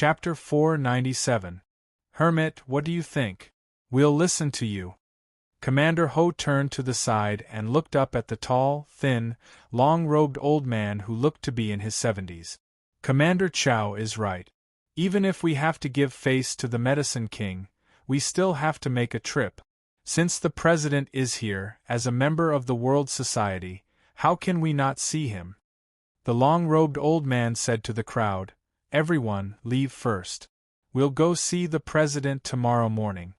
Chapter 497. Hermit, what do you think? We'll listen to you. Commander Ho turned to the side and looked up at the tall, thin, long-robed old man who looked to be in his 70s. Commander Chow is right. Even if we have to give face to the Medicine King, we still have to make a trip. Since the President is here, as a member of the World Society, how can we not see him? The long-robed old man said to the crowd, "Everyone, leave first. We'll go see the President tomorrow morning."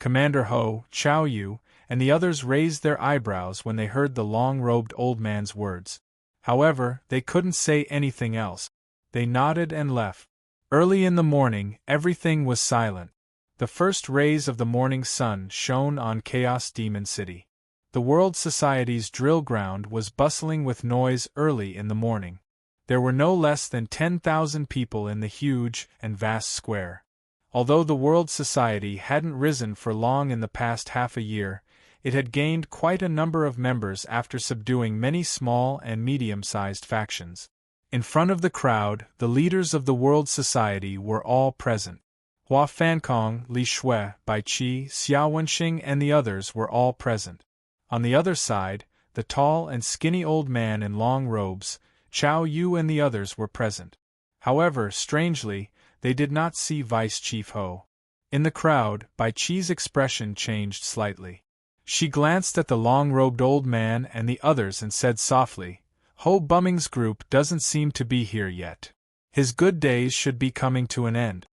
Commander Ho, Chow Yu, and the others raised their eyebrows when they heard the long-robed old man's words. However, they couldn't say anything else. They nodded and left. Early in the morning, everything was silent. The first rays of the morning sun shone on Chaos Demon City. The World Society's drill ground was bustling with noise early in the morning. There were no less than 10,000 people in the huge and vast square. Although the World Society hadn't risen for long in the past half a year, it had gained quite a number of members after subduing many small and medium-sized factions. In front of the crowd, the leaders of the World Society were all present. Hua Fankong, Li Shui, Bai Qi, Xiao Wenxing and the others were all present. On the other side, the tall and skinny old man in long robes, Chow Yu and the others were present. However, strangely, they did not see Vice Chief Ho. In the crowd, Bai Qi's expression changed slightly. She glanced at the long-robed old man and the others and said softly, "Ho Bumming's group doesn't seem to be here yet. His good days should be coming to an end."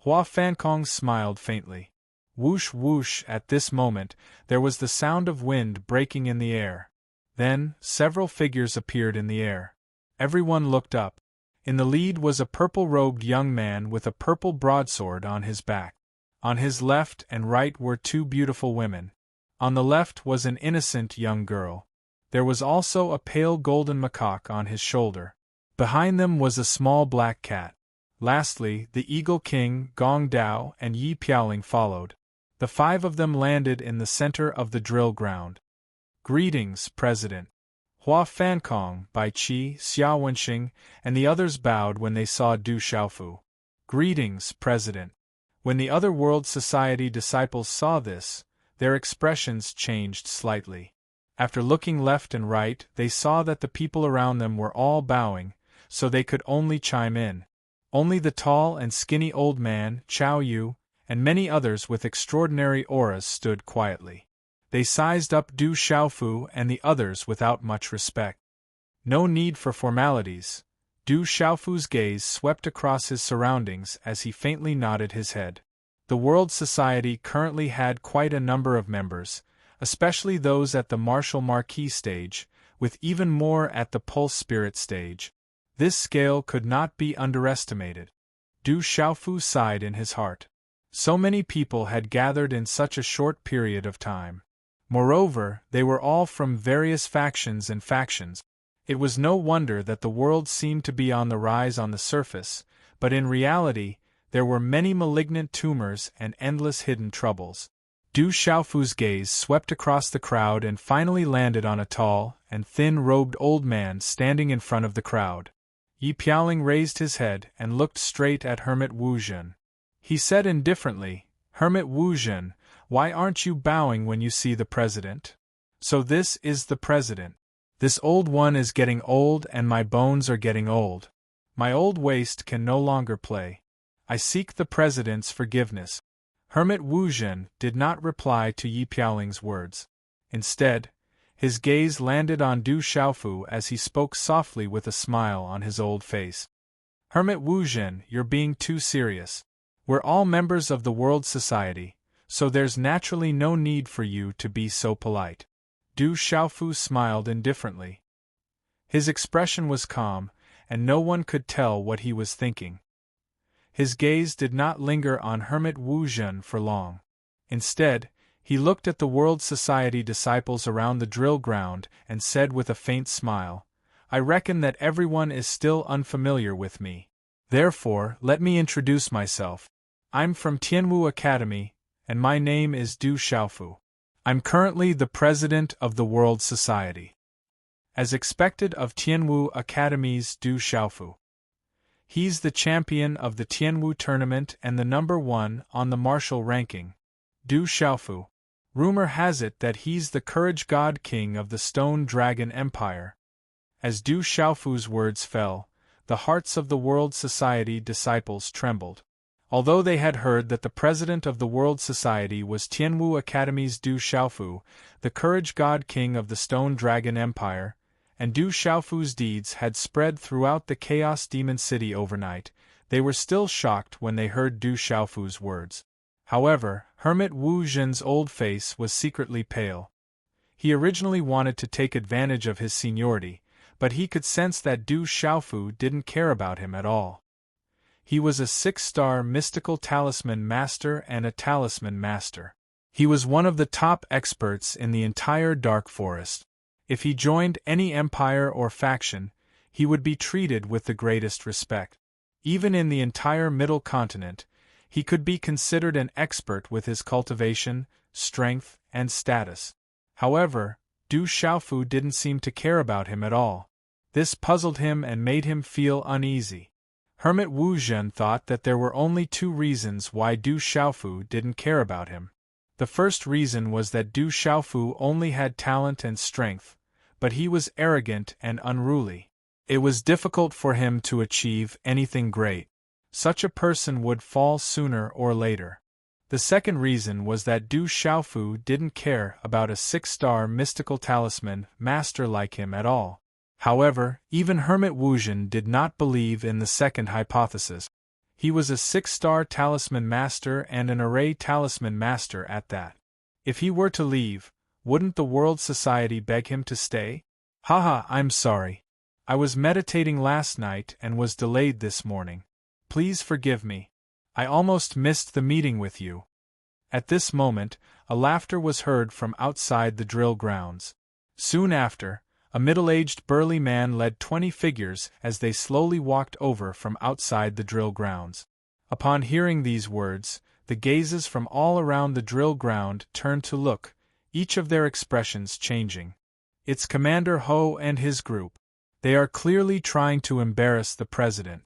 Hua Fankong smiled faintly. Whoosh whoosh, at this moment, there was the sound of wind breaking in the air. Then, several figures appeared in the air. Everyone looked up. In the lead was a purple-robed young man with a purple broadsword on his back. On his left and right were two beautiful women. On the left was an innocent young girl. There was also a pale golden macaque on his shoulder. Behind them was a small black cat. Lastly, the Eagle King, Gong Dao, and Yi Piaoling followed. The five of them landed in the center of the drill ground. "Greetings, President." Hua Fankong, Bai Qi, Xiao Wenxing, and the others bowed when they saw Du Xiaofu. "Greetings, President." When the other World Society disciples saw this, their expressions changed slightly. After looking left and right, they saw that the people around them were all bowing, so they could only chime in. Only the tall and skinny old man, Chow Yu, and many others with extraordinary auras stood quietly. They sized up Du Xiaofu and the others without much respect. No need for formalities. Du Xiaofu's gaze swept across his surroundings as he faintly nodded his head. The World Society currently had quite a number of members, especially those at the Martial Marquis stage, with even more at the Pulse Spirit stage. This scale could not be underestimated. Du Xiaofu sighed in his heart. So many people had gathered in such a short period of time. Moreover, they were all from various factions and factions. It was no wonder that the world seemed to be on the rise on the surface, but in reality, there were many malignant tumors and endless hidden troubles. Du Xiaofu's gaze swept across the crowd and finally landed on a tall and thin-robed old man standing in front of the crowd. Yi Piaoling raised his head and looked straight at Hermit Wu Zhen. He said indifferently, "Hermit Wu Zhen, why aren't you bowing when you see the President?" "So this is the President. This old one is getting old and my bones are getting old. My old waist can no longer play. I seek the President's forgiveness." Hermit Wu Zhen did not reply to Yi Piaoling's words. Instead, his gaze landed on Du Xiaofu as he spoke softly with a smile on his old face. "Hermit Wu Zhen, you're being too serious. We're all members of the World Society, so there's naturally no need for you to be so polite." Du Xiaofu smiled indifferently. His expression was calm, and no one could tell what he was thinking. His gaze did not linger on Hermit Wu Zhen for long. Instead, he looked at the World Society disciples around the drill ground and said with a faint smile, "I reckon that everyone is still unfamiliar with me. Therefore, let me introduce myself. I'm from Tianwu Academy, and my name is Du Xiaofu. I'm currently the president of the World Society." As expected of Tianwu Academy's Du Xiaofu, He's the champion of the Tianwu tournament and the #1 on the martial ranking. Du Xiaofu. Rumor has it that he's the courage god king of the Stone Dragon Empire. As Du Xiaofu's words fell, the hearts of the World Society disciples trembled. Although they had heard that the president of the World Society was Tianwu Academy's Du Xiaofu, the courage god king of the Stone Dragon Empire, and Du Xiaofu's deeds had spread throughout the Chaos Demon City overnight, they were still shocked when they heard Du Xiaofu's words. However, Hermit Wu Zhen's old face was secretly pale. He originally wanted to take advantage of his seniority, but he could sense that Du Xiaofu didn't care about him at all. He was a 6-star mystical talisman master and a talisman master. He was one of the top experts in the entire Dark Forest. If he joined any empire or faction, he would be treated with the greatest respect. Even in the entire Middle Continent, he could be considered an expert with his cultivation, strength, and status. However, Du Xiaofu didn't seem to care about him at all. This puzzled him and made him feel uneasy. Hermit Wu Zhen thought that there were only 2 reasons why Du Xiaofu didn't care about him. The first reason was that Du Xiaofu only had talent and strength, but he was arrogant and unruly. It was difficult for him to achieve anything great. Such a person would fall sooner or later. The second reason was that Du Xiaofu didn't care about a 6-star mystical talisman master like him at all. However, even Hermit Wu Zhen did not believe in the second hypothesis. He was a 6-star talisman master and an array talisman master at that. If he were to leave, wouldn't the World Society beg him to stay? Haha, I'm sorry. I was meditating last night and was delayed this morning. Please forgive me. I almost missed the meeting with you. At this moment, a laughter was heard from outside the drill grounds. Soon after, a middle-aged burly man led 20 figures as they slowly walked over from outside the drill grounds. Upon hearing these words, the gazes from all around the drill ground turned to look, each of their expressions changing. It's Commander Ho and his group. They are clearly trying to embarrass the president.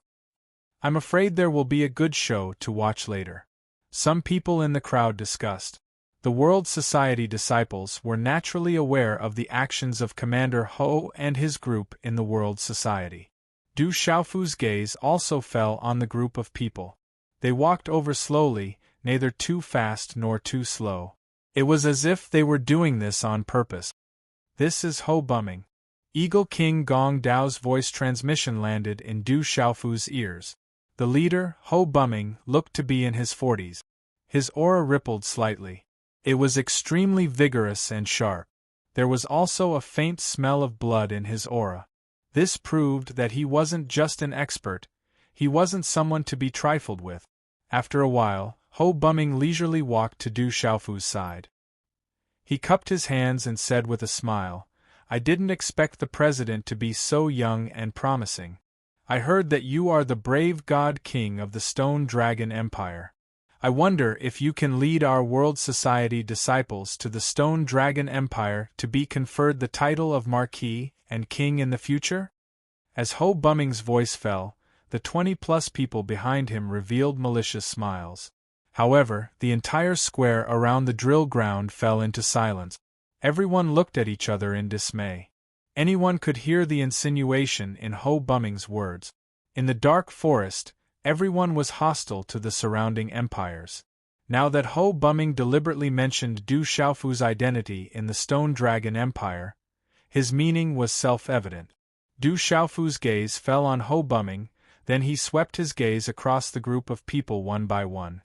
I'm afraid there will be a good show to watch later. Some people in the crowd discussed. The World Society disciples were naturally aware of the actions of Commander Ho and his group in the World Society. Du Xiaofu's gaze also fell on the group of people. They walked over slowly, neither too fast nor too slow. It was as if they were doing this on purpose. This is Ho Bumming. Eagle King Gong Dao's voice transmission landed in Du Xiaofu's ears. The leader, Ho Bumming, looked to be in his 40s. His aura rippled slightly. It was extremely vigorous and sharp. There was also a faint smell of blood in his aura. This proved that he wasn't just an expert, he wasn't someone to be trifled with. After a while, Ho Bumming leisurely walked to Du Xiaofu's side. He cupped his hands and said with a smile, I didn't expect the president to be so young and promising. I heard that you are the brave god king of the Stone Dragon Empire. I wonder if you can lead our World Society disciples to the Stone Dragon Empire to be conferred the title of Marquis and King in the future? As Ho Bumming's voice fell, the 20-plus people behind him revealed malicious smiles. However, the entire square around the drill ground fell into silence. Everyone looked at each other in dismay. Anyone could hear the insinuation in Ho Bumming's words. In the Dark Forest, everyone was hostile to the surrounding empires. Now that Ho Bumming deliberately mentioned Du Xiaofu's identity in the Stone Dragon Empire, his meaning was self-evident. Du Xiaofu's gaze fell on Ho Bumming, then he swept his gaze across the group of people one by one.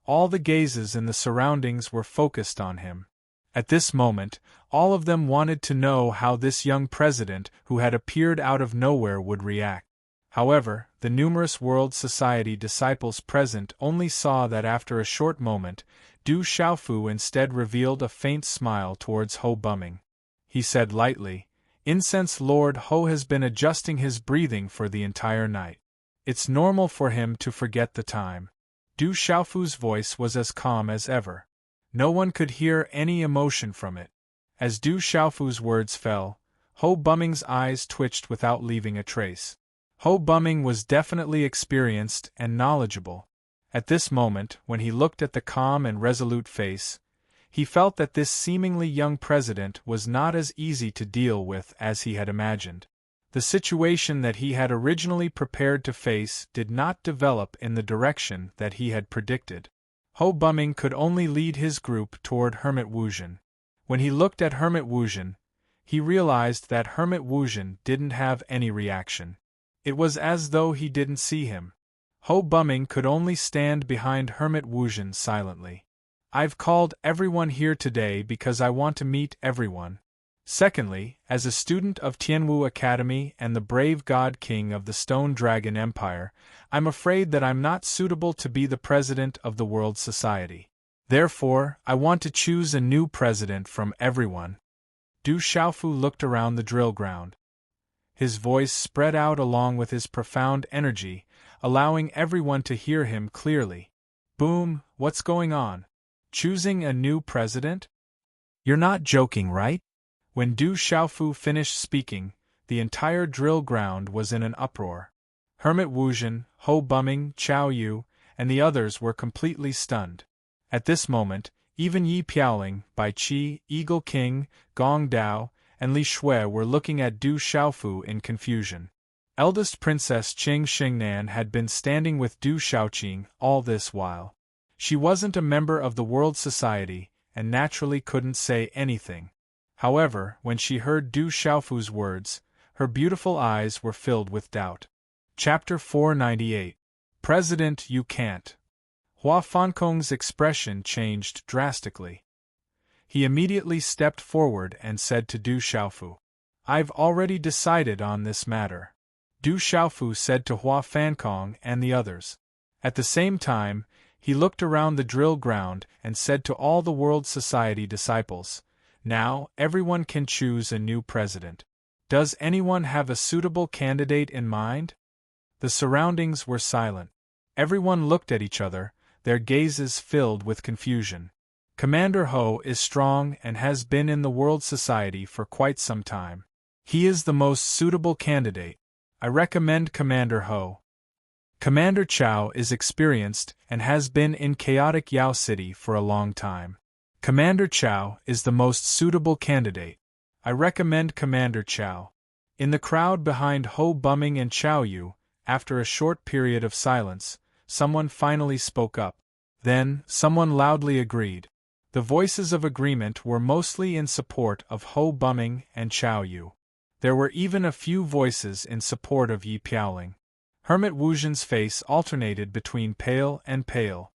All the gazes in the surroundings were focused on him. At this moment, all of them wanted to know how this young president who had appeared out of nowhere would react. However, the numerous World Society disciples present only saw that after a short moment, Du Xiaofu instead revealed a faint smile towards Ho Bumming. He said lightly, Incense Lord Ho has been adjusting his breathing for the entire night. It's normal for him to forget the time. Du Xiaofu's voice was as calm as ever. No one could hear any emotion from it. As Du Xiaofu's words fell, Ho Bumming's eyes twitched without leaving a trace. Ho Bumming was definitely experienced and knowledgeable. At this moment, when he looked at the calm and resolute face, he felt that this seemingly young president was not as easy to deal with as he had imagined. The situation that he had originally prepared to face did not develop in the direction that he had predicted. Ho Bumming could only lead his group toward Hermit Wuzhen. When he looked at Hermit Wuzhen, he realized that Hermit Wuzhen didn't have any reaction. It was as though he didn't see him. Ho Bumming could only stand behind Hermit Wuzhen silently. I've called everyone here today because I want to meet everyone. Secondly, as a student of Tianwu Academy and the brave God King of the Stone Dragon Empire, I'm afraid that I'm not suitable to be the president of the World Society. Therefore, I want to choose a new president from everyone. Du Xiaofu looked around the drill ground. His voice spread out along with his profound energy, allowing everyone to hear him clearly. Boom, what's going on? Choosing a new president? You're not joking, right? When Du Xiaofu finished speaking, the entire drill ground was in an uproar. Hermit Wuzhen, Ho Bumming, Chao Yu, and the others were completely stunned. At this moment, even Yi Piaoling, Bai Qi, Eagle King, Gong Dao, and Li Shui were looking at Du Xiaofu in confusion. Eldest Princess Qing Xingnan had been standing with Du Xiaoqing all this while. She wasn't a member of the World Society, and naturally couldn't say anything. However, when she heard Du Xiaofu's words, her beautiful eyes were filled with doubt. Chapter 498. President, you can't. Hua Fankong's expression changed drastically. He immediately stepped forward and said to Du Xiaofu, I've already decided on this matter. Du Xiaofu said to Hua Fankong and the others. At the same time, he looked around the drill ground and said to all the World Society disciples, Now, everyone can choose a new president. Does anyone have a suitable candidate in mind? The surroundings were silent. Everyone looked at each other, their gazes filled with confusion. Commander Ho is strong and has been in the World Society for quite some time. He is the most suitable candidate. I recommend Commander Ho. Commander Chao is experienced and has been in chaotic Yao City for a long time. Commander Chao is the most suitable candidate. I recommend Commander Chao. In the crowd behind Ho Bumming and Chao Yu, after a short period of silence, someone finally spoke up. Then, someone loudly agreed. The voices of agreement were mostly in support of Ho Bumming and Chao Yu. There were even a few voices in support of Yi Piaoling. Hermit Wuzhen's face alternated between pale and pale.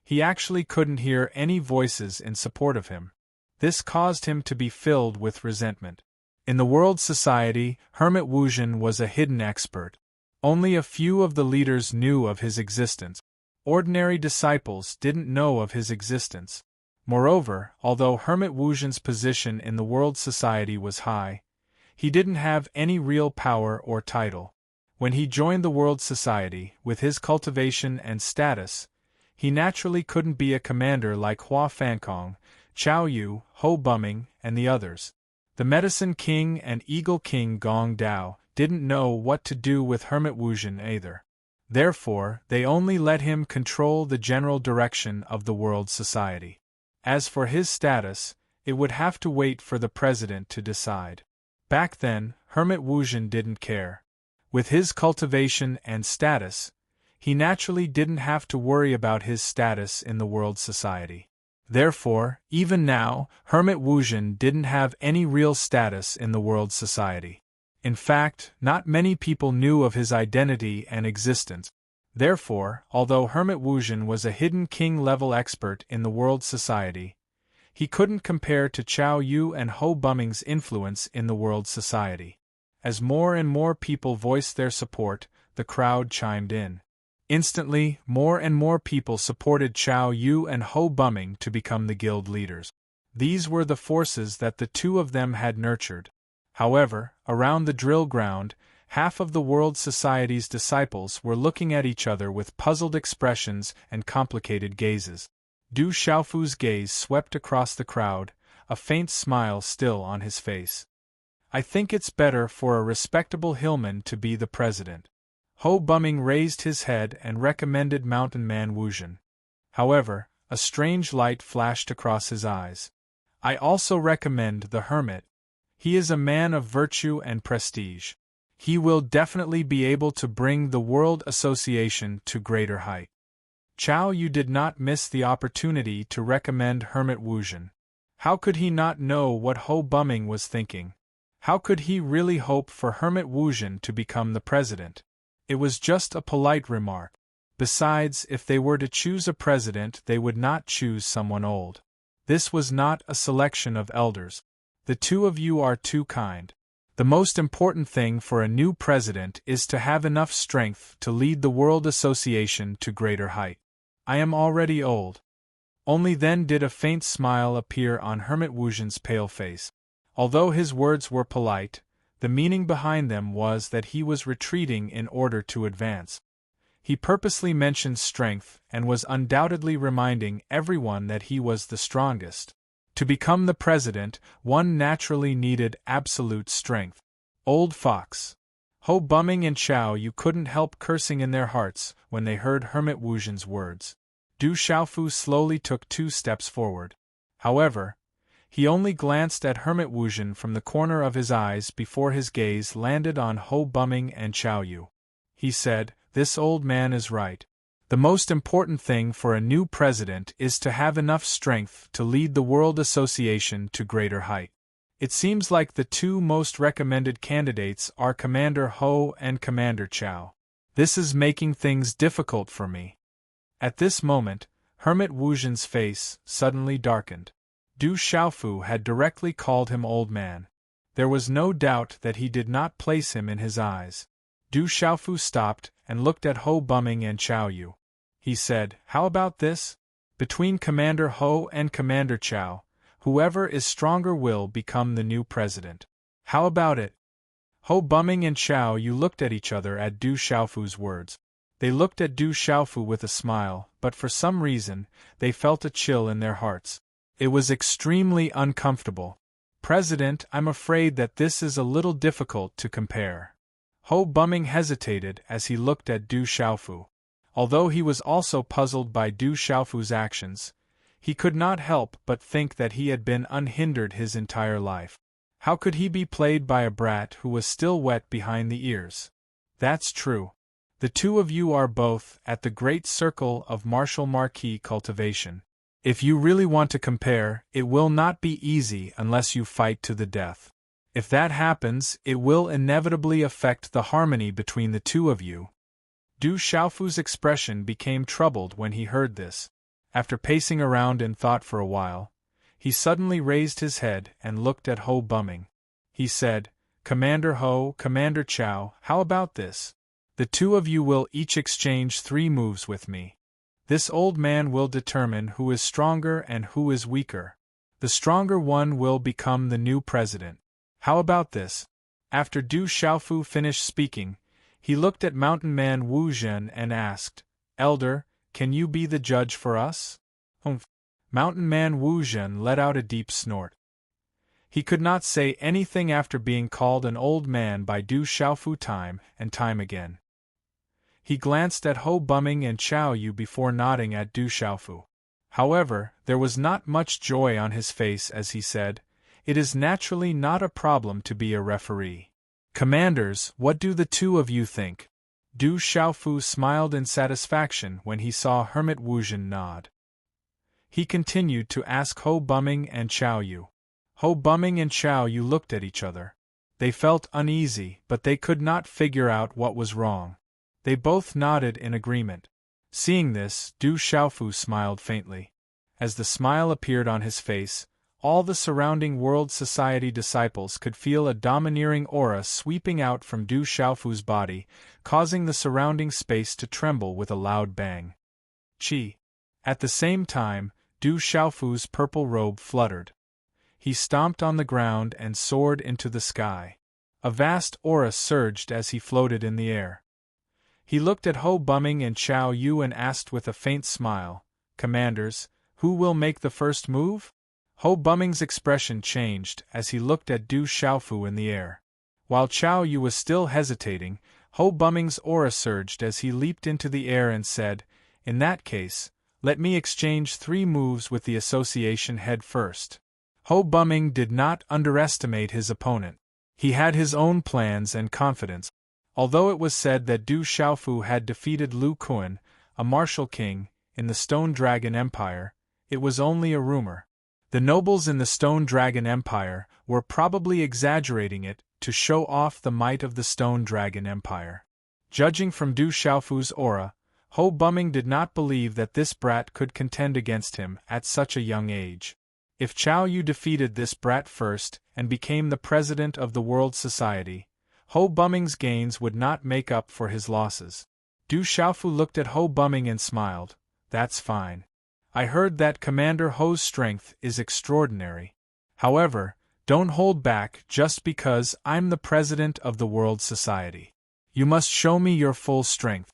He actually couldn't hear any voices in support of him. This caused him to be filled with resentment. In the World Society, Hermit Wuzhen was a hidden expert. Only a few of the leaders knew of his existence. Ordinary disciples didn't know of his existence. Moreover, although Hermit Wuzhen's position in the World Society was high, he didn't have any real power or title. When he joined the World Society, with his cultivation and status, he naturally couldn't be a commander like Hua Fankong, Chao Yu, Ho Bumming, and the others. The Medicine King and Eagle King Gong Dao didn't know what to do with Hermit Wuzhen either. Therefore, they only let him control the general direction of the World Society. As for his status, it would have to wait for the president to decide. Back then, Hermit Wuzhen didn't care. With his cultivation and status, he naturally didn't have to worry about his status in the World Society. Therefore, even now, Hermit Wuzhen didn't have any real status in the World Society. In fact, not many people knew of his identity and existence. Therefore, although Hermit Wuzhen was a hidden king-level expert in the World Society, he couldn't compare to Chao Yu and Ho Bumming's influence in the World Society. As more and more people voiced their support, the crowd chimed in. Instantly, more and more people supported Chao Yu and Ho Bumming to become the guild leaders. These were the forces that the two of them had nurtured. However, around the drill ground, half of the World Society's disciples were looking at each other with puzzled expressions and complicated gazes. Du Xiaofu's gaze swept across the crowd, a faint smile still on his face. I think it's better for a respectable hillman to be the president. Ho Bumming raised his head and recommended Mountain Man Wuzhen. However, a strange light flashed across his eyes. I also recommend the Hermit. He is a man of virtue and prestige. He will definitely be able to bring the World Association to greater height. Chao Yu did not miss the opportunity to recommend Hermit Wuzhen. How could he not know what Ho Bumming was thinking? How could he really hope for Hermit Wuzhen to become the president? It was just a polite remark. Besides, if they were to choose a president, they would not choose someone old. This was not a selection of elders. The two of you are too kind. The most important thing for a new president is to have enough strength to lead the World Association to greater height. I am already old. Only then did a faint smile appear on Hermit Wuzhen's pale face. Although his words were polite, the meaning behind them was that he was retreating in order to advance. He purposely mentioned strength and was undoubtedly reminding everyone that he was the strongest. To become the president, one naturally needed absolute strength. Old fox. Ho Bumming and Chao Yu couldn't help cursing in their hearts when they heard Hermit Wuzhen's words. Du Xiaofu slowly took 2 steps forward. However, he only glanced at Hermit Wuzhen from the corner of his eyes before his gaze landed on Ho Bumming and Chao Yu. He said, "This old man is right. The most important thing for a new president is to have enough strength to lead the World Association to greater height. It seems like the 2 most recommended candidates are Commander Ho and Commander Chao. This is making things difficult for me." At this moment, Hermit Wuzhen's face suddenly darkened. Du Xiaofu had directly called him old man. There was no doubt that he did not place him in his eyes. Du Xiaofu stopped and looked at Ho Bumming and Chao Yu. He said, "How about this? Between Commander Ho and Commander Chao, whoever is stronger will become the new president. How about it?" Ho Bumming and Chao Yu looked at each other at Du Xiaofu's words. They looked at Du Xiaofu with a smile, but for some reason, they felt a chill in their hearts. It was extremely uncomfortable. "President, I'm afraid that this is a little difficult to compare." Ho Bumming hesitated as he looked at Du Xiaofu. Although he was also puzzled by Du Xiaofu's actions, he could not help but think that he had been unhindered his entire life. How could he be played by a brat who was still wet behind the ears? That's true. The 2 of you are both at the great circle of martial marquis cultivation. If you really want to compare, it will not be easy unless you fight to the death. If that happens, it will inevitably affect the harmony between the 2 of you. Du Xiaofu's expression became troubled when he heard this. After pacing around in thought for a while, he suddenly raised his head and looked at Ho Bumming. He said, "Commander Ho, Commander Chao, how about this? The 2 of you will each exchange 3 moves with me. This old man will determine who is stronger and who is weaker. The stronger one will become the new president. How about this?" After Du Xiaofu finished speaking, he looked at Mountain Man Wuzhen and asked, "Elder, can you be the judge for us?" "Humph." Mountain Man Wuzhen let out a deep snort. He could not say anything after being called an old man by Du Xiaofu time and time again. He glanced at Ho Bumming and Chao Yu before nodding at Du Xiaofu. However, there was not much joy on his face as he said, "It is naturally not a problem to be a referee. Commanders, what do the 2 of you think?" Du Xiaofu smiled in satisfaction when he saw Hermit Wuzhen nod. He continued to ask Ho Bumming and Chao Yu. Ho Bumming and Chao Yu looked at each other. They felt uneasy, but they could not figure out what was wrong. They both nodded in agreement. Seeing this, Du Xiaofu smiled faintly. As the smile appeared on his face, all the surrounding World Society disciples could feel a domineering aura sweeping out from Du Xiaofu's body, causing the surrounding space to tremble with a loud bang. Chi. At the same time, Du Xiaofu's purple robe fluttered. He stomped on the ground and soared into the sky. A vast aura surged as he floated in the air. He looked at Ho Bumming and Chao Yu and asked with a faint smile, "Commanders, who will make the first move?" Ho Bumming's expression changed as he looked at Du Xiaofu in the air. While Chao Yu was still hesitating, Ho Bumming's aura surged as he leaped into the air and said, "In that case, let me exchange 3 moves with the association head first." Ho Bumming did not underestimate his opponent. He had his own plans and confidence. Although it was said that Du Xiaofu had defeated Lu Kuan, a martial king, in the Stone Dragon Empire, it was only a rumor. The nobles in the Stone Dragon Empire were probably exaggerating it to show off the might of the Stone Dragon Empire. Judging from Du Xiaofu's aura, Ho Bumming did not believe that this brat could contend against him at such a young age. If Chao Yu defeated this brat first and became the president of the World Society, Ho Bumming's gains would not make up for his losses. Du Xiaofu looked at Ho Bumming and smiled. "That's fine. I heard that Commander Ho's strength is extraordinary. However, don't hold back just because I'm the president of the World Society. You must show me your full strength."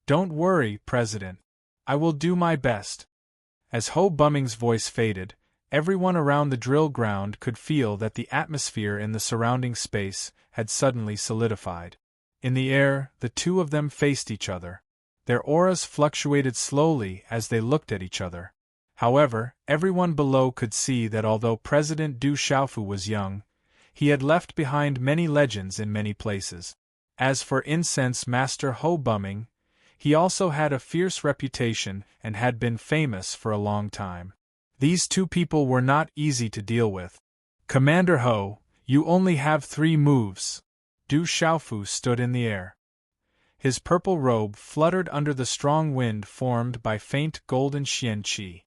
"Don't worry, President. I will do my best." As Ho Bumming's voice faded, everyone around the drill ground could feel that the atmosphere in the surrounding space had suddenly solidified. In the air, the two of them faced each other. Their auras fluctuated slowly as they looked at each other. However, everyone below could see that although President Du Xiaofu was young, he had left behind many legends in many places. As for Incense Master Ho Bumming, he also had a fierce reputation and had been famous for a long time. These two people were not easy to deal with. "Commander Ho, you only have 3 moves." Du Xiaofu stood in the air. His purple robe fluttered under the strong wind formed by faint golden xian qi.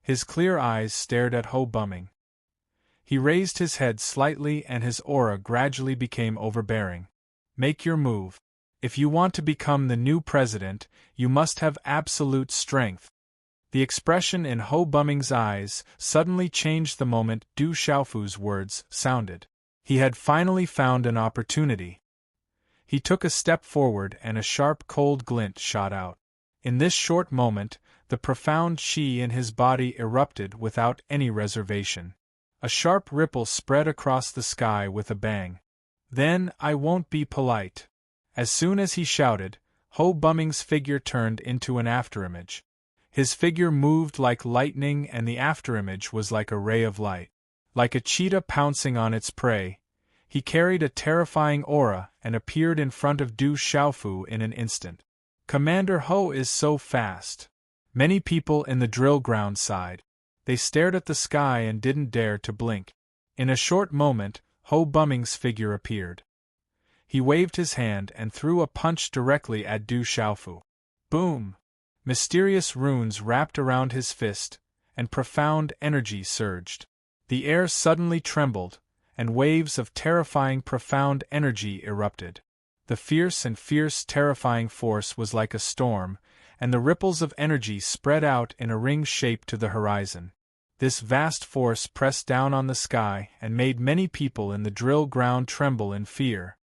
His clear eyes stared at Ho Bumming. He raised his head slightly and his aura gradually became overbearing. "Make your move. If you want to become the new president, you must have absolute strength." The expression in Ho Bumming's eyes suddenly changed the moment Du Xiaofu's words sounded. He had finally found an opportunity. He took a step forward and a sharp cold glint shot out. In this short moment, the profound qi in his body erupted without any reservation. A sharp ripple spread across the sky with a bang. "Then I won't be polite." As soon as he shouted, Ho Bumming's figure turned into an afterimage. His figure moved like lightning and the afterimage was like a ray of light. Like a cheetah pouncing on its prey, he carried a terrifying aura and appeared in front of Du Xiaofu in an instant. "Commander Ho is so fast." Many people in the drill ground sighed. They stared at the sky and didn't dare to blink. In a short moment, Ho Bumming's figure appeared. He waved his hand and threw a punch directly at Du Xiaofu. Boom! Mysterious runes wrapped around his fist, and profound energy surged. The air suddenly trembled, and waves of terrifying profound energy erupted. The fierce terrifying force was like a storm, and the ripples of energy spread out in a ring shape to the horizon. This vast force pressed down on the sky and made many people in the drill ground tremble in fear.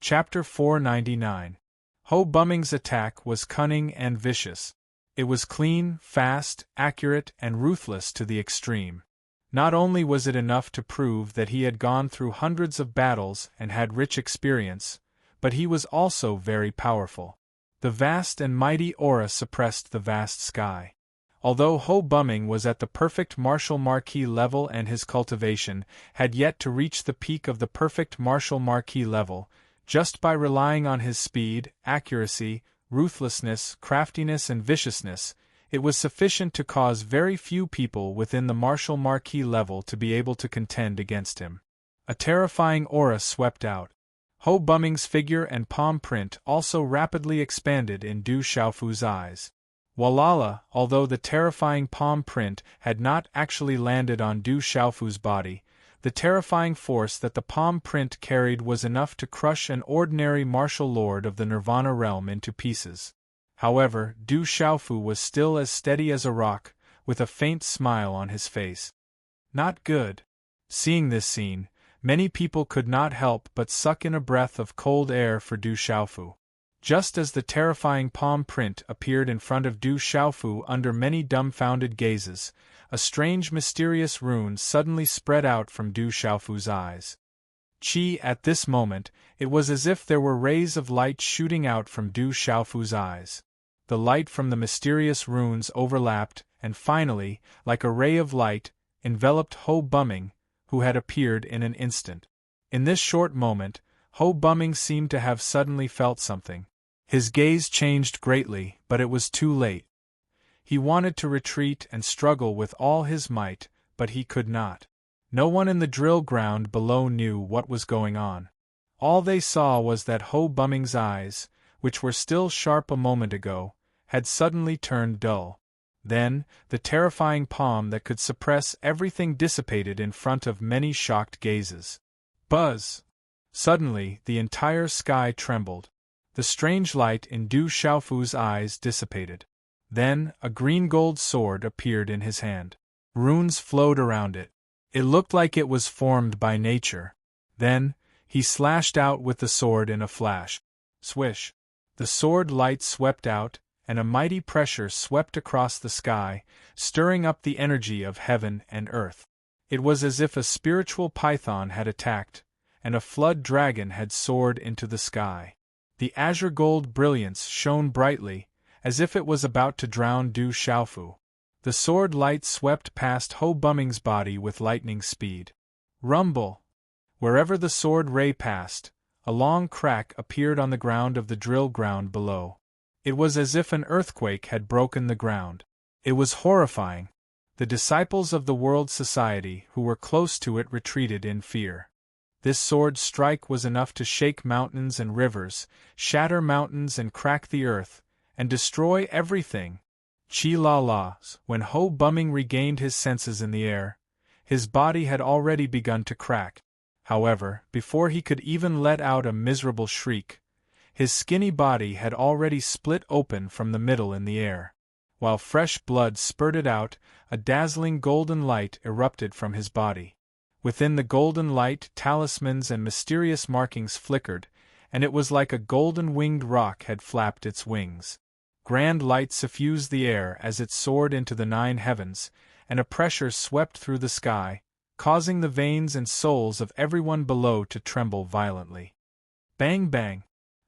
Chapter 499. Ho Bumming's attack was cunning and vicious. It was clean, fast, accurate, and ruthless to the extreme. Not only was it enough to prove that he had gone through hundreds of battles and had rich experience, but he was also very powerful. The vast and mighty aura suppressed the vast sky. Although Ho Bumming was at the perfect martial marquis level and his cultivation had yet to reach the peak of the perfect martial marquis level, just by relying on his speed, accuracy, ruthlessness, craftiness and viciousness, it was sufficient to cause very few people within the martial marquis level to be able to contend against him. A terrifying aura swept out. Ho Bumming's figure and palm print also rapidly expanded in Du Xiaofu's eyes. Walala, although the terrifying palm print had not actually landed on Du Xiaofu's body, the terrifying force that the palm print carried was enough to crush an ordinary martial lord of the Nirvana realm into pieces. However, Du Xiaofu was still as steady as a rock, with a faint smile on his face. Not good. Seeing this scene, many people could not help but suck in a breath of cold air for Du Xiaofu. Just as the terrifying palm print appeared in front of Du Xiaofu under many dumbfounded gazes, a strange mysterious rune suddenly spread out from Du Xiaofu's eyes. At this moment, it was as if there were rays of light shooting out from Du Xiaofu's eyes. The light from the mysterious runes overlapped, and finally, like a ray of light, enveloped Ho Bumming, who had appeared in an instant. In this short moment, Ho Bumming seemed to have suddenly felt something. His gaze changed greatly, but it was too late. He wanted to retreat and struggle with all his might, but he could not. No one in the drill ground below knew what was going on. All they saw was that Ho Bumming's eyes, which were still sharp a moment ago, had suddenly turned dull. Then, the terrifying palm that could suppress everything dissipated in front of many shocked gazes. Buzz! Suddenly, the entire sky trembled. The strange light in Du Xiaofu's eyes dissipated. Then, a green-gold sword appeared in his hand. Runes flowed around it. It looked like it was formed by nature. Then, he slashed out with the sword in a flash. Swish! The sword light swept out, and a mighty pressure swept across the sky, stirring up the energy of heaven and earth. It was as if a spiritual python had attacked, and a flood dragon had soared into the sky. The azure gold brilliance shone brightly, as if it was about to drown Du Xiaofu. The sword light swept past Ho Bumming's body with lightning speed. Rumble! Wherever the sword ray passed, a long crack appeared on the ground of the drill ground below. It was as if an earthquake had broken the ground. It was horrifying. The disciples of the World Society who were close to it retreated in fear. This sword strike was enough to shake mountains and rivers, shatter mountains and crack the earth, and destroy everything. When Ho Bumming regained his senses in the air, his body had already begun to crack. However, before he could even let out a miserable shriek, his skinny body had already split open from the middle in the air. While fresh blood spurted out, a dazzling golden light erupted from his body. Within the golden light, talismans and mysterious markings flickered, and it was like a golden winged rock had flapped its wings. Grand light suffused the air as it soared into the 9 heavens, and a pressure swept through the sky, causing the veins and souls of everyone below to tremble violently. Bang bang!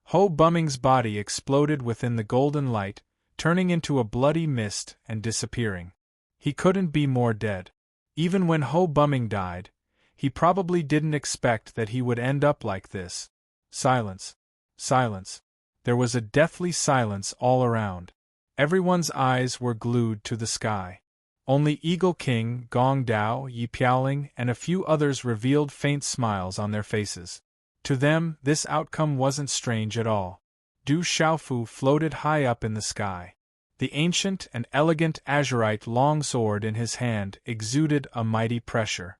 Ho Bumming's body exploded within the golden light, turning into a bloody mist and disappearing. He couldn't be more dead. Even when Ho Bumming died, he probably didn't expect that he would end up like this. Silence. Silence. There was a deathly silence all around. Everyone's eyes were glued to the sky. Only Eagle King, Gong Dao, Yi Piaoling, and a few others revealed faint smiles on their faces. To them, this outcome wasn't strange at all. Du Xiaofu floated high up in the sky. The ancient and elegant azurite longsword in his hand exuded a mighty pressure.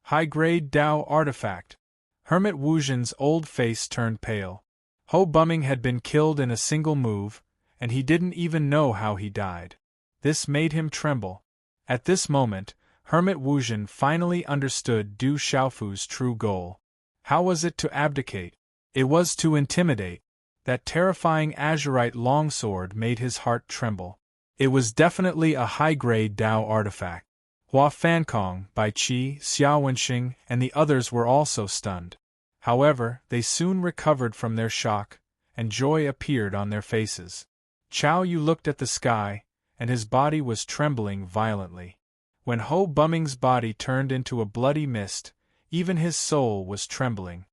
High-grade Dao artifact. Hermit Wuzhen's old face turned pale. Ho Bumming had been killed in a single move, and he didn't even know how he died. This made him tremble. At this moment, Hermit Wuzhen finally understood Du Xiaofu's true goal. How was it to abdicate? It was to intimidate. That terrifying azurite longsword made his heart tremble. It was definitely a high-grade Dao artifact. Hua Fankong, Bai Qi, Xiao Wenxing, and the others were also stunned. However, they soon recovered from their shock, and joy appeared on their faces. Chao Yu looked at the sky, and his body was trembling violently. When Ho Bumming's body turned into a bloody mist, even his soul was trembling.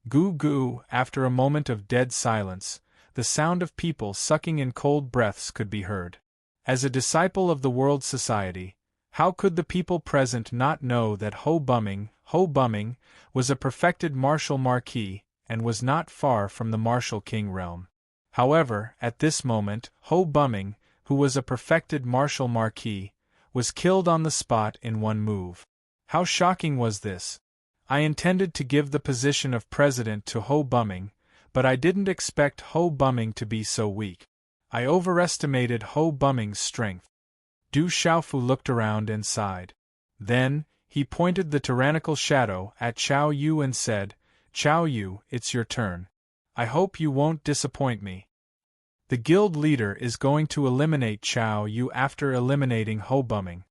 Goo goo, after a moment of dead silence, the sound of people sucking in cold breaths could be heard. As a disciple of the World Society, how could the people present not know that Ho Bumming, was a perfected martial marquis, and was not far from the martial king realm? However, at this moment, Ho Bumming, who was a perfected martial marquis, was killed on the spot in one move. How shocking was this? I intended to give the position of president to Ho Bumming, but I didn't expect Ho Bumming to be so weak. I overestimated Ho Bumming's strength. Du Xiaofu looked around and sighed. Then, he pointed the tyrannical shadow at Chao Yu and said, "Chao Yu, it's your turn. I hope you won't disappoint me." The guild leader is going to eliminate Chao Yu after eliminating Ho Bumming.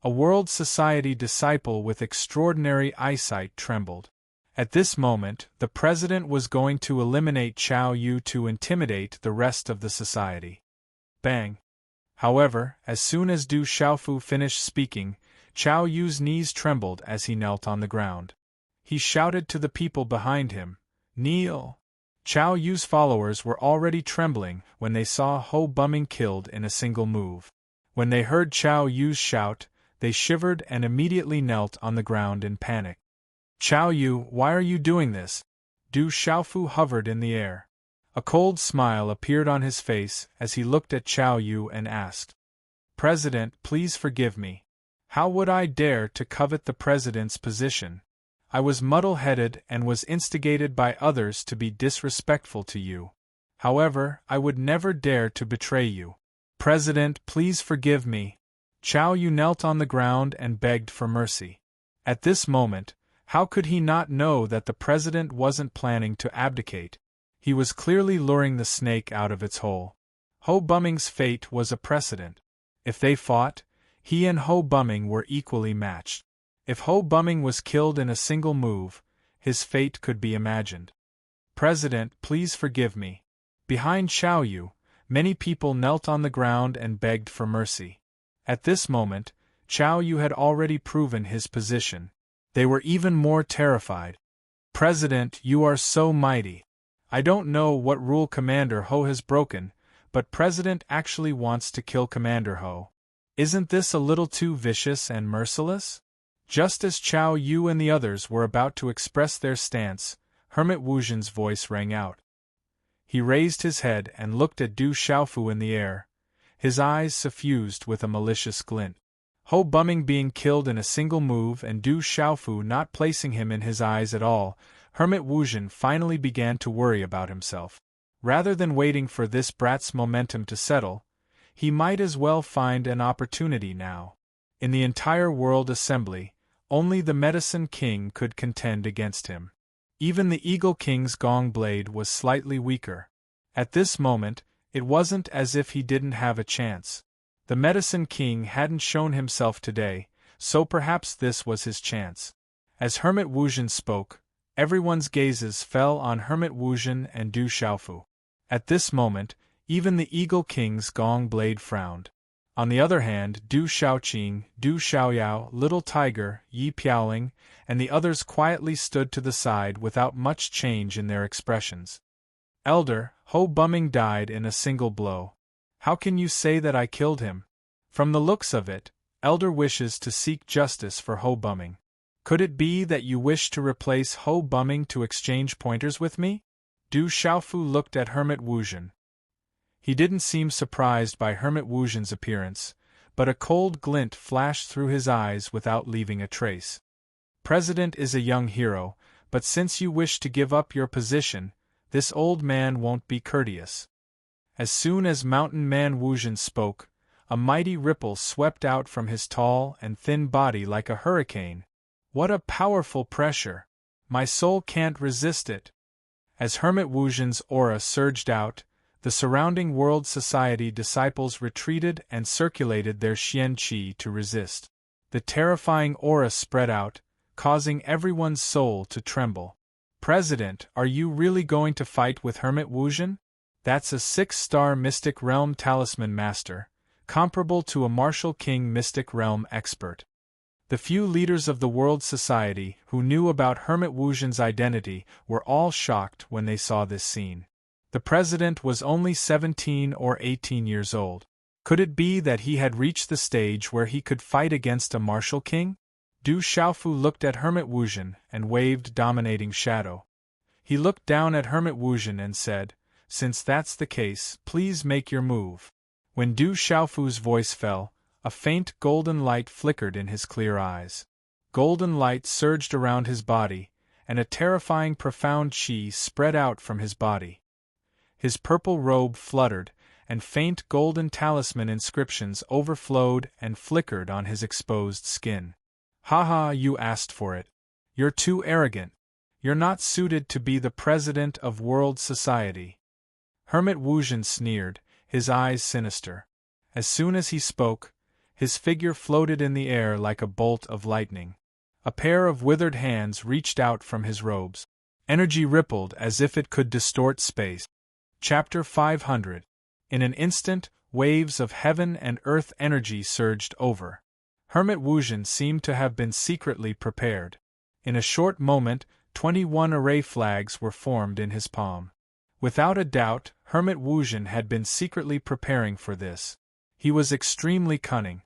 A World Society disciple with extraordinary eyesight trembled. At this moment, the president was going to eliminate Chao Yu to intimidate the rest of the society. Bang! However, as soon as Du Xiaofu finished speaking, Chao Yu's knees trembled as he knelt on the ground. He shouted to the people behind him, "Kneel!" Chao Yu's followers were already trembling when they saw Ho Bumming killed in a single move. When they heard Chao Yu's shout, they shivered and immediately knelt on the ground in panic. "Chao Yu, why are you doing this?" Du Xiaofu hovered in the air. A cold smile appeared on his face as he looked at Chao Yu and asked, "President, please forgive me. How would I dare to covet the president's position? I was muddle-headed and was instigated by others to be disrespectful to you. However, I would never dare to betray you. President, please forgive me." Chao Yu knelt on the ground and begged for mercy. At this moment, how could he not know that the president wasn't planning to abdicate? He was clearly luring the snake out of its hole. Ho Bumming's fate was a precedent. If they fought, he and Ho Bumming were equally matched. If Ho Bumming was killed in a single move, his fate could be imagined. "President, please forgive me." Behind Chao Yu, many people knelt on the ground and begged for mercy. At this moment, Chao Yu had already proven his position. They were even more terrified. "President, you are so mighty. I don't know what rule Commander Ho has broken, but President actually wants to kill Commander Ho. Isn't this a little too vicious and merciless?" Just as Chao Yu and the others were about to express their stance, Hermit Wuzhen's voice rang out. He raised his head and looked at Du Xiaofu in the air, his eyes suffused with a malicious glint. Ho Bumming being killed in a single move and Du Xiaofu not placing him in his eyes at all, Hermit Wuzhen finally began to worry about himself. Rather than waiting for this brat's momentum to settle, he might as well find an opportunity now. In the entire World Assembly, only the Medicine King could contend against him. Even the Eagle King's gong blade was slightly weaker. At this moment, it wasn't as if he didn't have a chance. The Medicine King hadn't shown himself today, so perhaps this was his chance. As Hermit Wuzhen spoke, everyone's gazes fell on Hermit Wuzhen and Du Xiaofu. At this moment, even the Eagle King's gong blade frowned. On the other hand, Du Xiaoqing, Du Xiaoyao, Little Tiger, Yi Piaoling, and the others quietly stood to the side without much change in their expressions. "Elder, Ho Bumming died in a single blow. How can you say that I killed him? From the looks of it, Elder wishes to seek justice for Ho Bumming. Could it be that you wish to replace Ho Bumming to exchange pointers with me?" Du Xiaofu looked at Hermit Wuzhen. He didn't seem surprised by Hermit Wuzhen's appearance, but a cold glint flashed through his eyes without leaving a trace. "President is a young hero, but since you wish to give up your position, this old man won't be courteous." As soon as Mountain Man Wuzhen spoke, a mighty ripple swept out from his tall and thin body like a hurricane. "What a powerful pressure! My soul can't resist it." As Hermit Wuzhen's aura surged out, the surrounding World Society disciples retreated and circulated their Xian Qi to resist. The terrifying aura spread out, causing everyone's soul to tremble. "President, are you really going to fight with Hermit Wuzhen? That's a 6-star Mystic Realm Talisman Master, comparable to a Martial King Mystic Realm expert." The few leaders of the World Society who knew about Hermit Wuzhen's identity were all shocked when they saw this scene. The president was only 17 or 18 years old. Could it be that he had reached the stage where he could fight against a martial king? Du Xiaofu looked at Hermit Wuzhen and waved dominating shadow. He looked down at Hermit Wuzhen and said, "Since that's the case, please make your move." When Du Xiaofu's voice fell, a faint golden light flickered in his clear eyes. Golden light surged around his body, and a terrifying profound qi spread out from his body. His purple robe fluttered, and faint golden talisman inscriptions overflowed and flickered on his exposed skin. "Haha, you asked for it. You're too arrogant. You're not suited to be the president of World Society." Hermit Wuzhen sneered, his eyes sinister. As soon as he spoke, his figure floated in the air like a bolt of lightning. A pair of withered hands reached out from his robes. Energy rippled as if it could distort space. Chapter 500. In an instant, waves of heaven and earth energy surged over. Hermit Wuzhen seemed to have been secretly prepared. In a short moment, 21 array flags were formed in his palm. Without a doubt, Hermit Wuzhen had been secretly preparing for this. He was extremely cunning.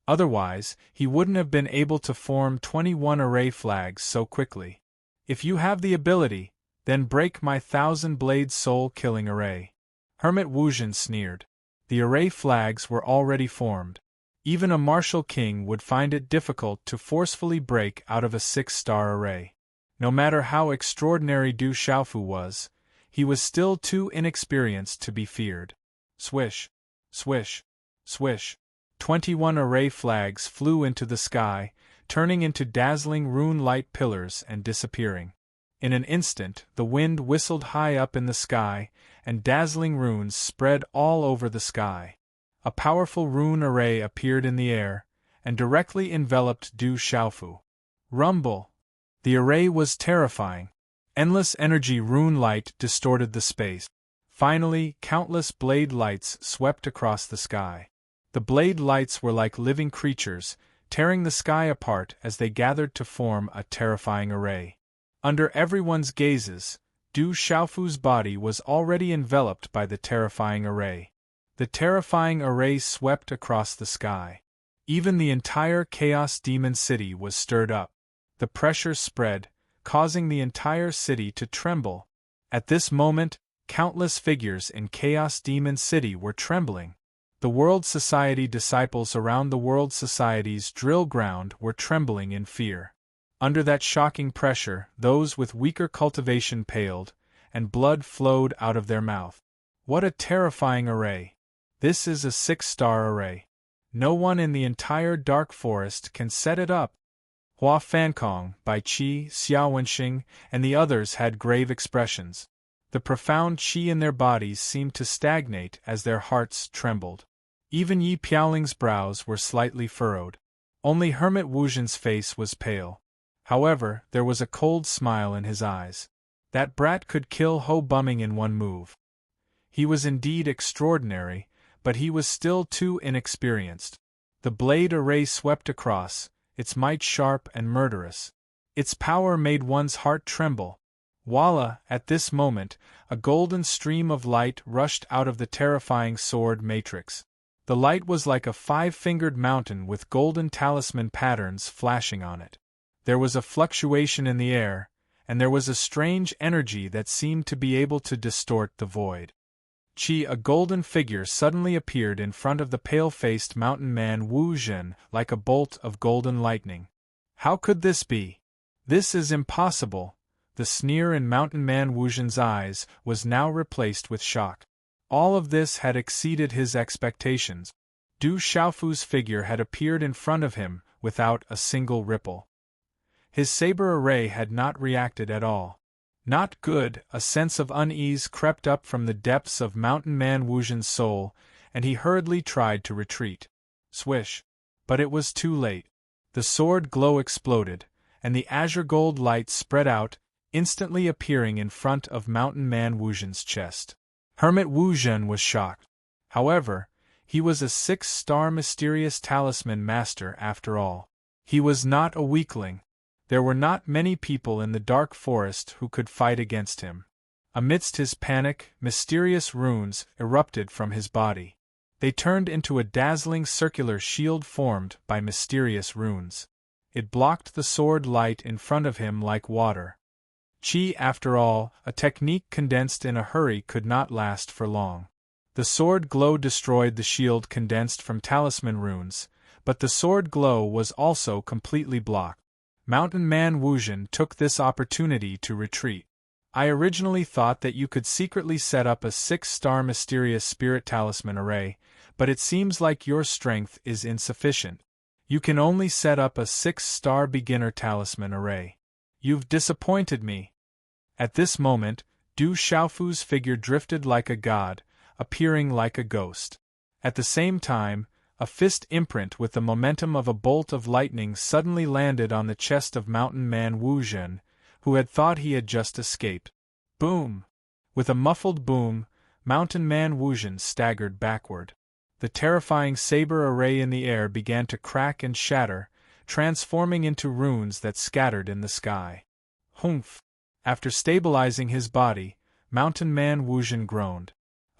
Otherwise, he wouldn't have been able to form 21 array flags so quickly. If you have the ability, then break my 1,000-blade soul-killing array. Hermit Wuzhen sneered. The array flags were already formed. Even a martial king would find it difficult to forcefully break out of a 6-star array. No matter how extraordinary Du Xiaofu was, he was still too inexperienced to be feared. Swish, swish, swish. 21 array flags flew into the sky, turning into dazzling rune-light pillars and disappearing. In an instant, the wind whistled high up in the sky, and dazzling runes spread all over the sky. A powerful rune array appeared in the air, and directly enveloped Du Xiaofu. Rumble! The array was terrifying. Endless energy rune light distorted the space. Finally, countless blade lights swept across the sky. The blade lights were like living creatures, tearing the sky apart as they gathered to form a terrifying array. Under everyone's gazes, Du Xiaofu's body was already enveloped by the terrifying array. The terrifying array swept across the sky. Even the entire Chaos Demon City was stirred up. The pressure spread, causing the entire city to tremble. At this moment, countless figures in Chaos Demon City were trembling. The World Society disciples around the World Society's drill ground were trembling in fear. Under that shocking pressure, those with weaker cultivation paled, and blood flowed out of their mouth. What a terrifying array! This is a 6-star array. No one in the entire Dark Forest can set it up. Hua Fankong, Bai Qi, Xiao Wenxing, and the others had grave expressions. The profound qi in their bodies seemed to stagnate as their hearts trembled. Even Yi Piaoling's brows were slightly furrowed. Only Hermit Wuzhen's face was pale. However, there was a cold smile in his eyes. That brat could kill Ho Bumming in one move. He was indeed extraordinary, but he was still too inexperienced. The blade array swept across, its might sharp and murderous. Its power made one's heart tremble. Voila! At this moment, a golden stream of light rushed out of the terrifying sword matrix. The light was like a 5-fingered mountain with golden talisman patterns flashing on it. There was a fluctuation in the air, and there was a strange energy that seemed to be able to distort the void. A golden figure suddenly appeared in front of the pale-faced mountain man Wu Zhen like a bolt of golden lightning. How could this be? This is impossible. The sneer in mountain man Wu Zhen's eyes was now replaced with shock. All of this had exceeded his expectations. Du Xiaofu's figure had appeared in front of him without a single ripple. His saber array had not reacted at all. Not good. A sense of unease crept up from the depths of mountain man Wu Zhen's soul, and he hurriedly tried to retreat. Swish! But it was too late. The sword glow exploded, and the azure gold light spread out, instantly appearing in front of mountain man Wu Zhen's chest. Hermit Wuzhen was shocked. However, he was a 6-star mysterious talisman master after all. He was not a weakling. There were not many people in the Dark Forest who could fight against him. Amidst his panic, mysterious runes erupted from his body. They turned into a dazzling circular shield formed by mysterious runes. It blocked the sword light in front of him like water. Qi, after all, a technique condensed in a hurry could not last for long. The sword glow destroyed the shield condensed from talisman runes, but the sword glow was also completely blocked. Mountain man Wuzhen took this opportunity to retreat. I originally thought that you could secretly set up a 6-star mysterious spirit talisman array, but it seems like your strength is insufficient. You can only set up a 6-star beginner talisman array. You've disappointed me. At this moment, Du Xiaofu's figure drifted like a god, appearing like a ghost. At the same time, A fist imprint with the momentum of a bolt of lightning suddenly landed on the chest of Mountain Man Wu Zhen, who had thought he had just escaped. Boom! With a muffled boom, Mountain Man Wu Zhen staggered backward. The terrifying saber array in the air began to crack and shatter, transforming into runes that scattered in the sky. Humph! After stabilizing his body, Mountain Man Wu Zhen groaned.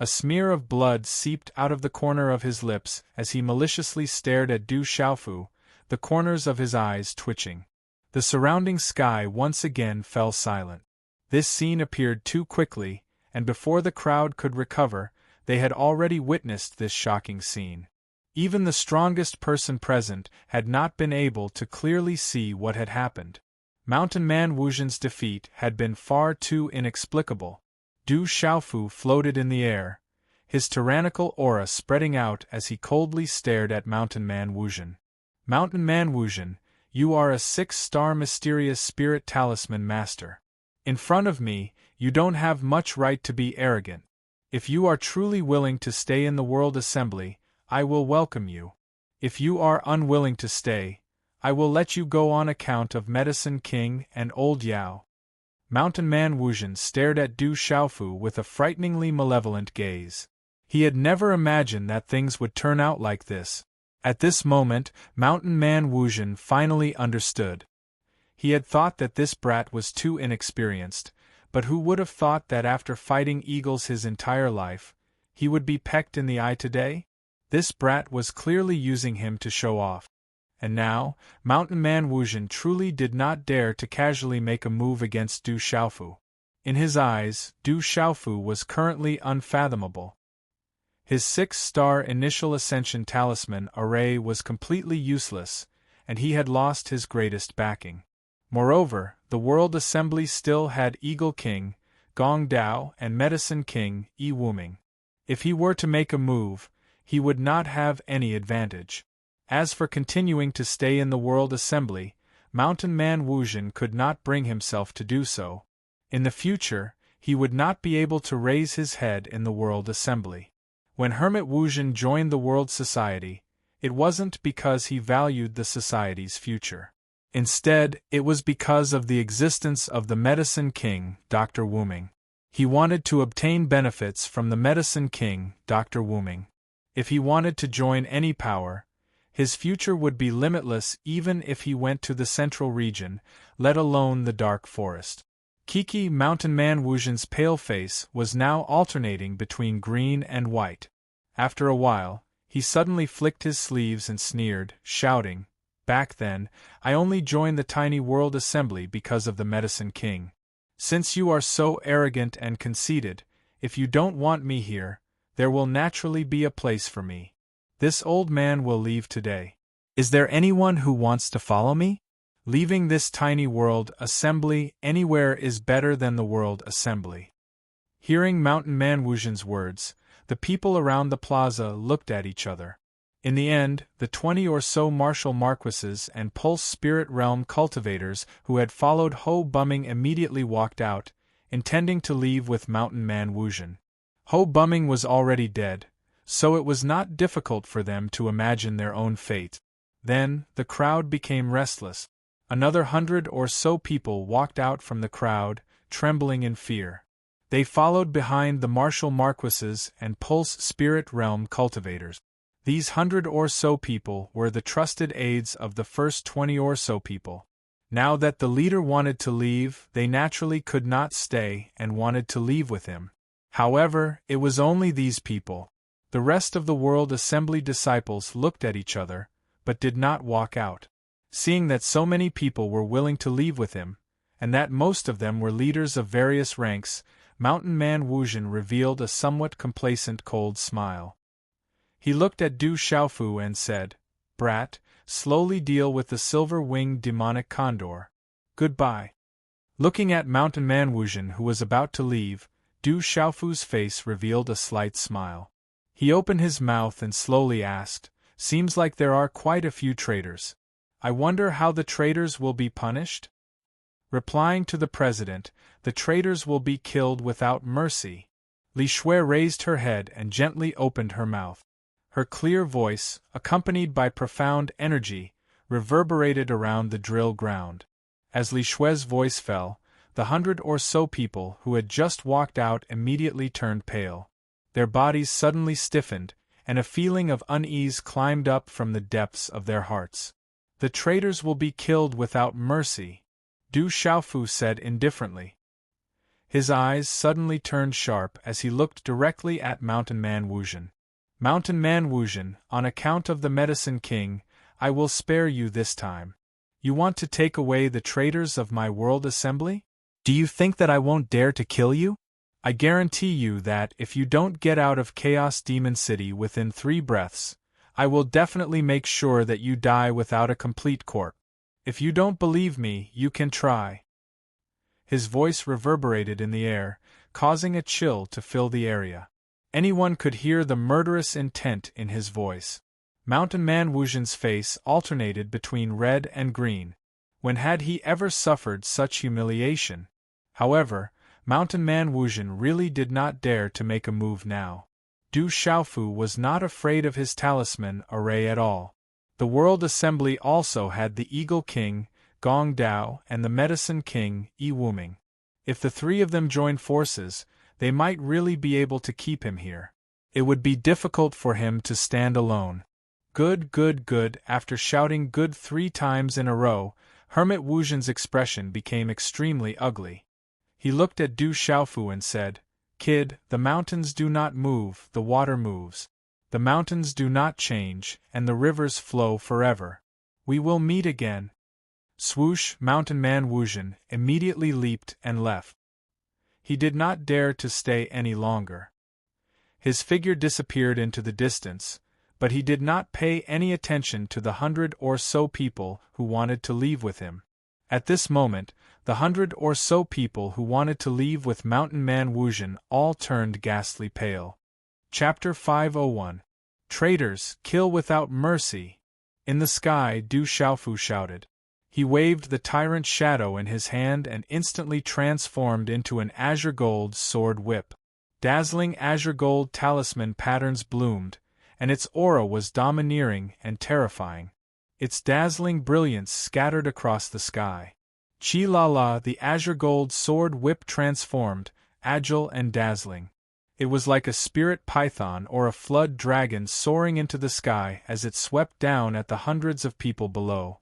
A smear of blood seeped out of the corner of his lips as he maliciously stared at Du Xiaofu, the corners of his eyes twitching. The surrounding sky once again fell silent. This scene appeared too quickly, and before the crowd could recover, they had already witnessed this shocking scene. Even the strongest person present had not been able to clearly see what had happened. Mountain Man Wu Zhen's defeat had been far too inexplicable. Du Xiaofu floated in the air, his tyrannical aura spreading out as he coldly stared at Mountain Man Wu Zhen. Mountain Man Wu Zhen, you are a 6-star mysterious spirit talisman master. In front of me, you don't have much right to be arrogant. If you are truly willing to stay in the World Assembly, I will welcome you. If you are unwilling to stay, I will let you go on account of Medicine King and Old Yao. Mountain Man Wu Zhen stared at Du Xiaofu with a frighteningly malevolent gaze. He had never imagined that things would turn out like this. At this moment, Mountain Man Wu Zhen finally understood. He had thought that this brat was too inexperienced, but who would have thought that after fighting eagles his entire life, he would be pecked in the eye today? This brat was clearly using him to show off. And now, Mountain Man Wu Zhen truly did not dare to casually make a move against Du Xiaofu. In his eyes, Du Xiaofu was currently unfathomable. His 6-star initial ascension talisman array was completely useless, and he had lost his greatest backing. Moreover, the World Assembly still had Eagle King, Gong Dao, and Medicine King, Yi Wuming. If he were to make a move, he would not have any advantage. As for continuing to stay in the World Assembly, Mountain Man Wu Zhen could not bring himself to do so. In the future, he would not be able to raise his head in the World Assembly. When Hermit Wu Zhen joined the World Society, it wasn't because he valued the society's future. Instead, it was because of the existence of the Medicine King, Dr. Wuming. He wanted to obtain benefits from the Medicine King, Dr. Wuming. If he wanted to join any power, his future would be limitless even if he went to the Central Region, let alone the Dark Forest. Kiki Mountain Man Wu Zhen's pale face was now alternating between green and white. After a while, he suddenly flicked his sleeves and sneered, shouting, "Back then, I only joined the tiny World Assembly because of the Medicine King. Since you are so arrogant and conceited, if you don't want me here, there will naturally be a place for me. This old man will leave today. Is there anyone who wants to follow me? Leaving this tiny World Assembly anywhere is better than the World Assembly." Hearing Mountain Man Wu Zhen's words, the people around the plaza looked at each other. In the end, the 20 or so martial marquises and Pulse Spirit Realm cultivators who had followed Ho Bumming immediately walked out, intending to leave with Mountain Man Wu Zhen. Ho Bumming was already dead, so it was not difficult for them to imagine their own fate. Then, the crowd became restless. Another 100 or so people walked out from the crowd, trembling in fear. They followed behind the martial marquises and Pulse Spirit Realm cultivators. These 100 or so people were the trusted aides of the first 20 or so people. Now that the leader wanted to leave, they naturally could not stay and wanted to leave with him. However, it was only these people. The rest of the World Assembly disciples looked at each other, but did not walk out. Seeing that so many people were willing to leave with him, and that most of them were leaders of various ranks, Mountain Man Wu Zhen revealed a somewhat complacent cold smile. He looked at Du Xiaofu and said, "Brat, slowly deal with the silver-winged demonic condor. Goodbye." Looking at Mountain Man Wu Zhen who was about to leave, Du Xiaofu's face revealed a slight smile. He opened his mouth and slowly asked, "Seems like there are quite a few traitors. I wonder how the traitors will be punished?" Replying to the president, "The traitors will be killed without mercy." Li Shui raised her head and gently opened her mouth. Her clear voice, accompanied by profound energy, reverberated around the drill ground. As Li Shui's voice fell, the 100 or so people who had just walked out immediately turned pale. Their bodies suddenly stiffened, and a feeling of unease climbed up from the depths of their hearts. "The traitors will be killed without mercy," Du Xiaofu said indifferently. His eyes suddenly turned sharp as he looked directly at Mountain Man Wuzhen. "Mountain Man Wuzhen, on account of the Medicine King, I will spare you this time. You want to take away the traitors of my world assembly? Do you think that I won't dare to kill you? I guarantee you that if you don't get out of Chaos Demon City within 3 breaths, I will definitely make sure that you die without a complete corpse. If you don't believe me, you can try." His voice reverberated in the air, causing a chill to fill the area. Anyone could hear the murderous intent in his voice. Mountain Man Wuzhen's face alternated between red and green. When had he ever suffered such humiliation? However, Mountain Man Wuzhen really did not dare to make a move now. Du Xiaofu was not afraid of his talisman array at all. The World Assembly also had the Eagle King, Gong Dao, and the Medicine King, Yi Wuming. If the 3 of them joined forces, they might really be able to keep him here. It would be difficult for him to stand alone. Good, good, good. After shouting good 3 times in a row, Hermit Wuzhen's expression became extremely ugly. He looked at Du Xiaofu and said, "Kid, the mountains do not move, the water moves. The mountains do not change, and the rivers flow forever. We will meet again." Swoosh! Mountain Man Wuzhen immediately leaped and left. He did not dare to stay any longer. His figure disappeared into the distance, but he did not pay any attention to the 100 or so people who wanted to leave with him. At this moment, the 100 or so people who wanted to leave with Mountain Man Wuzhen all turned ghastly pale. Chapter 501. Traitors, kill without mercy! In the sky, Du Xiaofu shouted. He waved the tyrant shadow in his hand and instantly transformed into an azure gold sword whip. Dazzling azure gold talisman patterns bloomed, and its aura was domineering and terrifying. Its dazzling brilliance scattered across the sky. Chi-la-la, the azure gold sword whip transformed, agile and dazzling. It was like a spirit python or a flood dragon soaring into the sky as it swept down at the hundreds of people below.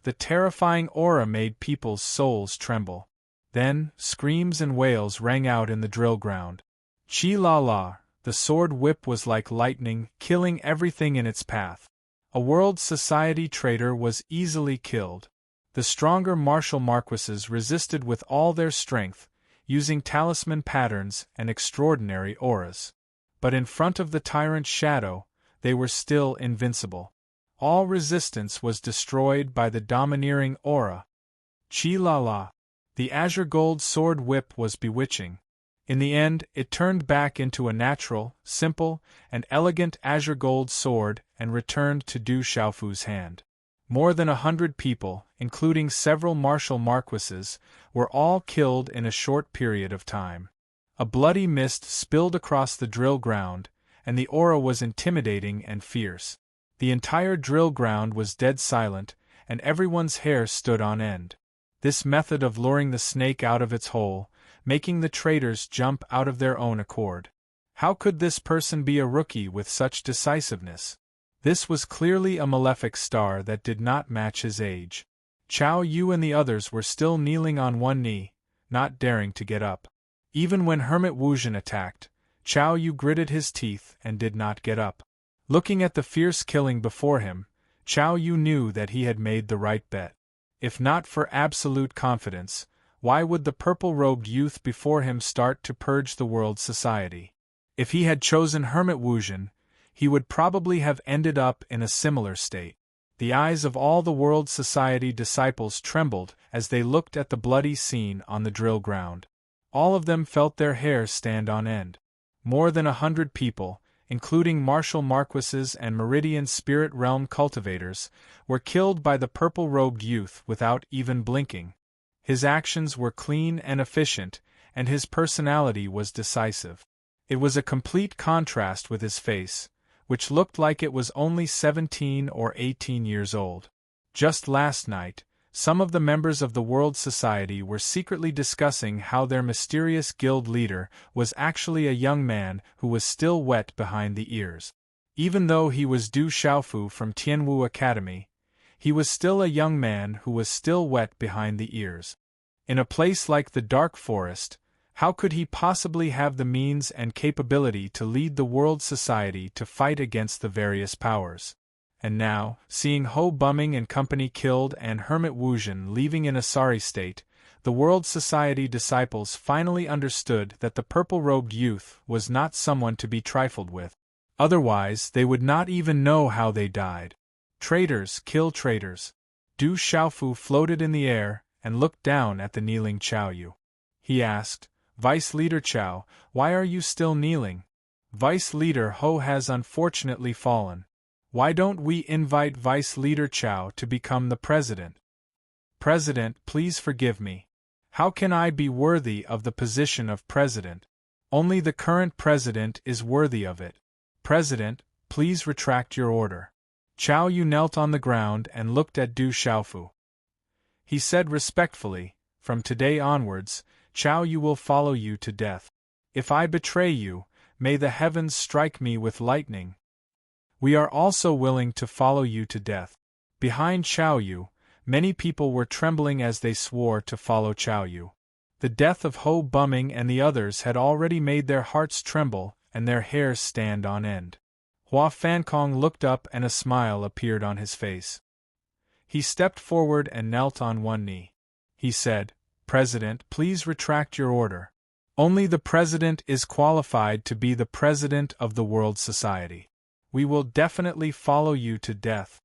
The terrifying aura made people's souls tremble. Then, screams and wails rang out in the drill ground. Chi-la-la, the sword whip was like lightning, killing everything in its path. A World Society traitor was easily killed. The stronger martial marquises resisted with all their strength, using talisman patterns and extraordinary auras. But in front of the tyrant's shadow, they were still invincible. All resistance was destroyed by the domineering aura. Chi-la-la. The azure gold sword whip was bewitching. In the end, it turned back into a natural, simple, and elegant azure gold sword and returned to Du Xiaofu's hand. More than 100 people, including several martial marquises, were all killed in a short period of time. A bloody mist spilled across the drill ground, and the aura was intimidating and fierce. The entire drill ground was dead silent, and everyone's hair stood on end. This method of luring the snake out of its hole, making the traitors jump out of their own accord. How could this person be a rookie with such decisiveness? This was clearly a malefic star that did not match his age. Chao Yu and the others were still kneeling on one knee, not daring to get up. Even when Hermit Wuzhen attacked, Chao Yu gritted his teeth and did not get up. Looking at the fierce killing before him, Chao Yu knew that he had made the right bet. If not for absolute confidence, why would the purple-robed youth before him start to purge the world society? If he had chosen Hermit Wuzhen, he would probably have ended up in a similar state. The eyes of all the world society disciples trembled as they looked at the bloody scene on the drill ground. All of them felt their hair stand on end. More than 100 people, including martial marquises and Meridian Spirit Realm cultivators, were killed by the purple-robed youth without even blinking. His actions were clean and efficient, and his personality was decisive. It was a complete contrast with his face, which looked like it was only 17 or 18 years old. Just last night, some of the members of the World Society were secretly discussing how their mysterious guild leader was actually a young man who was still wet behind the ears. Even though he was Du Xiaofu from Tianwu Academy, he was still a young man who was still wet behind the ears. In a place like the Dark Forest, how could he possibly have the means and capability to lead the World Society to fight against the various powers? And now, seeing Ho Bumming and company killed and Hermit Wuzhen leaving in a sorry state, the World Society disciples finally understood that the purple-robed youth was not someone to be trifled with. Otherwise, they would not even know how they died. Traitors kill traitors. Du Xiaofu floated in the air and looked down at the kneeling Chao Yu. He asked, "Vice Leader Chao, why are you still kneeling? Vice Leader Ho has unfortunately fallen. Why don't we invite Vice Leader Chao to become the president?" "President, please forgive me. How can I be worthy of the position of president? Only the current president is worthy of it. President, please retract your order." Chao Yu knelt on the ground and looked at Du Xiaofu. He said respectfully, "From today onwards, Chao Yu will follow you to death. If I betray you, may the heavens strike me with lightning. We are also willing to follow you to death." Behind Chao Yu, many people were trembling as they swore to follow Chao Yu. The death of Ho Bumming and the others had already made their hearts tremble and their hairs stand on end. Hua Fankong looked up and a smile appeared on his face. He stepped forward and knelt on one knee. He said, "President, please retract your order. Only the president is qualified to be the president of the World Society. We will definitely follow you to death.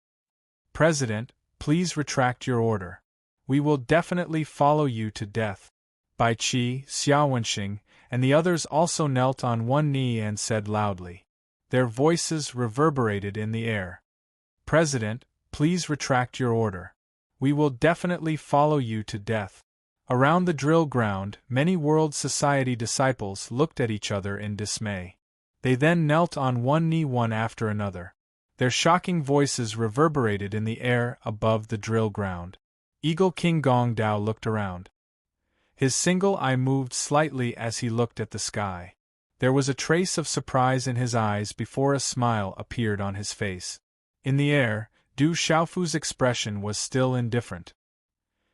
President, please retract your order. We will definitely follow you to death." Bai Qi, Xiao Wenxing, and the others also knelt on one knee and said loudly. Their voices reverberated in the air. "President, please retract your order. We will definitely follow you to death." Around the drill ground, many World Society disciples looked at each other in dismay. They then knelt on one knee one after another. Their shocking voices reverberated in the air above the drill ground. Eagle King Gong Dao looked around. His single eye moved slightly as he looked at the sky. There was a trace of surprise in his eyes before a smile appeared on his face. In the air, Du Xiaofu's expression was still indifferent.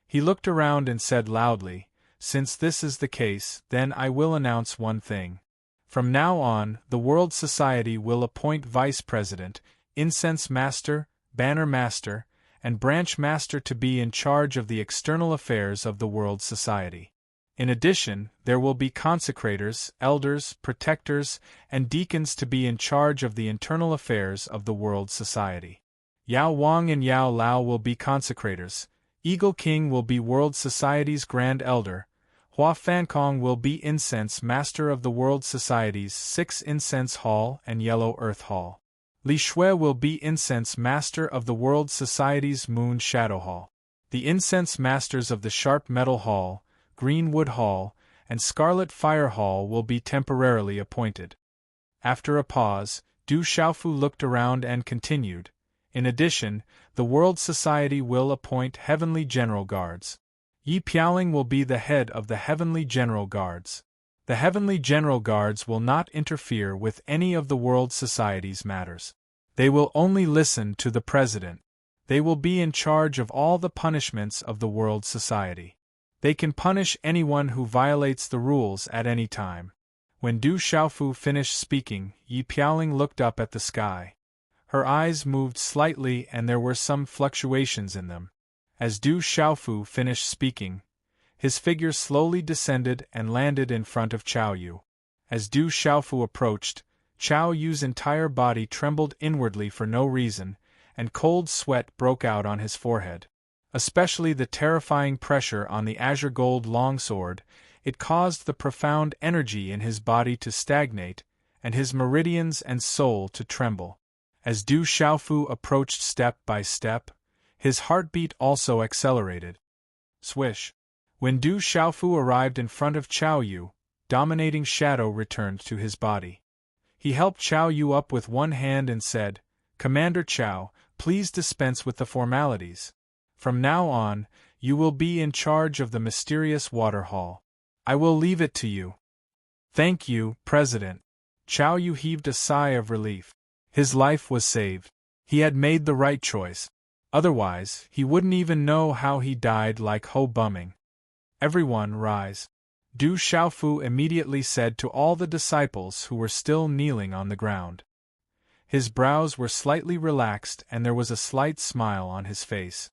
He looked around and said loudly, "Since this is the case, then I will announce one thing. From now on, the World Society will appoint Vice President, Incense Master, Banner Master, and Branch Master to be in charge of the external affairs of the World Society. In addition, there will be consecrators, elders, protectors, and deacons to be in charge of the internal affairs of the World Society. Yao Wang and Yao Lao will be consecrators, Eagle King will be World Society's Grand Elder, Hua Fankong will be Incense Master of the World Society's 6 Incense Hall and Yellow Earth Hall. Li Shui will be Incense Master of the World Society's Moon Shadow Hall. The Incense Masters of the Sharp Metal Hall, Green Wood Hall, and Scarlet Fire Hall will be temporarily appointed." After a pause, Du Xiaofu looked around and continued, "In addition, the World Society will appoint Heavenly General Guards. Yi Piaoling will be the head of the Heavenly General Guards. The Heavenly General Guards will not interfere with any of the World Society's matters. They will only listen to the President. They will be in charge of all the punishments of the World Society. They can punish anyone who violates the rules at any time." When Du Xiaofu finished speaking, Yi Piaoling looked up at the sky. Her eyes moved slightly and there were some fluctuations in them. As Du Xiaofu finished speaking, his figure slowly descended and landed in front of Chao Yu. As Du Xiaofu approached, Chao Yu's entire body trembled inwardly for no reason, and cold sweat broke out on his forehead. Especially the terrifying pressure on the azure gold longsword, it caused the profound energy in his body to stagnate, and his meridians and soul to tremble. As Du Xiaofu approached step by step, his heartbeat also accelerated. Swish! When Du Xiaofu arrived in front of Chao Yu, dominating shadow returned to his body. He helped Chow Yu up with one hand and said, "Commander Chow, please dispense with the formalities. From now on, you will be in charge of the mysterious water hall. I will leave it to you." "Thank you, President." Chow Yu heaved a sigh of relief. His life was saved. He had made the right choice. Otherwise, he wouldn't even know how he died like Ho Bumming. "Everyone rise." Du Xiaofu immediately said to all the disciples who were still kneeling on the ground. His brows were slightly relaxed and there was a slight smile on his face.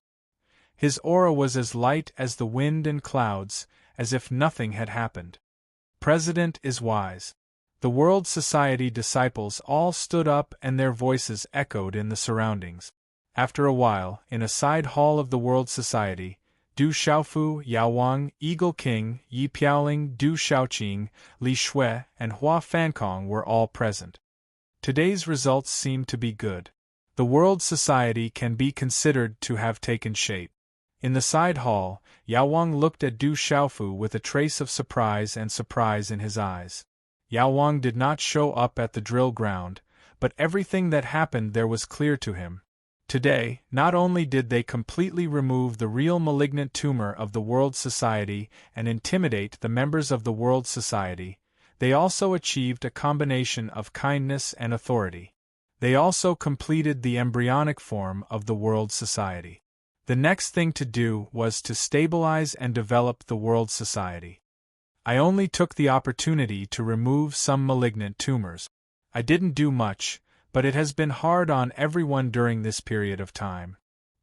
His aura was as light as the wind and clouds, as if nothing had happened. President is wise. The World Society disciples all stood up and their voices echoed in the surroundings. After a while, in a side hall of the World Society, Du Xiaofu, Yao Wang, Eagle King, Yi Piaoling, Du Xiaoqing, Li Shui, and Hua Fankong were all present. Today's results seem to be good. The World Society can be considered to have taken shape. In the side hall, Yao Wang looked at Du Xiaofu with a trace of surprise in his eyes. Yao Wang did not show up at the drill ground, but everything that happened there was clear to him. Today, not only did they completely remove the real malignant tumor of the World Society and intimidate the members of the World Society, they also achieved a combination of kindness and authority. They also completed the embryonic form of the World Society. The next thing to do was to stabilize and develop the World Society. I only took the opportunity to remove some malignant tumors. I didn't do much, but it has been hard on everyone during this period of time.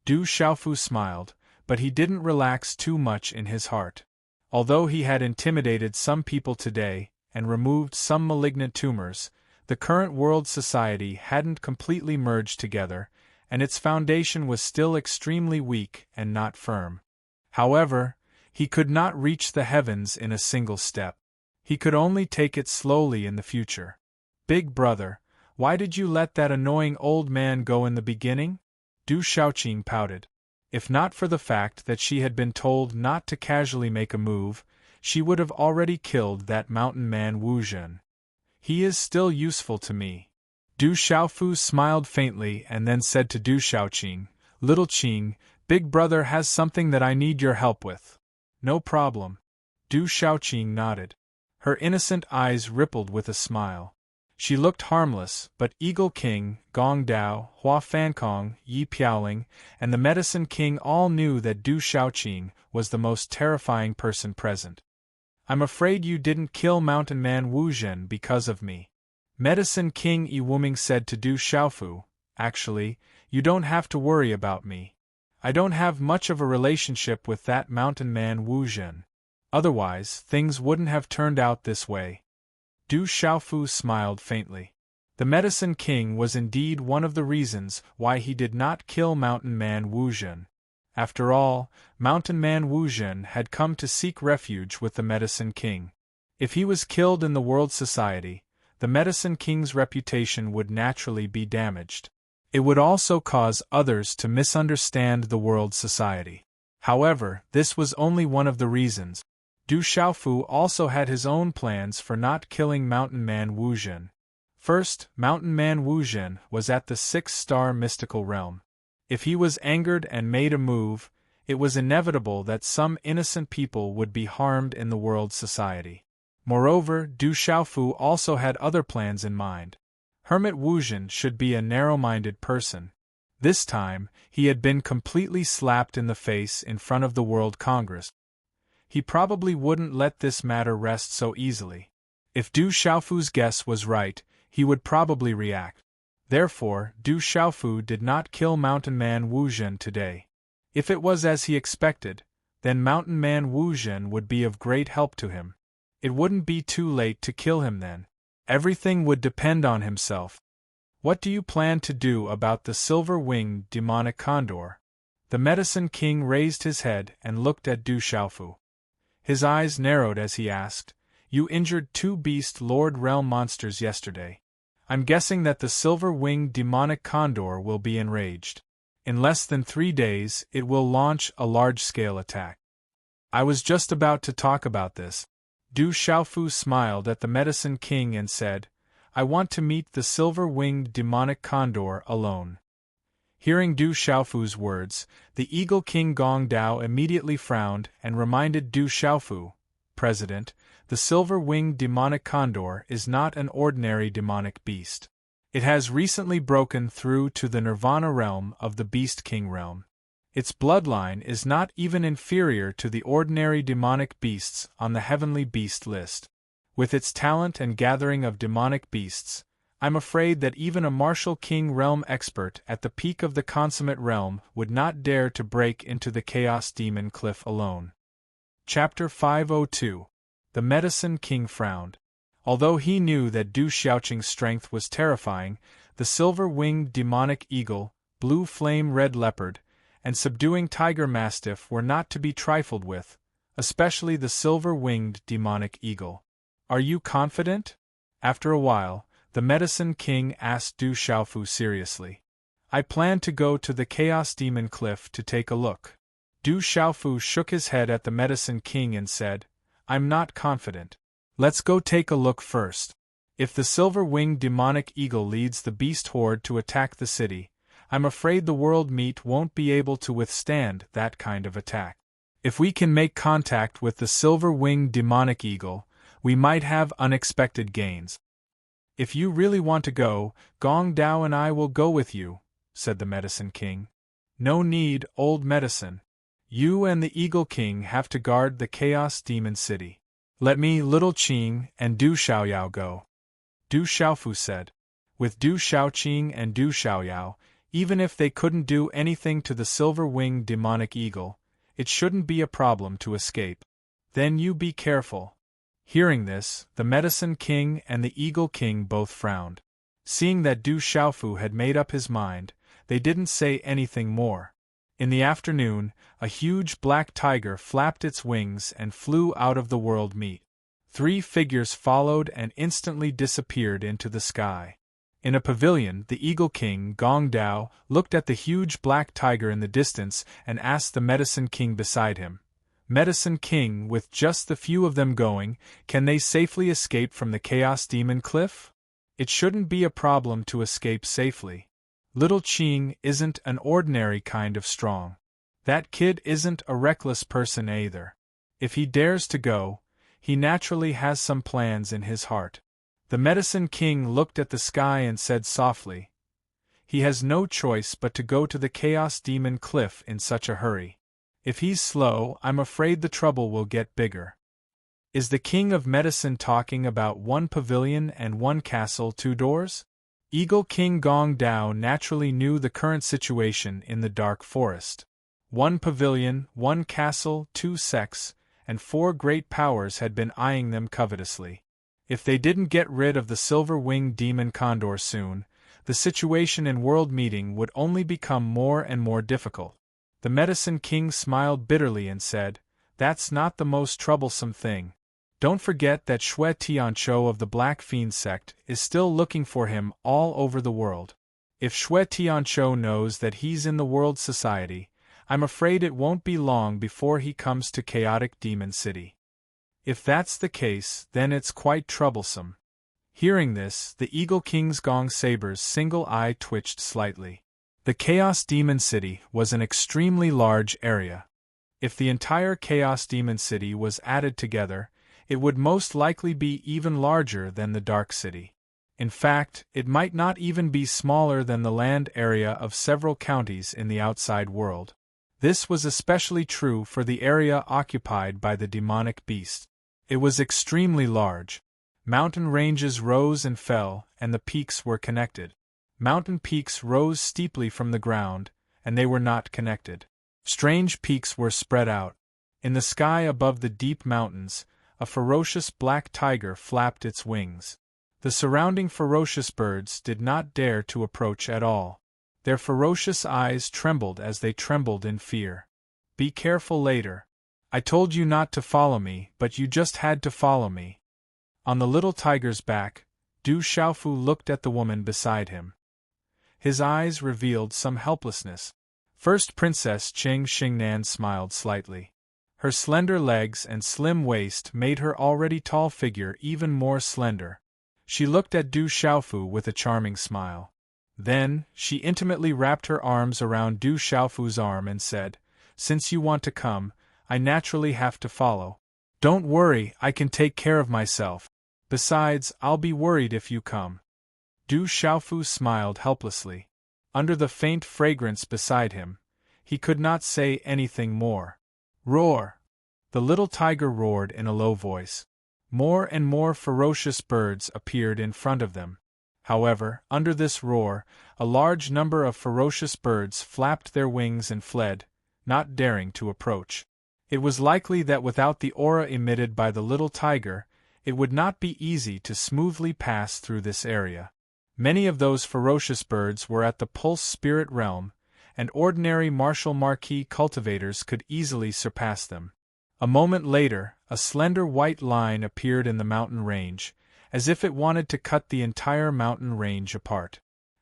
Du Xiaofu smiled, but he didn't relax too much in his heart. Although he had intimidated some people today and removed some malignant tumors, the current World Society hadn't completely merged together, and its foundation was still extremely weak and not firm. However, he could not reach the heavens in a single step. He could only take it slowly in the future. "Big brother, why did you let that annoying old man go in the beginning?" Du Xiaoqing pouted. If not for the fact that she had been told not to casually make a move, she would have already killed that mountain man Wu Zhen. "He is still useful to me." Du Xiaofu smiled faintly and then said to Du Xiaoqing, "Little Qing, Big brother has something that I need your help with." "No problem." Du Xiaoqing nodded. Her innocent eyes rippled with a smile. She looked harmless, but Eagle King, Gong Dao, Hua Fankong, Yi Piaoling, and the Medicine King all knew that Du Xiaoqing was the most terrifying person present. "I'm afraid you didn't kill Mountain Man Wu Zhen because of me." Medicine King Yi Wuming said to Du Xiaofu, "Actually, you don't have to worry about me. I don't have much of a relationship with that Mountain Man Wu Zhen. Otherwise, things wouldn't have turned out this way." Du Xiaofu smiled faintly. The Medicine King was indeed one of the reasons why he did not kill Mountain Man Wu Zhen. After all, Mountain Man Wu Zhen had come to seek refuge with the Medicine King. If he was killed in the World Society, the Medicine King's reputation would naturally be damaged. It would also cause others to misunderstand the World Society. However, this was only one of the reasons. Du Xiaofu also had his own plans for not killing Mountain Man Wu Zhen. First, Mountain Man Wu Zhen was at the 6-star mystical realm. If he was angered and made a move, it was inevitable that some innocent people would be harmed in the World Society. Moreover, Du Xiaofu also had other plans in mind. Hermit Wu Zhen should be a narrow-minded person. This time, he had been completely slapped in the face in front of the World Congress. He probably wouldn't let this matter rest so easily. If Du Xiaofu's guess was right, he would probably react. Therefore, Du Xiaofu did not kill Mountain Man Wu Zhen today. If it was as he expected, then Mountain Man Wu Zhen would be of great help to him. It wouldn't be too late to kill him then. Everything would depend on himself. "What do you plan to do about the silver-winged demonic condor?" The Medicine King raised his head and looked at Du Xiaofu. His eyes narrowed as he asked, "You injured 2 beast Lord Realm monsters yesterday. I'm guessing that the silver-winged demonic condor will be enraged. In less than 3 days, it will launch a large-scale attack." "I was just about to talk about this." Du Xiaofu smiled at the Medicine King and said, I want to meet the silver-winged demonic condor alone." Hearing Du Xiaofu's words, the Eagle King Gong Dao immediately frowned and reminded Du Xiaofu, "President, the silver-winged demonic condor is not an ordinary demonic beast. It has recently broken through to the Nirvana realm of the Beast King realm. Its bloodline is not even inferior to the ordinary demonic beasts on the heavenly beast list. With its talent and gathering of demonic beasts, I'm afraid that even a martial king realm expert at the peak of the consummate realm would not dare to break into the Chaos Demon Cliff alone." Chapter 502. The Medicine King frowned. Although he knew that Du Xiaoqing's strength was terrifying, the silver-winged demonic eagle, blue flame-red leopard, and subduing tiger mastiff were not to be trifled with, especially the silver-winged demonic eagle. "Are you confident?" After a while, the Medicine King asked Du Xiaofu seriously. "I plan to go to the Chaos Demon Cliff to take a look." Du Xiaofu shook his head at the Medicine King and said, "I'm not confident. Let's go take a look first. If the silver-winged demonic eagle leads the beast horde to attack the city, I'm afraid the world meat won't be able to withstand that kind of attack. If we can make contact with the silver-winged demonic eagle, we might have unexpected gains." "If you really want to go, Gong Dao and I will go with you," said the Medicine King. "No need, old medicine. You and the Eagle King have to guard the Chaos Demon City. Let me, Little Qing, and Du Xiaoyao go." Du Xiaofu said. With Du Xiaoqing and Du Xiaoyao, even if they couldn't do anything to the silver-winged demonic eagle, it shouldn't be a problem to escape. "Then you be careful." Hearing this, the Medicine King and the Eagle King both frowned. Seeing that Du Xiaofu had made up his mind, they didn't say anything more. In the afternoon, a huge black tiger flapped its wings and flew out of the world meet. 3 figures followed and instantly disappeared into the sky. In a pavilion, the Eagle King, Gong Dao, looked at the huge black tiger in the distance and asked the Medicine King beside him, "Medicine King, with just the few of them going, can they safely escape from the Chaos Demon Cliff?" "It shouldn't be a problem to escape safely. Little Qing isn't an ordinary kind of strong. That kid isn't a reckless person either. If he dares to go, he naturally has some plans in his heart." The Medicine King looked at the sky and said softly, "He has no choice but to go to the Chaos Demon Cliff in such a hurry. If he's slow, I'm afraid the trouble will get bigger." "Is the King of Medicine talking about 1 pavilion and 1 castle 2 doors? Eagle King Gong Dao naturally knew the current situation in the dark forest. 1 pavilion, 1 castle, 2 sects, and 4 great powers had been eyeing them covetously. If they didn't get rid of the silver-winged demon condor soon, the situation in World Meeting would only become more and more difficult. The Medicine King smiled bitterly and said, "That's not the most troublesome thing. Don't forget that Xue Tianqiu of the Black Fiend sect is still looking for him all over the world. If Xue Tianqiu knows that he's in the world society, I'm afraid it won't be long before he comes to Chaotic Demon City. If that's the case, then it's quite troublesome." Hearing this, the Eagle King's Gong Saber's single eye twitched slightly. The Chaos Demon City was an extremely large area. If the entire Chaos Demon City was added together, it would most likely be even larger than the Dark City. In fact, it might not even be smaller than the land area of several counties in the outside world. This was especially true for the area occupied by the demonic beast. It was extremely large. Mountain ranges rose and fell, and the peaks were connected. Mountain peaks rose steeply from the ground, and they were not connected. Strange peaks were spread out. In the sky above the deep mountains, a ferocious black tiger flapped its wings. The surrounding ferocious birds did not dare to approach at all. Their ferocious eyes trembled as they trembled in fear. "Be careful later. I told you not to follow me, but you just had to follow me." On the little tiger's back, Du Xiaofu looked at the woman beside him. His eyes revealed some helplessness. First Princess Cheng Xingnan smiled slightly. Her slender legs and slim waist made her already tall figure even more slender. She looked at Du Xiaofu with a charming smile. Then, she intimately wrapped her arms around Du Xiaofu's arm and said, "Since you want to come, I naturally have to follow. Don't worry, I can take care of myself. Besides, I'll be worried if you come." Du Xiaofu smiled helplessly. Under the faint fragrance beside him, he could not say anything more. "Roar!" The little tiger roared in a low voice. More and more ferocious birds appeared in front of them. However, under this roar, a large number of ferocious birds flapped their wings and fled, not daring to approach. It was likely that without the aura emitted by the little tiger, it would not be easy to smoothly pass through this area. Many of those ferocious birds were at the pulse spirit realm, and ordinary martial marquis cultivators could easily surpass them. A moment later, a slender white line appeared in the mountain range, as if it wanted to cut the entire mountain range apart.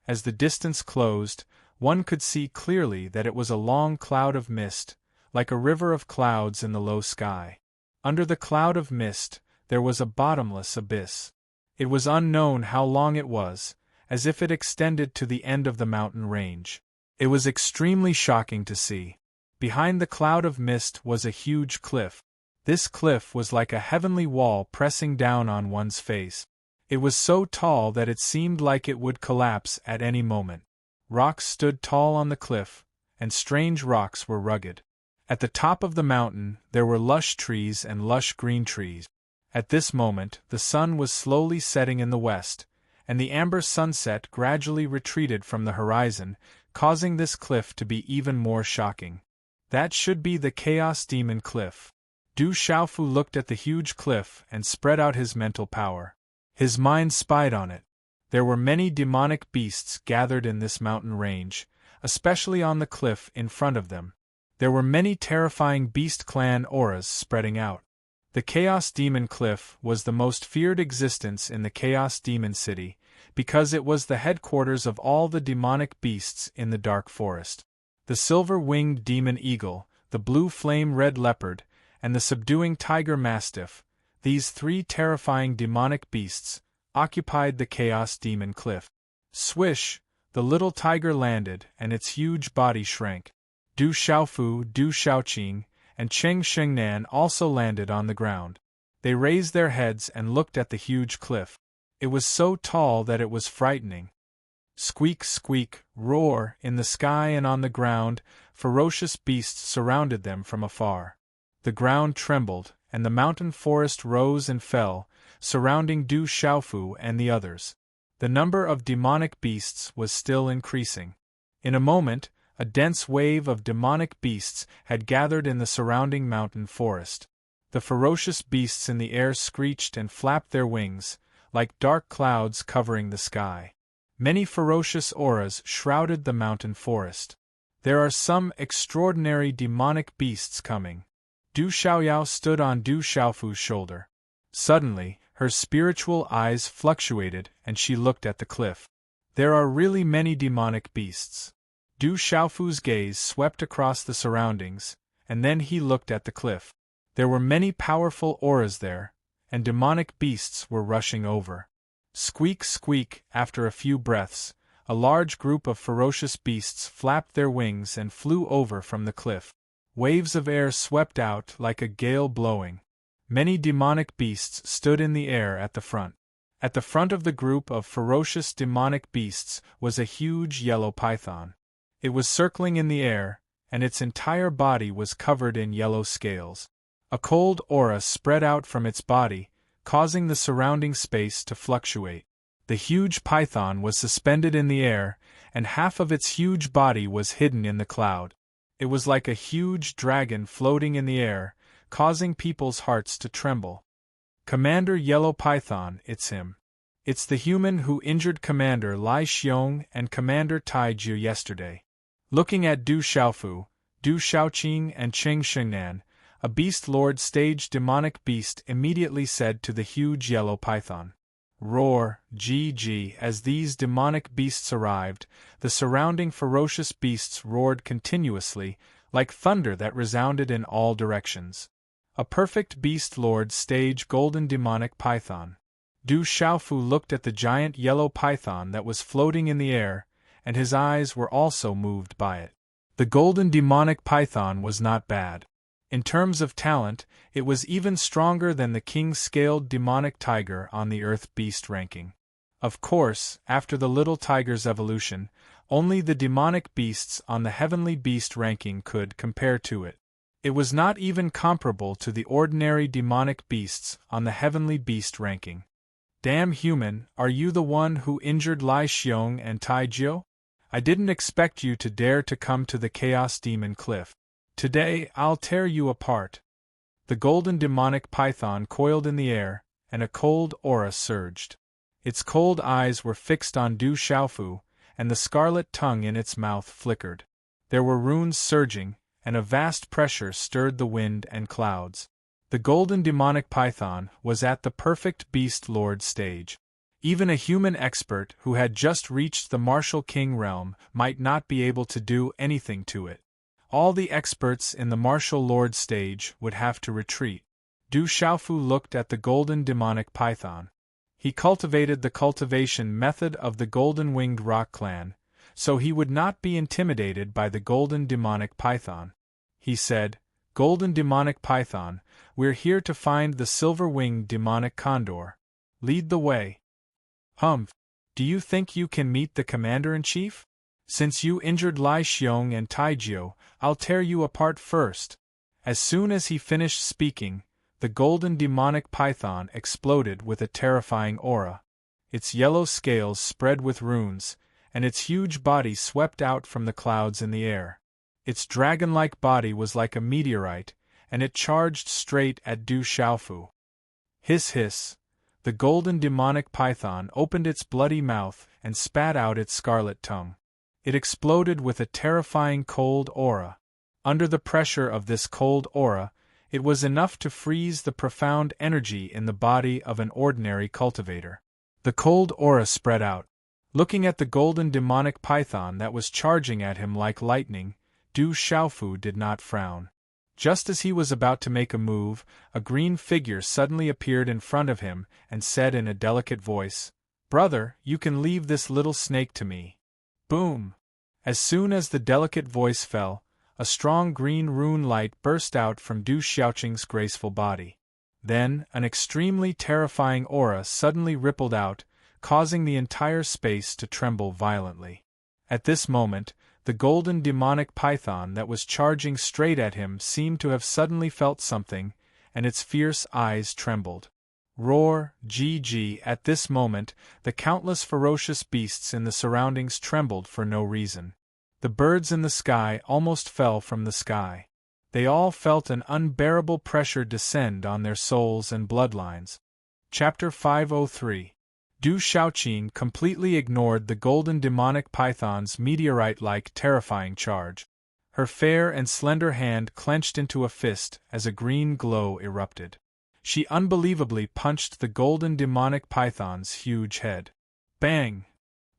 As the distance closed, one could see clearly that it was a long cloud of mist, like a river of clouds in the low sky. Under the cloud of mist, there was a bottomless abyss. It was unknown how long it was, as if it extended to the end of the mountain range. It was extremely shocking to see. Behind the cloud of mist was a huge cliff. This cliff was like a heavenly wall pressing down on one's face. It was so tall that it seemed like it would collapse at any moment. Rocks stood tall on the cliff, and strange rocks were rugged. At the top of the mountain there were lush trees and lush green trees. At this moment the sun was slowly setting in the west, and the amber sunset gradually retreated from the horizon, causing this cliff to be even more shocking. That should be the Chaos Demon Cliff. Du Xiaofu looked at the huge cliff and spread out his mental power. His mind spied on it. There were many demonic beasts gathered in this mountain range, especially on the cliff in front of them. There were many terrifying beast clan auras spreading out. The Chaos Demon Cliff was the most feared existence in the Chaos Demon City, because it was the headquarters of all the demonic beasts in the Dark Forest. The silver-winged demon eagle, the blue flame-red leopard, and the subduing tiger mastiff, these three terrifying demonic beasts, occupied the Chaos Demon Cliff. Swish! The little tiger landed, and its huge body shrank. Du Xiaofu, Du Xiaoqing, and Cheng Shengnan also landed on the ground. They raised their heads and looked at the huge cliff. It was so tall that it was frightening. Squeak, squeak, roar, in the sky and on the ground, ferocious beasts surrounded them from afar. The ground trembled, and the mountain forest rose and fell, surrounding Du Xiaofu and the others. The number of demonic beasts was still increasing. In a moment, a dense wave of demonic beasts had gathered in the surrounding mountain forest. The ferocious beasts in the air screeched and flapped their wings, like dark clouds covering the sky. Many ferocious auras shrouded the mountain forest. There are some extraordinary demonic beasts coming. Du Xiaoyao stood on Du Xiaofu's shoulder. Suddenly, her spiritual eyes fluctuated and she looked at the cliff. There are really many demonic beasts. Du Xiaofu's gaze swept across the surroundings, and then he looked at the cliff. There were many powerful auras there, and demonic beasts were rushing over. Squeak, squeak, after a few breaths, a large group of ferocious beasts flapped their wings and flew over from the cliff. Waves of air swept out like a gale blowing. Many demonic beasts stood in the air at the front. At the front of the group of ferocious demonic beasts was a huge yellow python. It was circling in the air, and its entire body was covered in yellow scales. A cold aura spread out from its body, causing the surrounding space to fluctuate. The huge python was suspended in the air, and half of its huge body was hidden in the cloud. It was like a huge dragon floating in the air, causing people's hearts to tremble. Commander Yellow Python, it's him. It's the human who injured Commander Lai Xiong and Commander Tai Jiu yesterday. Looking at Du Xiaofu, Du Xiaoqing and Cheng Shengnan, a beast lord stage demonic beast immediately said to the huge yellow python. Roar, GG. As these demonic beasts arrived, the surrounding ferocious beasts roared continuously, like thunder that resounded in all directions. A perfect beast lord stage golden demonic python. Du Xiaofu looked at the giant yellow python that was floating in the air, and his eyes were also moved by it. The golden demonic python was not bad. In terms of talent, it was even stronger than the king-scaled demonic tiger on the Earth Beast ranking. Of course, after the little tiger's evolution, only the demonic beasts on the heavenly beast ranking could compare to it. It was not even comparable to the ordinary demonic beasts on the heavenly beast ranking. Damn human, are you the one who injured Lai Xiong and Tai Jiu? I didn't expect you to dare to come to the Chaos Demon Cliff. Today, I'll tear you apart. The golden demonic python coiled in the air, and a cold aura surged. Its cold eyes were fixed on Du Xiaofu, and the scarlet tongue in its mouth flickered. There were runes surging, and a vast pressure stirred the wind and clouds. The golden demonic python was at the perfect beast lord stage. Even a human expert who had just reached the martial king realm might not be able to do anything to it. All the experts in the martial lord stage would have to retreat. Du Xiaofu looked at the golden demonic python. He cultivated the cultivation method of the golden-winged rock clan, so he would not be intimidated by the golden demonic python. He said, "Golden demonic python, we're here to find the silver-winged demonic condor. Lead the way." "Humph! Do you think you can meet the commander-in-chief? Since you injured Lai Xiong and Tai Jiu, I'll tear you apart first." As soon as he finished speaking, the golden demonic python exploded with a terrifying aura. Its yellow scales spread with runes, and its huge body swept out from the clouds in the air. Its dragon-like body was like a meteorite, and it charged straight at Du Xiaofu. Hiss hiss! The golden demonic python opened its bloody mouth and spat out its scarlet tongue. It exploded with a terrifying cold aura. Under the pressure of this cold aura, it was enough to freeze the profound energy in the body of an ordinary cultivator. The cold aura spread out. Looking at the golden demonic python that was charging at him like lightning, Du Xiaofu did not frown. Just as he was about to make a move, a green figure suddenly appeared in front of him and said in a delicate voice, "Brother, you can leave this little snake to me." Boom! As soon as the delicate voice fell, a strong green rune light burst out from Du Xiaoqing's graceful body. Then, an extremely terrifying aura suddenly rippled out, causing the entire space to tremble violently. At this moment, the golden demonic python that was charging straight at him seemed to have suddenly felt something, and its fierce eyes trembled. Roar, GG! At this moment, the countless ferocious beasts in the surroundings trembled for no reason. The birds in the sky almost fell from the sky. They all felt an unbearable pressure descend on their souls and bloodlines. Chapter 503. Du Xiaoqing completely ignored the golden demonic python's meteorite-like terrifying charge. Her fair and slender hand clenched into a fist as a green glow erupted. She unbelievably punched the golden demonic python's huge head. Bang!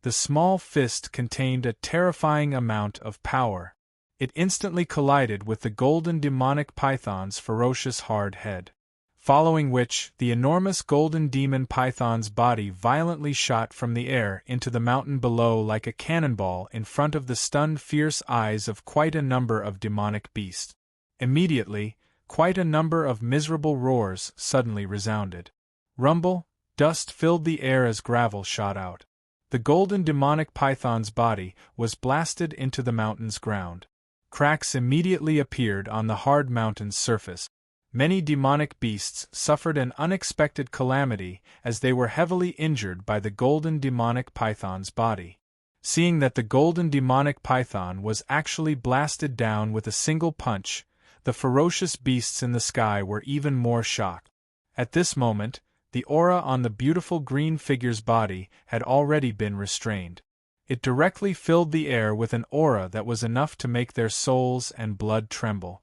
The small fist contained a terrifying amount of power. It instantly collided with the golden demonic python's ferocious hard head. Following which, the enormous golden demon python's body violently shot from the air into the mountain below like a cannonball in front of the stunned fierce eyes of quite a number of demonic beasts. Immediately, quite a number of miserable roars suddenly resounded. Rumble, dust filled the air as gravel shot out. The golden demonic python's body was blasted into the mountain's ground. Cracks immediately appeared on the hard mountain's surface. Many demonic beasts suffered an unexpected calamity as they were heavily injured by the golden demonic python's body. Seeing that the golden demonic python was actually blasted down with a single punch, the ferocious beasts in the sky were even more shocked. At this moment, the aura on the beautiful green figure's body had already been restrained. It directly filled the air with an aura that was enough to make their souls and blood tremble.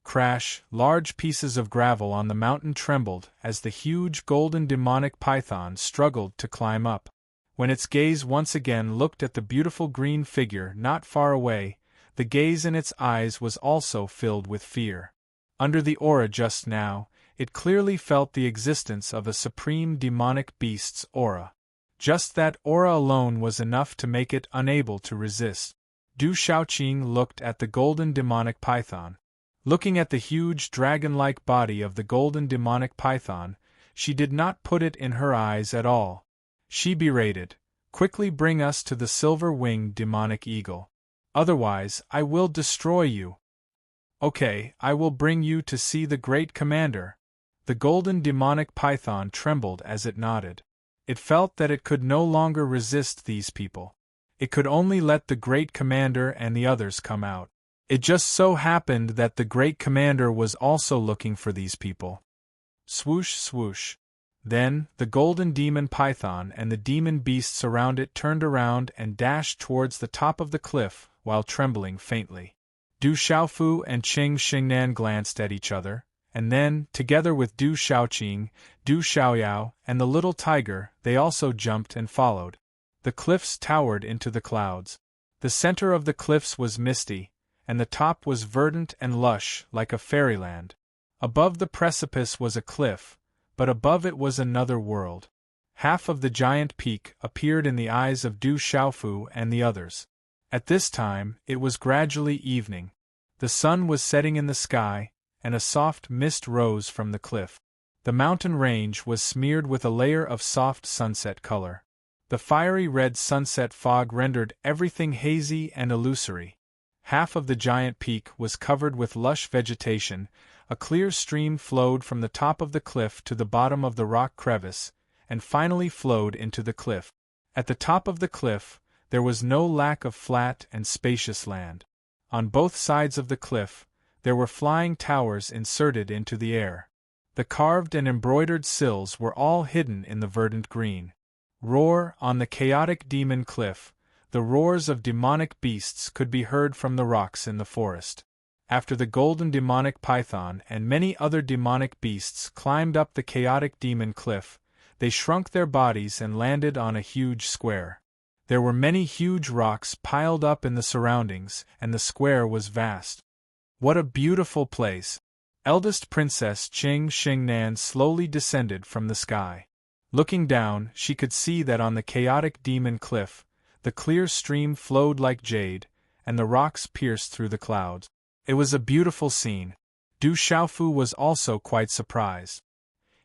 Crash! Large pieces of gravel on the mountain trembled as the huge golden demonic python struggled to climb up. When its gaze once again looked at the beautiful green figure not far away, the gaze in its eyes was also filled with fear. Under the aura just now, it clearly felt the existence of a supreme demonic beast's aura. Just that aura alone was enough to make it unable to resist. Du Shaoqing looked at the golden demonic python. Looking at the huge dragon-like body of the golden demonic python, she did not put it in her eyes at all. She berated, "Quickly bring us to the silver-winged demonic eagle. Otherwise, I will destroy you." "Okay, I will bring you to see the great commander." The golden demonic python trembled as it nodded. It felt that it could no longer resist these people. It could only let the great commander and the others come out. It just so happened that the great commander was also looking for these people. Swoosh, swoosh. Then, the golden demon python and the demon beasts around it turned around and dashed towards the top of the cliff, while trembling faintly. Du Xiaofu and Qing Xingnan glanced at each other, and then, together with Du Shaoqing, Du Xiaoyao, and the little tiger, they also jumped and followed. The cliffs towered into the clouds. The center of the cliffs was misty, and the top was verdant and lush, like a fairyland. Above the precipice was a cliff, but above it was another world. Half of the giant peak appeared in the eyes of Du Xiaofu and the others. At this time, it was gradually evening. The sun was setting in the sky, and a soft mist rose from the cliff. The mountain range was smeared with a layer of soft sunset color. The fiery red sunset fog rendered everything hazy and illusory. Half of the giant peak was covered with lush vegetation. A clear stream flowed from the top of the cliff to the bottom of the rock crevice, and finally flowed into the cliff. At the top of the cliff, there was no lack of flat and spacious land. On both sides of the cliff, there were flying towers inserted into the air. The carved and embroidered sills were all hidden in the verdant green. Roar on the chaotic demon cliff. The roars of demonic beasts could be heard from the rocks in the forest. After the golden demonic python and many other demonic beasts climbed up the chaotic demon cliff, they shrunk their bodies and landed on a huge square. There were many huge rocks piled up in the surroundings, and the square was vast. What a beautiful place! Eldest Princess Qing Xingnan slowly descended from the sky. Looking down, she could see that on the chaotic demon cliff, the clear stream flowed like jade, and the rocks pierced through the clouds. It was a beautiful scene. Du Xiaofu was also quite surprised.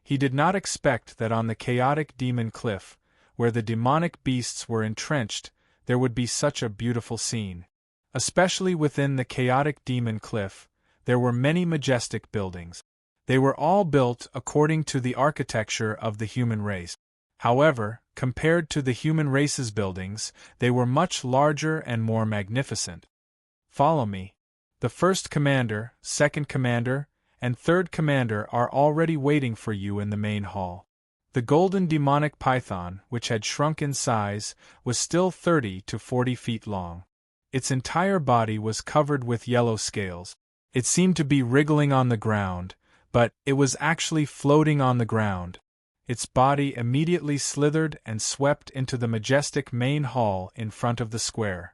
He did not expect that on the chaotic demon cliff, where the demonic beasts were entrenched, there would be such a beautiful scene. Especially within the chaotic demon cliff, there were many majestic buildings. They were all built according to the architecture of the human race. However, compared to the human race's buildings, they were much larger and more magnificent. Follow me. The first commander, second commander, and third commander are already waiting for you in the main hall. The golden demonic python, which had shrunk in size, was still 30 to 40 feet long. Its entire body was covered with yellow scales. It seemed to be wriggling on the ground, but it was actually floating on the ground. Its body immediately slithered and swept into the majestic main hall in front of the square.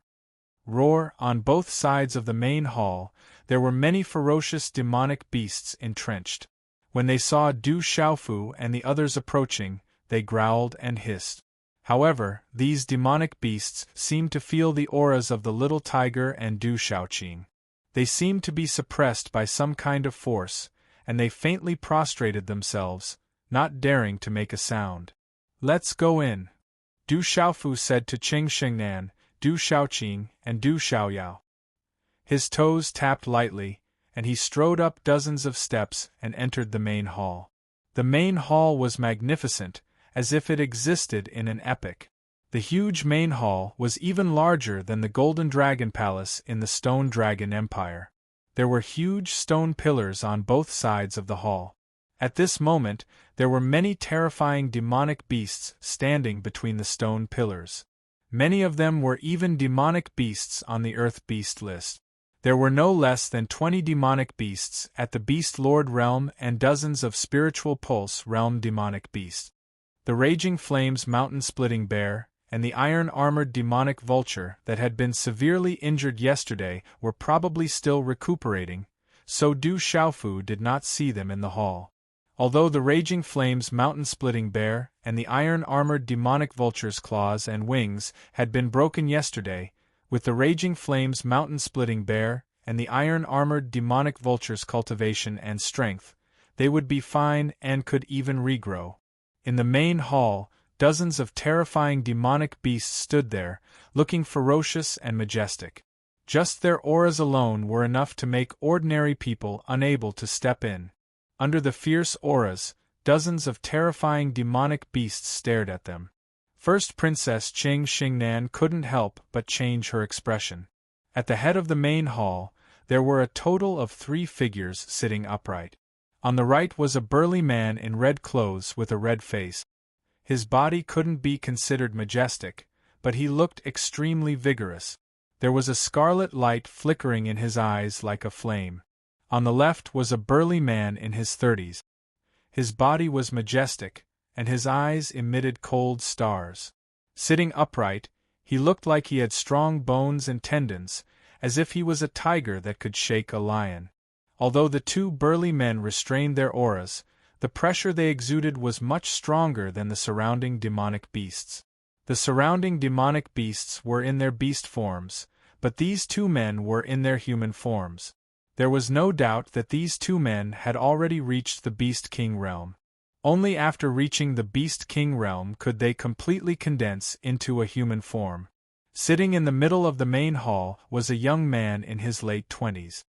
Roar on both sides of the main hall, there were many ferocious demonic beasts entrenched. When they saw Du Xiaofu and the others approaching, they growled and hissed. However, these demonic beasts seemed to feel the auras of the little tiger and Du Shaoqing. They seemed to be suppressed by some kind of force, and they faintly prostrated themselves, not daring to make a sound. "Let's go in," Du Xiaofu said to Qing Xingnan, Du Shaoqing, and Du Xiaoyao. His toes tapped lightly, and he strode up dozens of steps and entered the main hall. The main hall was magnificent, as if it existed in an epic. The huge main hall was even larger than the Golden Dragon Palace in the Stone Dragon Empire. There were huge stone pillars on both sides of the hall. At this moment, there were many terrifying demonic beasts standing between the stone pillars. Many of them were even demonic beasts on the Earth Beast list. There were no less than 20 demonic beasts at the Beast Lord realm and dozens of Spiritual Pulse realm demonic beasts. The Raging Flames mountain-splitting bear and the iron-armored demonic vulture that had been severely injured yesterday were probably still recuperating, so Du Xiaofu did not see them in the hall. Although the raging flames mountain-splitting bear and the iron-armored demonic vulture's claws and wings had been broken yesterday, with the raging flames mountain-splitting bear and the iron-armored demonic vulture's cultivation and strength, they would be fine and could even regrow. In the main hall, dozens of terrifying demonic beasts stood there, looking ferocious and majestic. Just their auras alone were enough to make ordinary people unable to step in. Under the fierce auras, dozens of terrifying demonic beasts stared at them. First Princess Qing Xingnan couldn't help but change her expression. At the head of the main hall, there were a total of 3 figures sitting upright. On the right was a burly man in red clothes with a red face. His body couldn't be considered majestic, but he looked extremely vigorous. There was a scarlet light flickering in his eyes like a flame. On the left was a burly man in his 30s. His body was majestic, and his eyes emitted cold stars. Sitting upright, he looked like he had strong bones and tendons, as if he was a tiger that could shake a lion. Although the 2 burly men restrained their auras, the pressure they exuded was much stronger than the surrounding demonic beasts. The surrounding demonic beasts were in their beast forms, but these 2 men were in their human forms. There was no doubt that these 2 men had already reached the Beast King realm. Only after reaching the Beast King realm could they completely condense into a human form. Sitting in the middle of the main hall was a young man in his late 20s.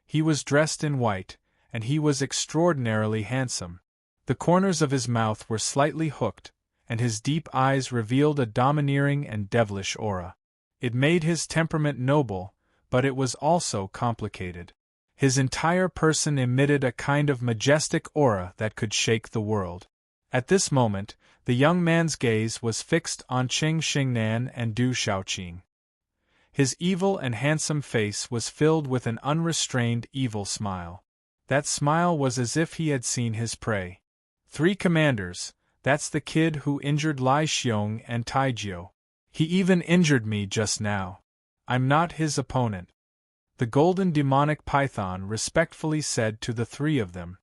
He was dressed in white, and he was extraordinarily handsome. The corners of his mouth were slightly hooked, and his deep eyes revealed a domineering and devilish aura. It made his temperament noble, but it was also complicated. His entire person emitted a kind of majestic aura that could shake the world. At this moment, the young man's gaze was fixed on Qing Xingnan and Du Shaoqing. His evil and handsome face was filled with an unrestrained evil smile. That smile was as if he had seen his prey. 3 commanders, that's the kid who injured Lai Xiong and Taijiu. He even injured me just now. I'm not his opponent. The golden demonic python respectfully said to the 3 of them.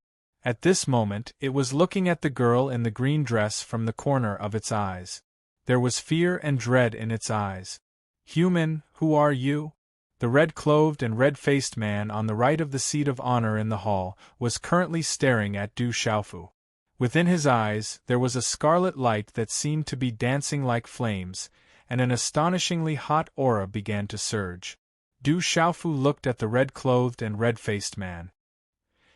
At this moment, it was looking at the girl in the green dress from the corner of its eyes. There was fear and dread in its eyes. Human, who are you? The red-clothed and red-faced man on the right of the seat of honor in the hall was currently staring at Du Xiaofu. Within his eyes, there was a scarlet light that seemed to be dancing like flames, and an astonishingly hot aura began to surge. Du Xiaofu looked at the red-clothed and red-faced man.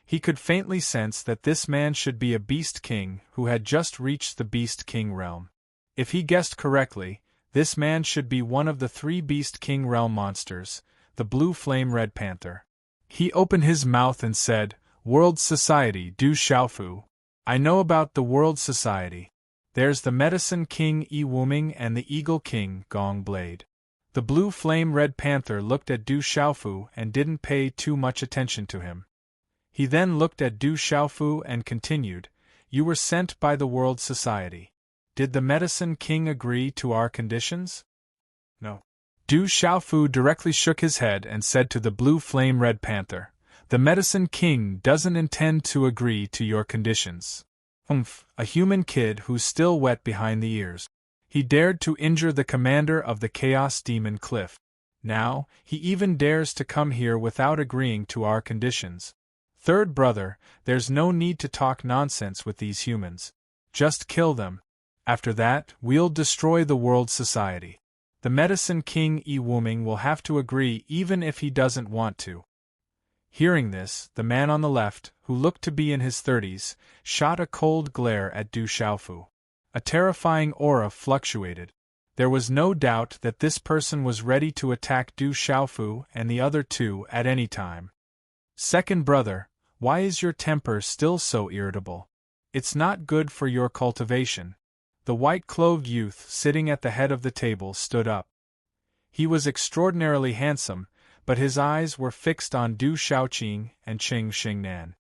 He could faintly sense that this man should be a Beast King who had just reached the Beast King realm. If he guessed correctly, this man should be one of the 3 Beast King realm monsters, the Blue Flame Red Panther. He opened his mouth and said, "World Society, Du Xiaofu. I know about the World Society. There's the Medicine King Yi Wuming and the Eagle King Gong Blade." The Blue Flame Red Panther looked at Du Xiaofu and didn't pay too much attention to him. He then looked at Du Xiaofu and continued, "You were sent by the World Society. Did the Medicine King agree to our conditions?" "No." Du Xiaofu directly shook his head and said to the Blue Flame Red Panther, "The Medicine King doesn't intend to agree to your conditions." A human kid who's still wet behind the ears. He dared to injure the commander of the Chaos Demon Cliff. Now, he even dares to come here without agreeing to our conditions. Third brother, there's no need to talk nonsense with these humans. Just kill them. After that, we'll destroy the World Society. The Medicine King Yi Wuming will have to agree even if he doesn't want to. Hearing this, the man on the left, who looked to be in his 30s, shot a cold glare at Du Xiaofu. A terrifying aura fluctuated. There was no doubt that this person was ready to attack Du Xiaofu and the other 2 at any time. "Second brother, why is your temper still so irritable? It's not good for your cultivation." The white-clothed youth sitting at the head of the table stood up. He was extraordinarily handsome, but his eyes were fixed on Du Shaoqing and Qing Xingnan.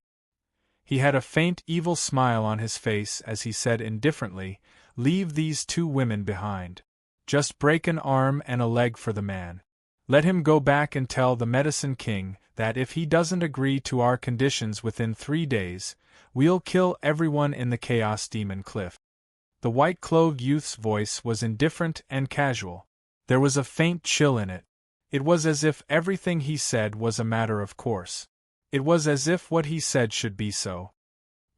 He had a faint evil smile on his face as he said indifferently, "Leave these 2 women behind. Just break an arm and a leg for the man. Let him go back and tell the Medicine King that if he doesn't agree to our conditions within 3 days, we'll kill everyone in the Chaos Demon Cliff. The white-clothed youth's voice was indifferent and casual. There was a faint chill in it. It was as if everything he said was a matter of course. It was as if what he said should be so.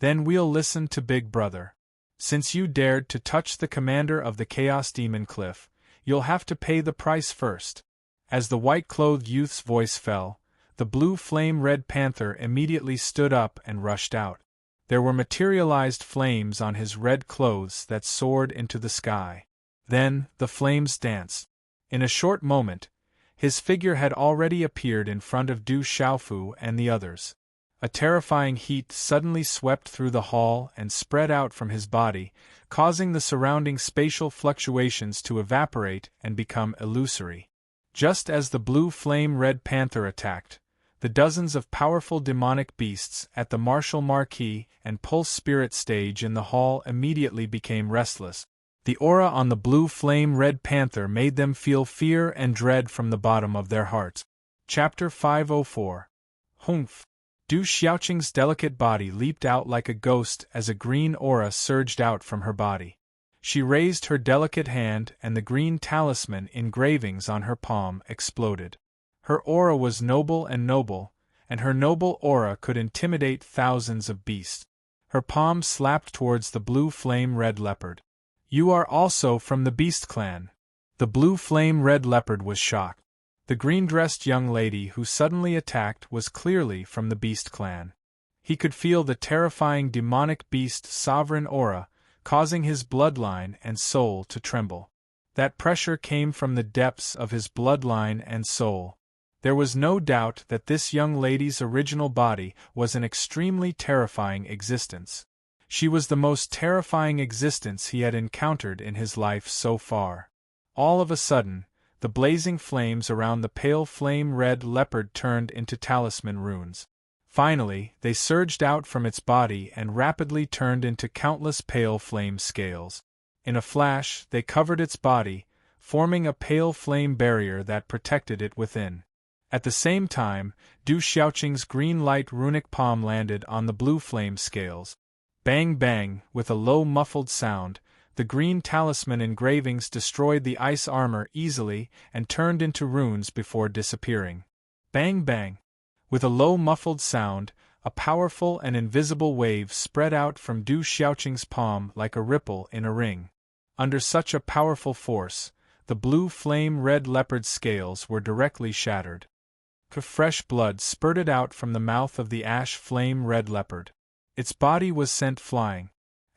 Then we'll listen to Big Brother. Since you dared to touch the commander of the Chaos Demon Cliff, you'll have to pay the price first. As the white-clothed youth's voice fell, the blue flame-red panther immediately stood up and rushed out. There were materialized flames on his red clothes that soared into the sky. Then, the flames danced. In a short moment, his figure had already appeared in front of Du Xiaofu and the others. A terrifying heat suddenly swept through the hall and spread out from his body, causing the surrounding spatial fluctuations to evaporate and become illusory. Just as the blue flame-red panther attacked, the dozens of powerful demonic beasts at the martial marquee and pulse spirit stage in the hall immediately became restless. The aura on the blue flame-red panther made them feel fear and dread from the bottom of their hearts. Chapter 504. Humph! Du Xiaoqing's delicate body leaped out like a ghost as a green aura surged out from her body. She raised her delicate hand and the green talisman engravings on her palm exploded. Her aura was noble, and her noble aura could intimidate thousands of beasts. Her palm slapped towards the blue flame-red leopard. You are also from the Beast Clan. The blue flame-red leopard was shocked. The green-dressed young lady who suddenly attacked was clearly from the Beast Clan. He could feel the terrifying demonic beast sovereign aura, causing his bloodline and soul to tremble. That pressure came from the depths of his bloodline and soul. There was no doubt that this young lady's original body was an extremely terrifying existence. She was the most terrifying existence he had encountered in his life so far. All of a sudden, the blazing flames around the pale flame-red leopard turned into talisman runes. Finally, they surged out from its body and rapidly turned into countless pale flame scales. In a flash, they covered its body, forming a pale flame barrier that protected it within. At the same time, Du Xiaoqing's green light runic palm landed on the blue flame scales. Bang bang, with a low muffled sound, the green talisman engravings destroyed the ice armor easily and turned into runes before disappearing. Bang bang. With a low muffled sound, a powerful and invisible wave spread out from Du Xiaoqing's palm like a ripple in a ring. Under such a powerful force, the blue flame-red leopard scales were directly shattered. Fresh blood spurted out from the mouth of the ash flame-red leopard. Its body was sent flying,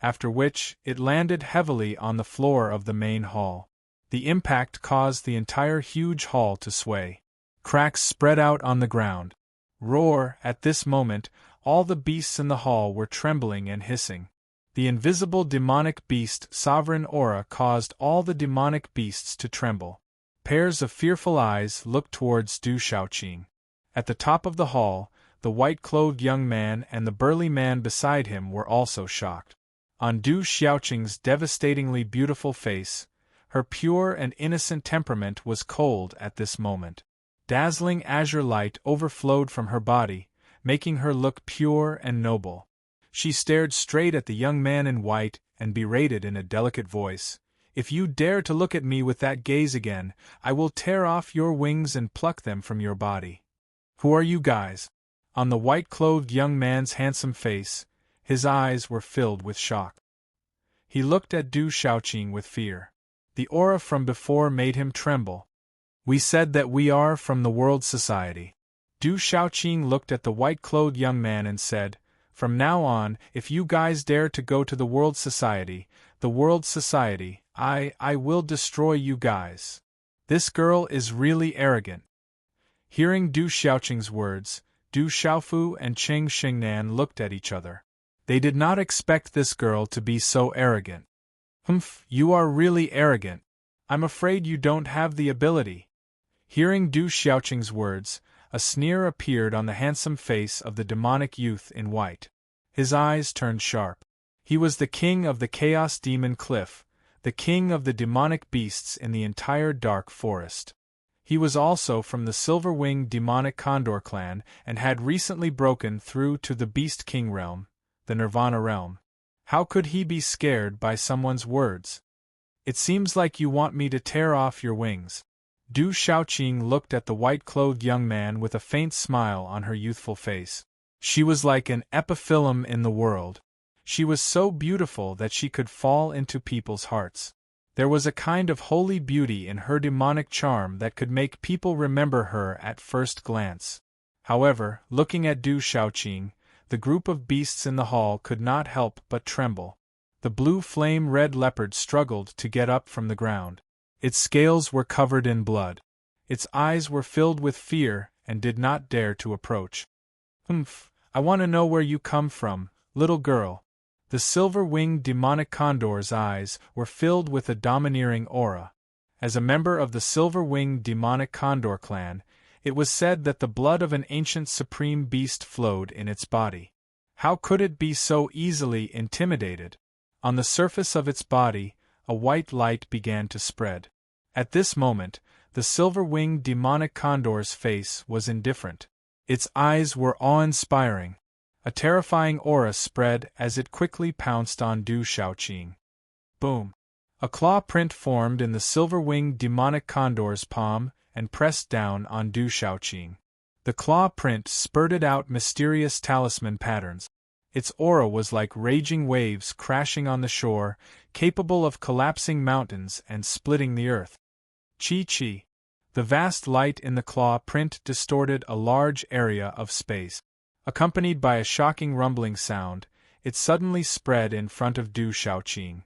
after which it landed heavily on the floor of the main hall. The impact caused the entire huge hall to sway. Cracks spread out on the ground. Roar! At this moment, all the beasts in the hall were trembling and hissing. The invisible demonic beast sovereign aura caused all the demonic beasts to tremble. Pairs of fearful eyes looked towards Du Xiaoqing. At the top of the hall, the white-clothed young man and the burly man beside him were also shocked. On Du Xiaoqing's devastatingly beautiful face, her pure and innocent temperament was cold at this moment. Dazzling azure light overflowed from her body, making her look pure and noble. She stared straight at the young man in white and berated in a delicate voice, "If you dare to look at me with that gaze again, I will tear off your wings and pluck them from your body. Who are you guys?" On the white-clothed young man's handsome face, his eyes were filled with shock. He looked at Du Xiaoqing with fear. The aura from before made him tremble. "We said that we are from the World Society." Du Xiaoqing looked at the white-clothed young man and said, "From now on, if you guys dare to go to the World Society, I will destroy you guys. This girl is really arrogant." Hearing Du Xiaoqing's words, Du Xiaofu and Cheng Xingnan looked at each other. They did not expect this girl to be so arrogant. "Humph, you are really arrogant. I'm afraid you don't have the ability." Hearing Du Xiaoqing's words, a sneer appeared on the handsome face of the demonic youth in white. His eyes turned sharp. He was the king of the Chaos Demon Cliff, the king of the demonic beasts in the entire dark forest. He was also from the silver-winged demonic condor clan and had recently broken through to the Beast King realm, the Nirvana realm. How could he be scared by someone's words? It seems like you want me to tear off your wings. Du Shaoqing looked at the white-clothed young man with a faint smile on her youthful face. She was like an epiphyllum in the world. She was so beautiful that she could fall into people's hearts. There was a kind of holy beauty in her demonic charm that could make people remember her at first glance. However, looking at Du Shaoqing, the group of beasts in the hall could not help but tremble. The blue flame-red leopard struggled to get up from the ground. Its scales were covered in blood. Its eyes were filled with fear and did not dare to approach. I want to know where you come from, little girl. The silver-winged demonic condor's eyes were filled with a domineering aura. As a member of the silver-winged demonic condor clan, it was said that the blood of an ancient supreme beast flowed in its body. How could it be so easily intimidated? On the surface of its body, a white light began to spread. At this moment, the silver-winged demonic condor's face was indifferent. Its eyes were awe-inspiring. A terrifying aura spread as it quickly pounced on Du Shaoqing. Boom! A claw print formed in the silver-winged demonic condor's palm and pressed down on Du Shaoqing. The claw print spurted out mysterious talisman patterns. Its aura was like raging waves crashing on the shore, capable of collapsing mountains and splitting the earth. Chi-chi! The vast light in the claw print distorted a large area of space. Accompanied by a shocking rumbling sound, it suddenly spread in front of Du Shaoqing.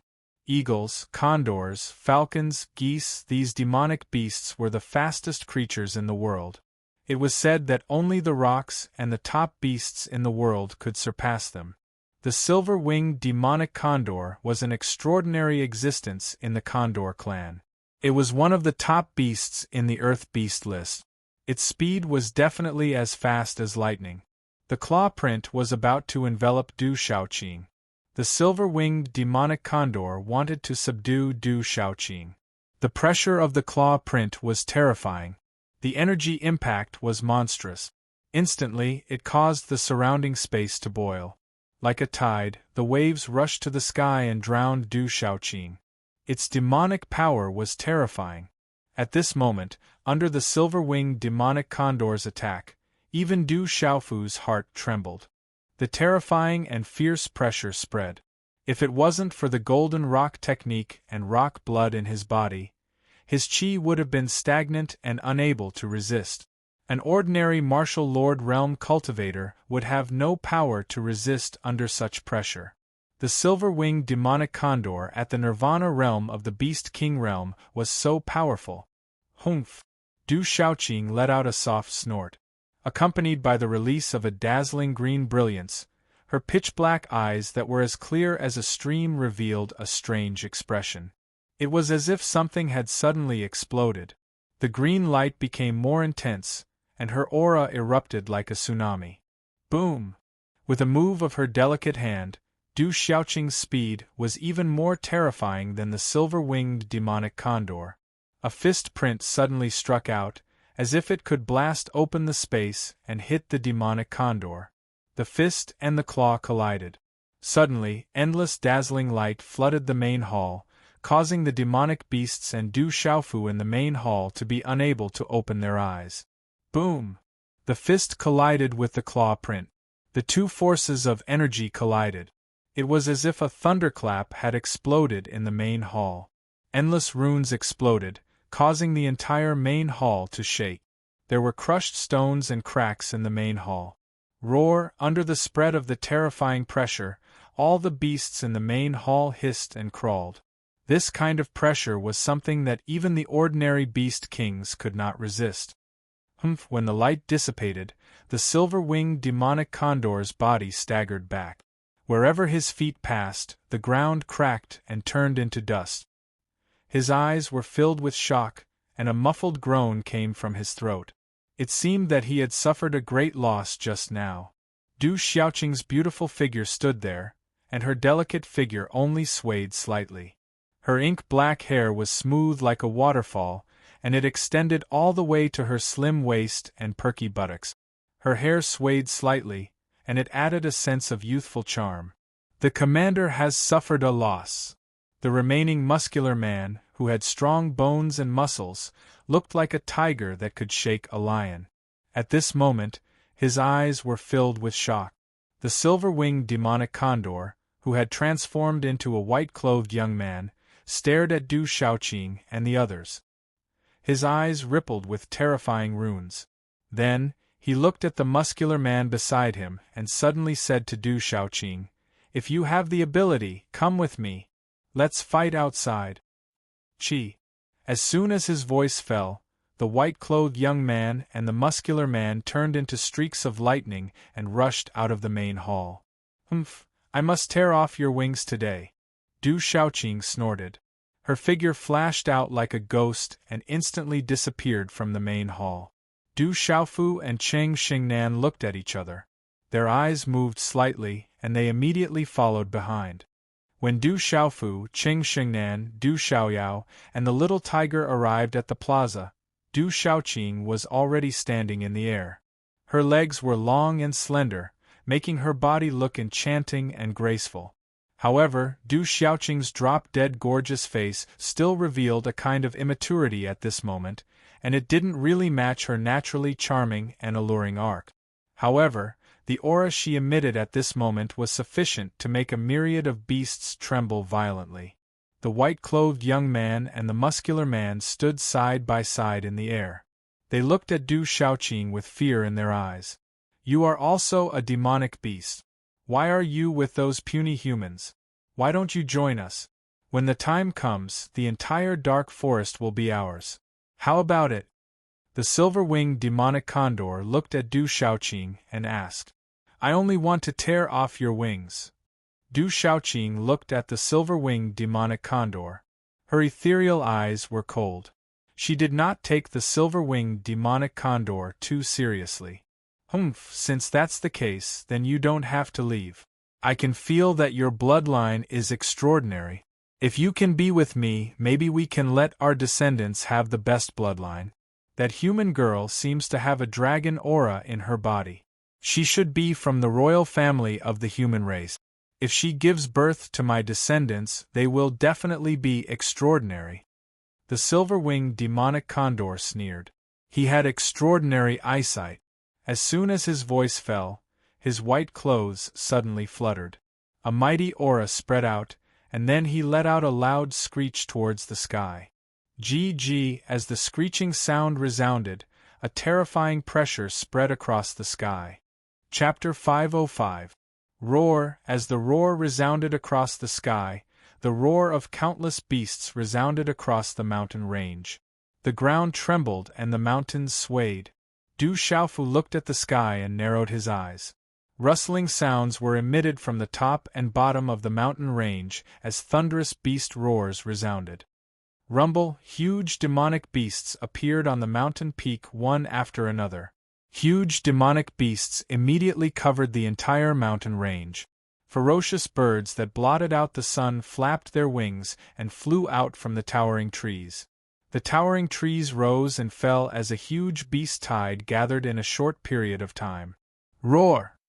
Eagles, condors, falcons, geese, these demonic beasts were the fastest creatures in the world. It was said that only the rocks and the top beasts in the world could surpass them. The silver-winged demonic condor was an extraordinary existence in the Condor clan. It was one of the top beasts in the Earth Beast list. Its speed was definitely as fast as lightning. The claw print was about to envelop Du Shaoqing. The silver-winged demonic condor wanted to subdue Du Shaoqing. The pressure of the claw print was terrifying. The energy impact was monstrous. Instantly, it caused the surrounding space to boil. Like a tide, the waves rushed to the sky and drowned Du Shaoqing. Its demonic power was terrifying. At this moment, under the silver-winged demonic condor's attack, even Du Xiaofu's heart trembled. The terrifying and fierce pressure spread. If it wasn't for the golden rock technique and rock blood in his body, his chi would have been stagnant and unable to resist. An ordinary martial lord realm cultivator would have no power to resist under such pressure. The silver-winged demonic condor at the Nirvana realm of the Beast King realm was so powerful. Humph! Du Shaoqing let out a soft snort. Accompanied by the release of a dazzling green brilliance, her pitch-black eyes that were as clear as a stream revealed a strange expression. It was as if something had suddenly exploded. The green light became more intense, and her aura erupted like a tsunami. Boom! With a move of her delicate hand, Du Xiaoqing's speed was even more terrifying than the silver-winged demonic condor. A fist print suddenly struck out, as if it could blast open the space and hit the demonic condor. The fist and the claw collided. Suddenly, endless dazzling light flooded the main hall, causing the demonic beasts and Du Xiaofu in the main hall to be unable to open their eyes. Boom! The fist collided with the claw print. The two forces of energy collided. It was as if a thunderclap had exploded in the main hall. Endless runes exploded, causing the entire main hall to shake. There were crushed stones and cracks in the main hall. Roar! Under the spread of the terrifying pressure, all the beasts in the main hall hissed and crawled. This kind of pressure was something that even the ordinary beast kings could not resist. When the light dissipated, the silver-winged demonic condor's body staggered back. Wherever his feet passed, the ground cracked and turned into dust. His eyes were filled with shock, and a muffled groan came from his throat. It seemed that he had suffered a great loss just now. Du Xiaoqing's beautiful figure stood there, and her delicate figure only swayed slightly. Her ink-black hair was smooth like a waterfall, and it extended all the way to her slim waist and perky buttocks. Her hair swayed slightly, and it added a sense of youthful charm. The commander has suffered a loss. The remaining muscular man, who had strong bones and muscles, looked like a tiger that could shake a lion. At this moment, his eyes were filled with shock. The silver-winged demonic condor, who had transformed into a white-clothed young man, stared at Du Shaoqing and the others. His eyes rippled with terrifying runes. Then, he looked at the muscular man beside him and suddenly said to Du Shaoqing, "If you have the ability, come with me. Let's fight outside." Chi. As soon as his voice fell, the white-clothed young man and the muscular man turned into streaks of lightning and rushed out of the main hall. "Humph, I must tear off your wings today," Du Shaoqing snorted. Her figure flashed out like a ghost and instantly disappeared from the main hall. Du Xiaofu and Cheng Xingnan looked at each other. Their eyes moved slightly, and they immediately followed behind. When Du Xiaofu, Cheng Xingnan, Du Xiaoyao, and the little tiger arrived at the plaza, Du Shaoqing was already standing in the air. Her legs were long and slender, making her body look enchanting and graceful. However, Du Xiaoqing's drop-dead gorgeous face still revealed a kind of immaturity at this moment, and it didn't really match her naturally charming and alluring arc. However, the aura she emitted at this moment was sufficient to make a myriad of beasts tremble violently. The white-clothed young man and the muscular man stood side by side in the air. They looked at Du Shaoqing with fear in their eyes. "You are also a demonic beast. Why are you with those puny humans? Why don't you join us? When the time comes, the entire dark forest will be ours. How about it?" The silver-winged demonic condor looked at Du Shaoqing and asked, "I only want to tear off your wings." Du Shaoqing looked at the silver-winged demonic condor. Her ethereal eyes were cold. She did not take the silver-winged demonic condor too seriously. "Humph, since that's the case, then you don't have to leave. I can feel that your bloodline is extraordinary. If you can be with me, maybe we can let our descendants have the best bloodline. That human girl seems to have a dragon aura in her body. She should be from the royal family of the human race. If she gives birth to my descendants, they will definitely be extraordinary." The silver-winged demonic condor sneered. He had extraordinary eyesight. As soon as his voice fell, his white clothes suddenly fluttered. A mighty aura spread out, and then he let out a loud screech towards the sky. Gee, as the screeching sound resounded, a terrifying pressure spread across the sky. Chapter 505. Roar. As the roar resounded across the sky, the roar of countless beasts resounded across the mountain range. The ground trembled and the mountains swayed. Du Xiaofu looked at the sky and narrowed his eyes. Rustling sounds were emitted from the top and bottom of the mountain range as thunderous beast roars resounded. Rumble, huge demonic beasts appeared on the mountain peak one after another. Huge demonic beasts immediately covered the entire mountain range. Ferocious birds that blotted out the sun flapped their wings and flew out from the towering trees. The towering trees rose and fell as a huge beast tide gathered in a short period of time. Roar!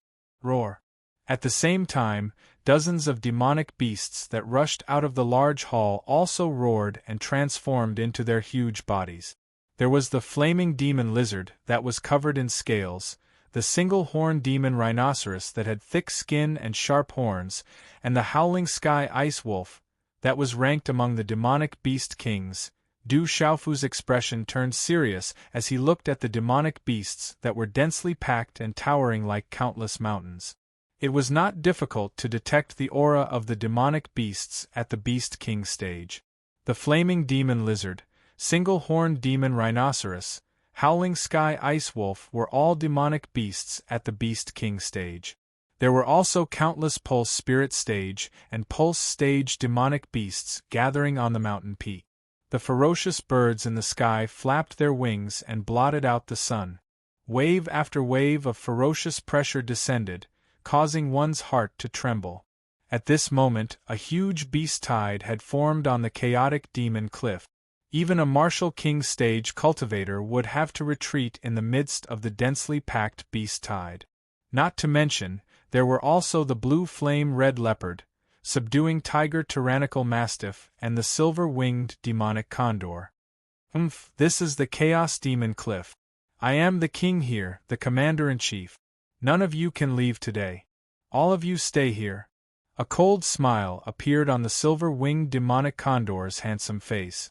Roar! At the same time, dozens of demonic beasts that rushed out of the large hall also roared and transformed into their huge bodies. There was the flaming demon lizard that was covered in scales, the single-horned demon rhinoceros that had thick skin and sharp horns, and the howling sky ice wolf that was ranked among the demonic beast kings. Du Xiaofu's expression turned serious as he looked at the demonic beasts that were densely packed and towering like countless mountains. It was not difficult to detect the aura of the demonic beasts at the Beast King stage. The flaming demon lizard, single-horned demon rhinoceros, howling sky ice wolf were all demonic beasts at the Beast King stage. There were also countless Pulse Spirit stage and Pulse stage demonic beasts gathering on the mountain peak. The ferocious birds in the sky flapped their wings and blotted out the sun. Wave after wave of ferocious pressure descended, causing one's heart to tremble. At this moment, a huge beast tide had formed on the chaotic demon cliff. Even a martial king stage cultivator would have to retreat in the midst of the densely packed beast tide. Not to mention, there were also the blue flame red leopard, subduing tiger tyrannical mastiff, and the silver-winged demonic condor. This is the Chaos Demon Cliff. I am the king here, the commander-in-chief. None of you can leave today. All of you stay here. A cold smile appeared on the silver-winged demonic condor's handsome face.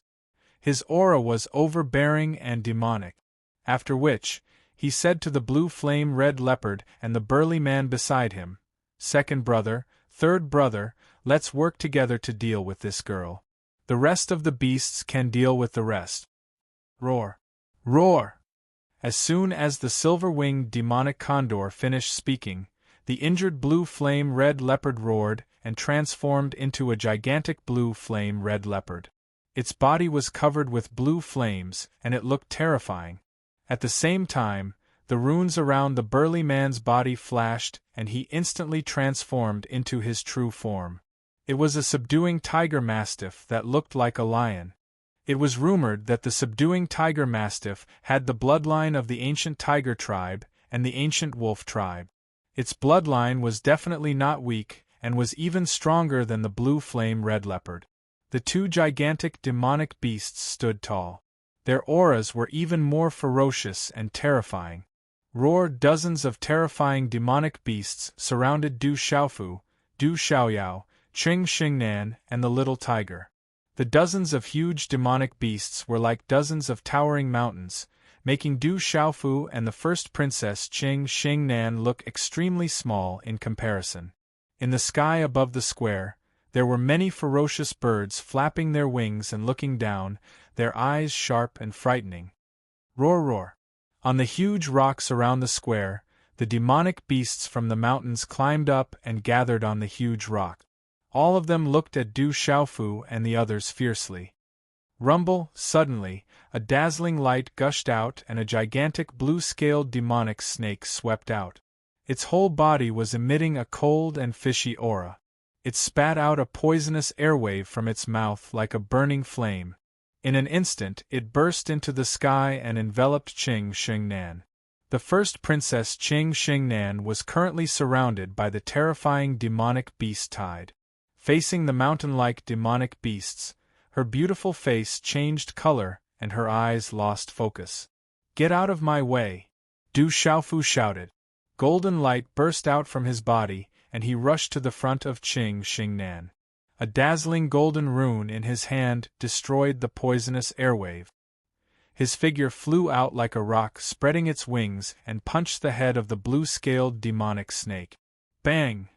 His aura was overbearing and demonic. After which, he said to the blue flame red leopard and the burly man beside him, "Second brother, third brother, let's work together to deal with this girl. The rest of the beasts can deal with the rest." Roar! Roar! As soon as the silver-winged demonic condor finished speaking, the injured blue flame red leopard roared and transformed into a gigantic blue flame red leopard. Its body was covered with blue flames, and it looked terrifying. At the same time, the runes around the burly man's body flashed, and he instantly transformed into his true form. It was a subduing tiger mastiff that looked like a lion. It was rumored that the subduing tiger mastiff had the bloodline of the ancient tiger tribe and the ancient wolf tribe. Its bloodline was definitely not weak, and was even stronger than the blue flame red leopard. The two gigantic demonic beasts stood tall. Their auras were even more ferocious and terrifying. Roared dozens of terrifying demonic beasts surrounded Du Xiaofu, Du Xiaoyao, Qing Xingnan, and the little tiger. The dozens of huge demonic beasts were like dozens of towering mountains, making Du Xiaofu and the first princess Qing Xingnan look extremely small in comparison. In the sky above the square, there were many ferocious birds flapping their wings and looking down, their eyes sharp and frightening. Roar, roar! On the huge rocks around the square, the demonic beasts from the mountains climbed up and gathered on the huge rock. All of them looked at Du Xiaofu and the others fiercely. Rumble! Suddenly, a dazzling light gushed out and a gigantic blue-scaled demonic snake swept out. Its whole body was emitting a cold and fishy aura. It spat out a poisonous airwave from its mouth like a burning flame. In an instant it burst into the sky and enveloped Qing Xingnan. The first princess Qing Xingnan was currently surrounded by the terrifying demonic beast tide. Facing the mountain-like demonic beasts, her beautiful face changed color and her eyes lost focus. "Get out of my way!" Du Xiaofu shouted. Golden light burst out from his body, and he rushed to the front of Qing Xingnan. A dazzling golden rune in his hand destroyed the poisonous airwave. His figure flew out like a rock, spreading its wings, and punched the head of the blue-scaled demonic snake. Bang!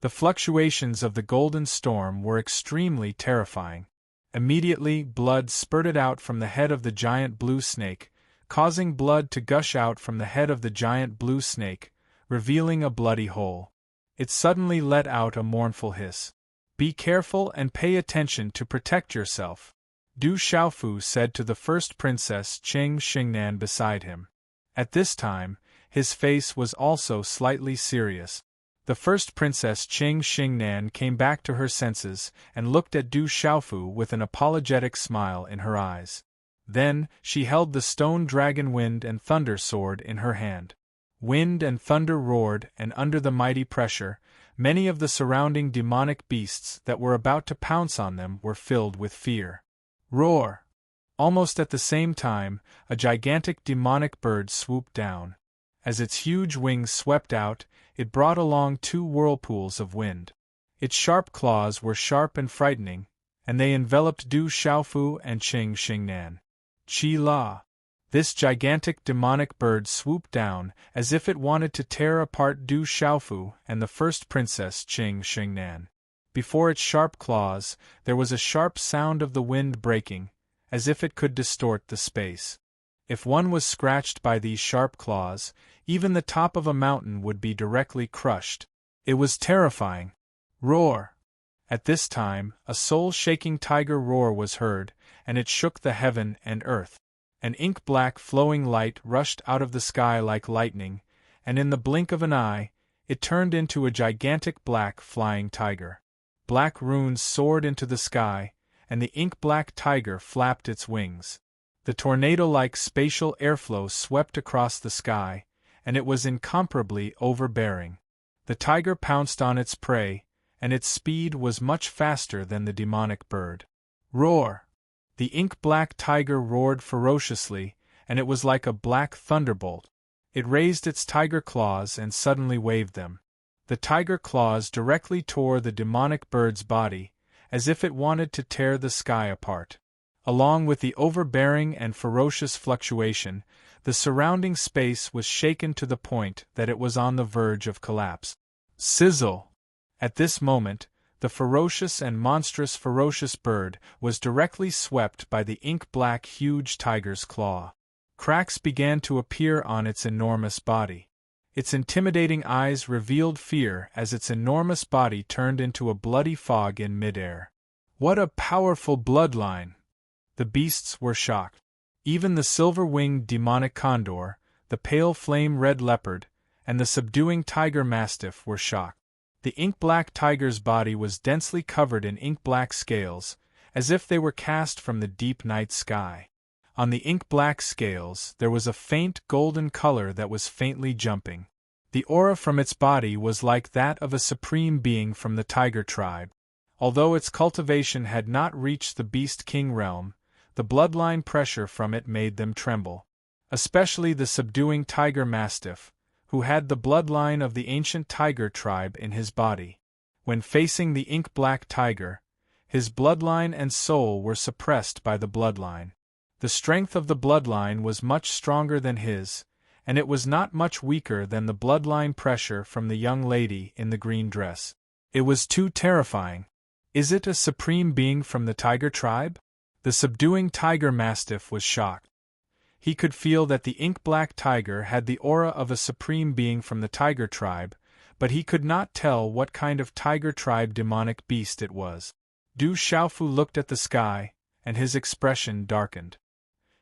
The fluctuations of the golden storm were extremely terrifying. Immediately, blood spurted out from the head of the giant blue snake, causing blood to gush out from the head of the giant blue snake, revealing a bloody hole. It suddenly let out a mournful hiss. "Be careful and pay attention to protect yourself," Du Xiaofu said to the first princess Qing Xingnan beside him. At this time, his face was also slightly serious. The first princess Qing Xingnan came back to her senses and looked at Du Xiaofu with an apologetic smile in her eyes. Then, she held the stone dragon Wind and Thunder sword in her hand. Wind and thunder roared, and under the mighty pressure, many of the surrounding demonic beasts that were about to pounce on them were filled with fear. Roar! Almost at the same time, a gigantic demonic bird swooped down. As its huge wings swept out, it brought along 2 whirlpools of wind. Its sharp claws were sharp and frightening, and they enveloped Du Xiaofu and Qing Xingnan. Qi La! This gigantic demonic bird swooped down, as if it wanted to tear apart Du Xiaofu and the first princess Qing Xingnan. Before its sharp claws, there was a sharp sound of the wind breaking, as if it could distort the space. If one was scratched by these sharp claws, even the top of a mountain would be directly crushed. It was terrifying. Roar! At this time, a soul-shaking tiger roar was heard, and it shook the heaven and earth. An ink-black flowing light rushed out of the sky like lightning, and in the blink of an eye, it turned into a gigantic black flying tiger. Black runes soared into the sky, and the ink-black tiger flapped its wings. The tornado-like spatial airflow swept across the sky, and it was incomparably overbearing. The tiger pounced on its prey, and its speed was much faster than the demonic bird. Roar! The ink-black tiger roared ferociously, and it was like a black thunderbolt. It raised its tiger claws and suddenly waved them. The tiger claws directly tore the demonic bird's body, as if it wanted to tear the sky apart. Along with the overbearing and ferocious fluctuation, the surrounding space was shaken to the point that it was on the verge of collapse. Sizzle! At this moment, the ferocious bird was directly swept by the ink-black huge tiger's claw. Cracks began to appear on its enormous body. Its intimidating eyes revealed fear as its enormous body turned into a bloody fog in midair. What a powerful bloodline! The beasts were shocked. Even the silver-winged demonic condor, the pale flame-red leopard, and the subduing tiger mastiff were shocked. The ink-black tiger's body was densely covered in ink-black scales, as if they were cast from the deep night sky. On the ink-black scales there was a faint golden color that was faintly jumping. The aura from its body was like that of a supreme being from the tiger tribe. Although its cultivation had not reached the beast king realm, the bloodline pressure from it made them tremble. Especially the subduing tiger mastiff, who had the bloodline of the ancient tiger tribe in his body. When facing the ink-black tiger, his bloodline and soul were suppressed by the bloodline. The strength of the bloodline was much stronger than his, and it was not much weaker than the bloodline pressure from the young lady in the green dress. It was too terrifying. Is it a supreme being from the tiger tribe? The subduing tiger mastiff was shocked. He could feel that the ink-black tiger had the aura of a supreme being from the tiger tribe, but he could not tell what kind of tiger tribe demonic beast it was. Du Xiaofu looked at the sky, and his expression darkened.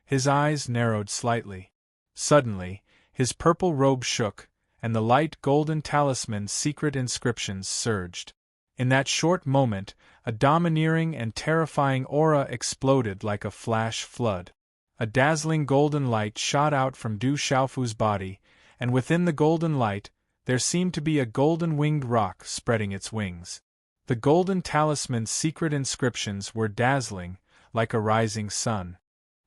His eyes narrowed slightly. Suddenly, his purple robe shook, and the light golden talisman's secret inscriptions surged. In that short moment, a domineering and terrifying aura exploded like a flash flood. A dazzling golden light shot out from Du Xiaofu's body, and within the golden light, there seemed to be a golden-winged roc spreading its wings. The golden talisman's secret inscriptions were dazzling, like a rising sun.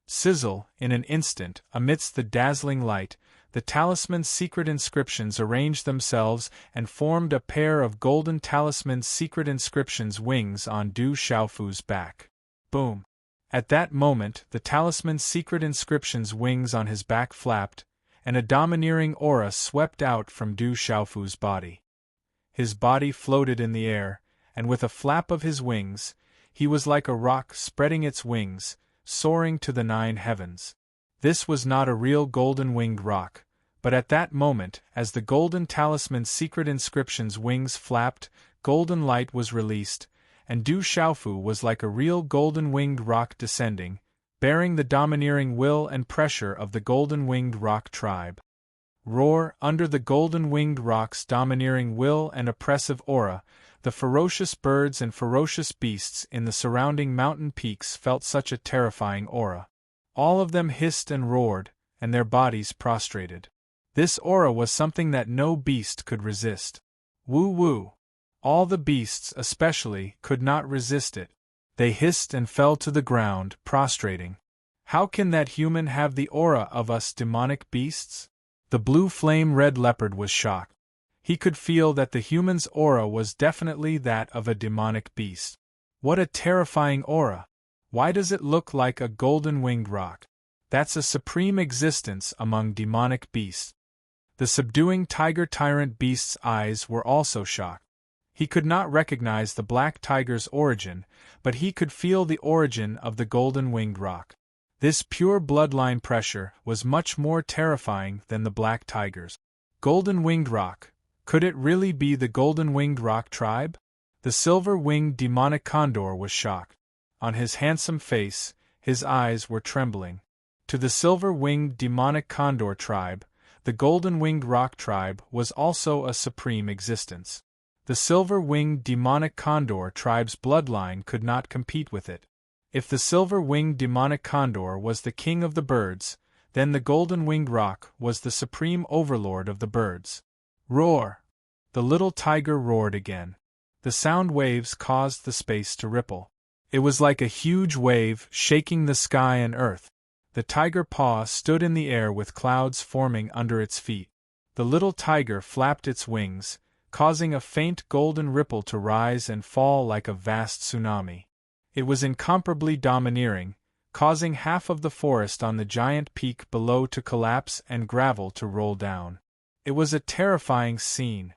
Sizzle, in an instant, amidst the dazzling light, the talisman's secret inscriptions arranged themselves and formed a pair of golden talisman's secret inscriptions wings on Du Xiaofu's back. Boom! At that moment, the talisman's secret inscriptions wings on his back flapped, and a domineering aura swept out from Du Xiaofu's body. His body floated in the air, and with a flap of his wings, he was like a roc spreading its wings, soaring to the 9 heavens. This was not a real golden-winged roc, but at that moment, as the golden talisman's secret inscriptions wings flapped, golden light was released, and Du Xiaofu was like a real golden-winged roc descending, bearing the domineering will and pressure of the golden-winged roc tribe. Roar! Under the golden-winged roc's domineering will and oppressive aura, the ferocious birds and ferocious beasts in the surrounding mountain peaks felt such a terrifying aura. All of them hissed and roared, and their bodies prostrated. This aura was something that no beast could resist. Woo-woo! All the beasts, especially, could not resist it. They hissed and fell to the ground, prostrating. How can that human have the aura of us demonic beasts? The blue flame-red leopard was shocked. He could feel that the human's aura was definitely that of a demonic beast. What a terrifying aura! Why does it look like a golden-winged roc? That's a supreme existence among demonic beasts. The subduing tiger tyrant beast's eyes were also shocked. He could not recognize the black tiger's origin, but he could feel the origin of the golden-winged roc. This pure bloodline pressure was much more terrifying than the black tiger's. Golden-winged roc. Could it really be the golden-winged roc tribe? The silver-winged demonic condor was shocked. On his handsome face, his eyes were trembling. To the silver-winged demonic condor tribe, the golden-winged roc tribe was also a supreme existence. The silver-winged demonic condor tribe's bloodline could not compete with it. If the silver-winged demonic condor was the king of the birds, then the golden-winged roc was the supreme overlord of the birds. Roar! The little tiger roared again. The sound waves caused the space to ripple. It was like a huge wave shaking the sky and earth. The tiger paw stood in the air with clouds forming under its feet. The little tiger flapped its wings, causing a faint golden ripple to rise and fall like a vast tsunami. It was incomparably domineering, causing half of the forest on the giant peak below to collapse and gravel to roll down. It was a terrifying scene.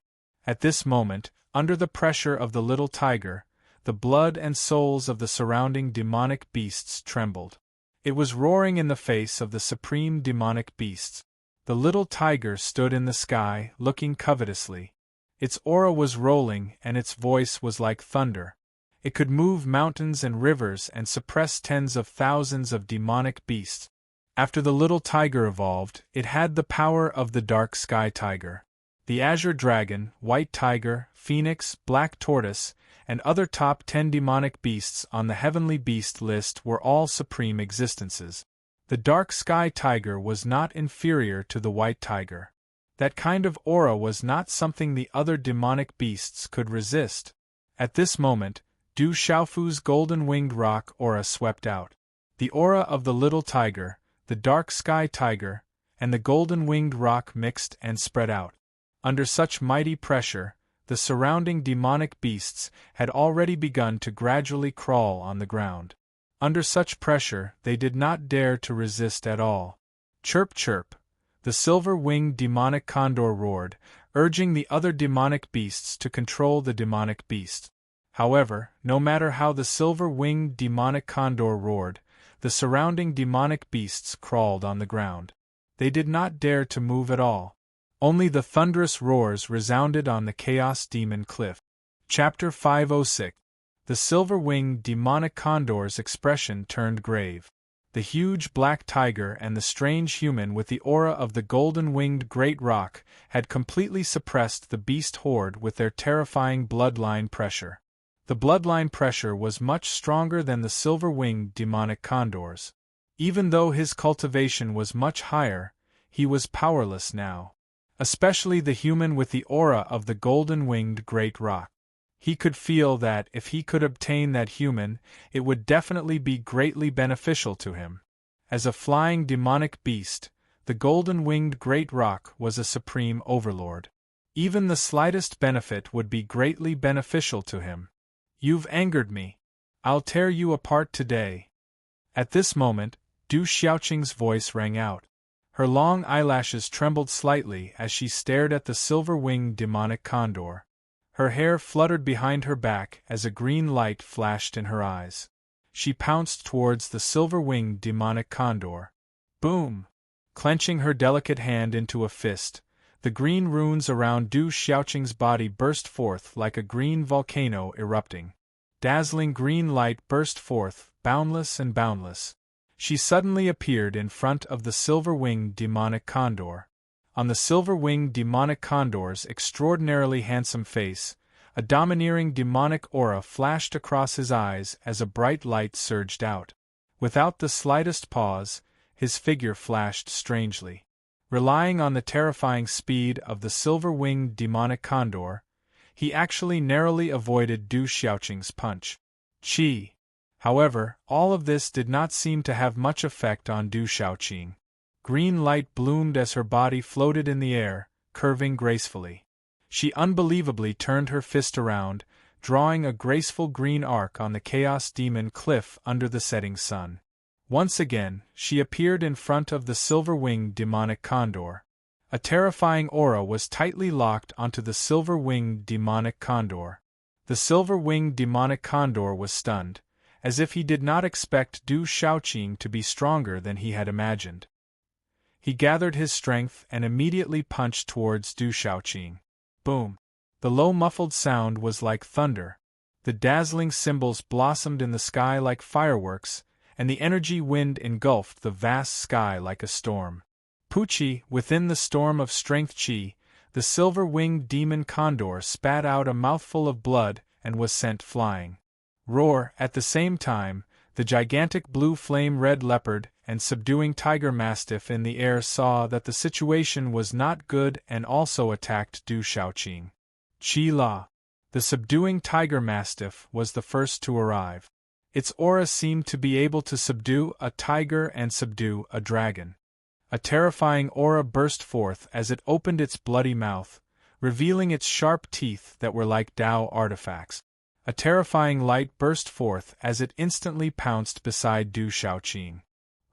At this moment, under the pressure of the little tiger, the blood and souls of the surrounding demonic beasts trembled. It was roaring in the face of the supreme demonic beasts. The little tiger stood in the sky, looking covetously. Its aura was rolling and its voice was like thunder. It could move mountains and rivers and suppress tens of thousands of demonic beasts. After the little tiger evolved, it had the power of the dark sky tiger. The azure dragon, white tiger, phoenix, black tortoise, and other top 10 demonic beasts on the heavenly beast list were all supreme existences. The dark sky tiger was not inferior to the white tiger. That kind of aura was not something the other demonic beasts could resist. At this moment, Du Xiaofu's golden-winged roc aura swept out. The aura of the little tiger, the dark sky tiger, and the golden-winged roc mixed and spread out. Under such mighty pressure, the surrounding demonic beasts had already begun to gradually crawl on the ground. Under such pressure, they did not dare to resist at all. Chirp chirp! The silver-winged demonic condor roared, urging the other demonic beasts to control the demonic beast. However, no matter how the silver-winged demonic condor roared, the surrounding demonic beasts crawled on the ground. They did not dare to move at all. Only the thunderous roars resounded on the Chaos Demon Cliff. Chapter 506. The silver-winged demonic condor's expression turned grave. The huge black tiger and the strange human with the aura of the golden-winged great roc had completely suppressed the beast horde with their terrifying bloodline pressure. The bloodline pressure was much stronger than the silver-winged demonic condor's. Even though his cultivation was much higher, he was powerless now. Especially the human with the aura of the golden-winged great roc. He could feel that if he could obtain that human, it would definitely be greatly beneficial to him. As a flying demonic beast, the golden-winged great roc was a supreme overlord. Even the slightest benefit would be greatly beneficial to him. You've angered me. I'll tear you apart today. At this moment, Du Xiaoqing's voice rang out. Her long eyelashes trembled slightly as she stared at the silver-winged demonic condor. Her hair fluttered behind her back as a green light flashed in her eyes. She pounced towards the silver-winged demonic condor. Boom! Clenching her delicate hand into a fist, the green runes around Du Xiaoqing's body burst forth like a green volcano erupting. Dazzling green light burst forth, boundless and boundless. She suddenly appeared in front of the silver-winged demonic condor. On the silver-winged demonic condor's extraordinarily handsome face, a domineering demonic aura flashed across his eyes as a bright light surged out. Without the slightest pause, his figure flashed strangely. Relying on the terrifying speed of the silver-winged demonic condor, he actually narrowly avoided Du Xiaoqing's punch. Chi! However, all of this did not seem to have much effect on Du Xiaoqing. Green light bloomed as her body floated in the air, curving gracefully. She unbelievably turned her fist around, drawing a graceful green arc on the Chaos Demon Cliff under the setting sun. Once again, she appeared in front of the silver-winged demonic condor. A terrifying aura was tightly locked onto the silver-winged demonic condor. The silver-winged demonic condor was stunned, as if he did not expect Du Xiaoqing to be stronger than he had imagined. He gathered his strength and immediately punched towards Du Xiaoqing. Boom! The low muffled sound was like thunder. The dazzling symbols blossomed in the sky like fireworks, and the energy wind engulfed the vast sky like a storm. Puchi, within the storm of strength chi, the silver-winged demon condor spat out a mouthful of blood and was sent flying. Roar! At the same time, The gigantic blue flame red leopard and subduing tiger mastiff in the air saw that the situation was not good and also attacked Du Shaoqing. Qi La. The subduing tiger mastiff was the first to arrive. Its aura seemed to be able to subdue a tiger and subdue a dragon. A terrifying aura burst forth as it opened its bloody mouth, revealing its sharp teeth that were like Tao artifacts. A terrifying light burst forth as it instantly pounced beside Du Shaoqing.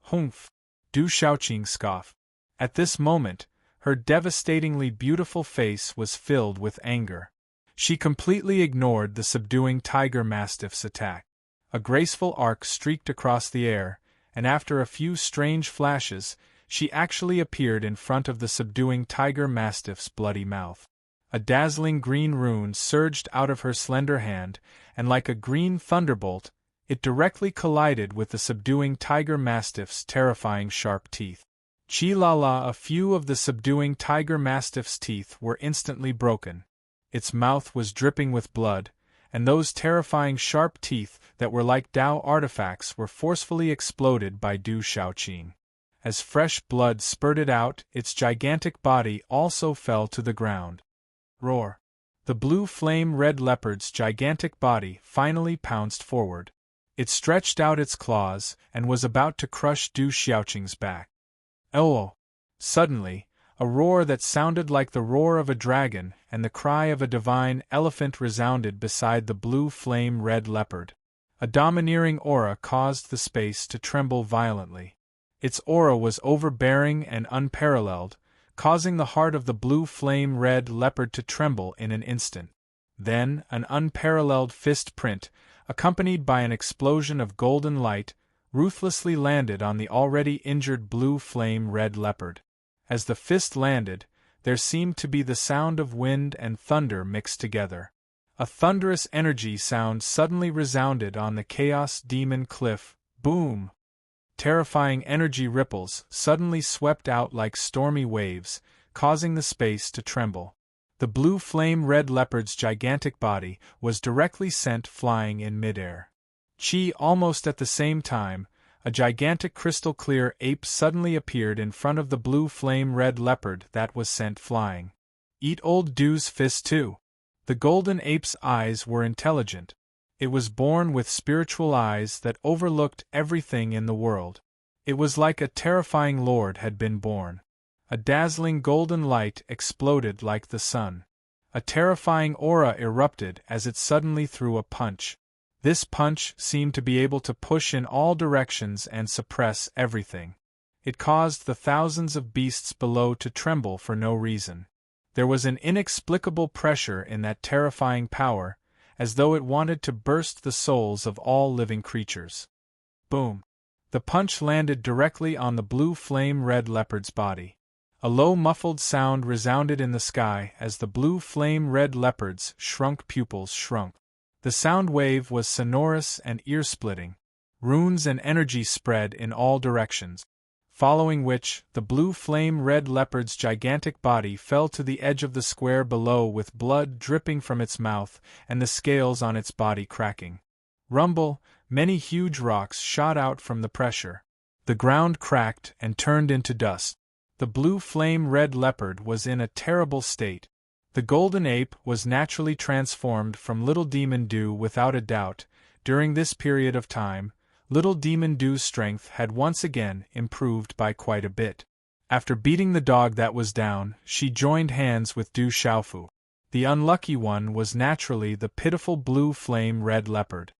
Humph! Du Shaoqing scoffed. At this moment, her devastatingly beautiful face was filled with anger. She completely ignored the subduing tiger mastiff's attack. A graceful arc streaked across the air, and after a few strange flashes, she actually appeared in front of the subduing tiger mastiff's bloody mouth. A dazzling green rune surged out of her slender hand, and like a green thunderbolt, it directly collided with the subduing tiger mastiff's terrifying sharp teeth. Qi La La! A few of the subduing tiger mastiff's teeth were instantly broken. Its mouth was dripping with blood, and those terrifying sharp teeth that were like Tao artifacts were forcefully exploded by Du Shaoqing. As fresh blood spurted out, its gigantic body also fell to the ground. Roar! The blue flame red leopard's gigantic body finally pounced forward. It stretched out its claws and was about to crush Du Shaoqing's back. Oh! Suddenly, a roar that sounded like the roar of a dragon and the cry of a divine elephant resounded beside the blue flame red leopard. A domineering aura caused the space to tremble violently. Its aura was overbearing and unparalleled, causing the heart of the blue flame red leopard to tremble in an instant. Then, an unparalleled fist print, accompanied by an explosion of golden light, ruthlessly landed on the already injured blue flame red leopard. As the fist landed, there seemed to be the sound of wind and thunder mixed together. A thunderous energy sound suddenly resounded on the Chaos Demon Cliff. Boom! Terrifying energy ripples suddenly swept out like stormy waves, causing the space to tremble. The blue flame red leopard's gigantic body was directly sent flying in midair. Almost at the same time, a gigantic crystal-clear ape suddenly appeared in front of the blue flame red leopard that was sent flying. Eat old Du's fist too. The golden ape's eyes were intelligent. It was born with spiritual eyes that overlooked everything in the world. It was like a terrifying lord had been born. A dazzling golden light exploded like the sun. A terrifying aura erupted as it suddenly threw a punch. This punch seemed to be able to push in all directions and suppress everything. It caused the thousands of beasts below to tremble for no reason. There was an inexplicable pressure in that terrifying power, as though it wanted to burst the souls of all living creatures. Boom! The punch landed directly on the blue flame red leopard's body. A low muffled sound resounded in the sky as the blue flame red leopard's shrunk pupils shrunk. The sound wave was sonorous and ear-splitting. Runes and energy spread in all directions. Following which, the blue flame red leopard's gigantic body fell to the edge of the square below with blood dripping from its mouth and the scales on its body cracking. Rumble, many huge rocks shot out from the pressure. The ground cracked and turned into dust. The blue flame red leopard was in a terrible state. The golden ape was naturally transformed from Little Demon Du without a doubt. During this period of time, Little Demon Du's strength had once again improved by quite a bit. After beating the dog that was down, she joined hands with Du Xiaofu. The unlucky one was naturally the pitiful blue flame red leopard.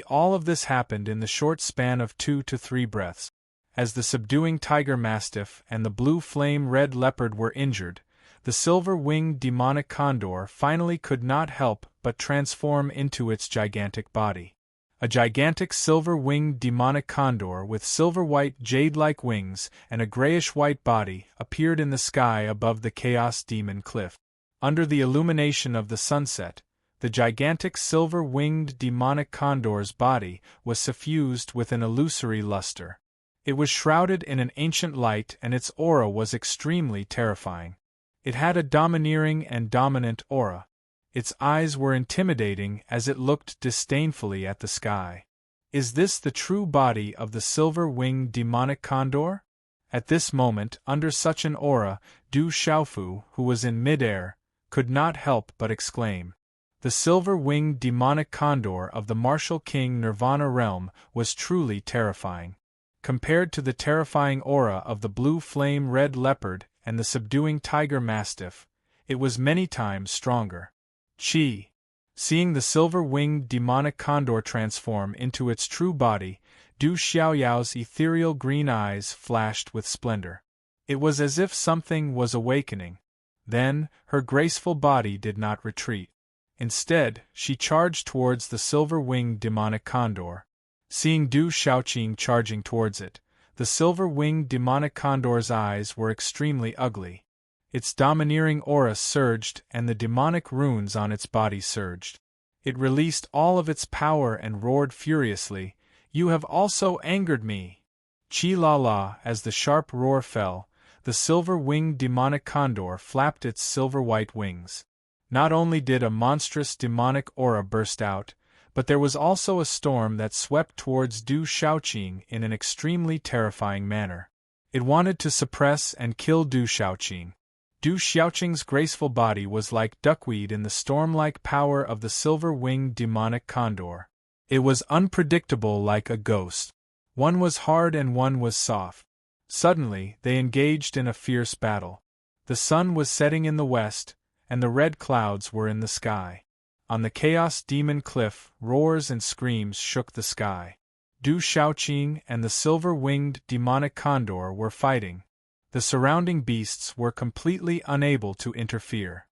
All of this happened in the short span of 2 to 3 breaths. As the subduing tiger mastiff and the blue flame red leopard were injured, the silver-winged demonic condor finally could not help but transform into its gigantic body. A gigantic silver-winged demonic condor with silver-white jade-like wings and a grayish-white body appeared in the sky above the Chaos Demon Cliff. Under the illumination of the sunset, the gigantic silver-winged demonic condor's body was suffused with an illusory luster. It was shrouded in an ancient light and its aura was extremely terrifying. It had a domineering and dominant aura. Its eyes were intimidating as it looked disdainfully at the sky. Is this the true body of the silver-winged demonic condor? At this moment, under such an aura, Du Xiaofu, who was in mid-air, could not help but exclaim. The silver-winged demonic condor of the martial king Nirvana realm was truly terrifying. Compared to the terrifying aura of the blue flame-red leopard and the subduing tiger mastiff, it was many times stronger. Qi. Seeing the silver-winged demonic condor transform into its true body, Du Xiaoyao's ethereal green eyes flashed with splendor. It was as if something was awakening. Then, her graceful body did not retreat. Instead, she charged towards the silver-winged demonic condor. Seeing Du Xiaoqing charging towards it, the silver-winged demonic condor's eyes were extremely ugly. Its domineering aura surged and the demonic runes on its body surged. It released all of its power and roared furiously, "You have also angered me!" Chi-la-la, as the sharp roar fell, the silver-winged demonic condor flapped its silver-white wings. Not only did a monstrous demonic aura burst out, but there was also a storm that swept towards Du Xiaoqing in an extremely terrifying manner. It wanted to suppress and kill Du Xiaoqing. Du Xiaoqing's graceful body was like duckweed in the storm-like power of the silver-winged demonic condor. It was unpredictable like a ghost. One was hard and one was soft. Suddenly, they engaged in a fierce battle. The sun was setting in the west, and the red clouds were in the sky. On the Chaos Demon Cliff, roars and screams shook the sky. Du Xiaoqing and the silver-winged demonic condor were fighting. The surrounding beasts were completely unable to interfere.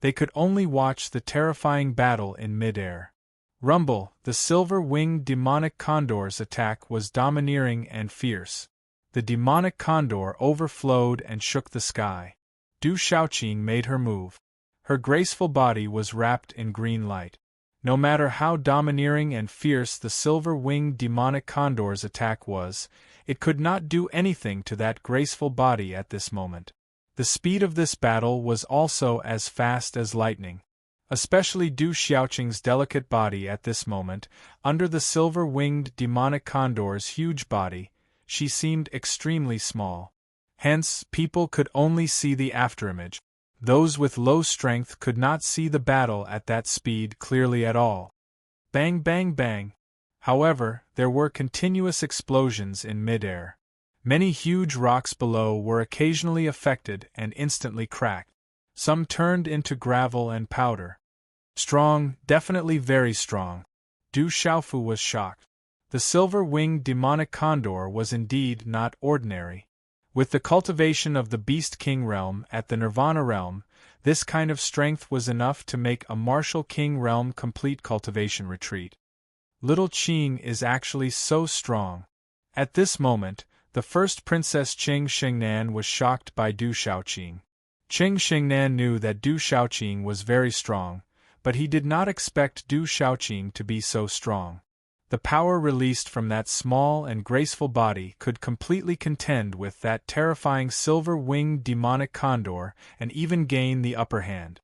They could only watch the terrifying battle in mid-air. Rumble, the silver-winged demonic condor's attack was domineering and fierce. The demonic condor overflowed and shook the sky. Du Xiaoqing made her move. Her graceful body was wrapped in green light. No matter how domineering and fierce the silver-winged demonic condor's attack was, it could not do anything to that graceful body at this moment. The speed of this battle was also as fast as lightning. Especially Du Xiaoqing's delicate body at this moment, under the silver-winged demonic condor's huge body, she seemed extremely small. Hence, people could only see the afterimage. Those with low strength could not see the battle at that speed clearly at all. Bang bang bang. However, there were continuous explosions in mid-air. Many huge rocks below were occasionally affected and instantly cracked. Some turned into gravel and powder. Strong, definitely very strong. Du Xiaofu was shocked. The silver-winged demonic condor was indeed not ordinary. With the cultivation of the Beast King realm at the Nirvana realm, this kind of strength was enough to make a martial king realm complete cultivation retreat. Little Qing is actually so strong. At this moment, the first Princess Qing Shengnan was shocked by Du Xiaoqing. Qing Shengnan knew that Du Xiaoqing was very strong, but he did not expect Du Xiaoqing to be so strong. The power released from that small and graceful body could completely contend with that terrifying silver-winged demonic condor and even gain the upper hand.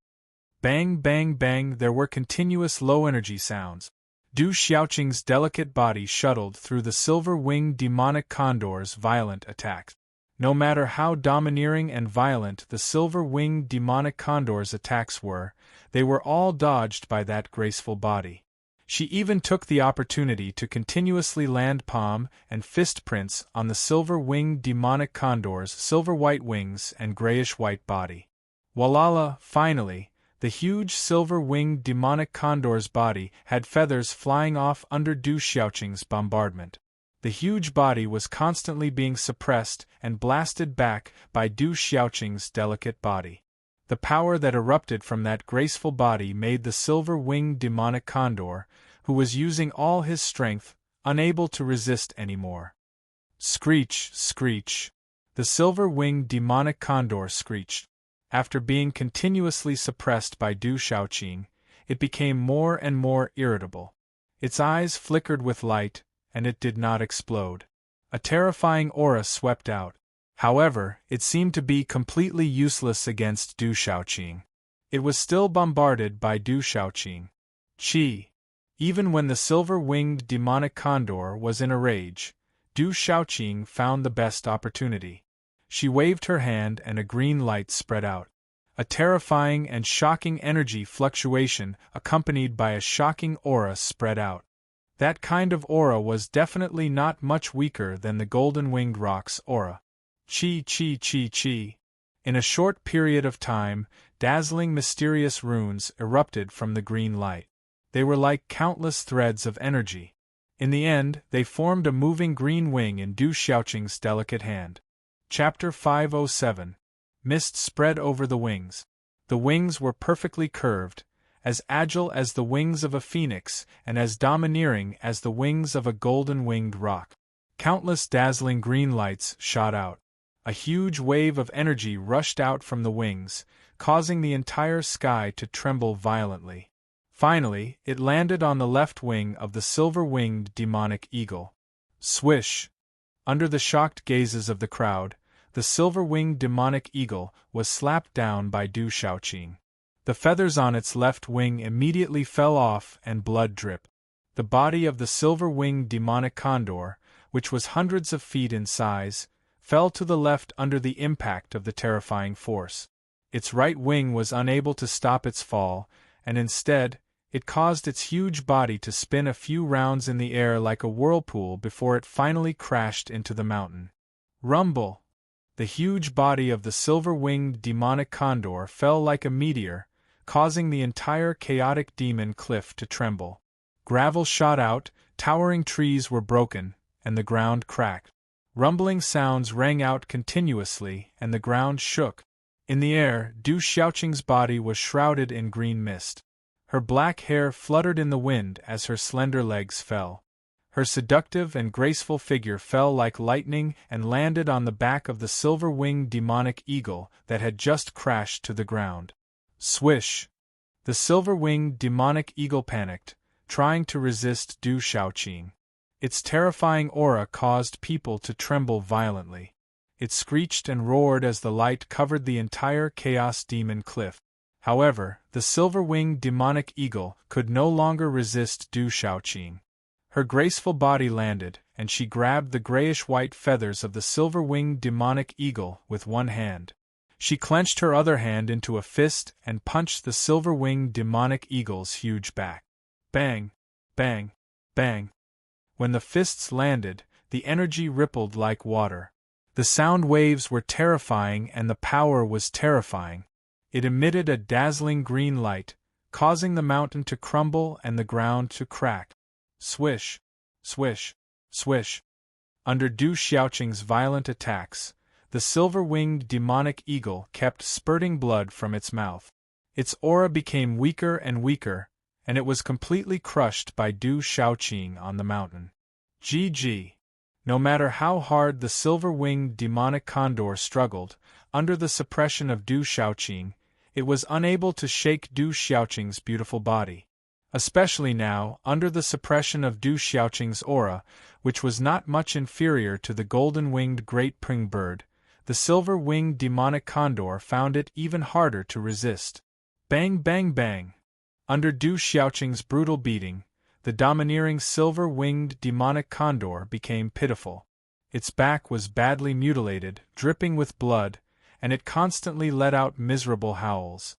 Bang bang bang, there were continuous low-energy sounds. Du Xiaoqing's delicate body shuttled through the silver-winged demonic condor's violent attacks. No matter how domineering and violent the silver-winged demonic condor's attacks were, they were all dodged by that graceful body. She even took the opportunity to continuously land palm and fist prints on the silver-winged demonic condor's silver-white wings and grayish-white body. Walala, finally, the huge silver-winged demonic condor's body had feathers flying off under Du Xiaoqing's bombardment. The huge body was constantly being suppressed and blasted back by Du Xiaoqing's delicate body. The power that erupted from that graceful body made the silver-winged demonic condor, who was using all his strength, unable to resist anymore. Screech, screech. The silver-winged demonic condor screeched. After being continuously suppressed by Du Xiaoqing, it became more and more irritable. Its eyes flickered with light, and it did not explode. A terrifying aura swept out. However, it seemed to be completely useless against Du Xiaoqing. It was still bombarded by Du Xiaoqing. Qi. Even when the silver-winged demonic condor was in a rage, Du Xiaoqing found the best opportunity. She waved her hand and a green light spread out. A terrifying and shocking energy fluctuation accompanied by a shocking aura spread out. That kind of aura was definitely not much weaker than the golden-winged rock's aura. Chi chi chi chi. In a short period of time, dazzling mysterious runes erupted from the green light. They were like countless threads of energy. In the end, they formed a moving green wing in Du Xiaoqing's delicate hand. Chapter 507. Mist spread over the wings. The wings were perfectly curved, as agile as the wings of a phoenix and as domineering as the wings of a golden-winged rock. Countless dazzling green lights shot out. A huge wave of energy rushed out from the wings, causing the entire sky to tremble violently. Finally, it landed on the left wing of the silver-winged demonic eagle. Swish! Under the shocked gazes of the crowd, the silver-winged demonic eagle was slapped down by Du Xiaoqing. The feathers on its left wing immediately fell off and blood dripped. The body of the silver-winged demonic condor, which was hundreds of feet in size, fell to the left under the impact of the terrifying force. Its right wing was unable to stop its fall, and instead, it caused its huge body to spin a few rounds in the air like a whirlpool before it finally crashed into the mountain. Rumble! The huge body of the silver-winged demonic condor fell like a meteor, causing the entire chaotic demon cliff to tremble. Gravel shot out, towering trees were broken, and the ground cracked. Rumbling sounds rang out continuously, and the ground shook. In the air, Du Xiaoqing's body was shrouded in green mist. Her black hair fluttered in the wind as her slender legs fell. Her seductive and graceful figure fell like lightning and landed on the back of the silver-winged demonic eagle that had just crashed to the ground. Swish! The silver-winged demonic eagle panicked, trying to resist Du Xiaoqing. Its terrifying aura caused people to tremble violently. It screeched and roared as the light covered the entire Chaos Demon cliff. However, the silver-winged demonic eagle could no longer resist Du Xiaoqing. Her graceful body landed, and she grabbed the grayish-white feathers of the silver-winged demonic eagle with one hand. She clenched her other hand into a fist and punched the silver-winged demonic eagle's huge back. Bang! Bang! Bang! When the fists landed, the energy rippled like water. The sound waves were terrifying and the power was terrifying. It emitted a dazzling green light, causing the mountain to crumble and the ground to crack. Swish! Swish! Swish! Under Du Xiaoqing's violent attacks, the silver-winged demonic eagle kept spurting blood from its mouth. Its aura became weaker and weaker, and it was completely crushed by Du Xiaoqing on the mountain. GG. No matter how hard the silver-winged demonic condor struggled, under the suppression of Du Xiaoqing, it was unable to shake Du Xiaoqing's beautiful body. Especially now, under the suppression of Du Xiaoqing's aura, which was not much inferior to the golden-winged great pring bird, the silver-winged demonic condor found it even harder to resist. Bang bang bang! Under Du Xiaoqing's brutal beating, the domineering silver-winged demonic condor became pitiful. Its back was badly mutilated, dripping with blood, and it constantly let out miserable howls.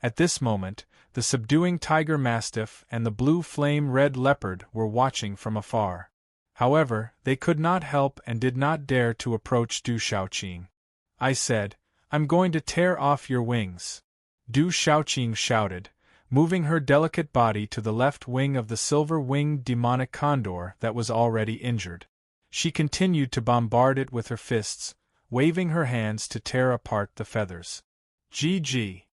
At this moment, the subduing tiger mastiff and the blue flame-red leopard were watching from afar. However, they could not help and did not dare to approach Du Xiaoqing. I said, "I'm going to tear off your wings." Du Xiaoqing shouted, moving her delicate body to the left wing of the silver-winged demonic condor that was already injured. She continued to bombard it with her fists, waving her hands to tear apart the feathers. GG.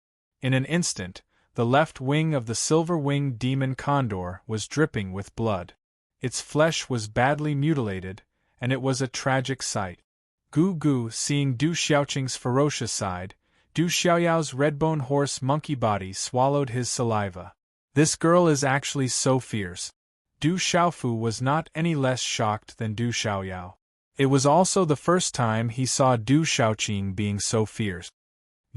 In an instant, the left wing of the silver-winged demon condor was dripping with blood. Its flesh was badly mutilated, and it was a tragic sight. Gu Gu, seeing Du Xiaoqing's ferocious side, Du Xiaoyao's redbone horse monkey body swallowed his saliva. This girl is actually so fierce. Du Xiaofu was not any less shocked than Du Xiaoyao. It was also the first time he saw Du Xiaoqing being so fierce.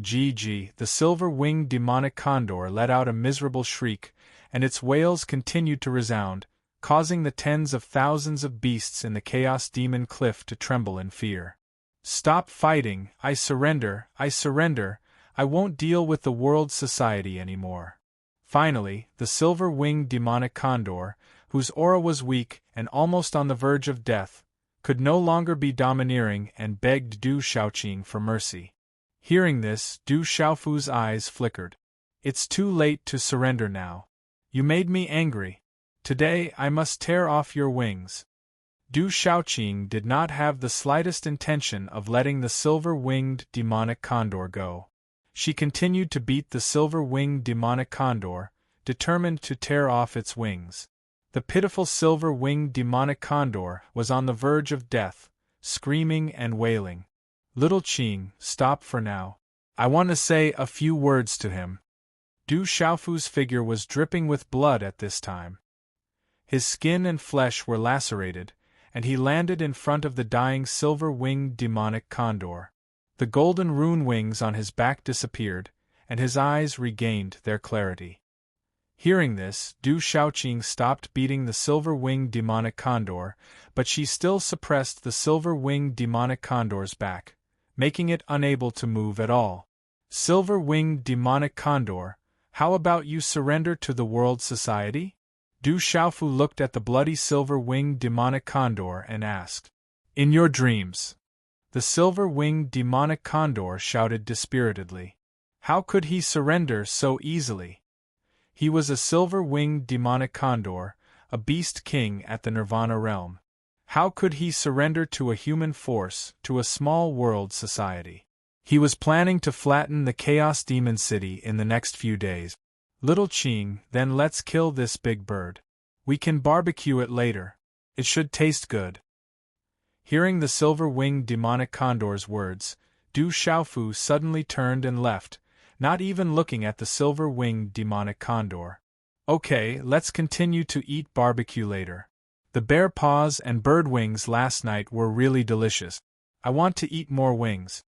Gg, the silver-winged demonic condor let out a miserable shriek, and its wails continued to resound, causing the tens of thousands of beasts in the Chaos Demon Cliff to tremble in fear. Stop fighting, I surrender, I won't deal with the World Society anymore. Finally, the silver-winged demonic condor, whose aura was weak and almost on the verge of death, could no longer be domineering and begged Du Shaoqing for mercy. Hearing this, Du Xiaofu's eyes flickered. It's too late to surrender now. You made me angry. Today I must tear off your wings. Du Shaoqing did not have the slightest intention of letting the silver-winged demonic condor go. She continued to beat the silver-winged demonic condor, determined to tear off its wings. The pitiful silver-winged demonic condor was on the verge of death, screaming and wailing. Little Qing, stop for now. I want to say a few words to him. Du Xiaofu's figure was dripping with blood at this time. His skin and flesh were lacerated, and he landed in front of the dying silver-winged demonic condor. The golden rune wings on his back disappeared, and his eyes regained their clarity. Hearing this, Du Shaoqing stopped beating the silver-winged demonic condor, but she still suppressed the silver-winged demonic condor's back, making it unable to move at all. Silver-winged demonic condor, how about you surrender to the World Society? Du Xiaofu looked at the bloody silver-winged demonic condor and asked. In your dreams. The silver-winged demonic condor shouted dispiritedly. How could he surrender so easily? He was a silver-winged demonic condor, a beast king at the Nirvana realm. How could he surrender to a human force, to a small world society? He was planning to flatten the Chaos Demon City in the next few days. Little Qing, then let's kill this big bird. We can barbecue it later. It should taste good. Hearing the silver-winged demonic condor's words, Du Xiaofu suddenly turned and left, not even looking at the silver-winged demonic condor. Okay, let's continue to eat barbecue later. The bear paws and bird wings last night were really delicious. I want to eat more wings.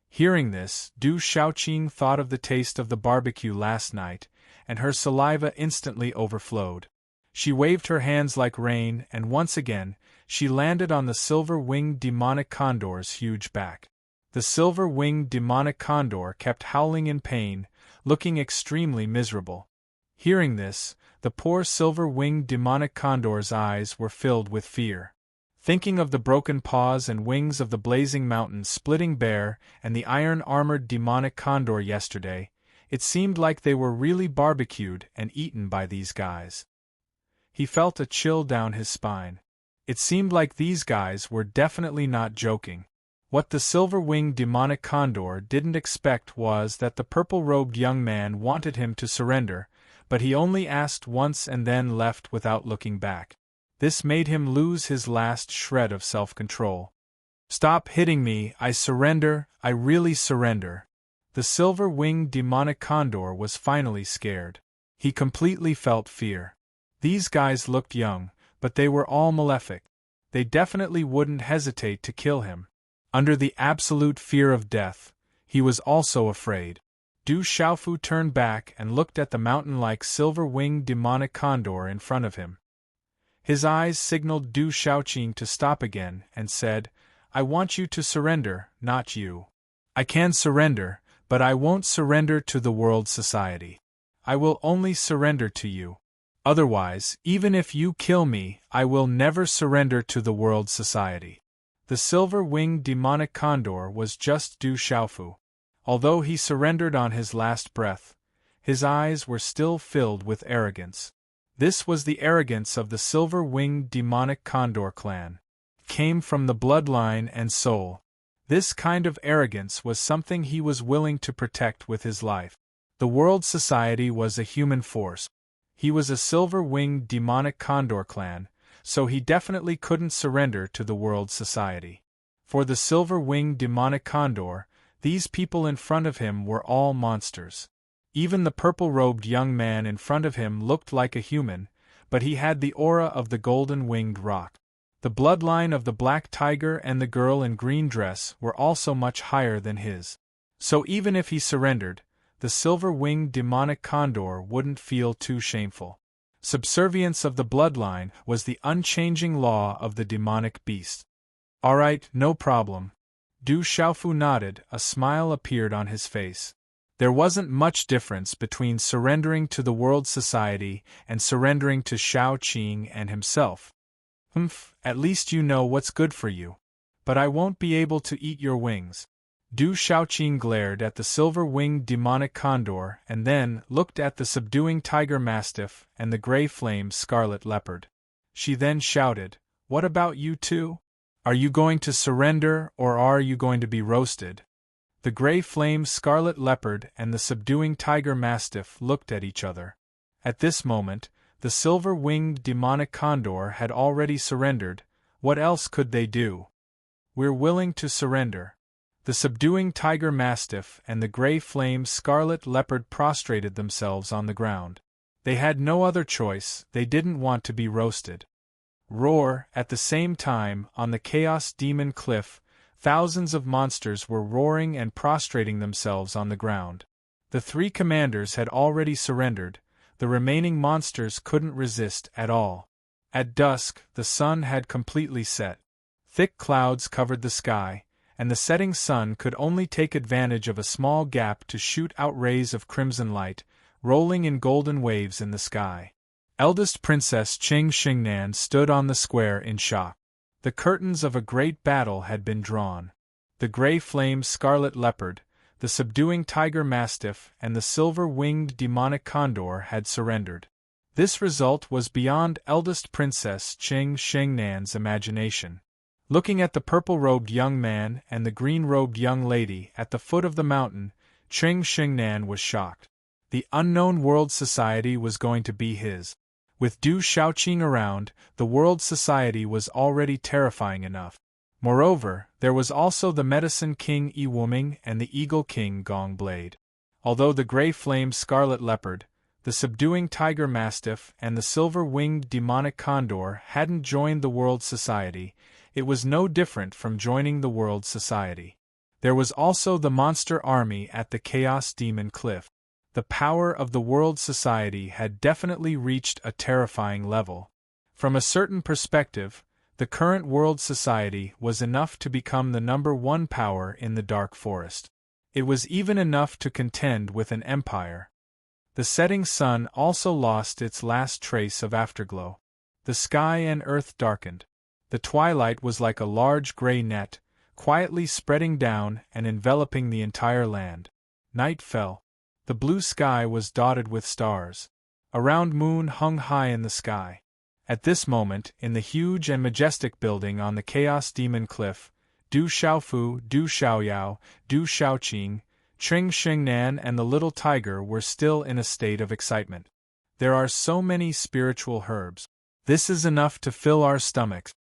Hearing this, Du Shaoqing thought of the taste of the barbecue last night, and her saliva instantly overflowed. She waved her hands like rain, and once again, she landed on the silver-winged demonic condor's huge back. The silver-winged demonic condor kept howling in pain, looking extremely miserable. Hearing this, the poor silver-winged demonic condor's eyes were filled with fear. Thinking of the broken paws and wings of the blazing mountain-splitting bear and the iron-armored demonic condor yesterday, it seemed like they were really barbecued and eaten by these guys. He felt a chill down his spine. It seemed like these guys were definitely not joking. What the silver-winged demonic condor didn't expect was that the purple-robed young man wanted him to surrender, but he only asked once and then left without looking back. This made him lose his last shred of self-control. Stop hitting me, I surrender, I really surrender. The silver-winged demonic condor was finally scared. He completely felt fear. These guys looked young, but they were all malefic. They definitely wouldn't hesitate to kill him. Under the absolute fear of death, he was also afraid. Du Xiaofu turned back and looked at the mountain-like silver-winged demonic condor in front of him. His eyes signaled Du Shaoqing to stop again and said, I want you to surrender, not you. I can surrender, but I won't surrender to the World Society. I will only surrender to you. Otherwise, even if you kill me, I will never surrender to the World Society. The silver-winged demonic condor was just Du Xiaofu. Although he surrendered on his last breath, his eyes were still filled with arrogance. This was the arrogance of the silver-winged demonic condor clan. It came from the bloodline and soul. This kind of arrogance was something he was willing to protect with his life. The World Society was a human force. He was a silver-winged demonic condor clan, so he definitely couldn't surrender to the World Society. For the silver-winged demonic condor, these people in front of him were all monsters. Even the purple-robed young man in front of him looked like a human, but he had the aura of the golden-winged roc. The bloodline of the black tiger and the girl in green dress were also much higher than his. So even if he surrendered, the silver-winged demonic condor wouldn't feel too shameful. Subservience of the bloodline was the unchanging law of the demonic beast. All right, no problem. Du Xiaofu nodded, a smile appeared on his face. There wasn't much difference between surrendering to the world society and surrendering to Shao Qing and himself. At least you know what's good for you. But I won't be able to eat your wings. Du Xiaoqing glared at the silver-winged demonic condor and then looked at the subduing tiger mastiff and the gray-flame scarlet leopard. She then shouted, "What about you two? Are you going to surrender or are you going to be roasted?" The gray-flame scarlet leopard and the subduing tiger mastiff looked at each other. At this moment, the silver-winged demonic condor had already surrendered. What else could they do? "We're willing to surrender." The subduing tiger mastiff and the gray-flame scarlet leopard prostrated themselves on the ground. They had no other choice, they didn't want to be roasted. Roar! At the same time, on the Chaos Demon Cliff, thousands of monsters were roaring and prostrating themselves on the ground. The three commanders had already surrendered, the remaining monsters couldn't resist at all. At dusk, the sun had completely set. Thick clouds covered the sky, and the setting sun could only take advantage of a small gap to shoot out rays of crimson light, rolling in golden waves in the sky. Eldest Princess Qing Xingnan stood on the square in shock. The curtains of a great battle had been drawn. The gray-flame scarlet leopard, the subduing tiger mastiff and the silver-winged demonic condor had surrendered. This result was beyond Eldest Princess Qing Xingnan's imagination. Looking at the purple-robed young man and the green-robed young lady at the foot of the mountain, Qing Xingnan was shocked. The unknown world society was going to be his. With Du Xiaoqing around, the world society was already terrifying enough. Moreover, there was also the Medicine King Yi Wuming and the Eagle King Gong Blade. Although the gray-flame scarlet leopard, the subduing tiger mastiff and the silver-winged demonic condor hadn't joined the world society, it was no different from joining the world society. There was also the monster army at the Chaos Demon Cliff. The power of the world society had definitely reached a terrifying level. From a certain perspective, the current world society was enough to become the #1 power in the Dark Forest. It was even enough to contend with an empire. The setting sun also lost its last trace of afterglow. The sky and earth darkened. The twilight was like a large gray net, quietly spreading down and enveloping the entire land. Night fell. The blue sky was dotted with stars. A round moon hung high in the sky. At this moment, in the huge and majestic building on the Chaos Demon Cliff, Du Xiaofu, Du Xiaoyao, Du Xiaoqing, Qing Xingnan and the little tiger were still in a state of excitement. There are so many spiritual herbs. This is enough to fill our stomachs.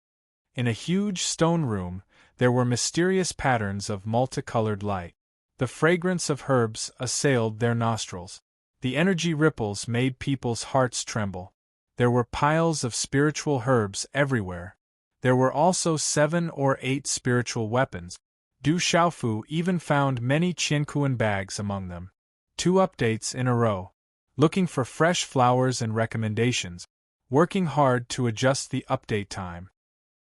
In a huge stone room, there were mysterious patterns of multicolored light. The fragrance of herbs assailed their nostrils. The energy ripples made people's hearts tremble. There were piles of spiritual herbs everywhere. There were also 7 or 8 spiritual weapons. Du Xiaofu even found many Qiankuan bags among them. 2 updates in a row. Looking for fresh flowers and recommendations. Working hard to adjust the update time.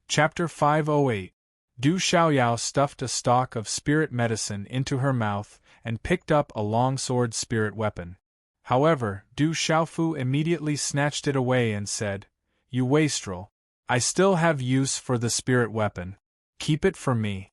Chapter 508. Du Xiaoyao stuffed a stalk of spirit medicine into her mouth and picked up a longsword spirit weapon. However, Du Xiaofu immediately snatched it away and said, "You wastrel. I still have use for the spirit weapon. Keep it for me."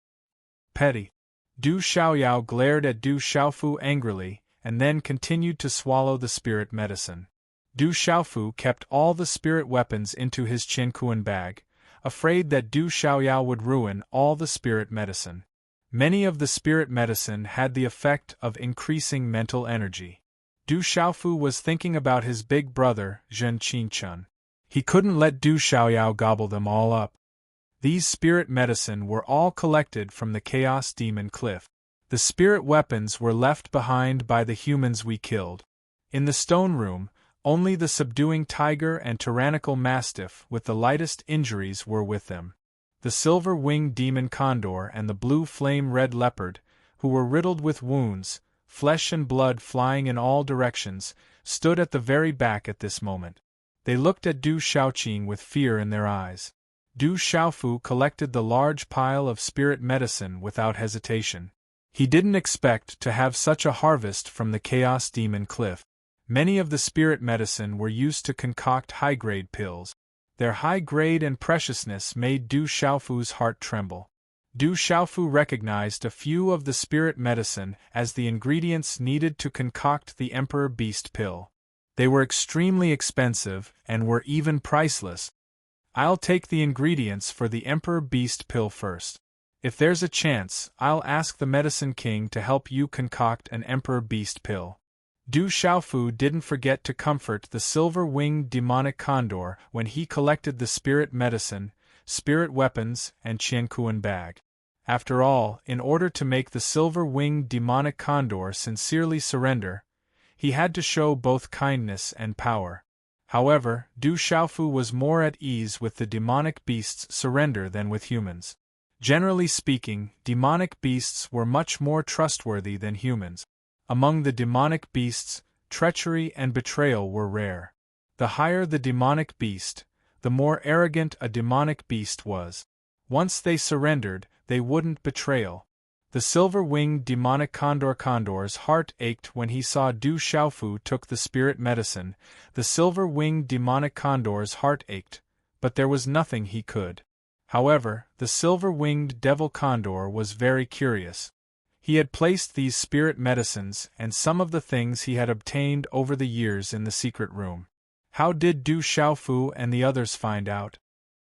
Petty. Du Xiaoyao glared at Du Xiaofu angrily and then continued to swallow the spirit medicine. Du Xiaofu kept all the spirit weapons into his Qiankuan bag, afraid that Du Xiaoyao would ruin all the spirit medicine. Many of the spirit medicine had the effect of increasing mental energy. Du Xiaofu was thinking about his big brother, Zhen Qingchun. He couldn't let Du Xiaoyao gobble them all up. These spirit medicine were all collected from the Chaos Demon Cliff. The spirit weapons were left behind by the humans we killed. In the stone room, only the subduing tiger and tyrannical mastiff with the lightest injuries were with them. The silver-winged demon condor and the blue flame-red leopard, who were riddled with wounds, flesh and blood flying in all directions, stood at the very back at this moment. They looked at Du Shaoqing with fear in their eyes. Du Xiaofu collected the large pile of spirit medicine without hesitation. He didn't expect to have such a harvest from the Chaos Demon Cliff. Many of the spirit medicine were used to concoct high-grade pills. Their high grade and preciousness made Du Xiaofu's heart tremble. Du Xiaofu recognized a few of the spirit medicine as the ingredients needed to concoct the Emperor Beast pill. They were extremely expensive and were even priceless. I'll take the ingredients for the Emperor Beast pill first. If there's a chance, I'll ask the Medicine King to help you concoct an Emperor Beast pill. Du Xiaofu didn't forget to comfort the silver-winged demonic condor when he collected the spirit medicine, spirit weapons, and Qiankuan bag. After all, in order to make the silver-winged demonic condor sincerely surrender, he had to show both kindness and power. However, Du Xiaofu was more at ease with the demonic beast's surrender than with humans. Generally speaking, demonic beasts were much more trustworthy than humans. Among the demonic beasts, treachery and betrayal were rare. The higher the demonic beast, the more arrogant a demonic beast was. Once they surrendered, they wouldn't betray. The silver-winged demonic condor's heart ached when he saw Du Xiaofu took the spirit medicine. The silver-winged demonic condor's heart ached, but there was nothing he could. However, the silver-winged devil condor was very curious. He had placed these spirit medicines and some of the things he had obtained over the years in the secret room. How did Du Xiaofu and the others find out?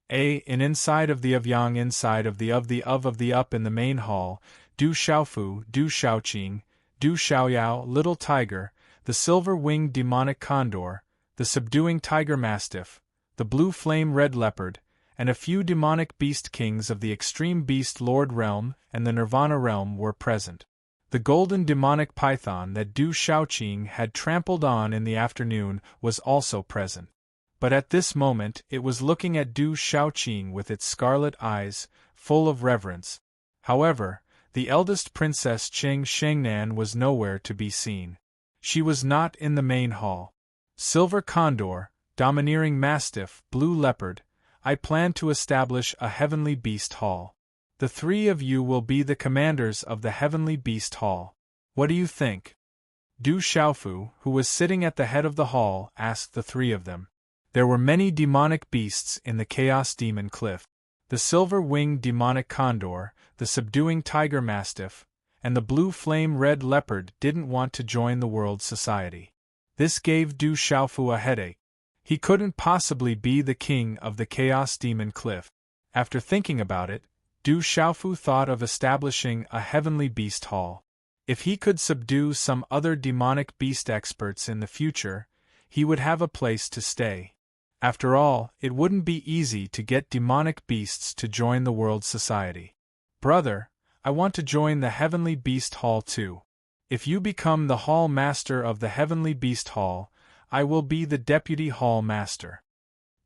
Inside of the Yang, inside of the up in the main hall, Du Xiaofu, Du Shaoqing, Du Xiaoyao, Little Tiger, the silver-winged demonic condor, the subduing tiger mastiff, the blue flame red leopard, and a few demonic beast kings of the extreme beast lord realm and the nirvana realm were present. The golden demonic python that Du Shaoqing had trampled on in the afternoon was also present. But at this moment it was looking at Du Shaoqing with its scarlet eyes, full of reverence. However, the eldest princess Cheng Shengnan was nowhere to be seen. She was not in the main hall. Silver condor, domineering mastiff, blue leopard, I plan to establish a heavenly beast hall. The three of you will be the commanders of the heavenly beast hall. What do you think? Du Xiaofu, who was sitting at the head of the hall, asked the three of them. There were many demonic beasts in the Chaos Demon Cliff. The silver-winged demonic condor, the subduing tiger mastiff, and the blue flame red leopard didn't want to join the world society. This gave Du Xiaofu a headache. He couldn't possibly be the king of the Chaos Demon Cliff. After thinking about it, Du Xiaofu thought of establishing a heavenly beast hall. If he could subdue some other demonic beast experts in the future, he would have a place to stay. After all, it wouldn't be easy to get demonic beasts to join the world society. Brother, I want to join the Heavenly Beast Hall too. If you become the Hall Master of the Heavenly Beast Hall, I will be the Deputy Hall Master.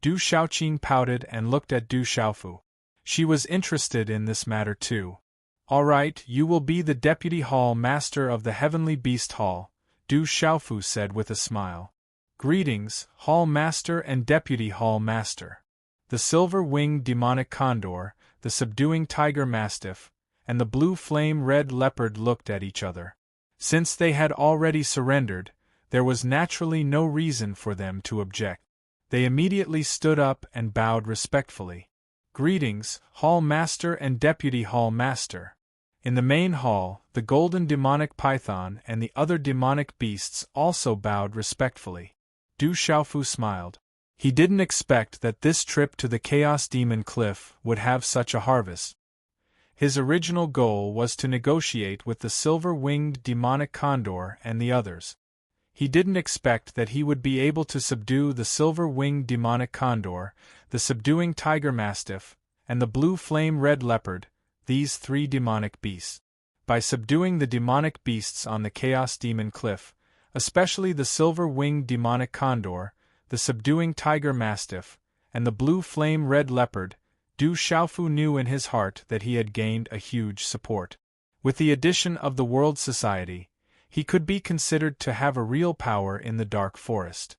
Du Shaoqing pouted and looked at Du Xiaofu. She was interested in this matter too. All right, you will be the Deputy Hall Master of the Heavenly Beast Hall, Du Xiaofu said with a smile. Greetings, Hall Master and Deputy Hall Master. The silver-winged demonic condor, the subduing tiger mastiff, and the blue flame red leopard looked at each other. Since they had already surrendered, there was naturally no reason for them to object. They immediately stood up and bowed respectfully. Greetings, Hall Master and Deputy Hall Master. In the main hall, the golden demonic python and the other demonic beasts also bowed respectfully. Du Xiaofu smiled. He didn't expect that this trip to the Chaos Demon Cliff would have such a harvest. His original goal was to negotiate with the silver-winged demonic condor and the others. He didn't expect that he would be able to subdue the silver-winged demonic condor, the subduing tiger mastiff, and the blue flame red leopard, these three demonic beasts. By subduing the demonic beasts on the Chaos Demon Cliff, especially the silver-winged demonic condor, the subduing tiger mastiff, and the blue flame red leopard, Du Xiaofu knew in his heart that he had gained a huge support. With the addition of the World Society, he could be considered to have a real power in the dark forest.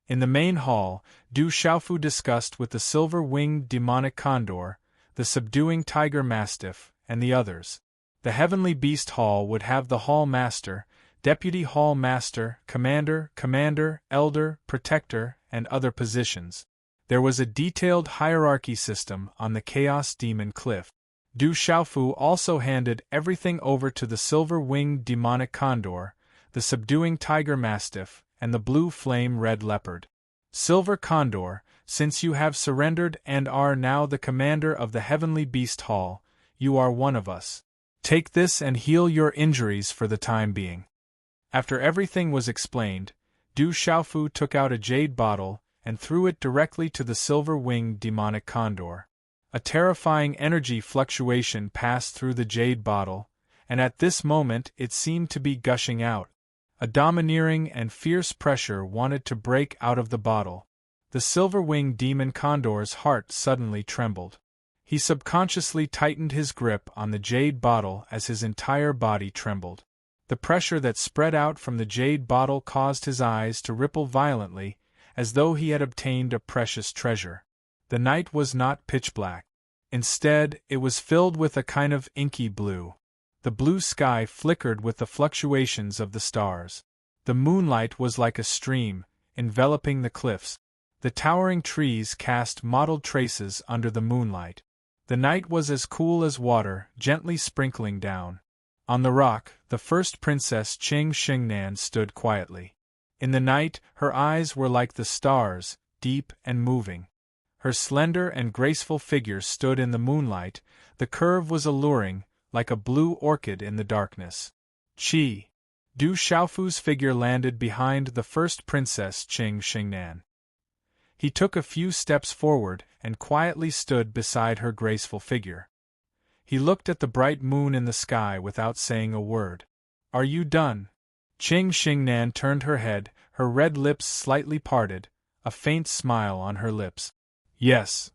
In the main hall, Du Xiaofu discussed with the silver-winged demonic condor, the subduing tiger mastiff, and the others. The Heavenly Beast Hall would have the Hall Master, Deputy Hall Master, Commander, Elder, Protector, and other positions. There was a detailed hierarchy system on the Chaos Demon Cliff. Du Xiaofu also handed everything over to the silver-winged demonic condor, the subduing tiger mastiff, and the blue flame-red leopard. Silver Condor, since you have surrendered and are now the commander of the Heavenly Beast Hall, you are one of us. Take this and heal your injuries for the time being. After everything was explained, Du Xiaofu took out a jade bottle and threw it directly to the silver-winged demonic condor. A terrifying energy fluctuation passed through the jade bottle, and at this moment it seemed to be gushing out. A domineering and fierce pressure wanted to break out of the bottle. The silver-winged demon condor's heart suddenly trembled. He subconsciously tightened his grip on the jade bottle as his entire body trembled. The pressure that spread out from the jade bottle caused his eyes to ripple violently, as though he had obtained a precious treasure. The night was not pitch black. Instead, it was filled with a kind of inky blue. The blue sky flickered with the fluctuations of the stars. The moonlight was like a stream, enveloping the cliffs. The towering trees cast mottled traces under the moonlight. The night was as cool as water, gently sprinkling down. On the rock, the first princess Qing Xingnan stood quietly. In the night, her eyes were like the stars, deep and moving. Her slender and graceful figure stood in the moonlight, the curve was alluring, like a blue orchid in the darkness. Qi. Du Xiaofu's figure landed behind the first princess Qing Xingnan. He took a few steps forward and quietly stood beside her graceful figure. He looked at the bright moon in the sky without saying a word. "Are you done?" Qing Xingnan turned her head, her red lips slightly parted, a faint smile on her lips. "Yes."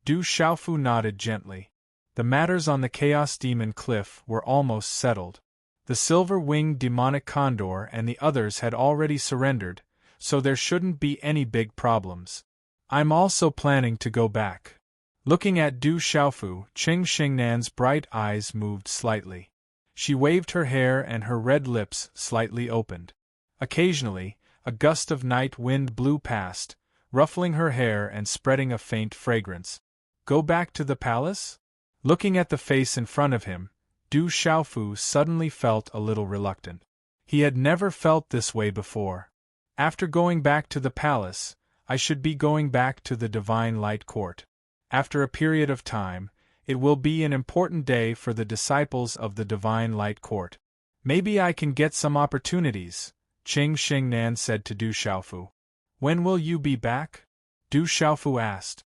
Du Xiaofu nodded gently. The matters on the Chaos Demon Cliff were almost settled. The silver-winged demonic condor and the others had already surrendered, so there shouldn't be any big problems. I'm also planning to go back. Looking at Du Xiaofu, Qing Xingnan's bright eyes moved slightly. She waved her hair and her red lips slightly opened. Occasionally, a gust of night wind blew past, ruffling her hair and spreading a faint fragrance. Go back to the palace? Looking at the face in front of him, Du Xiaofu suddenly felt a little reluctant. He had never felt this way before. After going back to the palace, I should be going back to the Divine Light Court. After a period of time, it will be an important day for the disciples of the Divine Light Court. Maybe I can get some opportunities, Qing Xingnan said to Du Xiaofu. When will you be back? Du Xiaofu asked.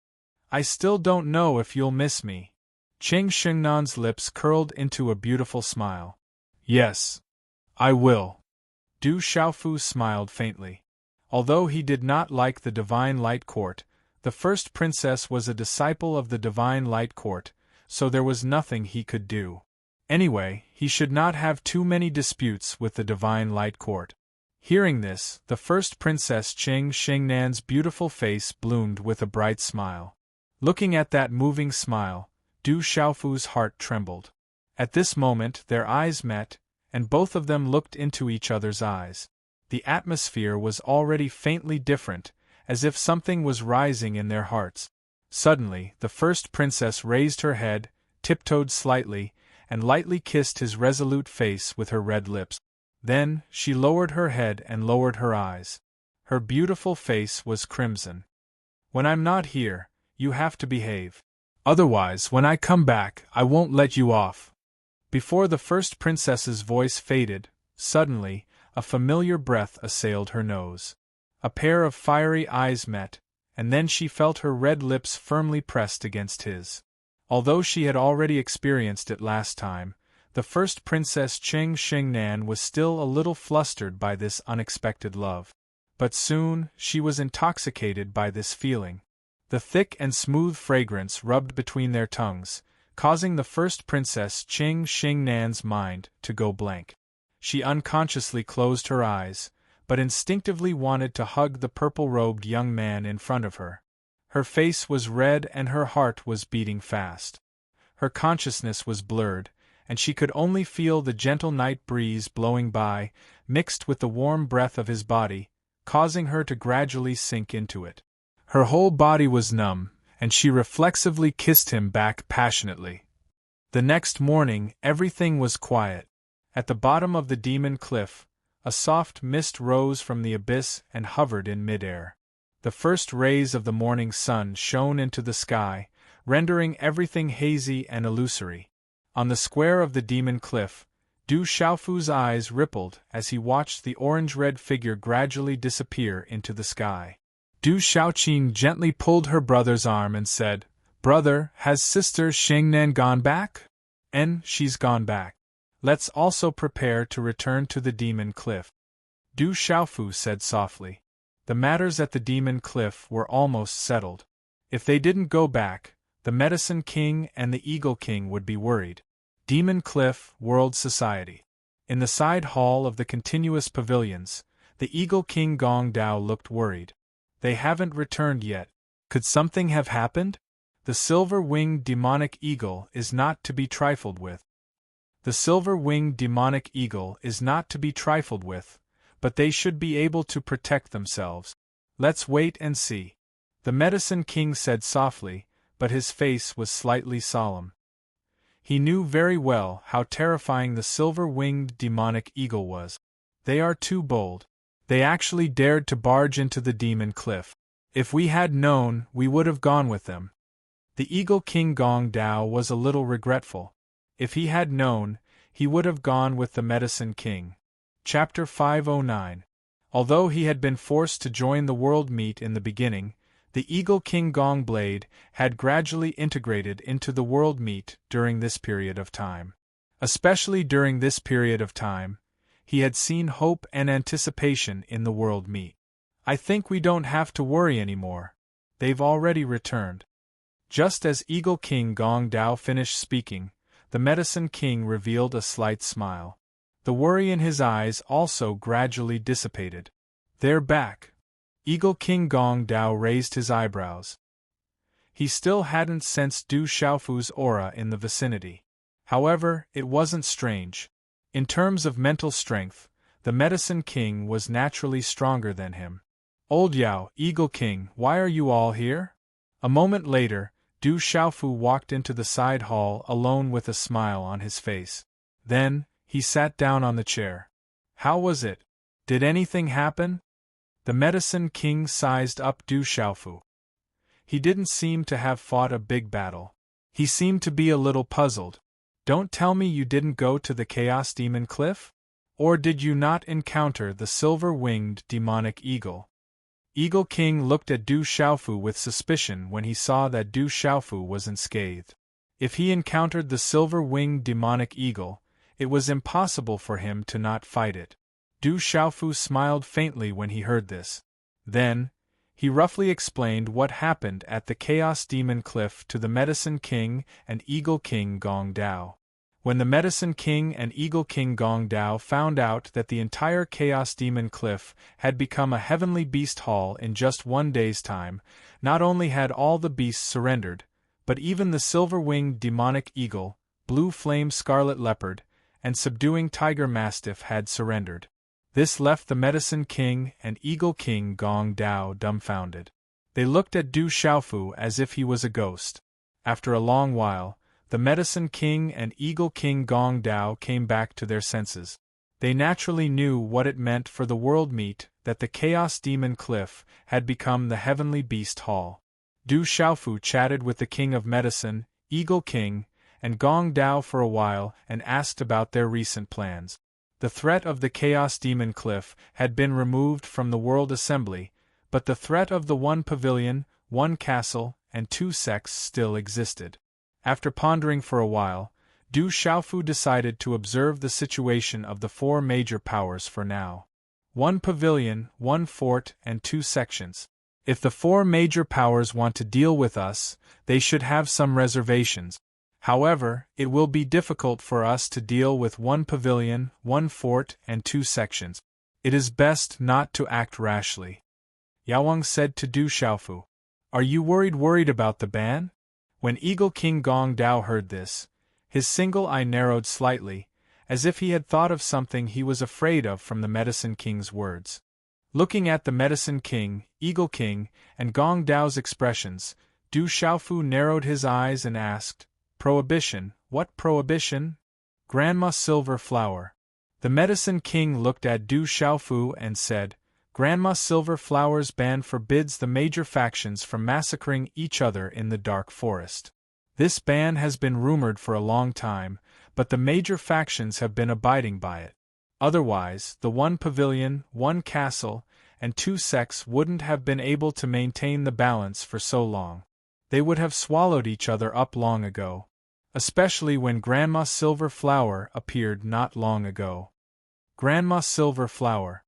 I still don't know if you'll miss me. Qing Xingnan's lips curled into a beautiful smile. Yes, I will. Du Xiaofu smiled faintly. Although he did not like the Divine Light Court, the first princess was a disciple of the Divine Light Court, so there was nothing he could do. Anyway, he should not have too many disputes with the Divine Light Court. Hearing this, the first princess Qing Xingnan's beautiful face bloomed with a bright smile. Looking at that moving smile, Du Xiaofu's heart trembled. At this moment their eyes met, and both of them looked into each other's eyes. The atmosphere was already faintly different, as if something was rising in their hearts. Suddenly, the first princess raised her head, tiptoed slightly, and lightly kissed his resolute face with her red lips. Then, she lowered her head and lowered her eyes. Her beautiful face was crimson. When I'm not here, you have to behave. Otherwise, when I come back, I won't let you off. Before the first princess's voice faded, suddenly, a familiar breath assailed her nose. A pair of fiery eyes met, and then she felt her red lips firmly pressed against his. Although she had already experienced it last time, the first princess Qing Xingnan was still a little flustered by this unexpected love. But soon, she was intoxicated by this feeling. The thick and smooth fragrance rubbed between their tongues, causing the first princess Qing Xingnan's mind to go blank. She unconsciously closed her eyes, but instinctively wanted to hug the purple-robed young man in front of her. Her face was red and her heart was beating fast. Her consciousness was blurred, and she could only feel the gentle night breeze blowing by, mixed with the warm breath of his body, causing her to gradually sink into it. Her whole body was numb, and she reflexively kissed him back passionately. The next morning, everything was quiet. At the bottom of the demon cliff, a soft mist rose from the abyss and hovered in midair. The first rays of the morning sun shone into the sky, rendering everything hazy and illusory. On the square of the demon cliff, Du Xiaofu's eyes rippled as he watched the orange-red figure gradually disappear into the sky. Du Xiaoqing gently pulled her brother's arm and said, "Brother, has Sister Xingnan gone back?" She's gone back. Let's also prepare to return to the demon cliff." Du Xiaofu said softly. The matters at the demon cliff were almost settled. If they didn't go back, the Medicine King and the Eagle King would be worried. Demon Cliff, World Society. In the side hall of the continuous pavilions, the Eagle King Gong Dao looked worried. They haven't returned yet. Could something have happened? The silver-winged demonic eagle is not to be trifled with. The silver-winged demonic eagle is not to be trifled with, but they should be able to protect themselves. Let's wait and see. The Medicine King said softly, but his face was slightly solemn. He knew very well how terrifying the silver-winged demonic eagle was. They are too bold. They actually dared to barge into the demon cliff. If we had known, we would have gone with them. The Eagle King Gong Dao was a little regretful. If he had known, he would have gone with the Medicine King. Chapter 509. Although he had been forced to join the world meet in the beginning, the Eagle King Gong Blade had gradually integrated into the world meet during this period of time. Especially during this period of time, he had seen hope and anticipation in the world meet. I think we don't have to worry anymore. They've already returned. Just as Eagle King Gong Dao finished speaking, the Medicine King revealed a slight smile. The worry in his eyes also gradually dissipated. They're back. Eagle King Gong Dao raised his eyebrows. He still hadn't sensed Du Xiaofu's aura in the vicinity. However, it wasn't strange. In terms of mental strength, the Medicine King was naturally stronger than him. Old Yao, Eagle King, why are you all here? A moment later, Du Xiaofu walked into the side hall alone with a smile on his face. Then, he sat down on the chair. How was it? Did anything happen? The Medicine King sized up Du Xiaofu. He didn't seem to have fought a big battle. He seemed to be a little puzzled. Don't tell me you didn't go to the Chaos Demon Cliff? Or did you not encounter the silver-winged demonic eagle? Eagle King looked at Du Xiaofu with suspicion when he saw that Du Xiaofu was unscathed. If he encountered the silver-winged demonic eagle, it was impossible for him to not fight it. Du Xiaofu smiled faintly when he heard this. Then, he roughly explained what happened at the Chaos Demon Cliff to the Medicine King and Eagle King Gong Dao. When the Medicine King and Eagle King Gong Dao found out that the entire Chaos Demon Cliff had become a heavenly beast hall in just one day's time, not only had all the beasts surrendered, but even the silver-winged demonic eagle, blue flame scarlet leopard, and subduing tiger mastiff had surrendered. This left the Medicine King and Eagle King Gong Dao dumbfounded. They looked at Du Xiaofu as if he was a ghost. After a long while, the Medicine King and Eagle King Gong Dao came back to their senses. They naturally knew what it meant for the world meet that the Chaos Demon Cliff had become the Heavenly Beast Hall. Du Xiaofu chatted with the King of Medicine, Eagle King, and Gong Dao for a while and asked about their recent plans. The threat of the Chaos Demon Cliff had been removed from the World Assembly, but the threat of the one pavilion, one castle, and two sects still existed. After pondering for a while, Du Xiaofu decided to observe the situation of the four major powers for now. One pavilion, one fort, and two sections. If the four major powers want to deal with us, they should have some reservations. However, it will be difficult for us to deal with one pavilion, one fort, and 2 sections. It is best not to act rashly. Yawang said to Du Xiaofu. Are you worried about the ban? When Eagle King Gong Dao heard this, his single eye narrowed slightly, as if he had thought of something he was afraid of from the Medicine King's words. Looking at the Medicine King, Eagle King, and Gong Dao's expressions, Du Xiaofu narrowed his eyes and asked, Prohibition, what prohibition? Grandma Silver Flower. The Medicine King looked at Du Xiaofu and said, Grandma Silver Flower's ban forbids the major factions from massacring each other in the dark forest. This ban has been rumored for a long time, but the major factions have been abiding by it. Otherwise, the one pavilion, one castle, and 2 sects wouldn't have been able to maintain the balance for so long. They would have swallowed each other up long ago. Especially when Grandma Silver Flower appeared not long ago. Grandma Silver Flower.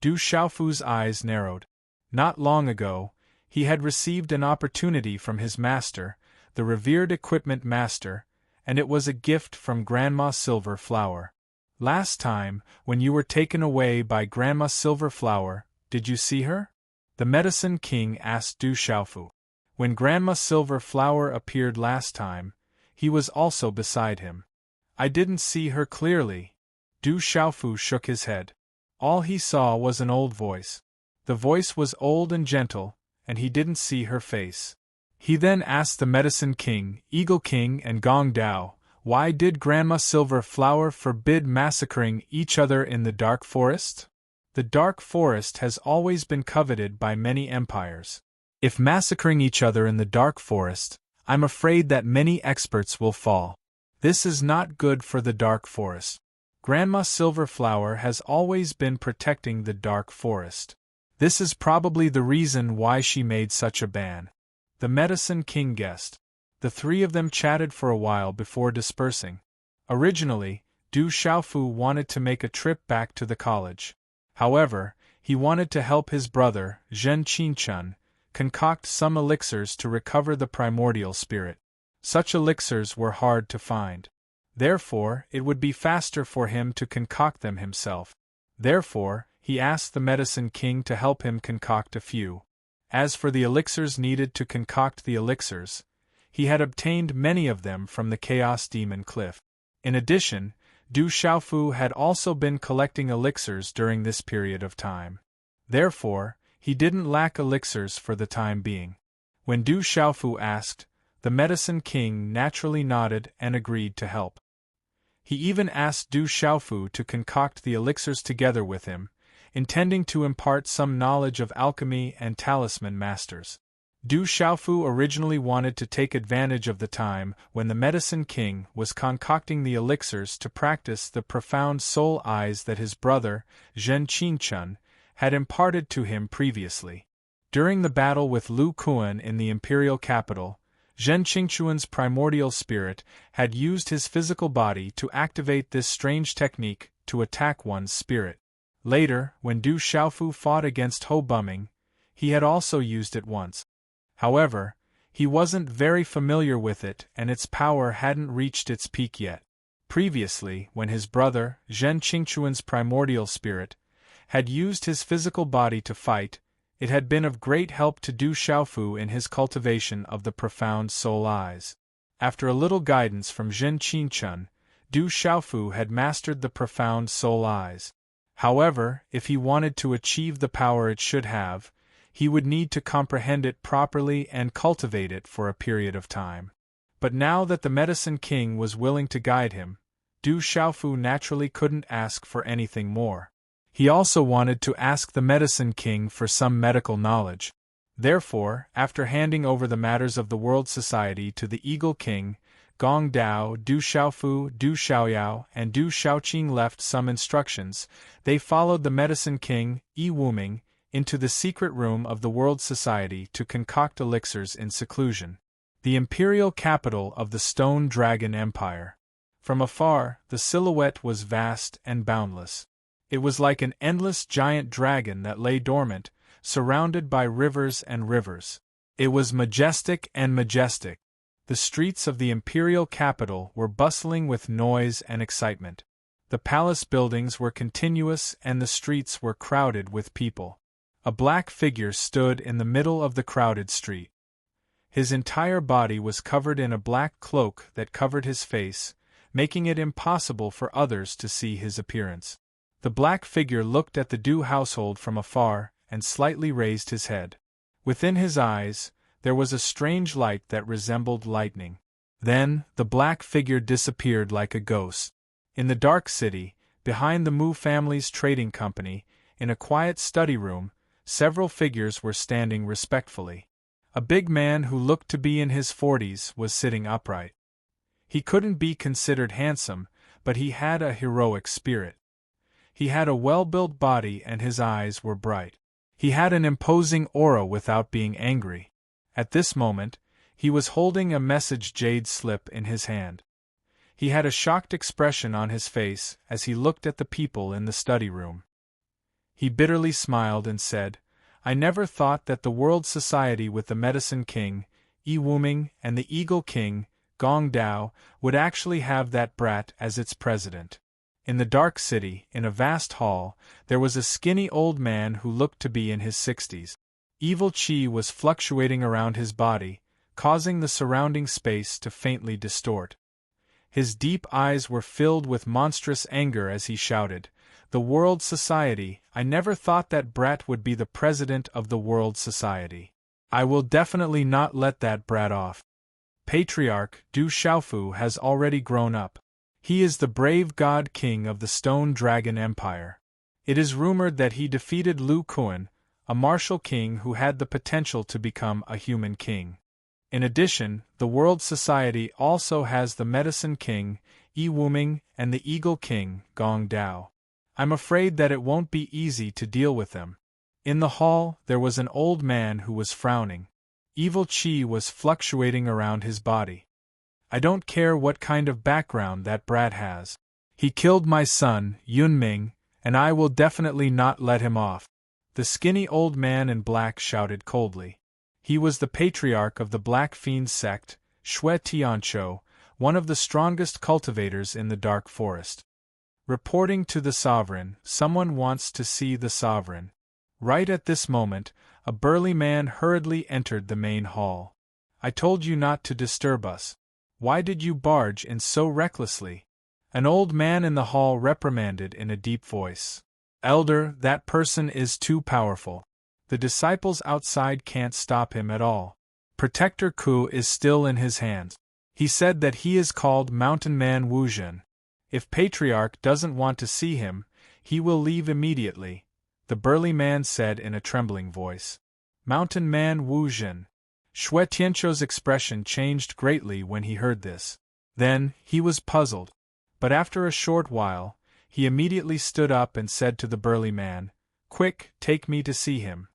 Du Xiaofu's eyes narrowed. Not long ago, he had received an opportunity from his master, the revered equipment master, and it was a gift from Grandma Silver Flower. Last time, when you were taken away by Grandma Silver Flower, did you see her? The Medicine King asked Du Xiaofu. When Grandma Silver Flower appeared last time, he was also beside him. I didn't see her clearly. Du Xiaofu shook his head. All he saw was an old voice. The voice was old and gentle, and he didn't see her face. He then asked the Medicine King, Eagle King, and Gong Dao, why did Grandma Silver Flower forbid massacring each other in the dark forest? The dark forest has always been coveted by many empires. If massacring each other in the dark forest, I'm afraid that many experts will fall. This is not good for the dark forest. Grandma Silver Flower has always been protecting the dark forest. This is probably the reason why she made such a ban. The Medicine King guessed. The 3 of them chatted for a while before dispersing. Originally, Du Xiaofu wanted to make a trip back to the college. However, he wanted to help his brother, Zhen Qinchun, concoct some elixirs to recover the primordial spirit. Such elixirs were hard to find. Therefore, it would be faster for him to concoct them himself. Therefore, he asked the Medicine King to help him concoct a few. As for the elixirs needed to concoct the elixirs, he had obtained many of them from the Chaos Demon Cliff. In addition, Du Xiaofu had also been collecting elixirs during this period of time. Therefore, he didn't lack elixirs for the time being. When Du Xiaofu asked, the Medicine King naturally nodded and agreed to help. He even asked Du Xiaofu to concoct the elixirs together with him, intending to impart some knowledge of alchemy and talisman masters. Du Xiaofu originally wanted to take advantage of the time when the Medicine King was concocting the elixirs to practice the profound soul eyes that his brother, Zhen Qinchun, had imparted to him previously. During the battle with Lu Kuan in the imperial capital, Zhen Qingchuan's primordial spirit had used his physical body to activate this strange technique to attack one's spirit. Later, when Du Xiaofu fought against Ho Bumming, he had also used it once. However, he wasn't very familiar with it and its power hadn't reached its peak yet. Previously, when his brother, Zhen Qingchuan's primordial spirit, had used his physical body to fight, it had been of great help to Du Xiaofu in his cultivation of the profound soul eyes. After a little guidance from Zhen Qinchun, Du Xiaofu had mastered the profound soul eyes. However, if he wanted to achieve the power it should have, he would need to comprehend it properly and cultivate it for a period of time. But now that the Medicine King was willing to guide him, Du Xiaofu naturally couldn't ask for anything more. He also wanted to ask the Medicine King for some medical knowledge. Therefore, after handing over the matters of the World Society to the Eagle King, Gong Dao, Du Xiaofu, Du Xiaoyao, and Du Xiaoqing left some instructions. They followed the Medicine King, Yi Wuming, into the secret room of the World Society to concoct elixirs in seclusion. The imperial capital of the Stone Dragon Empire. From afar, the silhouette was vast and boundless. It was like an endless giant dragon that lay dormant, surrounded by rivers and rivers. It was majestic and majestic. The streets of the imperial capital were bustling with noise and excitement. The palace buildings were continuous and the streets were crowded with people. A black figure stood in the middle of the crowded street. His entire body was covered in a black cloak that covered his face, making it impossible for others to see his appearance. The black figure looked at the Dew household from afar and slightly raised his head. Within his eyes, there was a strange light that resembled lightning. Then, the black figure disappeared like a ghost. In the dark city, behind the Mu family's trading company, in a quiet study room, several figures were standing respectfully. A big man who looked to be in his 40s was sitting upright. He couldn't be considered handsome, but he had a heroic spirit. He had a well-built body and his eyes were bright. He had an imposing aura without being angry. At this moment, he was holding a message jade slip in his hand. He had a shocked expression on his face as he looked at the people in the study room. He bitterly smiled and said, "I never thought that the World Society with the Medicine King, Yi Wuming, and the Eagle King, Gong Dao, would actually have that brat as its president." In the dark city, in a vast hall, there was a skinny old man who looked to be in his 60s. Evil Qi was fluctuating around his body, causing the surrounding space to faintly distort. His deep eyes were filled with monstrous anger as he shouted, "The World Society, I never thought that brat would be the president of the World Society. I will definitely not let that brat off. Patriarch Du Xiaofu has already grown up. He is the brave god king of the Stone Dragon Empire. It is rumored that he defeated Lu Kuan, a martial king who had the potential to become a human king. In addition, the World Society also has the Medicine King, Yi Wuming, and the Eagle King, Gong Dao. I'm afraid that it won't be easy to deal with them." In the hall, there was an old man who was frowning. Evil Qi was fluctuating around his body. "I don't care what kind of background that brat has. He killed my son, Yunming, and I will definitely not let him off." The skinny old man in black shouted coldly. He was the patriarch of the Black Fiend sect, Xue Tianqiu, one of the strongest cultivators in the Dark Forest. Reporting to the sovereign, someone wants to see the sovereign. Right at this moment, a burly man hurriedly entered the main hall. "I told you not to disturb us. Why did you barge in so recklessly?" An old man in the hall reprimanded in a deep voice. "Elder, that person is too powerful. The disciples outside can't stop him at all. Protector Ku is still in his hands. He said that he is called Mountain Man Wuzhen. If Patriarch doesn't want to see him, he will leave immediately," the burly man said in a trembling voice. Mountain Man Wuzhen. Xue Tianqiu's expression changed greatly when he heard this. Then, he was puzzled. But after a short while, he immediately stood up and said to the burly man, "Quick, take me to see him."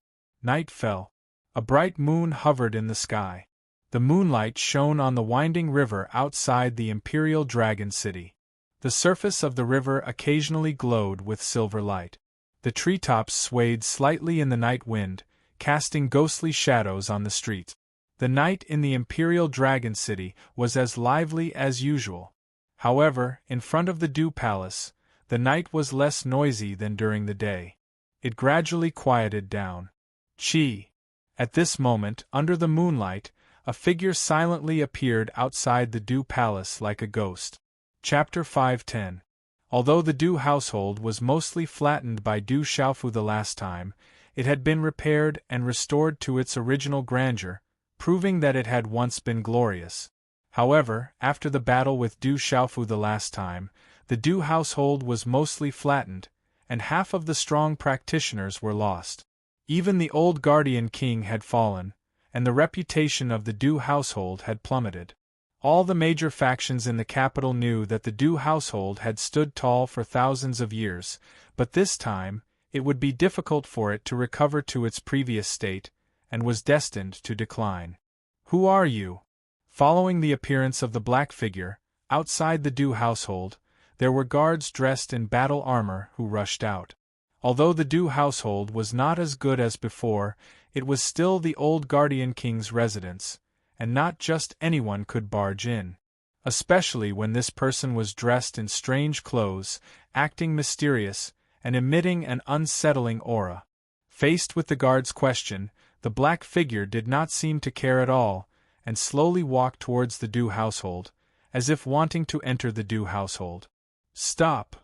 Night fell. A bright moon hovered in the sky. The moonlight shone on the winding river outside the Imperial Dragon City. The surface of the river occasionally glowed with silver light. The treetops swayed slightly in the night wind, casting ghostly shadows on the streets. The night in the Imperial Dragon City was as lively as usual. However, in front of the Dew Palace, the night was less noisy than during the day. It gradually quieted down. Qi. At this moment, under the moonlight, a figure silently appeared outside the Dew Palace like a ghost. Chapter 510. Although the Dew household was mostly flattened by Du Xiaofu the last time, it had been repaired and restored to its original grandeur, proving that it had once been glorious. However, after the battle with Du Xiaofu the last time, the Dew household was mostly flattened, and half of the strong practitioners were lost. Even the old guardian king had fallen, and the reputation of the Dew household had plummeted. All the major factions in the capital knew that the Dew household had stood tall for thousands of years, but this time, it would be difficult for it to recover to its previous state, and was destined to decline. "Who are you?" Following the appearance of the black figure, outside the Dew household, there were guards dressed in battle armor who rushed out. Although the Dew household was not as good as before, it was still the old Guardian King's residence, and not just anyone could barge in. Especially when this person was dressed in strange clothes, acting mysterious, and emitting an unsettling aura. Faced with the guard's question, the black figure did not seem to care at all, and slowly walked towards the Dew household, as if wanting to enter the Dew household. "Stop!"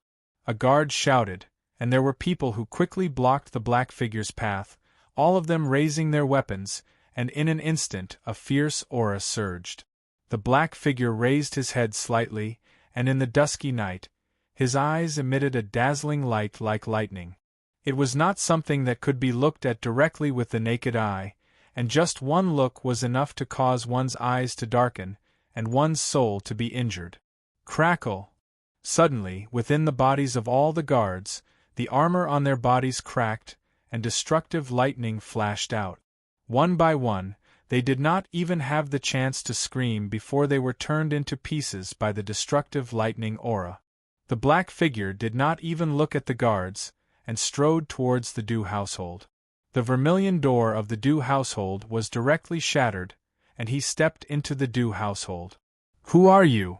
a guard shouted, and there were people who quickly blocked the black figure's path, all of them raising their weapons, and in an instant a fierce aura surged. The black figure raised his head slightly, and in the dusky night, his eyes emitted a dazzling light like lightning. It was not something that could be looked at directly with the naked eye, and just one look was enough to cause one's eyes to darken, and one's soul to be injured. Crackle! Suddenly, within the bodies of all the guards, the armor on their bodies cracked, and destructive lightning flashed out. One by one, they did not even have the chance to scream before they were turned into pieces by the destructive lightning aura. The black figure did not even look at the guards, and strode towards the Dew household. The vermilion door of the Dew household was directly shattered, and he stepped into the Dew household. "Who are you?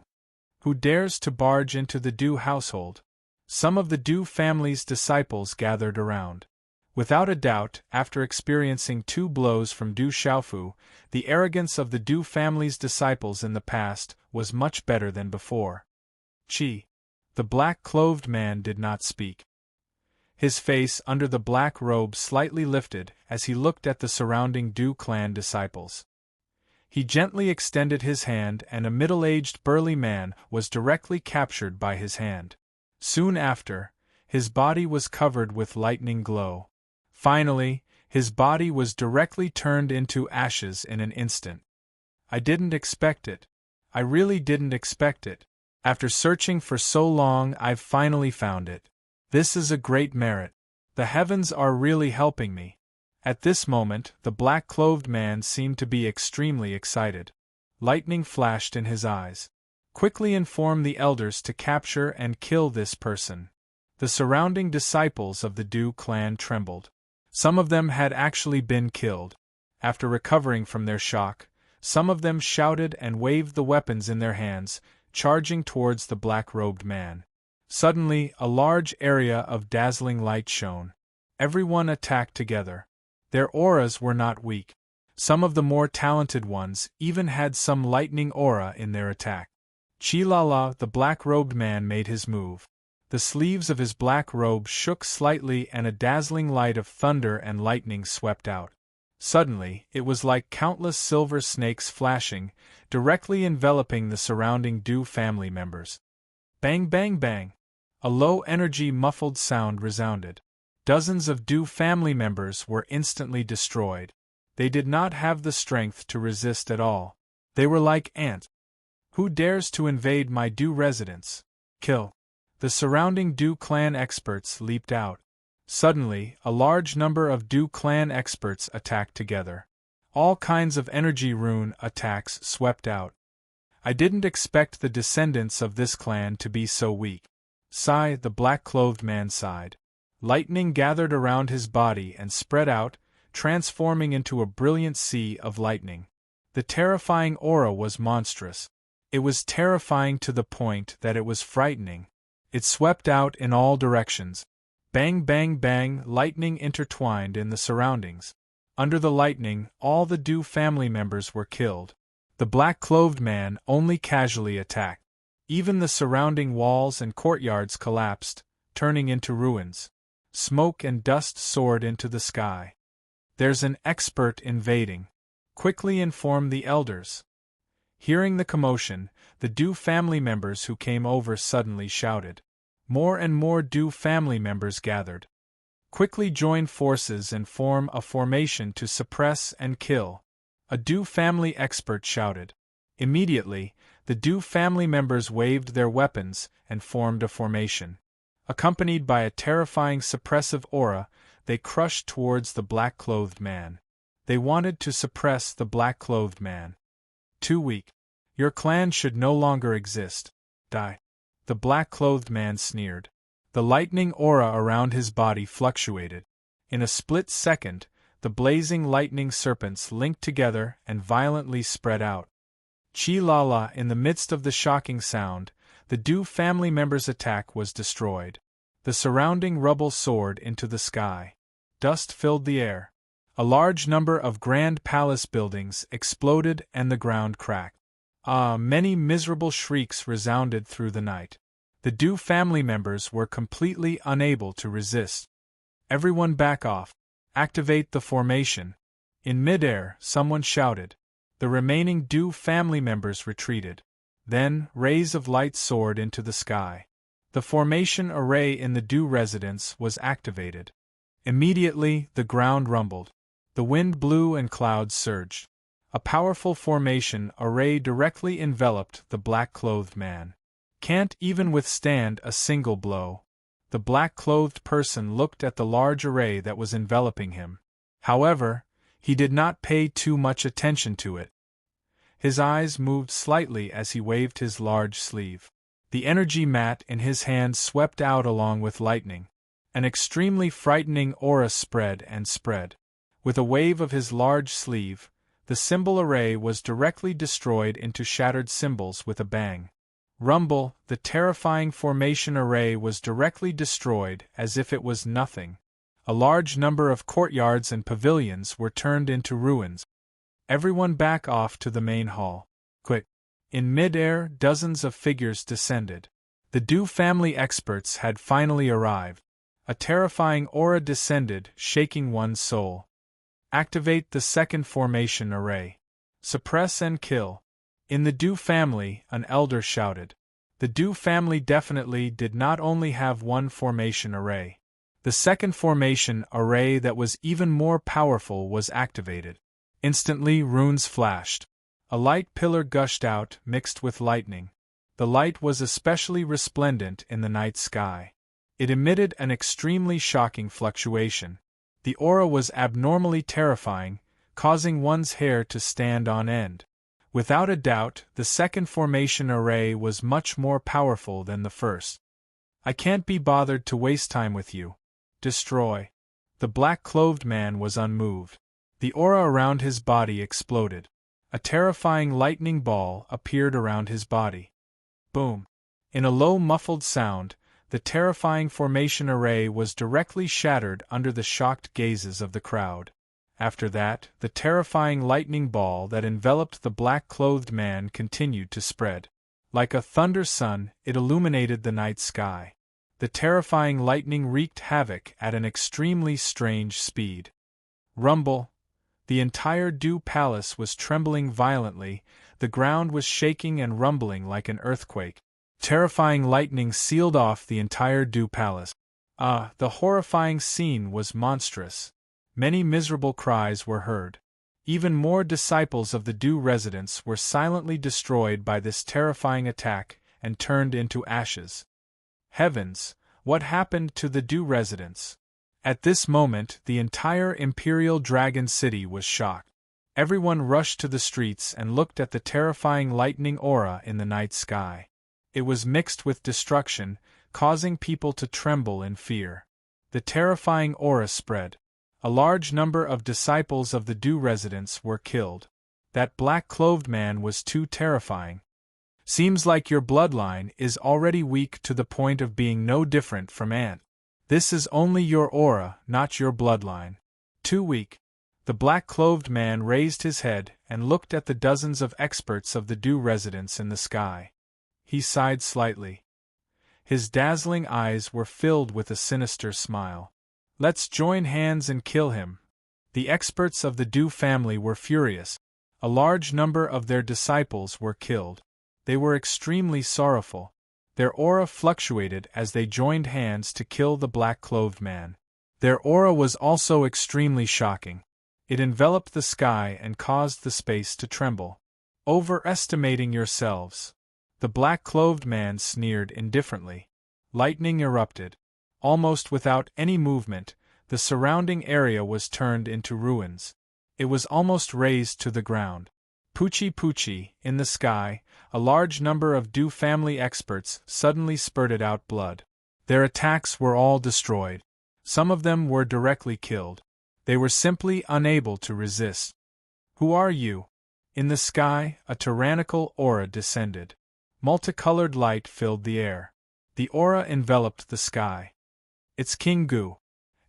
Who dares to barge into the Dew household?" Some of the Dew family's disciples gathered around. Without a doubt, after experiencing 2 blows from Du Xiaofu, the arrogance of the Du family's disciples in the past was much better than before. Qi. The black-clothed man did not speak. His face under the black robe slightly lifted as he looked at the surrounding Du clan disciples. He gently extended his hand, and a middle-aged burly man was directly captured by his hand. Soon after, his body was covered with lightning glow. Finally, his body was directly turned into ashes in an instant. "I didn't expect it. I really didn't expect it. After searching for so long, I've finally found it. This is a great merit. The heavens are really helping me." At this moment, the black-clothed man seemed to be extremely excited. Lightning flashed in his eyes. "Quickly inform the elders to capture and kill this person." The surrounding disciples of the Du clan trembled. Some of them had actually been killed. After recovering from their shock, some of them shouted and waved the weapons in their hands, charging towards the black-robed man. Suddenly, a large area of dazzling light shone. Everyone attacked together. Their auras were not weak. Some of the more talented ones even had some lightning aura in their attack. Chilala, the black-robed man, made his move. The sleeves of his black robe shook slightly and a dazzling light of thunder and lightning swept out. Suddenly, it was like countless silver snakes flashing, directly enveloping the surrounding Du family members. Bang bang bang! A low-energy muffled sound resounded. Dozens of Du family members were instantly destroyed. They did not have the strength to resist at all. They were like ants. "Who dares to invade my Du residence? Kill!" The surrounding Du clan experts leaped out. Suddenly, a large number of Du clan experts attacked together. All kinds of energy rune attacks swept out. "I didn't expect the descendants of this clan to be so weak." Sai, the black-clothed man, sighed. Lightning gathered around his body and spread out, transforming into a brilliant sea of lightning. The terrifying aura was monstrous. It was terrifying to the point that it was frightening. It swept out in all directions. Bang bang bang, lightning intertwined in the surroundings. Under the lightning, all the Du family members were killed. The black-clothed man only casually attacked. Even the surrounding walls and courtyards collapsed, turning into ruins. Smoke and dust soared into the sky. "There's an expert invading. Quickly inform the elders." Hearing the commotion, the Du family members who came over suddenly shouted. More and more Du family members gathered. "Quickly join forces and form a formation to suppress and kill," a Du family expert shouted. Immediately, the Du family members waved their weapons and formed a formation. Accompanied by a terrifying suppressive aura, they crushed towards the black-clothed man. They wanted to suppress the black-clothed man. "Too weak. Your clan should no longer exist. Die." The black-clothed man sneered. The lightning aura around his body fluctuated. In a split second, the blazing lightning serpents linked together and violently spread out. Chi-la-la, in the midst of the shocking sound, the Du family member's attack was destroyed. The surrounding rubble soared into the sky. Dust filled the air. A large number of grand palace buildings exploded and the ground cracked. Many miserable shrieks resounded through the night. The Du family members were completely unable to resist. Everyone back off. Activate the formation. In midair, someone shouted. The remaining Du family members retreated. Then, rays of light soared into the sky. The formation array in the Du residence was activated. Immediately, the ground rumbled. The wind blew and clouds surged. A powerful formation array directly enveloped the black-clothed man. Can't even withstand a single blow. The black-clothed person looked at the large array that was enveloping him. However, he did not pay too much attention to it. His eyes moved slightly as he waved his large sleeve. The energy mat in his hand swept out along with lightning. An extremely frightening aura spread and spread. With a wave of his large sleeve, the symbol array was directly destroyed into shattered symbols with a bang. Rumble, the terrifying formation array was directly destroyed as if it was nothing. A large number of courtyards and pavilions were turned into ruins. Everyone back off to the main hall. Quick! In mid-air, dozens of figures descended. The Du family experts had finally arrived. A terrifying aura descended, shaking one's soul. Activate the second formation array. Suppress and kill. In the Du family, an elder shouted. The Du family definitely did not only have one formation array. The second formation array that was even more powerful was activated. Instantly, runes flashed. A light pillar gushed out, mixed with lightning. The light was especially resplendent in the night sky. It emitted an extremely shocking fluctuation. The aura was abnormally terrifying, causing one's hair to stand on end. Without a doubt, the second formation array was much more powerful than the first. I can't be bothered to waste time with you. Destroy. The black-clothed man was unmoved. The aura around his body exploded. A terrifying lightning ball appeared around his body. Boom. In a low muffled sound, the terrifying formation array was directly shattered under the shocked gazes of the crowd. After that, the terrifying lightning ball that enveloped the black-clothed man continued to spread. Like a thunder sun, it illuminated the night sky. The terrifying lightning wreaked havoc at an extremely strange speed. Rumble. The entire Du palace was trembling violently, the ground was shaking and rumbling like an earthquake. Terrifying lightning sealed off the entire Du palace. The horrifying scene was monstrous. Many miserable cries were heard. Even more disciples of the Du residents were silently destroyed by this terrifying attack and turned into ashes. Heavens, what happened to the Du residents? At this moment, the entire Imperial Dragon City was shocked. Everyone rushed to the streets and looked at the terrifying lightning aura in the night sky. It was mixed with destruction, causing people to tremble in fear. The terrifying aura spread. A large number of disciples of the Du residents were killed. That black-clothed man was too terrifying. Seems like your bloodline is already weak to the point of being no different from Ant. This is only your aura, not your bloodline. Too weak. The black-clothed man raised his head and looked at the dozens of experts of the Du residents in the sky. He sighed slightly. His dazzling eyes were filled with a sinister smile. Let's join hands and kill him. The experts of the Du family were furious. A large number of their disciples were killed. They were extremely sorrowful. Their aura fluctuated as they joined hands to kill the black-clothed man. Their aura was also extremely shocking. It enveloped the sky and caused the space to tremble. Overestimating yourselves. The black-clothed man sneered indifferently. Lightning erupted. Almost without any movement, the surrounding area was turned into ruins. It was almost razed to the ground. Poochie, in the sky, a large number of Du family experts suddenly spurted out blood. Their attacks were all destroyed. Some of them were directly killed. They were simply unable to resist. Who are you? In the sky, a tyrannical aura descended. Multicolored light filled the air. The aura enveloped the sky. It's King Gu.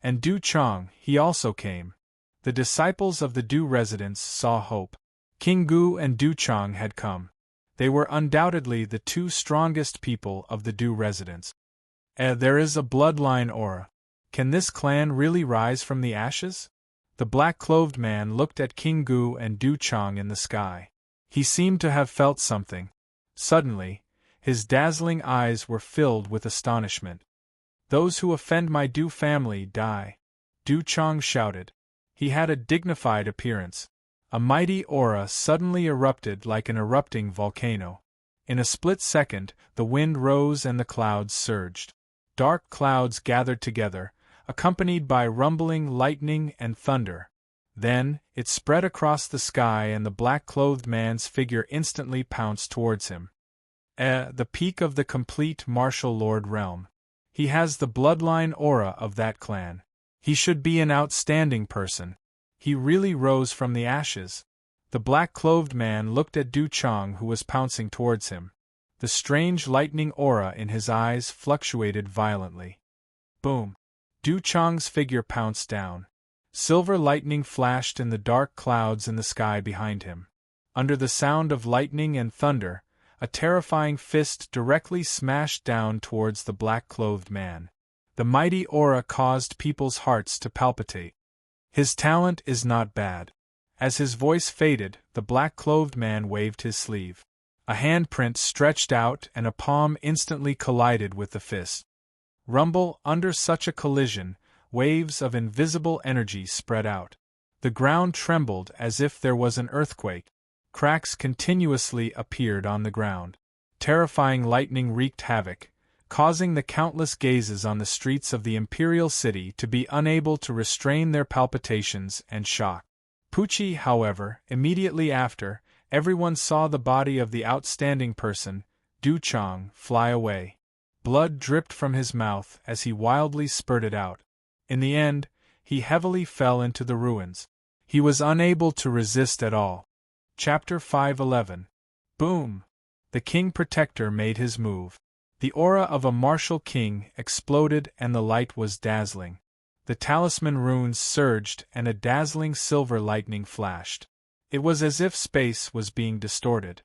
And Du Chong, he also came. The disciples of the Du residents saw hope. King Gu and Du Chong had come. They were undoubtedly the two strongest people of the Du residents. There is a bloodline aura. Can this clan really rise from the ashes? The black-clothed man looked at King Gu and Du Chong in the sky. He seemed to have felt something. Suddenly, his dazzling eyes were filled with astonishment. Those who offend my Du family die, Du Chong shouted. He had a dignified appearance. A mighty aura suddenly erupted like an erupting volcano. In a split second, the wind rose and the clouds surged. Dark clouds gathered together, accompanied by rumbling lightning and thunder. Then, it spread across the sky and the black-clothed man's figure instantly pounced towards him. The peak of the complete martial lord realm. He has the bloodline aura of that clan. He should be an outstanding person. He really rose from the ashes. The black-clothed man looked at Du Chong, who was pouncing towards him. The strange lightning aura in his eyes fluctuated violently. Boom! Du Chong's figure pounced down. Silver lightning flashed in the dark clouds in the sky behind him. Under the sound of lightning and thunder, a terrifying fist directly smashed down towards the black-clothed man. The mighty aura caused people's hearts to palpitate. His talent is not bad. As his voice faded, the black-clothed man waved his sleeve. A handprint stretched out and a palm instantly collided with the fist. Rumble, under such a collision, waves of invisible energy spread out. The ground trembled as if there was an earthquake. Cracks continuously appeared on the ground. Terrifying lightning wreaked havoc, causing the countless gazes on the streets of the imperial city to be unable to restrain their palpitations and shock. Pucci, however, immediately after, everyone saw the body of the outstanding person, Du Chong, fly away. Blood dripped from his mouth as he wildly spurted out. In the end, he heavily fell into the ruins. He was unable to resist at all. Chapter 511. Boom! The King Protector made his move. The aura of a martial king exploded and the light was dazzling. The talisman runes surged and a dazzling silver lightning flashed. It was as if space was being distorted.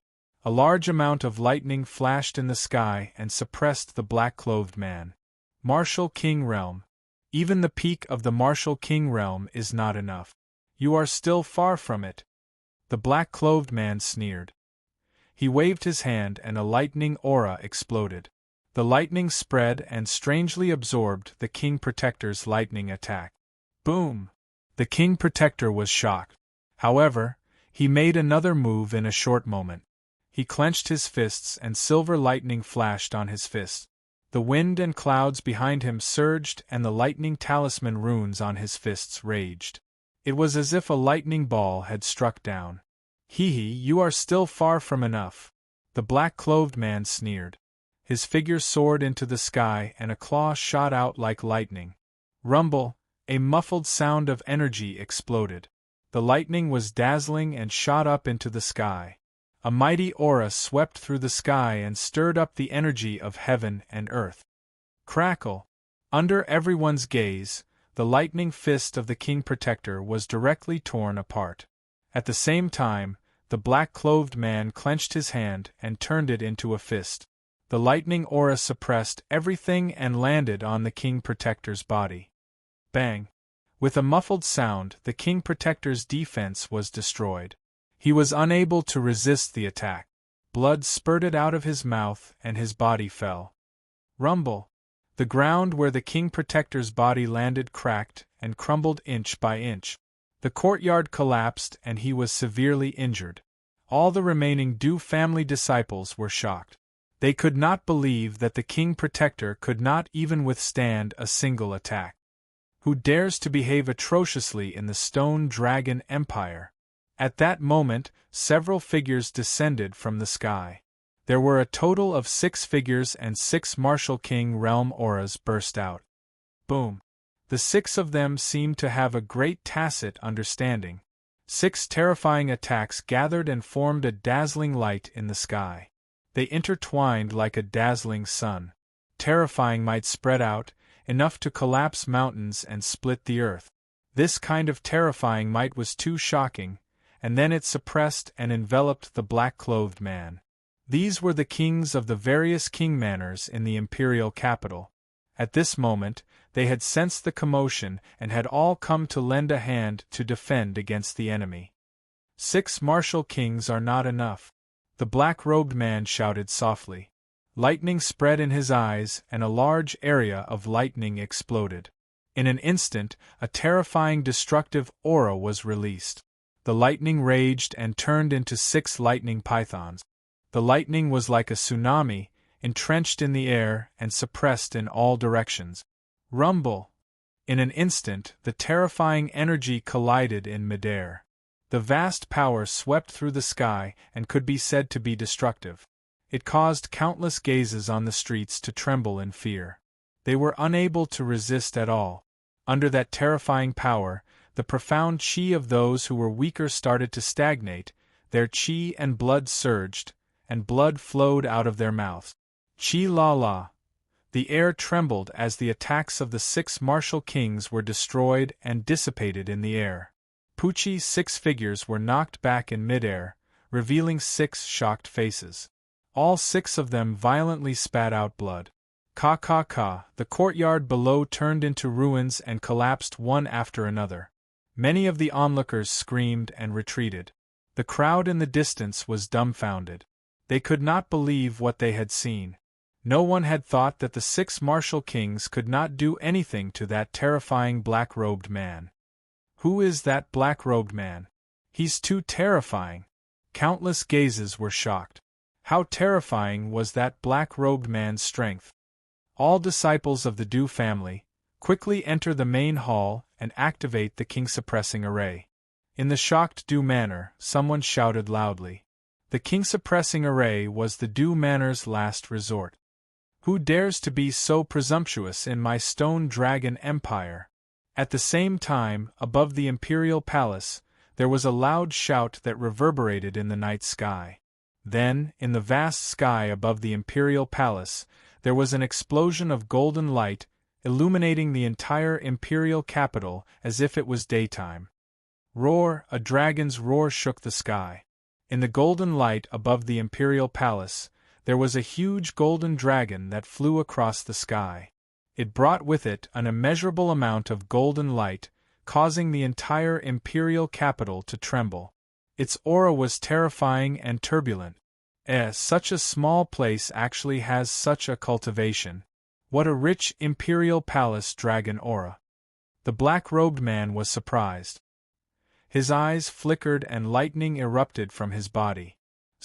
A large amount of lightning flashed in the sky and suppressed the black-clothed man. Martial King Realm. Even the peak of the Martial King Realm is not enough. You are still far from it. The black-clothed man sneered. He waved his hand and a lightning aura exploded. The lightning spread and strangely absorbed the King Protector's lightning attack. Boom! The King Protector was shocked. However, he made another move in a short moment. He clenched his fists and silver lightning flashed on his fists. The wind and clouds behind him surged and the lightning talisman runes on his fists raged. It was as if a lightning ball had struck down. Hee, you are still far from enough. The black-clothed man sneered. His figure soared into the sky and a claw shot out like lightning. Rumble, a muffled sound of energy exploded. The lightning was dazzling and shot up into the sky. A mighty aura swept through the sky and stirred up the energy of heaven and earth. Crackle! Under everyone's gaze, the lightning fist of the King Protector was directly torn apart. At the same time, the black-clothed man clenched his hand and turned it into a fist. The lightning aura suppressed everything and landed on the King Protector's body. Bang! With a muffled sound, the King Protector's defense was destroyed. He was unable to resist the attack. Blood spurted out of his mouth and his body fell. Rumble! The ground where the King Protector's body landed cracked and crumbled inch by inch. The courtyard collapsed and he was severely injured. All the remaining Du family disciples were shocked. They could not believe that the King Protector could not even withstand a single attack. Who dares to behave atrociously in the Stone Dragon Empire? At that moment, several figures descended from the sky. There were a total of 6 figures and 6 Martial King Realm auras burst out. Boom! The 6 of them seemed to have a great tacit understanding. 6 terrifying attacks gathered and formed a dazzling light in the sky. They intertwined like a dazzling sun. Terrifying might spread out, enough to collapse mountains and split the earth. This kind of terrifying might was too shocking, and then it suppressed and enveloped the black-clothed man. These were the kings of the various king manors in the imperial capital. At this moment, they had sensed the commotion and had all come to lend a hand to defend against the enemy. 6 martial kings are not enough. The black-robed man shouted softly. Lightning spread in his eyes, and a large area of lightning exploded. In an instant, a terrifying destructive aura was released. The lightning raged and turned into 6 lightning pythons. The lightning was like a tsunami, entrenched in the air and suppressed in all directions. Rumble! In an instant, the terrifying energy collided in midair. The vast power swept through the sky and could be said to be destructive. It caused countless gazes on the streets to tremble in fear. They were unable to resist at all. Under that terrifying power, the profound chi of those who were weaker started to stagnate, their chi and blood surged, and blood flowed out of their mouths. Chi la la! The air trembled as the attacks of the 6 martial kings were destroyed and dissipated in the air. Pucci's 6 figures were knocked back in midair, revealing 6 shocked faces. All 6 of them violently spat out blood. Ka ka ka! The courtyard below turned into ruins and collapsed one after another. Many of the onlookers screamed and retreated. The crowd in the distance was dumbfounded. They could not believe what they had seen. No one had thought that the 6 martial kings could not do anything to that terrifying black-robed man. Who is that black-robed man? He's too terrifying. Countless gazes were shocked. How terrifying was that black-robed man's strength? All disciples of the Du family, quickly enter the main hall and activate the king-suppressing array. In the shocked Du manor, someone shouted loudly. The king-suppressing array was the Du manor's last resort. Who dares to be so presumptuous in my stone dragon empire? At the same time, above the imperial palace, there was a loud shout that reverberated in the night sky. Then, in the vast sky above the imperial palace, there was an explosion of golden light, illuminating the entire imperial capital as if it was daytime. Roar! A dragon's roar shook the sky. In the golden light above the imperial palace, there was a huge golden dragon that flew across the sky. It brought with it an immeasurable amount of golden light, causing the entire imperial capital to tremble. Its aura was terrifying and turbulent. Such a small place actually has such a cultivation. What a rich imperial palace dragon aura. The black-robed man was surprised. His eyes flickered and lightning erupted from his body.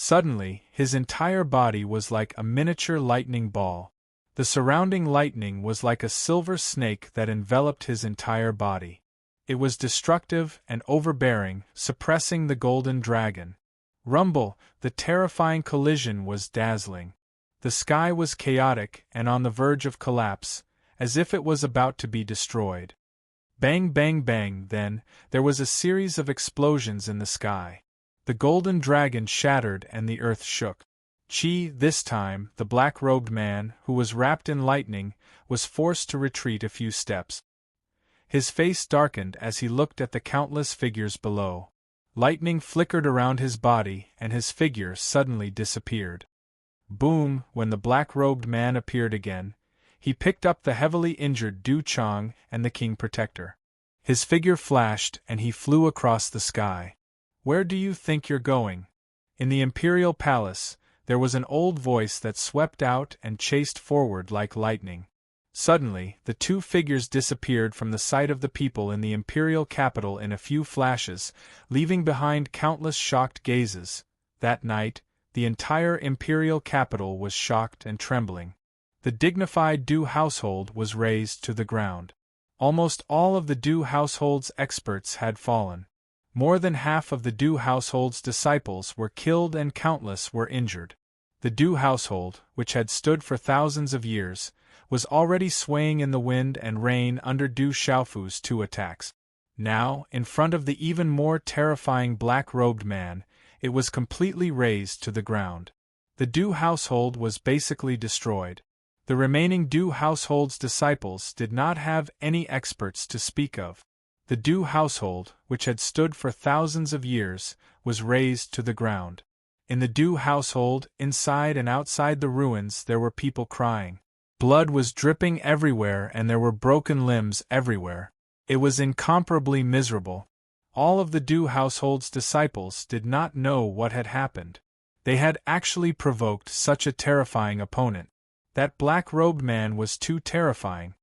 Suddenly, his entire body was like a miniature lightning ball. The surrounding lightning was like a silver snake that enveloped his entire body. It was destructive and overbearing, suppressing the golden dragon. Rumble! The terrifying collision was dazzling. The sky was chaotic and on the verge of collapse, as if it was about to be destroyed. Bang bang bang! Then, there was a series of explosions in the sky. The golden dragon shattered and the earth shook. This time, the black-robed man, who was wrapped in lightning, was forced to retreat a few steps. His face darkened as he looked at the countless figures below. Lightning flickered around his body and his figure suddenly disappeared. Boom! When the black-robed man appeared again, he picked up the heavily injured Du Chang and the King Protector. His figure flashed and he flew across the sky. Where do you think you're going? In the imperial palace, there was an old voice that swept out and chased forward like lightning. Suddenly, the 2 figures disappeared from the sight of the people in the imperial capital in a few flashes, leaving behind countless shocked gazes. That night, the entire imperial capital was shocked and trembling. The dignified Du household was razed to the ground. Almost all of the Du household's experts had fallen. More than half of the Du household's disciples were killed and countless were injured. The Du household, which had stood for thousands of years, was already swaying in the wind and rain under Du Xiaofu's 2 attacks. Now, in front of the even more terrifying black-robed man, it was completely razed to the ground. The Du household was basically destroyed. The remaining Du household's disciples did not have any experts to speak of. The Du household, which had stood for thousands of years, was razed to the ground. In the Du household, inside and outside the ruins, there were people crying. Blood was dripping everywhere and there were broken limbs everywhere. It was incomparably miserable. All of the Du household's disciples did not know what had happened. They had actually provoked such a terrifying opponent. That black-robed man was too terrifying.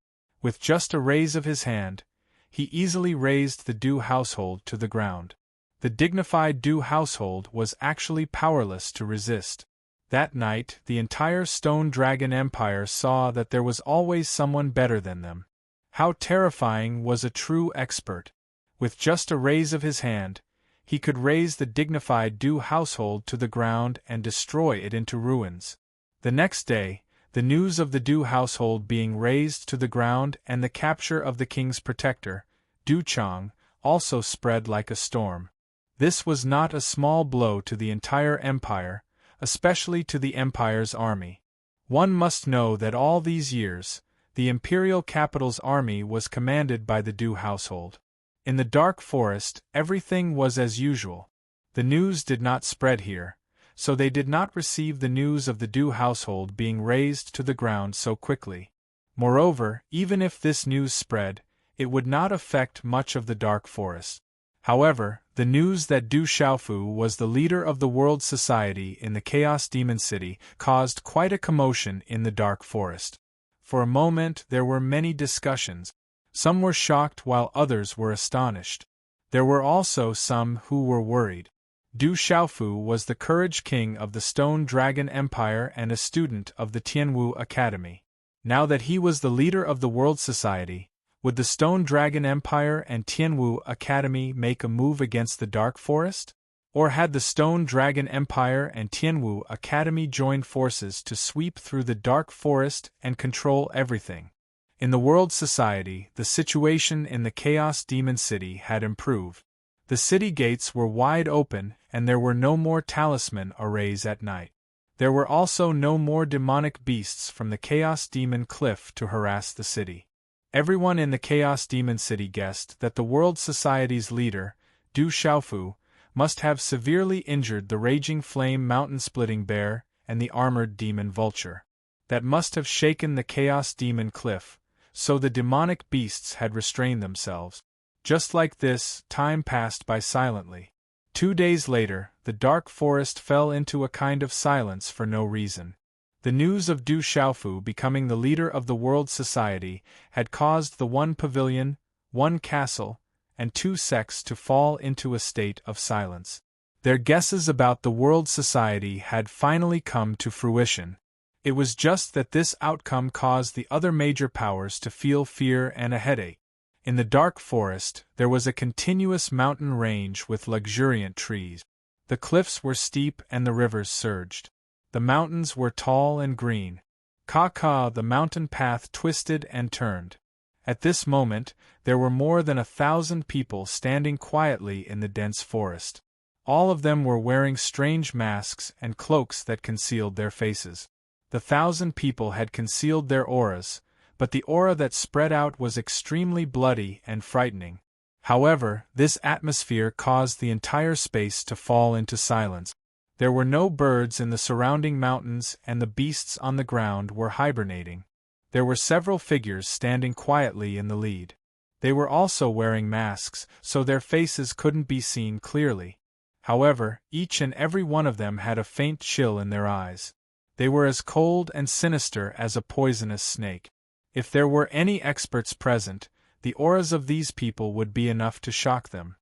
With just a raise of his hand, he easily razed the Du household to the ground. The dignified Du household was actually powerless to resist. That night, the entire Stone Dragon Empire saw that there was always someone better than them. How terrifying was a true expert! With just a raise of his hand, he could raze the dignified Du household to the ground and destroy it into ruins. The next day, the news of the Du household being razed to the ground and the capture of the king's protector, Du Chang, also spread like a storm. This was not a small blow to the entire empire, especially to the empire's army. One must know that all these years, the imperial capital's army was commanded by the Du household. In the dark forest, everything was as usual. The news did not spread here, so they did not receive the news of the Du household being razed to the ground so quickly. Moreover, even if this news spread, it would not affect much of the dark forest. However, the news that Du Xiaofu was the leader of the world society in the Chaos Demon City caused quite a commotion in the dark forest. For a moment there were many discussions. Some were shocked while others were astonished. There were also some who were worried. Du Xiaofu was the Courage King of the Stone Dragon Empire and a student of the Tianwu Academy. Now that he was the leader of the world society, would the Stone Dragon Empire and Tianwu Academy make a move against the Dark Forest? Or had the Stone Dragon Empire and Tianwu Academy joined forces to sweep through the Dark Forest and control everything? In the world society, the situation in the Chaos Demon City had improved. The city gates were wide open and there were no more talisman arrays at night. There were also no more demonic beasts from the Chaos Demon Cliff to harass the city. Everyone in the Chaos Demon City guessed that the World Society's leader, Du Xiaofu, must have severely injured the Raging Flame Mountain-Splitting Bear and the Armored Demon Vulture. That must have shaken the Chaos Demon Cliff, so the demonic beasts had restrained themselves. Just like this, time passed by silently. 2 days later, the dark forest fell into a kind of silence for no reason. The news of Du Xiaofu becoming the leader of the World Society had caused the 1 pavilion, 1 castle, and 2 sects to fall into a state of silence. Their guesses about the World Society had finally come to fruition. It was just that this outcome caused the other major powers to feel fear and a headache. In the dark forest, there was a continuous mountain range with luxuriant trees. The cliffs were steep and the rivers surged. The mountains were tall and green. Ka-ka, the mountain path twisted and turned. At this moment, there were more than 1,000 people standing quietly in the dense forest. All of them were wearing strange masks and cloaks that concealed their faces. The 1,000 people had concealed their auras, but the aura that spread out was extremely bloody and frightening. However, this atmosphere caused the entire space to fall into silence. There were no birds in the surrounding mountains and the beasts on the ground were hibernating. There were several figures standing quietly in the lead. They were also wearing masks, so their faces couldn't be seen clearly. However, each and every one of them had a faint chill in their eyes. They were as cold and sinister as a poisonous snake. If there were any experts present, the auras of these people would be enough to shock them.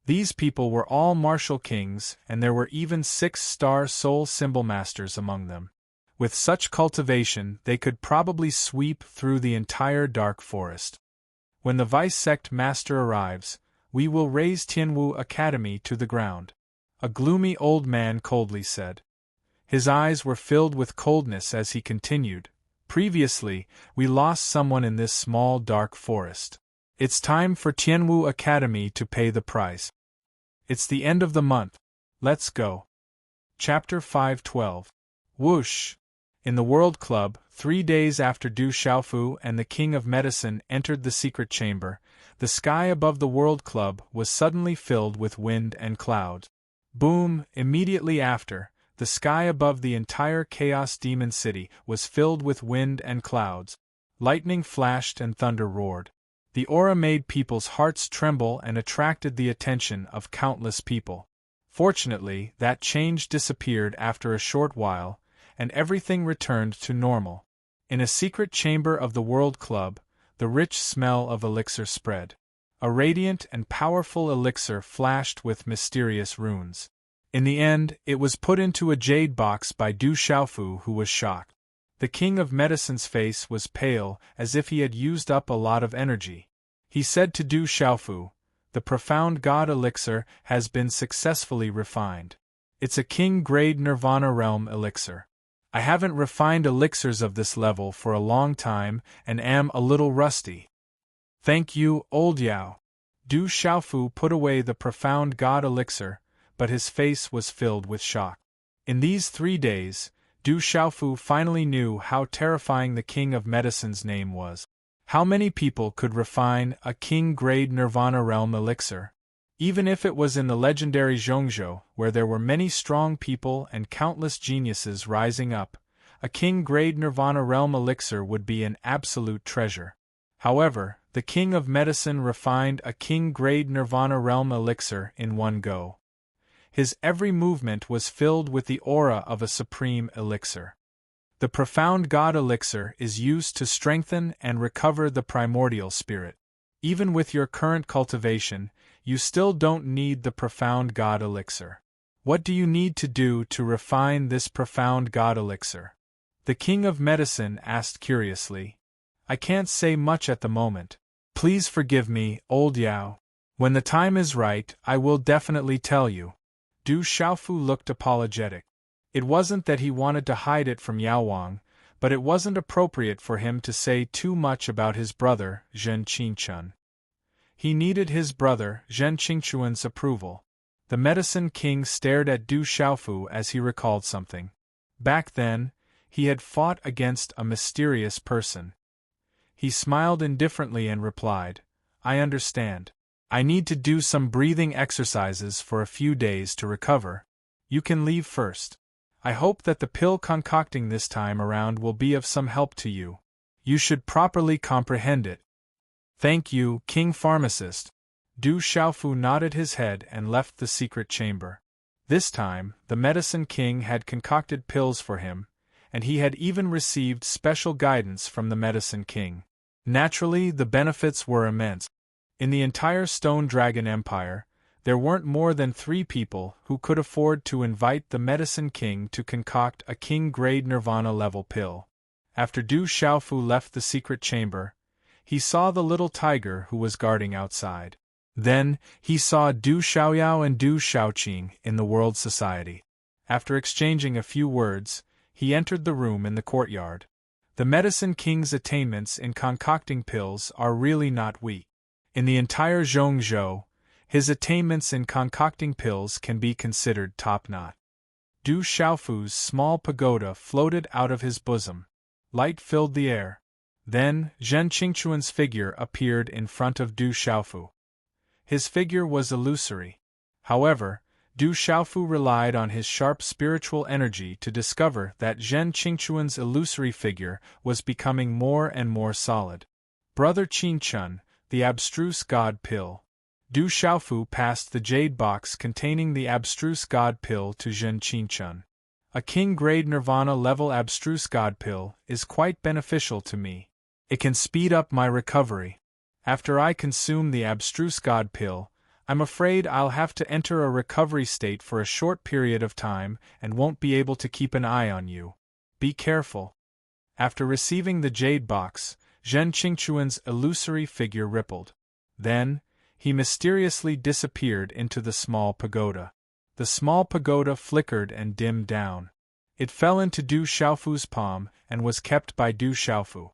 These people were all martial kings, and there were even 6-star soul symbol masters among them. With such cultivation, they could probably sweep through the entire dark forest. When the vice-sect master arrives, we will raze Tianwu Academy to the ground. A gloomy old man coldly said. His eyes were filled with coldness as he continued, Previously, we lost someone in this small dark forest. It's time for Tianwu Academy to pay the price. It's the end of the month. Let's go. Chapter 512. Whoosh! In the World Club, 3 days after Du Xiaofu and the King of Medicine entered the secret chamber, the sky above the World Club was suddenly filled with wind and clouds. Boom! Immediately after, the sky above the entire Chaos Demon City was filled with wind and clouds. Lightning flashed and thunder roared. The aura made people's hearts tremble and attracted the attention of countless people. Fortunately, that change disappeared after a short while, and everything returned to normal. In a secret chamber of the World Club, the rich smell of elixir spread. A radiant and powerful elixir flashed with mysterious runes. In the end, it was put into a jade box by Du Xiaofu, who was shocked. The King of Medicine's face was pale, as if he had used up a lot of energy. He said to Du Xiaofu, "The profound God elixir has been successfully refined. It's a king-grade Nirvana realm elixir. I haven't refined elixirs of this level for a long time and am a little rusty." "Thank you, old Yao." Du Xiaofu put away the profound God elixir, but his face was filled with shock. In these 3 days, Du Xiaofu finally knew how terrifying the King of Medicine's name was. How many people could refine a king-grade Nirvana realm elixir? Even if it was in the legendary Zhongzhou, where there were many strong people and countless geniuses rising up, a king-grade Nirvana realm elixir would be an absolute treasure. However, the King of Medicine refined a king-grade Nirvana realm elixir in one go. His every movement was filled with the aura of a supreme elixir. The profound God elixir is used to strengthen and recover the primordial spirit. Even with your current cultivation, you still don't need the profound God elixir. What do you need to do to refine this profound God elixir? The King of Medicine asked curiously. "I can't say much at the moment. Please forgive me, old Yao. When the time is right, I will definitely tell you." Du Xiaofu looked apologetic. It wasn't that he wanted to hide it from Yao Wang, but it wasn't appropriate for him to say too much about his brother, Zhen Qingchun. He needed his brother, Zhen Qingchuan's approval. The Medicine King stared at Du Xiaofu as he recalled something. Back then, he had fought against a mysterious person. He smiled indifferently and replied, "I understand. I need to do some breathing exercises for a few days to recover. You can leave first. I hope that the pill concocting this time around will be of some help to you. You should properly comprehend it." "Thank you, King Pharmacist." Du Xiaofu nodded his head and left the secret chamber. This time, the Medicine King had concocted pills for him, and he had even received special guidance from the Medicine King. Naturally, the benefits were immense. In the entire Stone Dragon Empire, there weren't more than 3 people who could afford to invite the Medicine King to concoct a king-grade Nirvana-level pill. After Du Xiaofu left the secret chamber, he saw the little tiger who was guarding outside. Then, he saw Du Xiaoyao and Du Xiaoqing in the World Society. After exchanging a few words, he entered the room in the courtyard. The Medicine King's attainments in concocting pills are really not weak. In the entire Zhongzhou, his attainments in concocting pills can be considered top-notch. Du Xiaofu's small pagoda floated out of his bosom. Light filled the air. Then, Zhen Qingchuan's figure appeared in front of Du Xiaofu. His figure was illusory. However, Du Xiaofu relied on his sharp spiritual energy to discover that Zhen Qingchuan's illusory figure was becoming more and more solid. "Brother Qingchun, the abstruse God pill." Du Xiaofu passed the jade box containing the abstruse God pill to Zhen Qingchun. "A king-grade Nirvana-level abstruse God pill is quite beneficial to me. It can speed up my recovery. After I consume the abstruse God pill, I'm afraid I'll have to enter a recovery state for a short period of time and won't be able to keep an eye on you. Be careful." After receiving the jade box, Zhen Qingchuan's illusory figure rippled. Then, he mysteriously disappeared into the small pagoda. The small pagoda flickered and dimmed down. It fell into Du Xiaofu's palm and was kept by Du Xiaofu.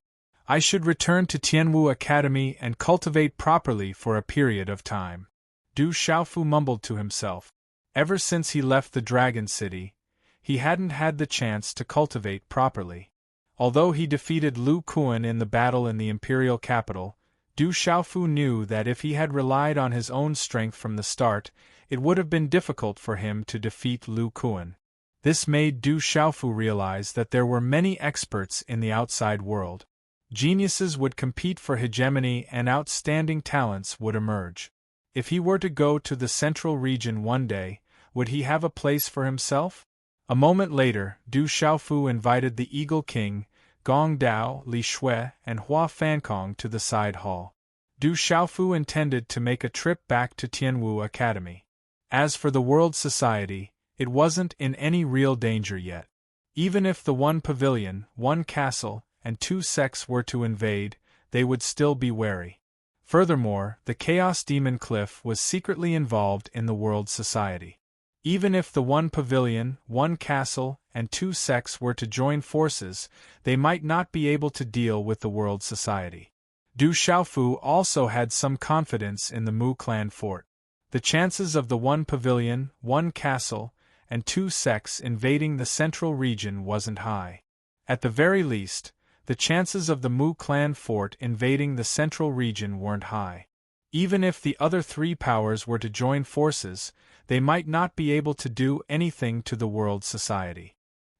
I should return to Tianwu Academy and cultivate properly for a period of time. Du Xiaofu mumbled to himself. Ever since he left the Dragon City, he hadn't had the chance to cultivate properly. Although he defeated Lu Kuan in the battle in the imperial capital, Du Xiaofu knew that if he had relied on his own strength from the start, it would have been difficult for him to defeat Lu Kuan. This made Du Xiaofu realize that there were many experts in the outside world. Geniuses would compete for hegemony and outstanding talents would emerge. If he were to go to the central region one day, would he have a place for himself? A moment later, Du Xiaofu invited the Eagle King, Gong Dao, Li Shui, and Hua Fankong to the side hall. Du Xiaofu intended to make a trip back to Tianwu Academy. As for the World Society, it wasn't in any real danger yet. Even if the one pavilion, one castle, and two sects were to invade, they would still be wary. Furthermore, the Chaos Demon Cliff was secretly involved in the World Society. Even if the one pavilion, one castle, and two sects were to join forces, they might not be able to deal with the World Society. Du Xiaofu also had some confidence in the Mu clan fort. The chances of the one pavilion, one castle, and two sects invading the central region wasn't high. At the very least, the chances of the Mu clan fort invading the central region weren't high. Even if the other three powers were to join forces, they might not be able to do anything to the World Society.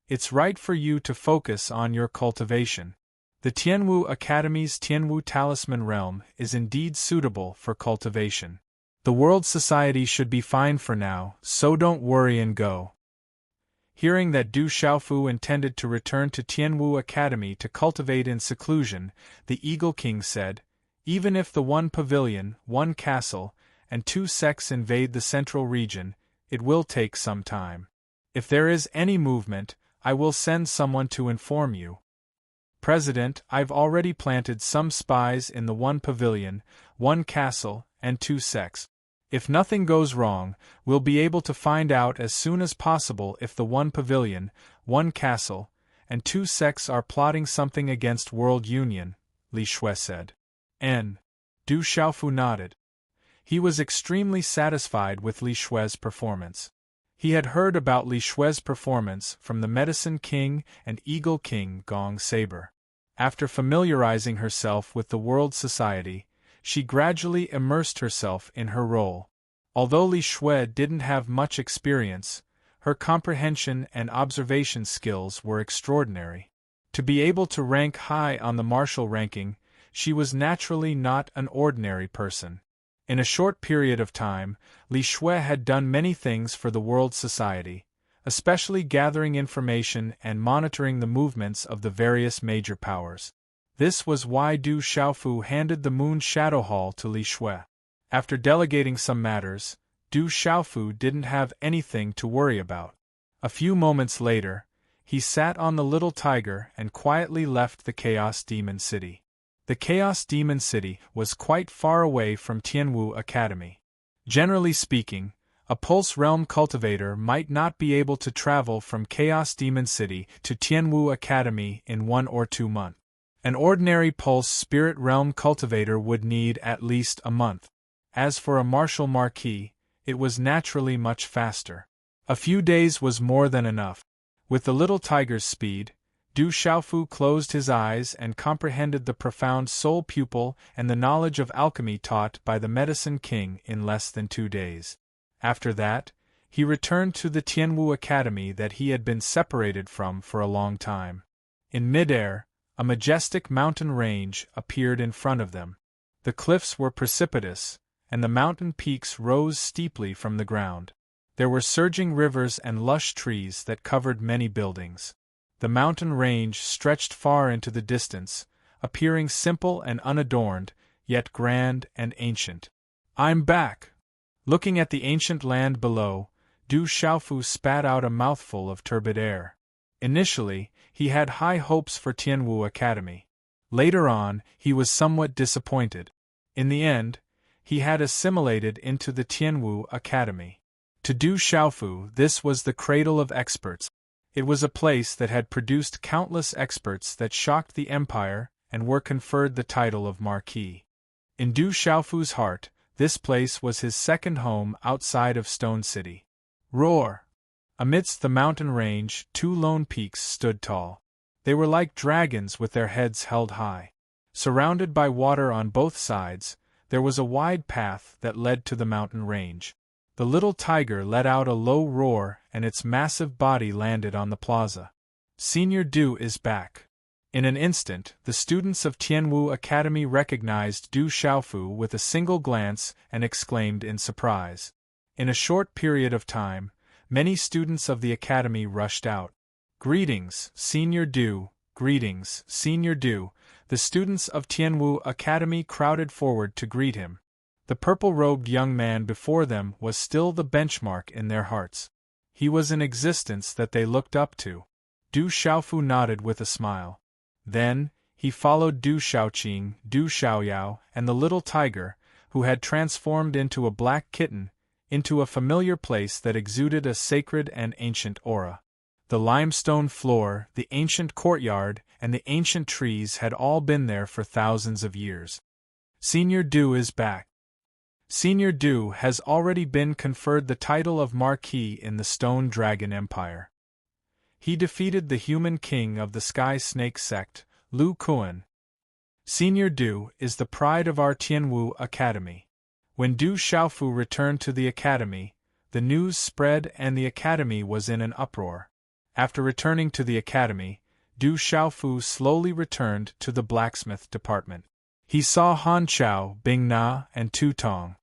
It's right for you to focus on your cultivation. The Tianwu Academy's Tianwu Talisman Realm is indeed suitable for cultivation. The World Society should be fine for now, so don't worry and go. Hearing that Du Xiaofu intended to return to Tianwu Academy to cultivate in seclusion, the Eagle King said, "Even if the one pavilion, one castle, and two sects invade the central region, it will take some time. If there is any movement, I will send someone to inform you. President, I've already planted some spies in the one pavilion, one castle, and two sects. If nothing goes wrong, we'll be able to find out as soon as possible if the one pavilion, one castle, and two sects are plotting something against World Union," Li Shui said. Du Xiaofu nodded. He was extremely satisfied with Li Shui's performance. He had heard about Li Shui's performance from the Medicine King and Eagle King Gong Saber. After familiarizing herself with the World Society, she gradually immersed herself in her role. Although Li Shui didn't have much experience, her comprehension and observation skills were extraordinary. To be able to rank high on the martial ranking, she was naturally not an ordinary person. In a short period of time, Li Shui had done many things for the World Society, especially gathering information and monitoring the movements of the various major powers. This was why Du Xiaofu handed the Moon Shadow Hall to Li Shui. After delegating some matters, Du Xiaofu didn't have anything to worry about. A few moments later, he sat on the little tiger and quietly left the Chaos Demon City. The Chaos Demon City was quite far away from Tianwu Academy. Generally speaking, a Pulse Realm cultivator might not be able to travel from Chaos Demon City to Tianwu Academy in 1 or 2 months. An ordinary Pulse Spirit Realm cultivator would need at least a month. As for a Martial Marquis, it was naturally much faster. A few days was more than enough. With the little tiger's speed, Du Xiaofu closed his eyes and comprehended the profound soul pupil and the knowledge of alchemy taught by the Medicine King in less than 2 days. After that, he returned to the Tianwu Academy that he had been separated from for a long time. In midair, a majestic mountain range appeared in front of them. The cliffs were precipitous, and the mountain peaks rose steeply from the ground. There were surging rivers and lush trees that covered many buildings. The mountain range stretched far into the distance, appearing simple and unadorned, yet grand and ancient. "I'm back!" Looking at the ancient land below, Du Xiaofu spat out a mouthful of turbid air. Initially, he had high hopes for Tianwu Academy. Later on, he was somewhat disappointed. In the end, he had assimilated into the Tianwu Academy. To Du Xiaofu, this was the cradle of experts. It was a place that had produced countless experts that shocked the empire and were conferred the title of Marquis. In Du Xiaofu's heart, this place was his second home outside of Stone City. Roar! Amidst the mountain range, two lone peaks stood tall. They were like dragons with their heads held high. Surrounded by water on both sides, there was a wide path that led to the mountain range. The little tiger let out a low roar and its massive body landed on the plaza. Senior Du is back. In an instant, the students of Tianwu Academy recognized Du Xiaofu with a single glance and exclaimed in surprise. In a short period of time, many students of the academy rushed out. Greetings, Senior Du, greetings, Senior Du. The students of Tianwu Academy crowded forward to greet him. The purple-robed young man before them was still the benchmark in their hearts. He was an existence that they looked up to. Du Xiaofu nodded with a smile. Then, he followed Du Xiaoqing, Du Xiaoyao, and the little tiger, who had transformed into a black kitten, into a familiar place that exuded a sacred and ancient aura. The limestone floor, the ancient courtyard, and the ancient trees had all been there for thousands of years. Senior Du is back. Senior Du has already been conferred the title of Marquis in the Stone Dragon Empire. He defeated the human king of the Sky Snake sect, Lu Kuan. Senior Du is the pride of our Tianwu Academy. When Du Xiaofu returned to the academy, the news spread and the academy was in an uproar. After returning to the academy, Du Xiaofu slowly returned to the blacksmith department. He saw Han Chao, Bing Na, and Tu Tong.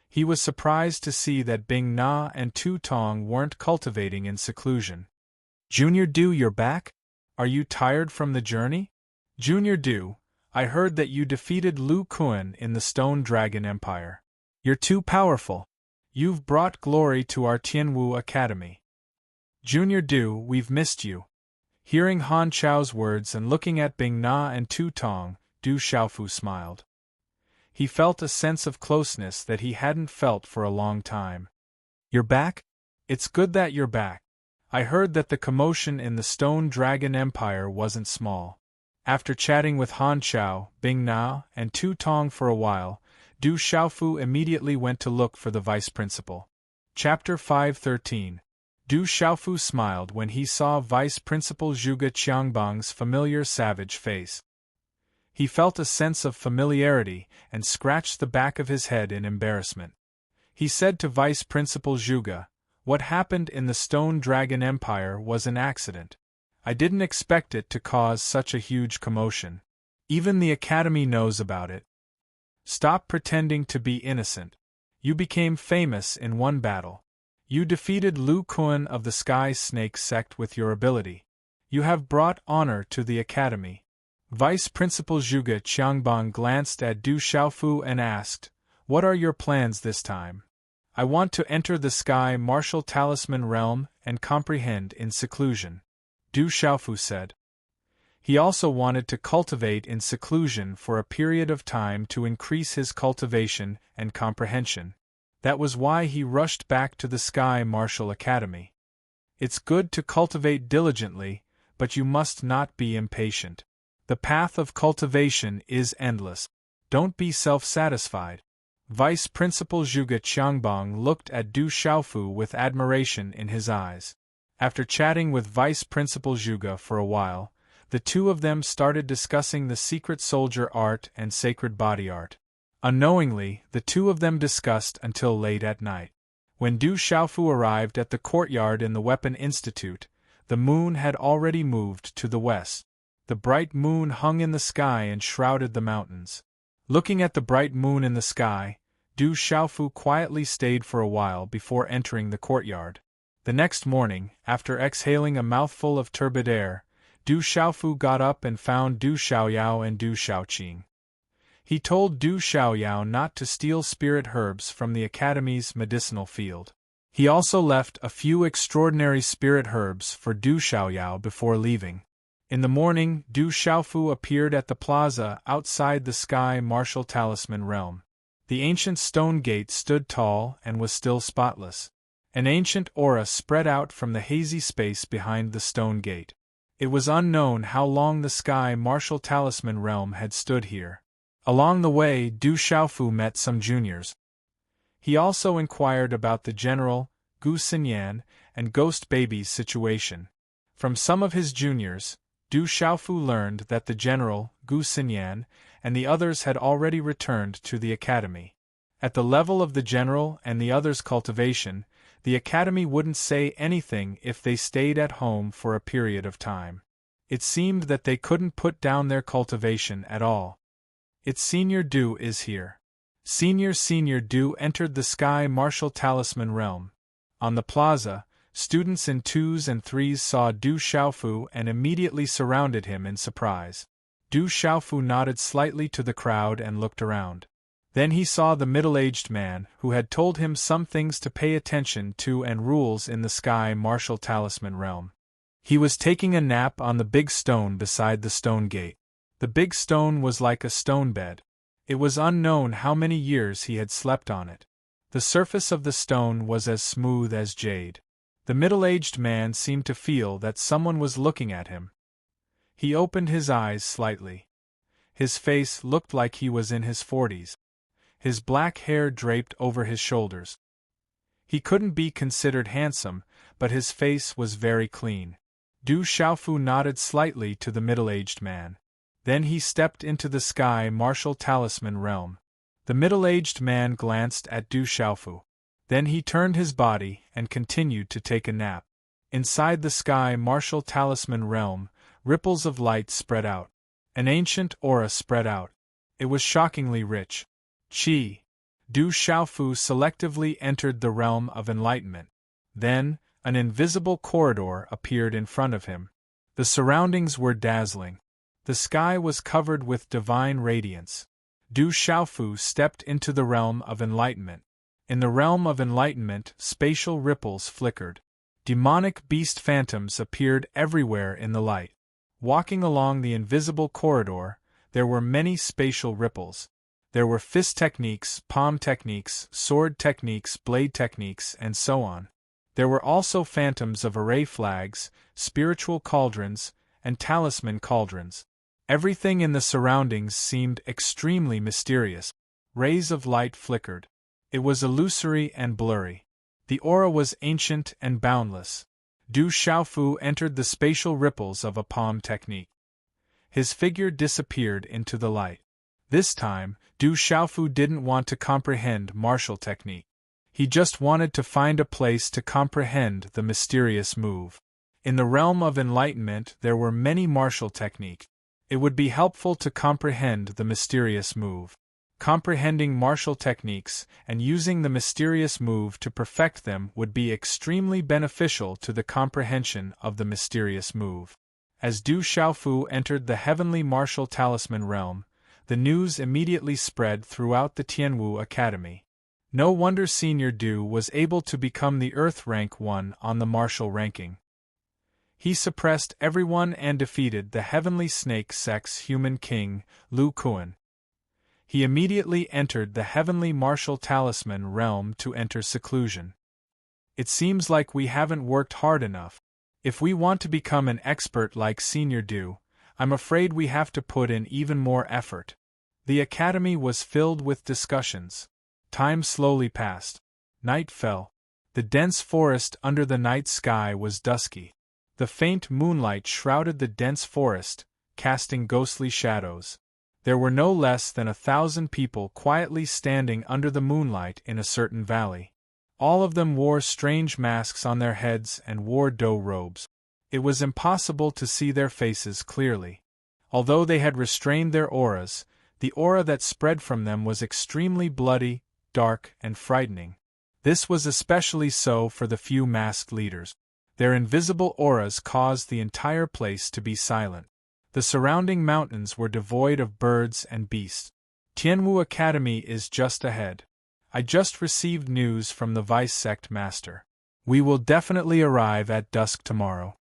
He was surprised to see that Bing Na and Tu Tong weren't cultivating in seclusion. Junior Du, you're back? Are you tired from the journey? Junior Du, I heard that you defeated Lu Kuan in the Stone Dragon Empire. You're too powerful. You've brought glory to our Tianwu Academy. Junior Du, we've missed you. Hearing Han Chao's words and looking at Bing Na and Tu Tong, Du Xiaofu smiled. He felt a sense of closeness that he hadn't felt for a long time. You're back? It's good that you're back. I heard that the commotion in the Stone Dragon Empire wasn't small. After chatting with Han Chao, Bing Na, and Tu Tong for a while, Du Xiaofu immediately went to look for the vice principal. Chapter 513. Du Xiaofu smiled when he saw Vice Principal Zhuge Qiangbang's familiar savage face. He felt a sense of familiarity and scratched the back of his head in embarrassment. He said to Vice Principal Zhuge, "What happened in the Stone Dragon Empire was an accident. I didn't expect it to cause such a huge commotion. Even the Academy knows about it. Stop pretending to be innocent. You became famous in one battle. You defeated Lu Kuan of the Sky Snake sect with your ability. You have brought honor to the Academy." Vice Principal Zhuge Qiangbang glanced at Du Xiaofu and asked, "What are your plans this time?" "I want to enter the Sky Martial Talisman realm and comprehend in seclusion," Du Xiaofu said. He also wanted to cultivate in seclusion for a period of time to increase his cultivation and comprehension. That was why he rushed back to the Sky Martial Academy. It's good to cultivate diligently, but you must not be impatient. The path of cultivation is endless. Don't be self-satisfied. Vice Principal Zhuge Qiangbang looked at Du Xiaofu with admiration in his eyes. After chatting with Vice Principal Zhuge for a while, the two of them started discussing the secret soldier art and sacred body art. Unknowingly, the two of them discussed until late at night. When Du Xiaofu arrived at the courtyard in the Weapon Institute, the moon had already moved to the west. The bright moon hung in the sky and shrouded the mountains. Looking at the bright moon in the sky, Du Xiaofu quietly stayed for a while before entering the courtyard. The next morning, after exhaling a mouthful of turbid air, Du Xiaofu got up and found Du Xiaoyao and Du Xiaoqing. He told Du Xiaoyao not to steal spirit herbs from the Academy's medicinal field. He also left a few extraordinary spirit herbs for Du Xiaoyao before leaving. In the morning, Du Xiaofu appeared at the plaza outside the Sky Martial Talisman realm. The ancient stone gate stood tall and was still spotless. An ancient aura spread out from the hazy space behind the stone gate. It was unknown how long the sky martial talisman realm had stood here. Along the way, Du Xiaofu met some juniors. He also inquired about the general, Gu Xinyan, and Ghost Baby's situation. From some of his juniors, Du Xiaofu learned that the general, Gu Xinyan, and the others had already returned to the academy. At the level of the general and the others' cultivation, the academy wouldn't say anything if they stayed at home for a period of time. It seemed that they couldn't put down their cultivation at all. It's Senior Du is here. Senior Du entered the sky martial talisman realm. On the plaza, students in 2s and 3s saw Du Xiaofu and immediately surrounded him in surprise. Du Xiaofu nodded slightly to the crowd and looked around. Then he saw the middle-aged man who had told him some things to pay attention to and rules in the sky martial talisman realm. He was taking a nap on the big stone beside the stone gate. The big stone was like a stone bed. It was unknown how many years he had slept on it. The surface of the stone was as smooth as jade. The middle-aged man seemed to feel that someone was looking at him. He opened his eyes slightly. His face looked like he was in his 40s. His black hair draped over his shoulders. He couldn't be considered handsome, but his face was very clean. Du Xiaofu nodded slightly to the middle-aged man. Then he stepped into the sky martial talisman realm. The middle-aged man glanced at Du Xiaofu. Then he turned his body and continued to take a nap. Inside the sky martial talisman realm, ripples of light spread out. An ancient aura spread out. It was shockingly rich. Qi. Du Xiaofu selectively entered the realm of enlightenment. Then, an invisible corridor appeared in front of him. The surroundings were dazzling. The sky was covered with divine radiance. Du Xiaofu stepped into the realm of enlightenment. In the realm of enlightenment, spatial ripples flickered. Demonic beast phantoms appeared everywhere in the light. Walking along the invisible corridor, there were many spatial ripples. There were fist techniques, palm techniques, sword techniques, blade techniques, and so on. There were also phantoms of array flags, spiritual cauldrons, and talisman cauldrons. Everything in the surroundings seemed extremely mysterious. Rays of light flickered. It was illusory and blurry. The aura was ancient and boundless. Du Xiaofu entered the spatial ripples of a palm technique. His figure disappeared into the light. This time, Du Xiaofu didn't want to comprehend martial technique. He just wanted to find a place to comprehend the mysterious move. In the realm of enlightenment, there were many martial techniques. It would be helpful to comprehend the mysterious move. Comprehending martial techniques and using the mysterious move to perfect them would be extremely beneficial to the comprehension of the mysterious move. As Du Xiaofu entered the heavenly martial talisman realm, the news immediately spread throughout the Tianwu Academy. No wonder Senior Du was able to become the Earth Rank 1 on the martial ranking. He suppressed everyone and defeated the Heavenly Snake Sex Human King, Lu Kuan. He immediately entered the Heavenly Martial Talisman realm to enter seclusion. It seems like we haven't worked hard enough. If we want to become an expert like Senior Du, I'm afraid we have to put in even more effort. The academy was filled with discussions. Time slowly passed. Night fell. The dense forest under the night sky was dusky. The faint moonlight shrouded the dense forest, casting ghostly shadows. There were no less than 1,000 people quietly standing under the moonlight in a certain valley. All of them wore strange masks on their heads and wore dough robes. It was impossible to see their faces clearly. Although they had restrained their auras, the aura that spread from them was extremely bloody, dark, and frightening. This was especially so for the few masked leaders. Their invisible auras caused the entire place to be silent. The surrounding mountains were devoid of birds and beasts. Tianwu Academy is just ahead. I just received news from the Vice Sect Master. We will definitely arrive at dusk tomorrow.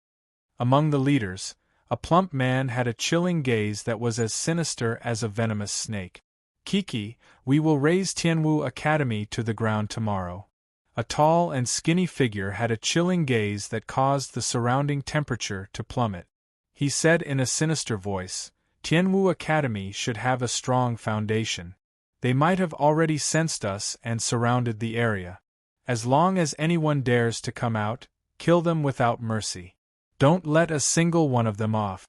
Among the leaders, a plump man had a chilling gaze that was as sinister as a venomous snake. Kiki, we will raze Tianwu Academy to the ground tomorrow. A tall and skinny figure had a chilling gaze that caused the surrounding temperature to plummet. He said in a sinister voice, "Tianwu Academy should have a strong foundation. They might have already sensed us and surrounded the area. As long as anyone dares to come out, kill them without mercy. Don't let a single one of them off."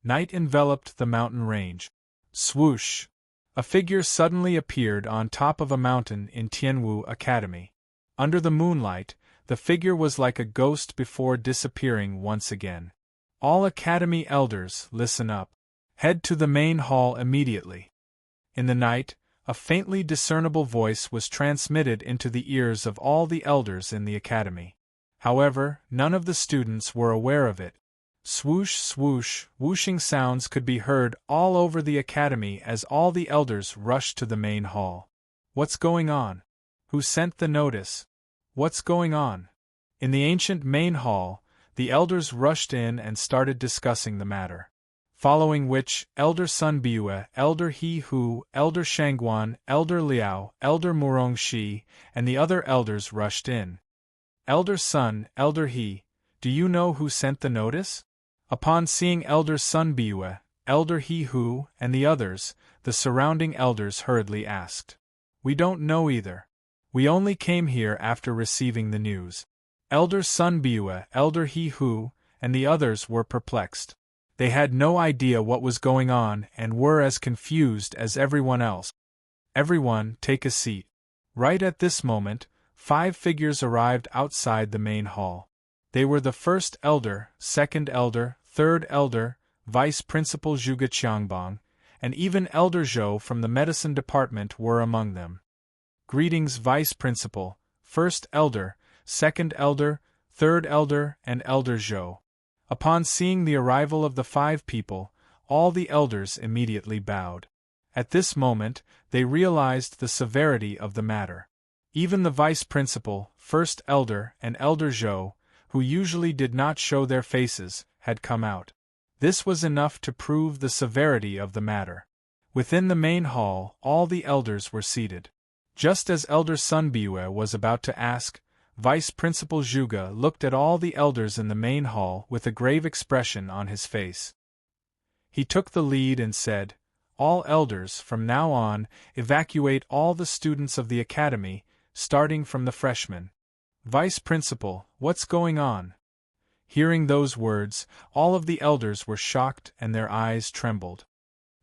Night enveloped the mountain range. Swoosh! A figure suddenly appeared on top of a mountain in Tianwu Academy. Under the moonlight, the figure was like a ghost before disappearing once again. "All Academy elders, listen up. Head to the main hall immediately." In the night, a faintly discernible voice was transmitted into the ears of all the elders in the academy. However, none of the students were aware of it. Swoosh, swoosh, whooshing sounds could be heard all over the academy as all the elders rushed to the main hall. What's going on? Who sent the notice? What's going on? In the ancient main hall, the elders rushed in and started discussing the matter. Following which, Elder Sun Biue, Elder He Hu, Elder Shangguan, Elder Liao, Elder Murongxi, and the other elders rushed in. "Elder Sun, Elder He, do you know who sent the notice?" Upon seeing Elder Sun Biue, Elder He Hu, and the others, the surrounding elders hurriedly asked. "We don't know either. We only came here after receiving the news." Elder Sun Biue, Elder He Hu, and the others were perplexed. They had no idea what was going on and were as confused as everyone else. "Everyone, take a seat." Right at this moment, 5 figures arrived outside the main hall. They were the first elder, second elder, third elder, vice principal Zhuge Qiangbang, and even Elder Zhou from the medicine department were among them. "Greetings, vice principal, first elder, second elder, third elder, and Elder Zhou." Upon seeing the arrival of the 5 people, all the elders immediately bowed. At this moment, they realized the severity of the matter. Even the vice principal, first elder, and Elder Zhou, who usually did not show their faces, had come out. This was enough to prove the severity of the matter. Within the main hall, all the elders were seated. Just as Elder Sun Biue was about to ask, Vice Principal Zhuge looked at all the elders in the main hall with a grave expression on his face. He took the lead and said, "All elders, from now on, evacuate all the students of the academy, starting from the freshmen." "Vice Principal, what's going on?" Hearing those words, all of the elders were shocked and their eyes trembled.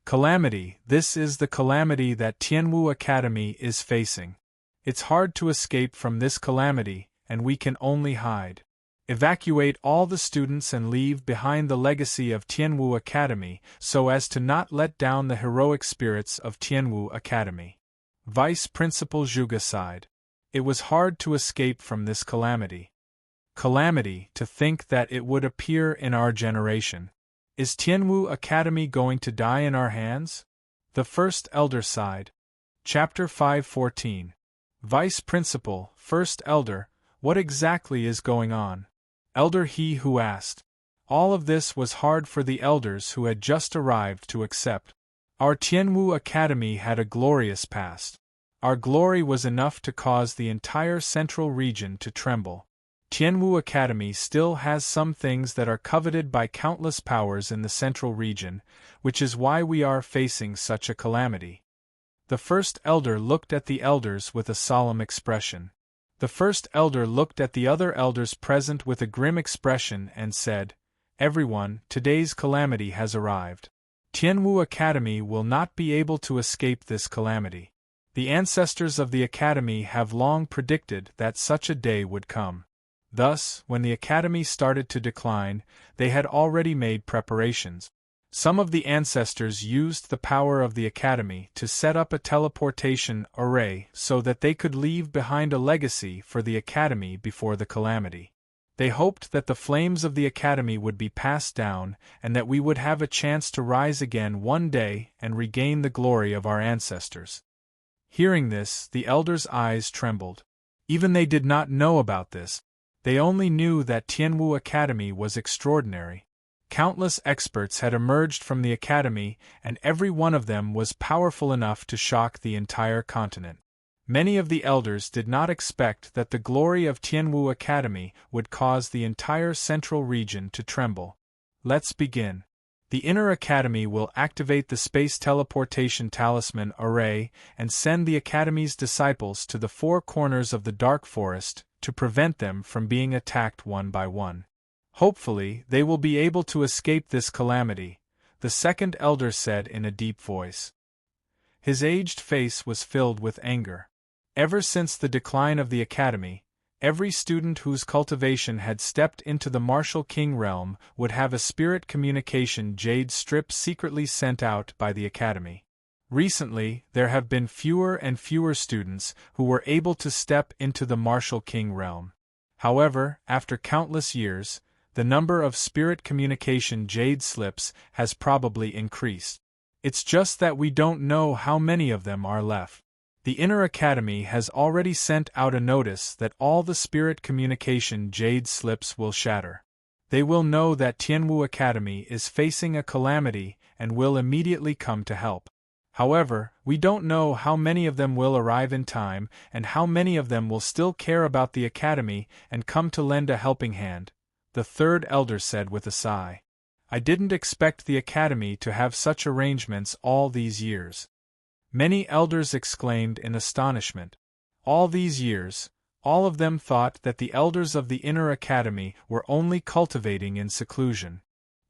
"Calamity, this is the calamity that Tianwu Academy is facing. It's hard to escape from this calamity, and we can only hide. Evacuate all the students and leave behind the legacy of Tianwu Academy so as to not let down the heroic spirits of Tianwu Academy." Vice Principal Zhuge sighed. It was hard to escape from this calamity. Calamity, to think that it would appear in our generation. Is Tianwu Academy going to die in our hands? The first elder sighed. Chapter 5:14. Vice Principal, First Elder, what exactly is going on? Elder He Hu asked. All of this was hard for the elders who had just arrived to accept. Our Tianwu Academy had a glorious past. Our glory was enough to cause the entire central region to tremble. Tianwu Academy still has some things that are coveted by countless powers in the central region, which is why we are facing such a calamity. The first elder looked at the elders with a solemn expression. The first elder looked at the other elders present with a grim expression and said, "Everyone, today's calamity has arrived. Tianwu Academy will not be able to escape this calamity. The ancestors of the academy have long predicted that such a day would come. Thus, when the academy started to decline, they had already made preparations. Some of the ancestors used the power of the academy to set up a teleportation array so that they could leave behind a legacy for the academy before the calamity. They hoped that the flames of the academy would be passed down and that we would have a chance to rise again one day and regain the glory of our ancestors." Hearing this, the elders' eyes trembled. Even they did not know about this. They only knew that Tianwu Academy was extraordinary. Countless experts had emerged from the academy, and every one of them was powerful enough to shock the entire continent. Many of the elders did not expect that the glory of Tianwu Academy would cause the entire central region to tremble. Let's begin. The Inner Academy will activate the Space Teleportation Talisman Array and send the Academy's disciples to the four corners of the Dark Forest to prevent them from being attacked one by one. Hopefully, they will be able to escape this calamity, the second elder said in a deep voice. His aged face was filled with anger. Ever since the decline of the Academy, every student whose cultivation had stepped into the Martial King realm would have a spirit communication jade strip secretly sent out by the Academy. Recently, there have been fewer and fewer students who were able to step into the Martial King realm. However, after countless years, the number of spirit communication jade slips has probably increased. It's just that we don't know how many of them are left. The Inner Academy has already sent out a notice that all the spirit communication jade slips will shatter. They will know that Tianwu Academy is facing a calamity and will immediately come to help. However, we don't know how many of them will arrive in time and how many of them will still care about the Academy and come to lend a helping hand, the third elder said with a sigh. I didn't expect the Academy to have such arrangements all these years. Many elders exclaimed in astonishment. All these years, all of them thought that the elders of the Inner Academy were only cultivating in seclusion.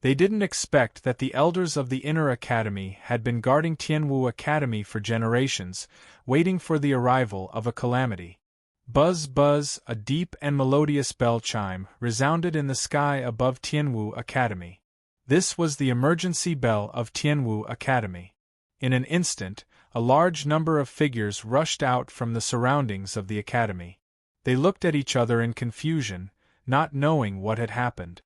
They didn't expect that the elders of the Inner Academy had been guarding Tianwu Academy for generations, waiting for the arrival of a calamity. Buzz buzz, a deep and melodious bell chime resounded in the sky above Tianwu Academy. This was the emergency bell of Tianwu Academy. In an instant, a large number of figures rushed out from the surroundings of the Academy. They looked at each other in confusion, not knowing what had happened.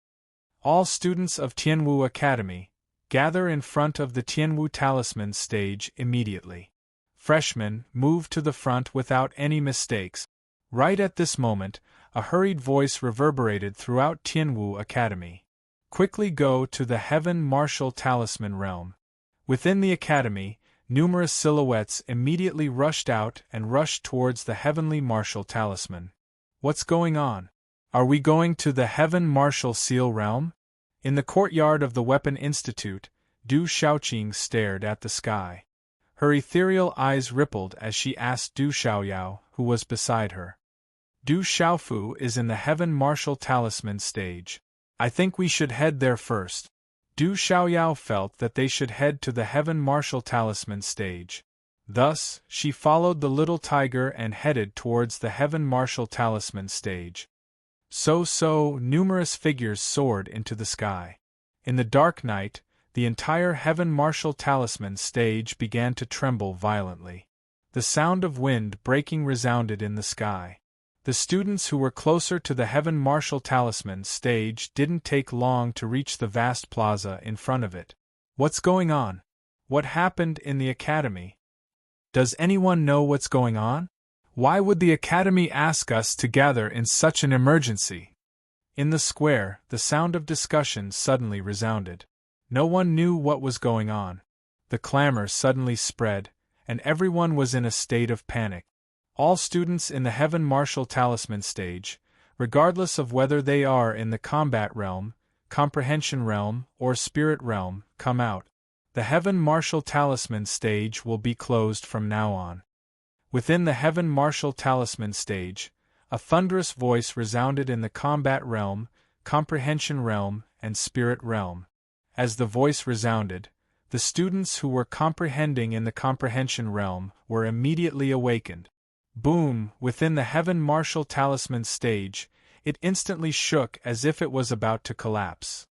All students of Tianwu Academy, gather in front of the Tianwu Talisman stage immediately. Freshmen, move to the front without any mistakes. Right at this moment, a hurried voice reverberated throughout Tianwu Academy. Quickly go to the Heaven Martial Talisman realm. Within the Academy, numerous silhouettes immediately rushed out and rushed towards the Heavenly Martial Talisman. What's going on? Are we going to the Heaven Martial Seal realm? In the courtyard of the Weapon Institute, Du Shaoqing stared at the sky. Her ethereal eyes rippled as she asked Du Xiaoyao, who was beside her. Du Xiaofu is in the Heaven Martial Talisman stage. I think we should head there first. Du Xiaoyao felt that they should head to the Heaven Martial Talisman stage. Thus, she followed the little tiger and headed towards the Heaven Martial Talisman stage. Numerous figures soared into the sky. In the dark night, the entire Heaven Martial Talisman stage began to tremble violently. The sound of wind breaking resounded in the sky. The students who were closer to the Heaven Martial Talisman stage didn't take long to reach the vast plaza in front of it. What's going on? What happened in the Academy? Does anyone know what's going on? Why would the Academy ask us to gather in such an emergency? In the square, the sound of discussion suddenly resounded. No one knew what was going on. The clamor suddenly spread, and everyone was in a state of panic. All students in the Heaven Martial Talisman stage, regardless of whether they are in the combat realm, comprehension realm, or spirit realm, come out. The Heaven Martial Talisman stage will be closed from now on. Within the Heaven Martial Talisman stage, a thunderous voice resounded in the combat realm, comprehension realm, and spirit realm. As the voice resounded, the students who were comprehending in the comprehension realm were immediately awakened. Boom! Within the Heaven Martial Talisman stage, it instantly shook as if it was about to collapse.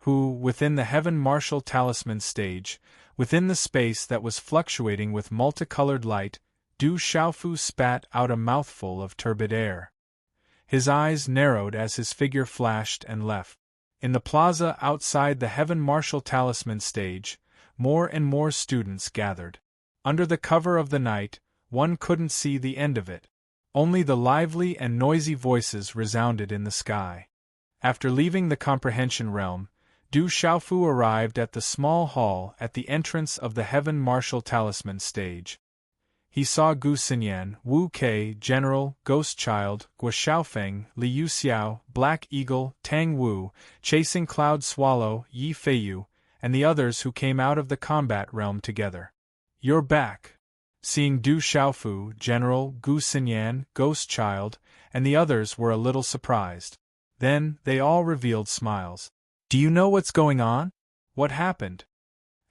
Within the Heaven Martial Talisman stage, within the space that was fluctuating with multicolored light, Du Xiaofu spat out a mouthful of turbid air. His eyes narrowed as his figure flashed and left. In the plaza outside the Heaven Martial Talisman stage, more and more students gathered. Under the cover of the night, one couldn't see the end of it. Only the lively and noisy voices resounded in the sky. After leaving the comprehension realm, Du Xiaofu arrived at the small hall at the entrance of the Heaven Martial Talisman stage. He saw Gu Xinyan, Wu Kei, General, Ghost Child, Guo Xiaofeng, Liu Xiao, Black Eagle, Tang Wu, Chasing Cloud Swallow, Yi Feiyu, and the others who came out of the combat realm together. "You're back." Seeing Du Xiaofu, General, Gu Xinyan, Ghost Child, and the others were a little surprised. Then, they all revealed smiles. "Do you know what's going on? What happened?"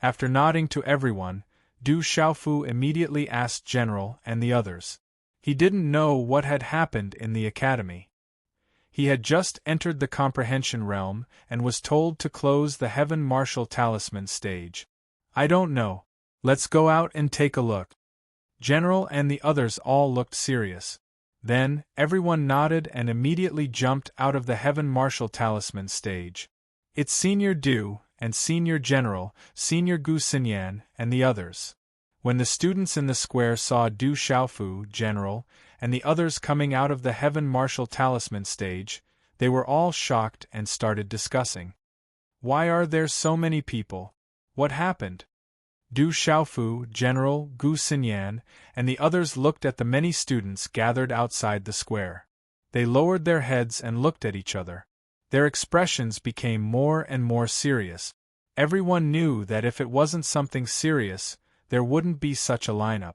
After nodding to everyone, Du Xiaofu immediately asked General and the others. He didn't know what had happened in the academy. He had just entered the comprehension realm and was told to close the Heaven Martial Talisman stage. "I don't know. Let's go out and take a look." General and the others all looked serious. Then, everyone nodded and immediately jumped out of the Heaven Martial Talisman stage. It's Senior Du, and Senior General, Senior Gu Xinyan, and the others. When the students in the square saw Du Xiaofu, General, and the others coming out of the Heaven Martial Talisman stage, they were all shocked and started discussing. "Why are there so many people? What happened?" Du Xiaofu, General, Gu Xinyan, and the others looked at the many students gathered outside the square. They lowered their heads and looked at each other. Their expressions became more and more serious. Everyone knew that if it wasn't something serious, there wouldn't be such a lineup.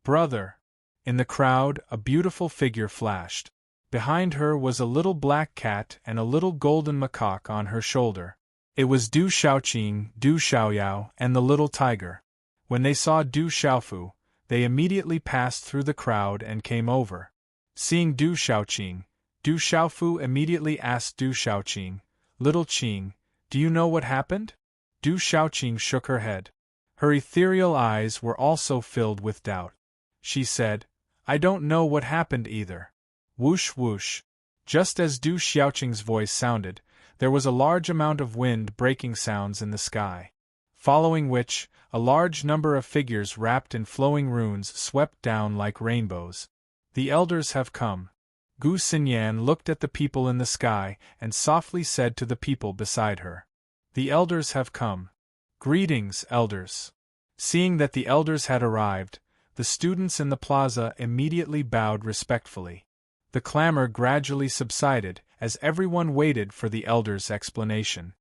"Brother!" In the crowd, a beautiful figure flashed. Behind her was a little black cat and a little golden macaque on her shoulder. It was Du Xiaoqing, Du Xiaoyao, and the little tiger. When they saw Du Xiaofu, they immediately passed through the crowd and came over. Seeing Du Xiaoqing, Du Xiaofu immediately asked Du Xiaoqing, "Little Qing, do you know what happened?" Du Xiaoqing shook her head. Her ethereal eyes were also filled with doubt. She said, "I don't know what happened either." Whoosh whoosh. Just as Du Xiaoqing's voice sounded, there was a large amount of wind breaking sounds in the sky. Following which, a large number of figures wrapped in flowing runes swept down like rainbows. "The elders have come." Gu Xinyan looked at the people in the sky and softly said to the people beside her, "The elders have come. Greetings, elders." Seeing that the elders had arrived, the students in the plaza immediately bowed respectfully. The clamor gradually subsided as everyone waited for the elders' explanation.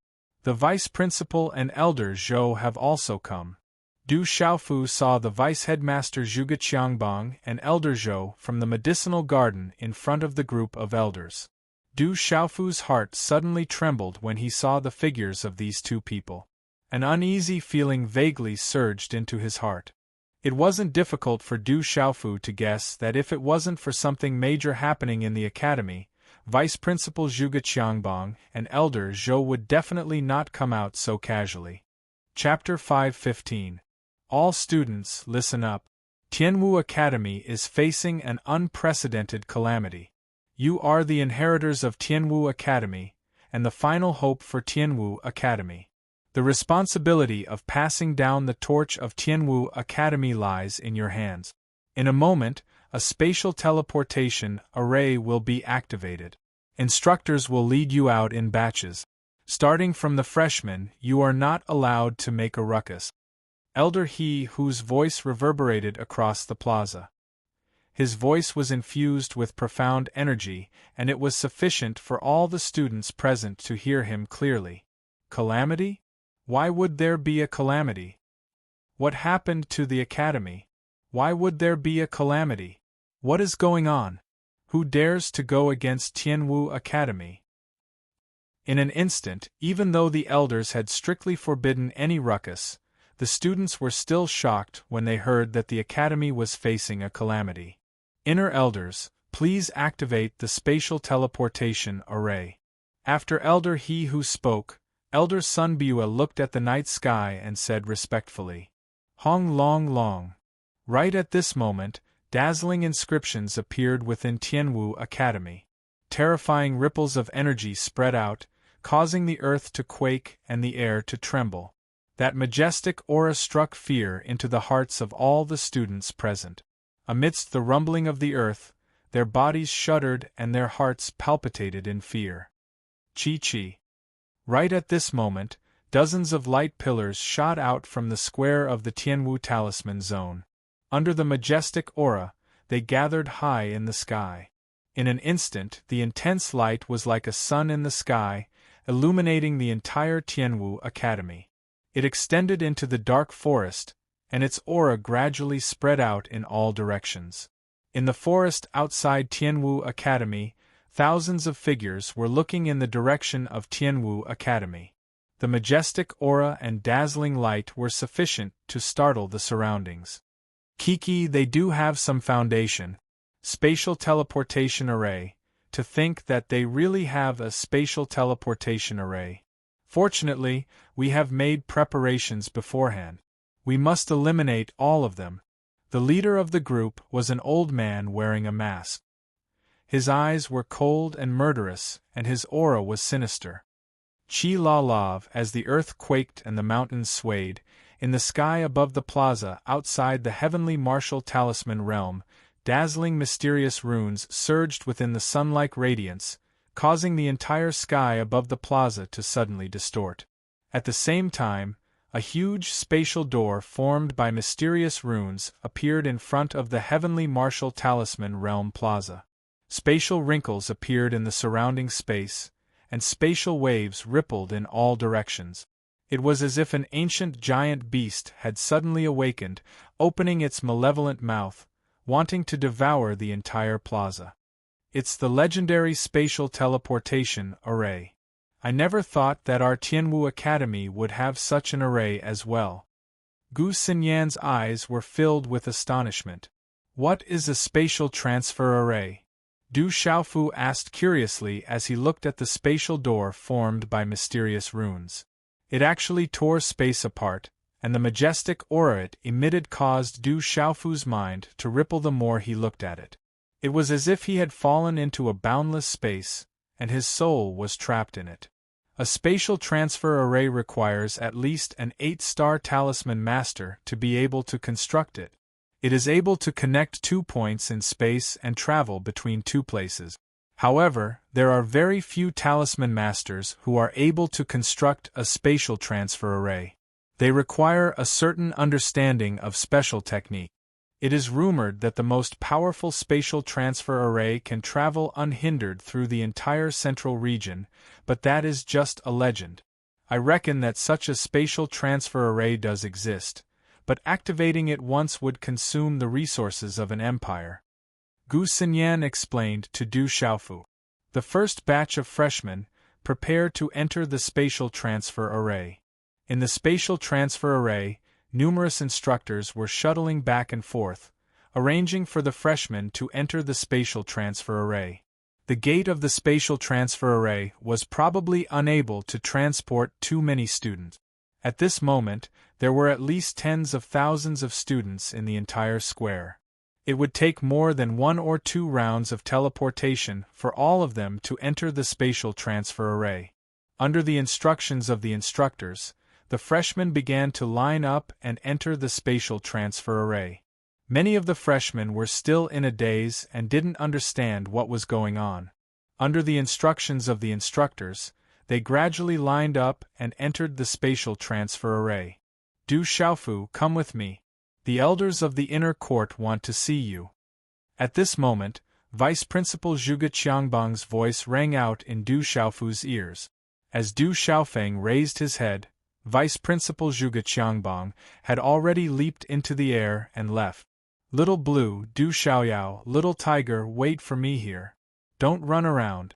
"The vice principal and elder Zhou have also come." Du Xiaofu saw the vice-headmaster Zhuge Qiangbang and elder Zhou from the medicinal garden in front of the group of elders. Du Xiaofu's heart suddenly trembled when he saw the figures of these two people. An uneasy feeling vaguely surged into his heart. It wasn't difficult for Du Xiaofu to guess that if it wasn't for something major happening in the academy, Vice Principal Zhuge Qiangbang and Elder Zhou would definitely not come out so casually. Chapter 5:15. All students, listen up. Tianwu Academy is facing an unprecedented calamity. You are the inheritors of Tianwu Academy, and the final hope for Tianwu Academy. The responsibility of passing down the torch of Tianwu Academy lies in your hands. In a moment, a spatial teleportation array will be activated. Instructors will lead you out in batches. Starting from the freshmen, you are not allowed to make a ruckus. Elder He, whose voice reverberated across the plaza. His voice was infused with profound energy, and it was sufficient for all the students present to hear him clearly. Calamity? Why would there be a calamity? What happened to the academy? Why would there be a calamity? What is going on? Who dares to go against Tianwu Academy? In an instant, even though the elders had strictly forbidden any ruckus, the students were still shocked when they heard that the academy was facing a calamity. Inner elders, please activate the spatial teleportation array. After Elder He who spoke, Elder Sun Bua looked at the night sky and said respectfully, "Hong Long Long." Right at this moment, dazzling inscriptions appeared within Tianwu Academy. Terrifying ripples of energy spread out, causing the earth to quake and the air to tremble. That majestic aura struck fear into the hearts of all the students present. Amidst the rumbling of the earth, their bodies shuddered and their hearts palpitated in fear. Chi-chi. Right at this moment, dozens of light pillars shot out from the square of the Tianwu Talisman Zone. Under the majestic aura, they gathered high in the sky. In an instant, the intense light was like a sun in the sky, illuminating the entire Tianwu Academy. It extended into the dark forest, and its aura gradually spread out in all directions. In the forest outside Tianwu Academy, thousands of figures were looking in the direction of Tianwu Academy. The majestic aura and dazzling light were sufficient to startle the surroundings. Kiki, they do have some foundation. Spatial teleportation array. To think that they really have a spatial teleportation array. Fortunately, we have made preparations beforehand. We must eliminate all of them. The leader of the group was an old man wearing a mask. His eyes were cold and murderous, and his aura was sinister. Chi la lav, as the earth quaked and the mountains swayed, in the sky above the plaza outside the heavenly martial talisman realm, dazzling mysterious runes surged within the sun-like radiance, causing the entire sky above the plaza to suddenly distort. At the same time, a huge spatial door formed by mysterious runes appeared in front of the heavenly martial talisman realm plaza. Spatial wrinkles appeared in the surrounding space, and spatial waves rippled in all directions. It was as if an ancient giant beast had suddenly awakened, opening its malevolent mouth, wanting to devour the entire plaza. It's the legendary spatial teleportation array. I never thought that our Tianwu Academy would have such an array as well. Gu Xinyan's eyes were filled with astonishment. What is a spatial transfer array? Du Xiaofu asked curiously as he looked at the spatial door formed by mysterious runes. It actually tore space apart, and the majestic aura it emitted caused Du Xiaofu's mind to ripple the more he looked at it. It was as if he had fallen into a boundless space, and his soul was trapped in it. A spatial transfer array requires at least an 8-star talisman master to be able to construct it. It is able to connect 2 points in space and travel between 2 places. However, there are very few talisman masters who are able to construct a spatial transfer array. They require a certain understanding of special technique. It is rumored that the most powerful spatial transfer array can travel unhindered through the entire central region, but that is just a legend. I reckon that such a spatial transfer array does exist, but activating it once would consume the resources of an empire. Gu Xinyan explained to Du Xiaofu. The first batch of freshmen prepared to enter the spatial transfer array. In the spatial transfer array, numerous instructors were shuttling back and forth, arranging for the freshmen to enter the spatial transfer array. The gate of the spatial transfer array was probably unable to transport too many students. At this moment, there were at least tens of thousands of students in the entire square. It would take more than 1 or 2 rounds of teleportation for all of them to enter the spatial transfer array. Under the instructions of the instructors, the freshmen began to line up and enter the spatial transfer array. Many of the freshmen were still in a daze and didn't understand what was going on. Under the instructions of the instructors, they gradually lined up and entered the spatial transfer array. Du Xiaofu, come with me. The elders of the inner court want to see you. At this moment, Vice Principal Zhuge Qiangbang's voice rang out in Du Xiaofu's ears. As Du Xiaofeng raised his head, Vice Principal Zhuge Qiangbang had already leaped into the air and left. Little Blue, Du Xiaoyao, Little Tiger, wait for me here. Don't run around.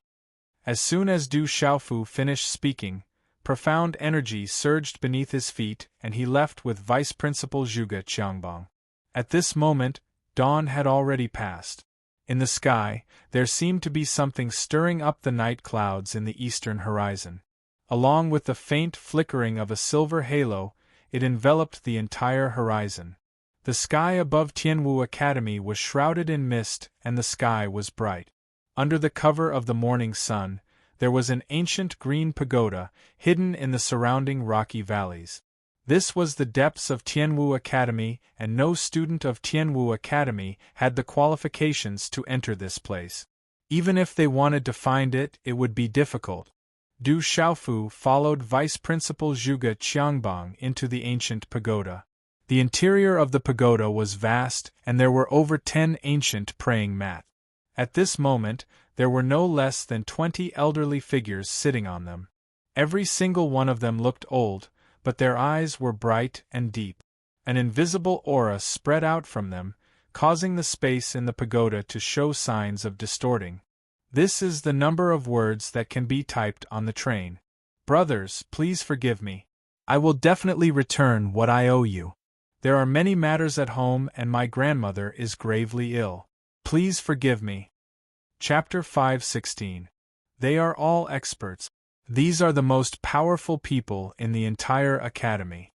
As soon as Du Xiaofu finished speaking, profound energy surged beneath his feet and he left with Vice Principal Zhuge Qiangbang. At this moment, dawn had already passed. In the sky, there seemed to be something stirring up the night clouds in the eastern horizon. Along with the faint flickering of a silver halo, it enveloped the entire horizon. The sky above Tianwu Academy was shrouded in mist and the sky was bright. Under the cover of the morning sun, there was an ancient green pagoda hidden in the surrounding rocky valleys. This was the depths of Tianwu Academy, and no student of Tianwu Academy had the qualifications to enter this place. Even if they wanted to find it, it would be difficult. Du Xiaofu followed Vice Principal Zhuge Qiangbang into the ancient pagoda. The interior of the pagoda was vast, and there were over 10 ancient praying mats. At this moment, there were no less than 20 elderly figures sitting on them. Every single one of them looked old, but their eyes were bright and deep. An invisible aura spread out from them, causing the space in the pagoda to show signs of distorting. This is the number of words that can be typed on the train. Brothers, please forgive me. I will definitely return what I owe you. There are many matters at home and my grandmother is gravely ill. Please forgive me. Chapter 5:16. They are all experts. These are the most powerful people in the entire academy.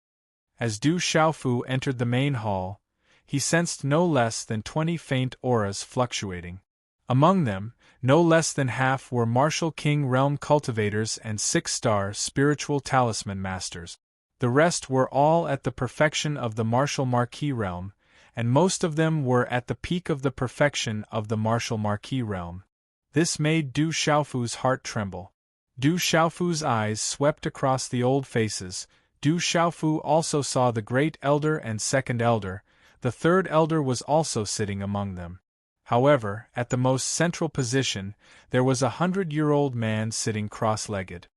As Du Xiaofu entered the main hall, he sensed no less than 20 faint auras fluctuating. Among them, no less than half were martial king realm cultivators and 6-star spiritual talisman masters. The rest were all at the perfection of the martial marquis realm, and most of them were at the peak of the perfection of the martial marquis realm. This made Du Xiaofu's heart tremble. Du Xiaofu's eyes swept across the old faces. Du Xiaofu also saw the great elder and second elder. The third elder was also sitting among them. However, at the most central position, there was a 100-year-old man sitting cross-legged.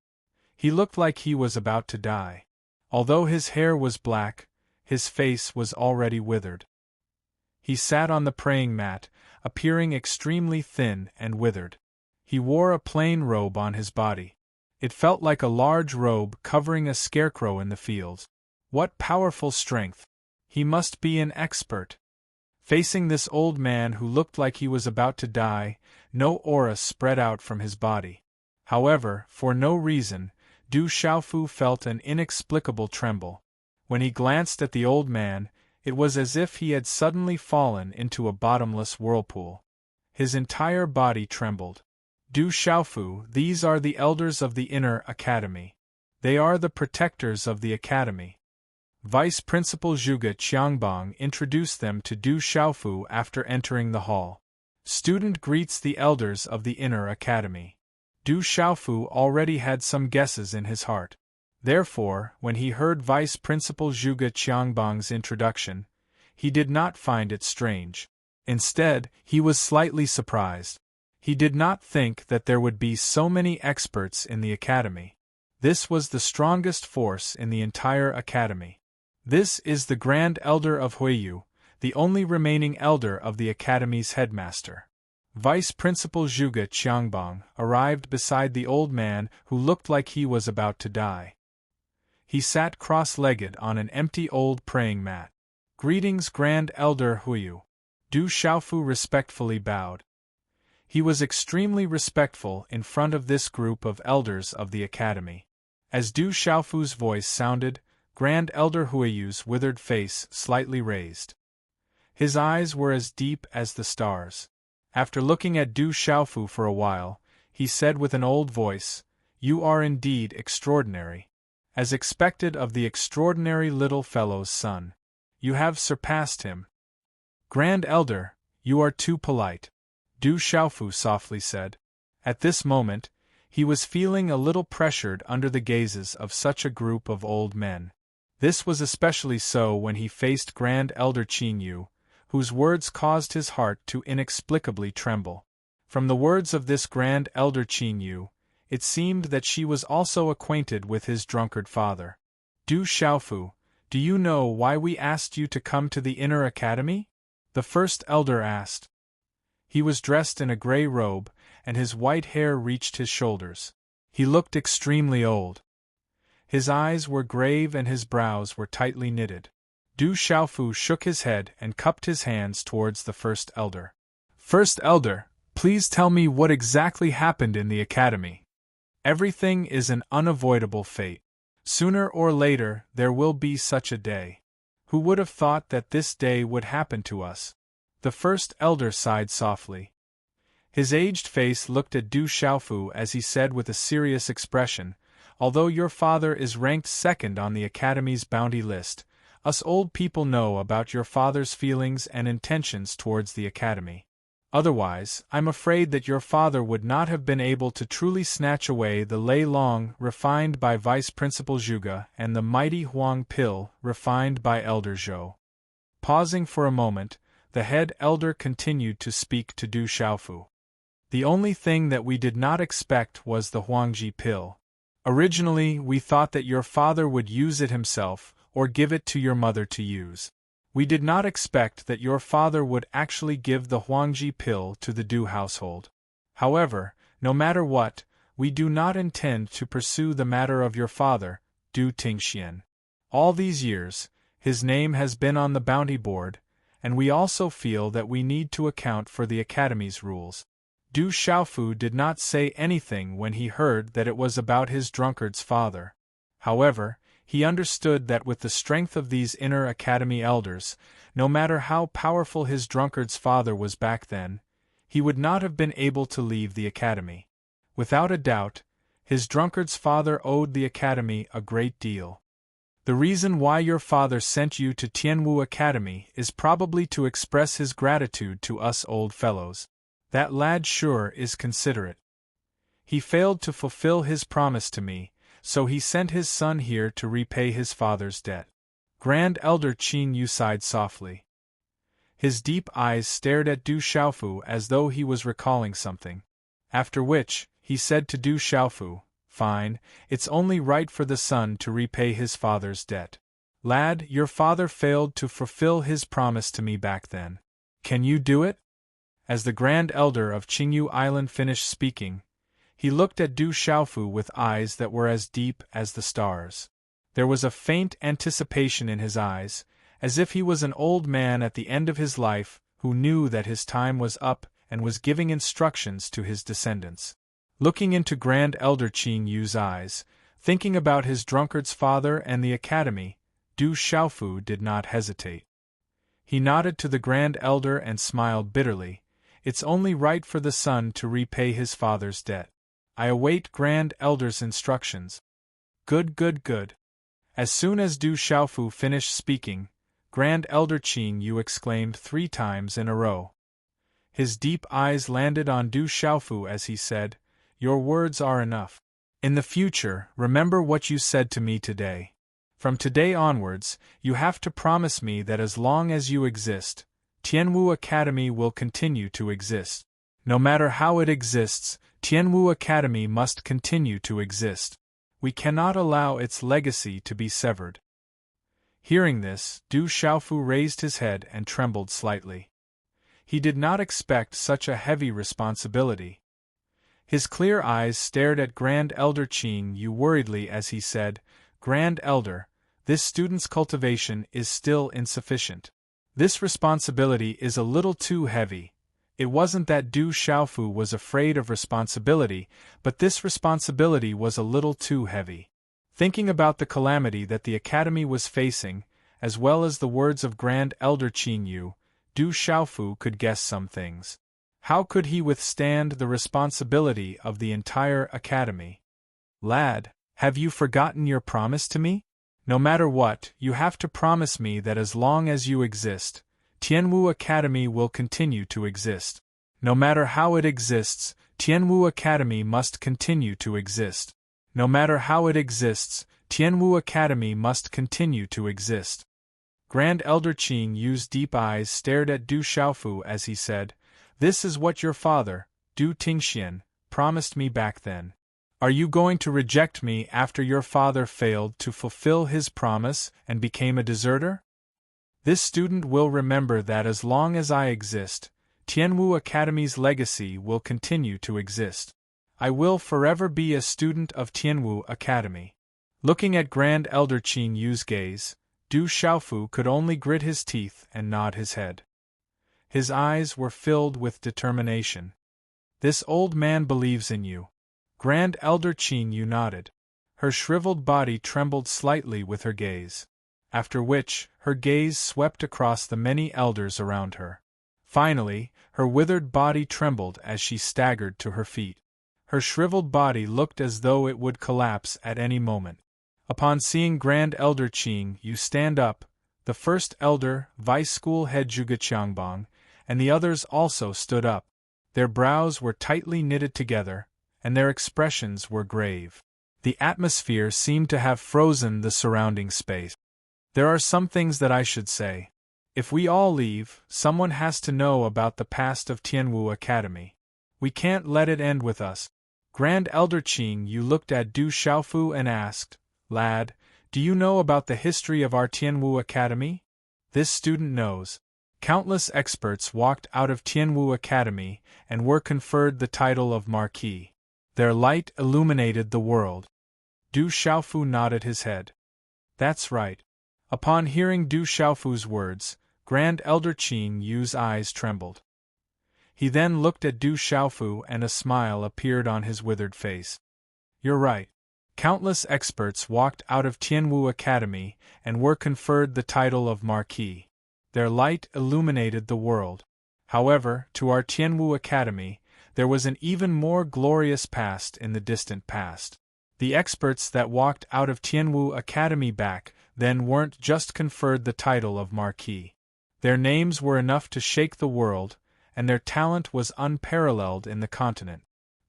He looked like he was about to die. Although his hair was black, his face was already withered. He sat on the praying mat, appearing extremely thin and withered. He wore a plain robe on his body. It felt like a large robe covering a scarecrow in the fields. What powerful strength! He must be an expert. Facing this old man who looked like he was about to die, no aura spread out from his body. However, for no reason, Du Xiaofu felt an inexplicable tremble. When he glanced at the old man, it was as if he had suddenly fallen into a bottomless whirlpool. His entire body trembled. Du Xiaofu, these are the elders of the inner academy. They are the protectors of the academy. Vice Principal Zhuge Qiangbang introduced them to Du Xiaofu after entering the hall. Student greets the elders of the inner academy. Du Xiaofu already had some guesses in his heart. Therefore, when he heard Vice Principal Zhuge Qiangbang's introduction, he did not find it strange. Instead, he was slightly surprised. He did not think that there would be so many experts in the academy. This was the strongest force in the entire academy. This is the Grand Elder of Huiyu, the only remaining elder of the academy's headmaster. Vice Principal Zhuge Qiangbang arrived beside the old man who looked like he was about to die. He sat cross-legged on an empty old praying mat. Greetings, Grand Elder Huiyu. Du Xiaofu respectfully bowed. He was extremely respectful in front of this group of elders of the academy. As Du Xiaofu's voice sounded, Grand Elder Huiyu's withered face slightly raised. His eyes were as deep as the stars. After looking at Du Xiaofu for a while, he said with an old voice, "You are indeed extraordinary. As expected of the extraordinary little fellow's son. You have surpassed him. Grand Elder, you are too polite," Du Xiaofu softly said. At this moment, he was feeling a little pressured under the gazes of such a group of old men. This was especially so when he faced Grand Elder Qin Yu, whose words caused his heart to inexplicably tremble. From the words of this Grand Elder Qin Yu, it seemed that she was also acquainted with his drunkard father. Du Xiaofu, do you know why we asked you to come to the inner academy? The first elder asked. He was dressed in a gray robe, and his white hair reached his shoulders. He looked extremely old. His eyes were grave and his brows were tightly knitted. Du Xiaofu shook his head and cupped his hands towards the first elder. First elder, please tell me what exactly happened in the academy. Everything is an unavoidable fate. Sooner or later there will be such a day. Who would have thought that this day would happen to us? The first elder sighed softly. His aged face looked at Du Xiaofu as he said with a serious expression, "Although your father is ranked second on the Academy's bounty list, us old people know about your father's feelings and intentions towards the Academy. Otherwise, I'm afraid that your father would not have been able to truly snatch away the Lei Long refined by Vice Principal Zhuge and the mighty Huang Pil refined by Elder Zhou. Pausing for a moment, the head elder continued to speak to Du Xiaofu. The only thing that we did not expect was the Huangji Pil. Originally, we thought that your father would use it himself, or give it to your mother to use. We did not expect that your father would actually give the Huangji Pil to the Du household. However, no matter what, we do not intend to pursue the matter of your father, Du Tingxian. All these years, his name has been on the bounty board, and we also feel that we need to account for the Academy's rules. Du Xiaofu did not say anything when he heard that it was about his drunkard's father. However, he understood that with the strength of these inner Academy elders, no matter how powerful his drunkard's father was back then, he would not have been able to leave the Academy. Without a doubt, his drunkard's father owed the Academy a great deal. The reason why your father sent you to Tianwu Academy is probably to express his gratitude to us old fellows. That lad sure is considerate. He failed to fulfill his promise to me, so he sent his son here to repay his father's debt. Grand Elder Qin Yu sighed softly. His deep eyes stared at Du Xiaofu as though he was recalling something. After which, he said to Du Xiaofu, "Fine, it's only right for the son to repay his father's debt. Lad, your father failed to fulfill his promise to me back then. Can you do it?" As the Grand Elder of Qingyu Island finished speaking, he looked at Du Xiaofu with eyes that were as deep as the stars. There was a faint anticipation in his eyes, as if he was an old man at the end of his life who knew that his time was up and was giving instructions to his descendants. Looking into Grand Elder Qin Yu's eyes, thinking about his drunkard's father and the Academy, Du Xiaofu did not hesitate. He nodded to the Grand Elder and smiled bitterly. It's only right for the son to repay his father's debt. I await Grand Elder's instructions. Good, good, good. As soon as Du Xiaofu finished speaking, Grand Elder Qin Yu exclaimed 3 times in a row. His deep eyes landed on Du Xiaofu as he said, "Your words are enough. In the future, remember what you said to me today. From today onwards, you have to promise me that as long as you exist, Tianwu Academy will continue to exist. No matter how it exists, Tianwu Academy must continue to exist. We cannot allow its legacy to be severed." Hearing this, Du Xiaofu raised his head and trembled slightly. He did not expect such a heavy responsibility. His clear eyes stared at Grand Elder Qin Yu worriedly as he said, "Grand Elder, this student's cultivation is still insufficient. This responsibility is a little too heavy." It wasn't that Du Xiaofu was afraid of responsibility, but this responsibility was a little too heavy. Thinking about the calamity that the Academy was facing, as well as the words of Grand Elder Qin Yu, Du Xiaofu could guess some things. How could he withstand the responsibility of the entire Academy? "Lad, have you forgotten your promise to me? No matter what, you have to promise me that as long as you exist, Tianwu Academy will continue to exist. No matter how it exists, Tianwu Academy must continue to exist. No matter how it exists, Tianwu Academy must continue to exist." Grand Elder Qin Yu's deep eyes stared at Du Xiaofu as he said, "This is what your father, Du Tingxian, promised me back then. Are you going to reject me after your father failed to fulfill his promise and became a deserter? This student will remember that as long as I exist, Tianwu Academy's legacy will continue to exist. I will forever be a student of Tianwu Academy." Looking at Grand Elder Qin Yu's gaze, Du Xiaofu could only grit his teeth and nod his head. His eyes were filled with determination. "This old man believes in you." Grand Elder Qin Yu nodded. Her shriveled body trembled slightly with her gaze. After which, her gaze swept across the many elders around her. Finally, her withered body trembled as she staggered to her feet. Her shriveled body looked as though it would collapse at any moment. Upon seeing Grand Elder Qin Yu stand up, the first elder, Vice School Head Zhuge Qiangbang, and the others also stood up. Their brows were tightly knitted together, and their expressions were grave. The atmosphere seemed to have frozen the surrounding space. There are some things that I should say. If we all leave, someone has to know about the past of Tianwu Academy. We can't let it end with us. Grand Elder Qing Yu looked at Du Xiaofu and asked, "Lad, do you know about the history of our Tianwu Academy?" This student knows. Countless experts walked out of Tianwu Academy and were conferred the title of Marquis. Their light illuminated the world. Du Xiaofu nodded his head. That's right. Upon hearing Du Xiaofu's words, Grand Elder Qin Yu's eyes trembled. He then looked at Du Xiaofu and a smile appeared on his withered face. You're right. Countless experts walked out of Tianwu Academy and were conferred the title of Marquis. Their light illuminated the world. However, to our Tianwu Academy, there was an even more glorious past in the distant past. The experts that walked out of Tianwu Academy back then weren't just conferred the title of Marquis. Their names were enough to shake the world, and their talent was unparalleled in the continent.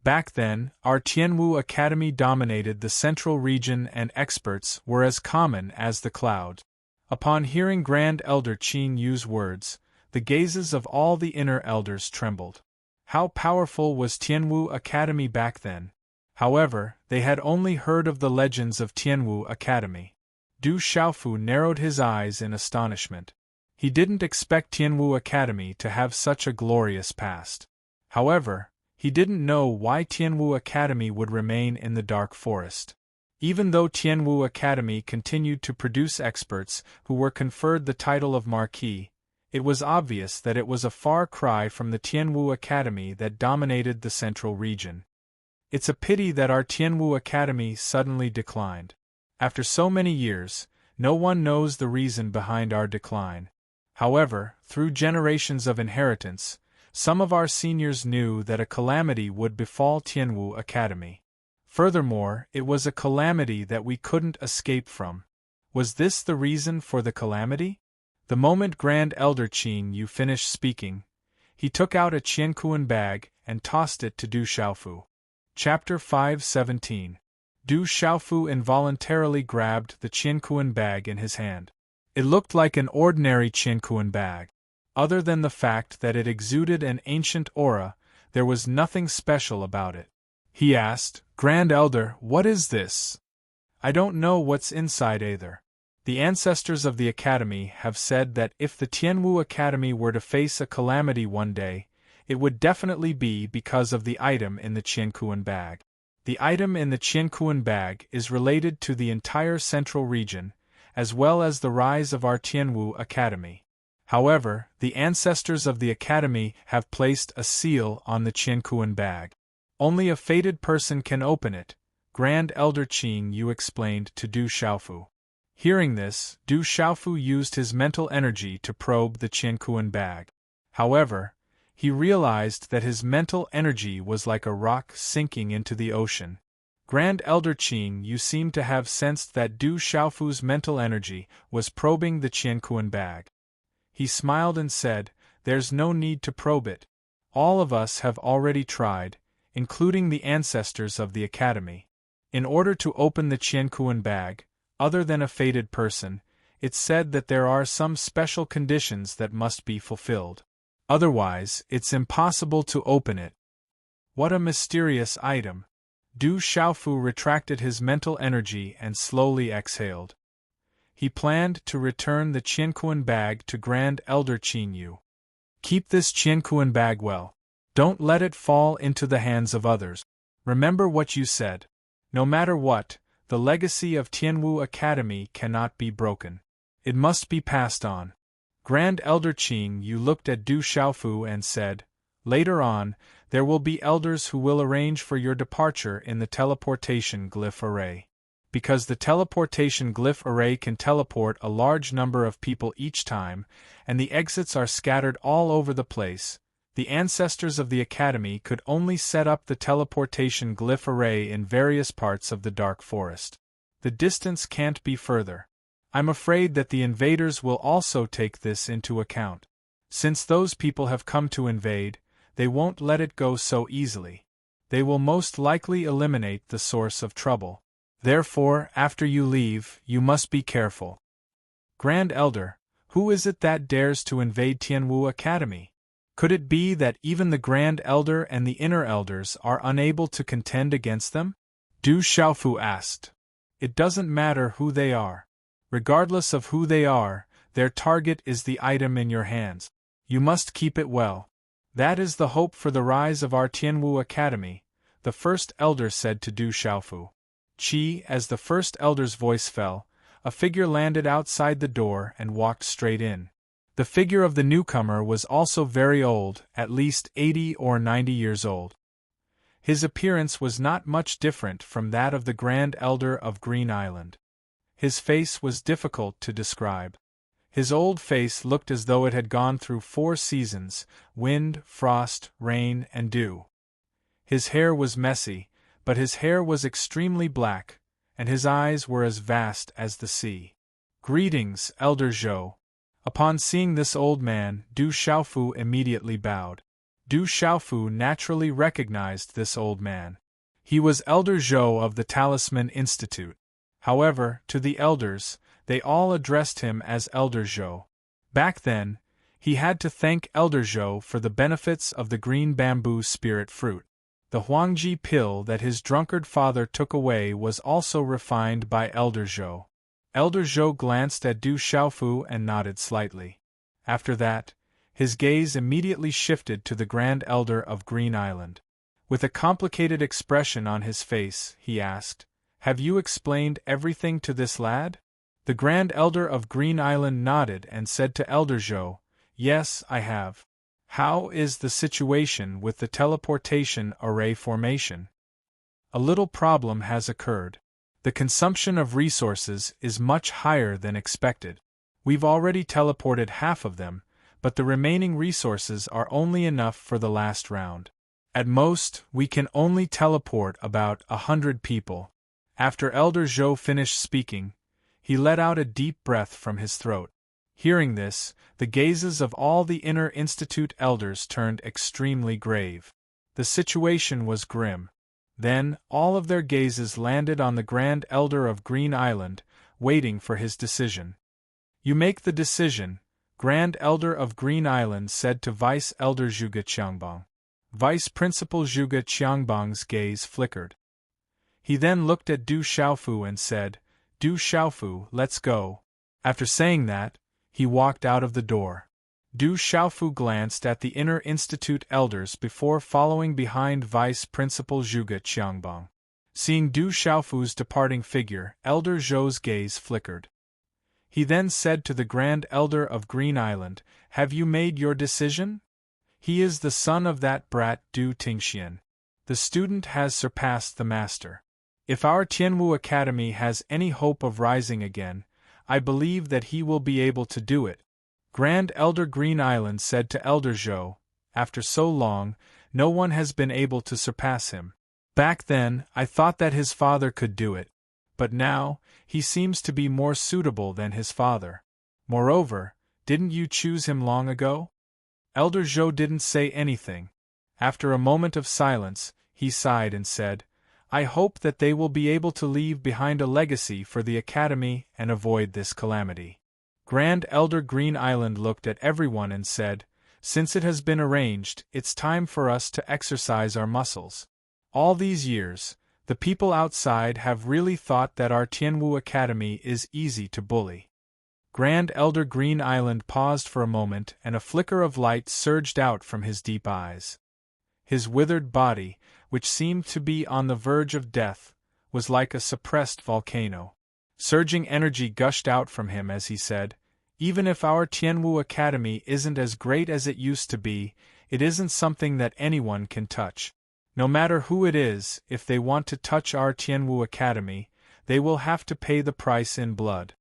Back then, our Tianwu Academy dominated the central region and experts were as common as the clouds. Upon hearing Grand Elder Qin Yu's words, the gazes of all the inner elders trembled. How powerful was Tianwu Academy back then? However, they had only heard of the legends of Tianwu Academy. Du Xiaofu narrowed his eyes in astonishment. He didn't expect Tianwu Academy to have such a glorious past. However, he didn't know why Tianwu Academy would remain in the dark forest. Even though Tianwu Academy continued to produce experts who were conferred the title of Marquis, it was obvious that it was a far cry from the Tianwu Academy that dominated the central region. It's a pity that our Tianwu Academy suddenly declined. After so many years, no one knows the reason behind our decline. However, through generations of inheritance, some of our seniors knew that a calamity would befall Tianwu Academy. Furthermore, it was a calamity that we couldn't escape from. Was this the reason for the calamity? The moment Grand Elder Qin Yu finished speaking, he took out a Qiankuan bag and tossed it to Du Xiaofu. Chapter 5:17. Du Xiaofu involuntarily grabbed the Qiankuan bag in his hand. It looked like an ordinary Qiankuan bag. Other than the fact that it exuded an ancient aura, there was nothing special about it. He asked, "Grand Elder, what is this?" "I don't know what's inside either. The ancestors of the Academy have said that if the Tianwu Academy were to face a calamity one day, it would definitely be because of the item in the Qiankuan bag. The item in the Qiankuan bag is related to the entire central region, as well as the rise of our Tianwu Academy. However, the ancestors of the Academy have placed a seal on the Qiankuan bag. Only a fated person can open it," Grand Elder Qin Yu explained to Du Xiaofu. Hearing this, Du Xiaofu used his mental energy to probe the Qiankuan bag. However, he realized that his mental energy was like a rock sinking into the ocean. Grand Elder Qin Yu seemed to have sensed that Du Xiaofu's mental energy was probing the Qiankuan bag. He smiled and said, "There's no need to probe it. All of us have already tried, including the ancestors of the Academy. In order to open the Qiankuan bag, other than a fated person, it's said that there are some special conditions that must be fulfilled. Otherwise, it's impossible to open it." What a mysterious item! Du Xiaofu retracted his mental energy and slowly exhaled. He planned to return the Qiankuan bag to Grand Elder Qin Yu. "Keep this Qiankuan bag well. Don't let it fall into the hands of others. Remember what you said. No matter what, the legacy of Tianwu Academy cannot be broken. It must be passed on." Grand Elder Qin Yu looked at Du Xiaofu and said, "Later on, there will be elders who will arrange for your departure in the teleportation glyph array. Because the teleportation glyph array can teleport a large number of people each time, and the exits are scattered all over the place, the ancestors of the Academy could only set up the teleportation glyph array in various parts of the dark forest. The distance can't be further. I'm afraid that the invaders will also take this into account. Since those people have come to invade, they won't let it go so easily. They will most likely eliminate the source of trouble. Therefore, after you leave, you must be careful. Grand Elder, who is it that dares to invade Tianwu Academy? Could it be that even the Grand Elder and the Inner Elders are unable to contend against them? Du Xiaofu asked. It doesn't matter who they are. Regardless of who they are, their target is the item in your hands. You must keep it well. That is the hope for the rise of our Tianwu Academy, the first elder said to Du Xiaofu. As the first elder's voice fell, a figure landed outside the door and walked straight in. The figure of the newcomer was also very old, at least 80 or 90 years old. His appearance was not much different from that of the Grand Elder of Green Island. His face was difficult to describe. His old face looked as though it had gone through 4 seasons: wind, frost, rain, and dew. His hair was messy, but his hair was extremely black, and his eyes were as vast as the sea. Greetings, Elder Zhou. Upon seeing this old man, Du Xiaofu immediately bowed. Du Xiaofu naturally recognized this old man. He was Elder Zhou of the Talisman Institute. However, to the elders, they all addressed him as Elder Zhou. Back then, he had to thank Elder Zhou for the benefits of the green bamboo spirit fruit. The Huangji pill that his drunkard father took away was also refined by Elder Zhou. Elder Zhou glanced at Du Xiaofu and nodded slightly. After that, his gaze immediately shifted to the Grand Elder of Green Island. With a complicated expression on his face, he asked, "Have you explained everything to this lad?" The Grand Elder of Green Island nodded and said to Elder Zhou, "Yes, I have. How is the situation with the teleportation array formation?" "A little problem has occurred. The consumption of resources is much higher than expected. We've already teleported half of them, but the remaining resources are only enough for the last round. At most, we can only teleport about 100 people." After Elder Zhou finished speaking, he let out a deep breath from his throat. Hearing this, the gazes of all the Inner Institute elders turned extremely grave. The situation was grim. Then, all of their gazes landed on the Grand Elder of Green Island, waiting for his decision. "You make the decision," Grand Elder of Green Island said to Vice Elder Zhuge Qiangbang. Vice Principal Zhuge Qiangbang's gaze flickered. He then looked at Du Xiaofu and said, "Du Xiaofu, let's go." After saying that, he walked out of the door. Du Xiaofu glanced at the Inner Institute elders before following behind Vice Principal Zhuge Qiangbang. Seeing Du Xiaofu's departing figure, Elder Zhou's gaze flickered. He then said to the Grand Elder of Green Island, "Have you made your decision? He is the son of that brat Du Tingxian. The student has surpassed the master. If our Tianwu Academy has any hope of rising again, I believe that he will be able to do it." Grand Elder Green Island said to Elder Zhou, "After so long, no one has been able to surpass him. Back then, I thought that his father could do it. But now, he seems to be more suitable than his father. Moreover, didn't you choose him long ago?" Elder Zhou didn't say anything. After a moment of silence, he sighed and said, "I hope that they will be able to leave behind a legacy for the Academy and avoid this calamity." Grand Elder Green Island looked at everyone and said, "Since it has been arranged, it's time for us to exercise our muscles. All these years, the people outside have really thought that our Tianwu Academy is easy to bully." Grand Elder Green Island paused for a moment and a flicker of light surged out from his deep eyes. His withered body, which seemed to be on the verge of death, was like a suppressed volcano. Surging energy gushed out from him as he said, "Even if our Tianwu Academy isn't as great as it used to be, it isn't something that anyone can touch. No matter who it is, if they want to touch our Tianwu Academy, they will have to pay the price in blood."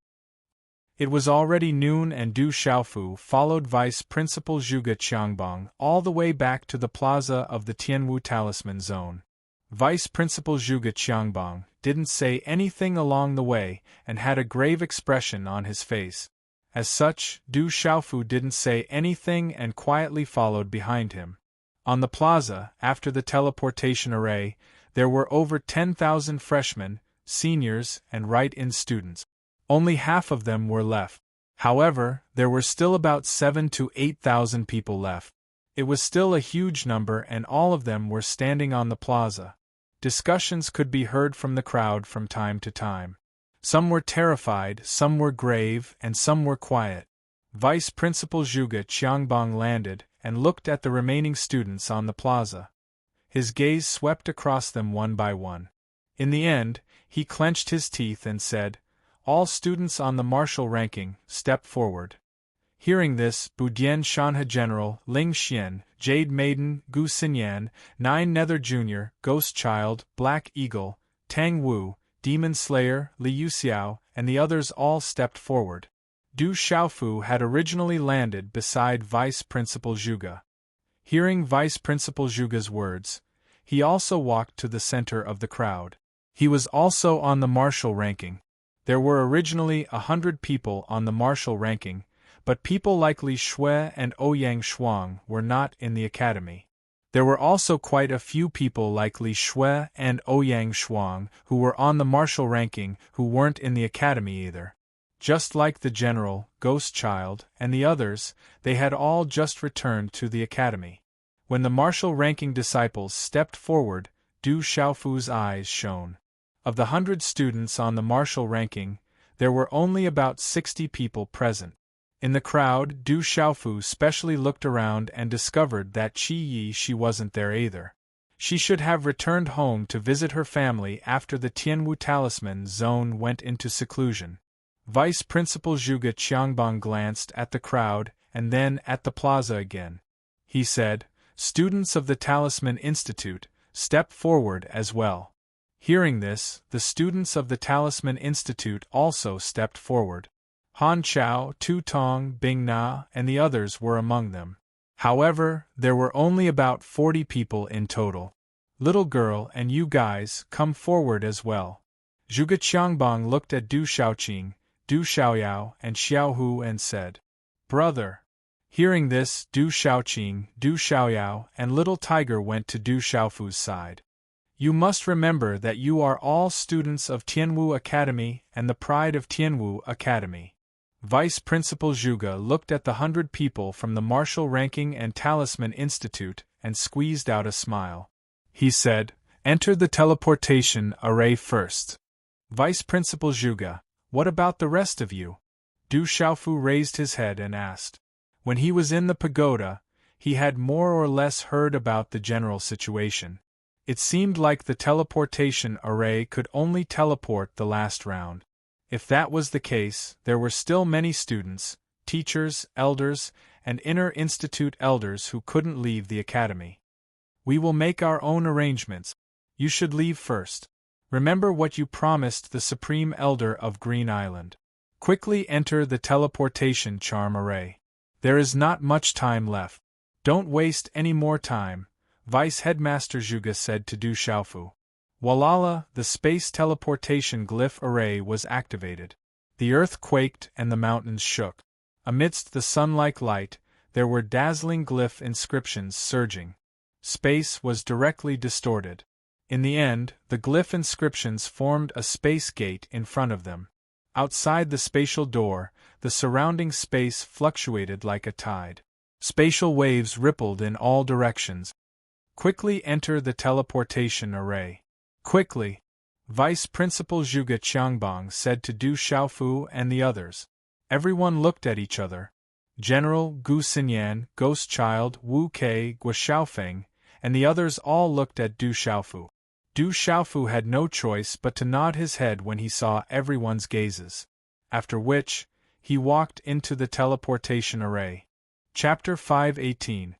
It was already noon and Du Xiaofu followed Vice Principal Zhuge Qiangbang all the way back to the plaza of the Tianwu Talisman Zone. Vice Principal Zhuge Qiangbang didn't say anything along the way and had a grave expression on his face. As such, Du Xiaofu didn't say anything and quietly followed behind him. On the plaza, after the teleportation array, there were over 10,000 freshmen, seniors, and write-in students. Only half of them were left. However, there were still about 7,000 to 8,000 people left. It was still a huge number, and all of them were standing on the plaza. Discussions could be heard from the crowd from time to time. Some were terrified, some were grave, and some were quiet. Vice Principal Zhuge Qiangbang landed and looked at the remaining students on the plaza. His gaze swept across them one by one. In the end, he clenched his teeth and said, "All students on the martial ranking, step forward." Hearing this, Budian Shanhe General, Ling Xian, Jade Maiden, Gu Xinyan, Nine Nether Jr., Ghost Child, Black Eagle, Tang Wu, Demon Slayer, Li Yuxiao, and the others all stepped forward. Du Xiaofu had originally landed beside Vice Principal Zhuge. Hearing Vice Principal Zhuge's words, he also walked to the center of the crowd. He was also on the martial ranking. There were originally 100 people on the martial ranking, but people like Li Shui and Ouyang Shuang were not in the academy. There were also quite a few people like Li Shui and Ouyang Shuang who were on the martial ranking who weren't in the academy either. Just like the general, Ghost Child, and the others, they had all just returned to the academy. When the martial ranking disciples stepped forward, Du Xiaofu's eyes shone. Of the 100 students on the martial ranking, there were only about 60 people present. In the crowd, Du Xiaofu specially looked around and discovered that Qi Yi she wasn't there either. She should have returned home to visit her family after the Tianwu Talisman Zone went into seclusion. Vice Principal Zhuge Qiangbang glanced at the crowd and then at the plaza again. He said, "Students of the Talisman Institute, step forward as well." Hearing this, the students of the Talisman Institute also stepped forward. Han Chao, Tu Tong, Bing Na, and the others were among them. However, there were only about 40 people in total. "Little girl and you guys, come forward as well." Zhuge Qiangbang looked at Du Xiaoqing, Du Xiaoyao, and Xiaohu and said, "Brother." Hearing this, Du Xiaoqing, Du Xiaoyao, and Little Tiger went to Du Xiaofu's side. "You must remember that you are all students of Tianwu Academy and the pride of Tianwu Academy." Vice Principal Zhuge looked at the 100 people from the Martial Ranking and Talisman Institute and squeezed out a smile. He said, "Enter the teleportation array first." "Vice Principal Zhuge, what about the rest of you?" Du Xiaofu raised his head and asked. When he was in the pagoda, he had more or less heard about the general situation. It seemed like the teleportation array could only teleport the last round. If that was the case, there were still many students, teachers, elders, and inner institute elders who couldn't leave the academy. "We will make our own arrangements. You should leave first. Remember what you promised the Supreme Elder of Green Island. Quickly enter the teleportation charm array. There is not much time left. Don't waste any more time," Vice Headmaster Zhuge said to Du Xiaofu. Walala, the space teleportation glyph array was activated. The earth quaked and the mountains shook. Amidst the sun-like light, there were dazzling glyph inscriptions surging. Space was directly distorted. In the end, the glyph inscriptions formed a space gate in front of them. Outside the spatial door, the surrounding space fluctuated like a tide. Spatial waves rippled in all directions. "Quickly enter the teleportation array. Quickly!" Vice Principal Zhuge Qiangbang said to Du Xiaofu and the others. Everyone looked at each other. General Gu Xinyan, Ghost Child, Wu Kei, Gua Xiaofeng, and the others all looked at Du Xiaofu. Du Xiaofu had no choice but to nod his head when he saw everyone's gazes. After which, he walked into the teleportation array. Chapter 518.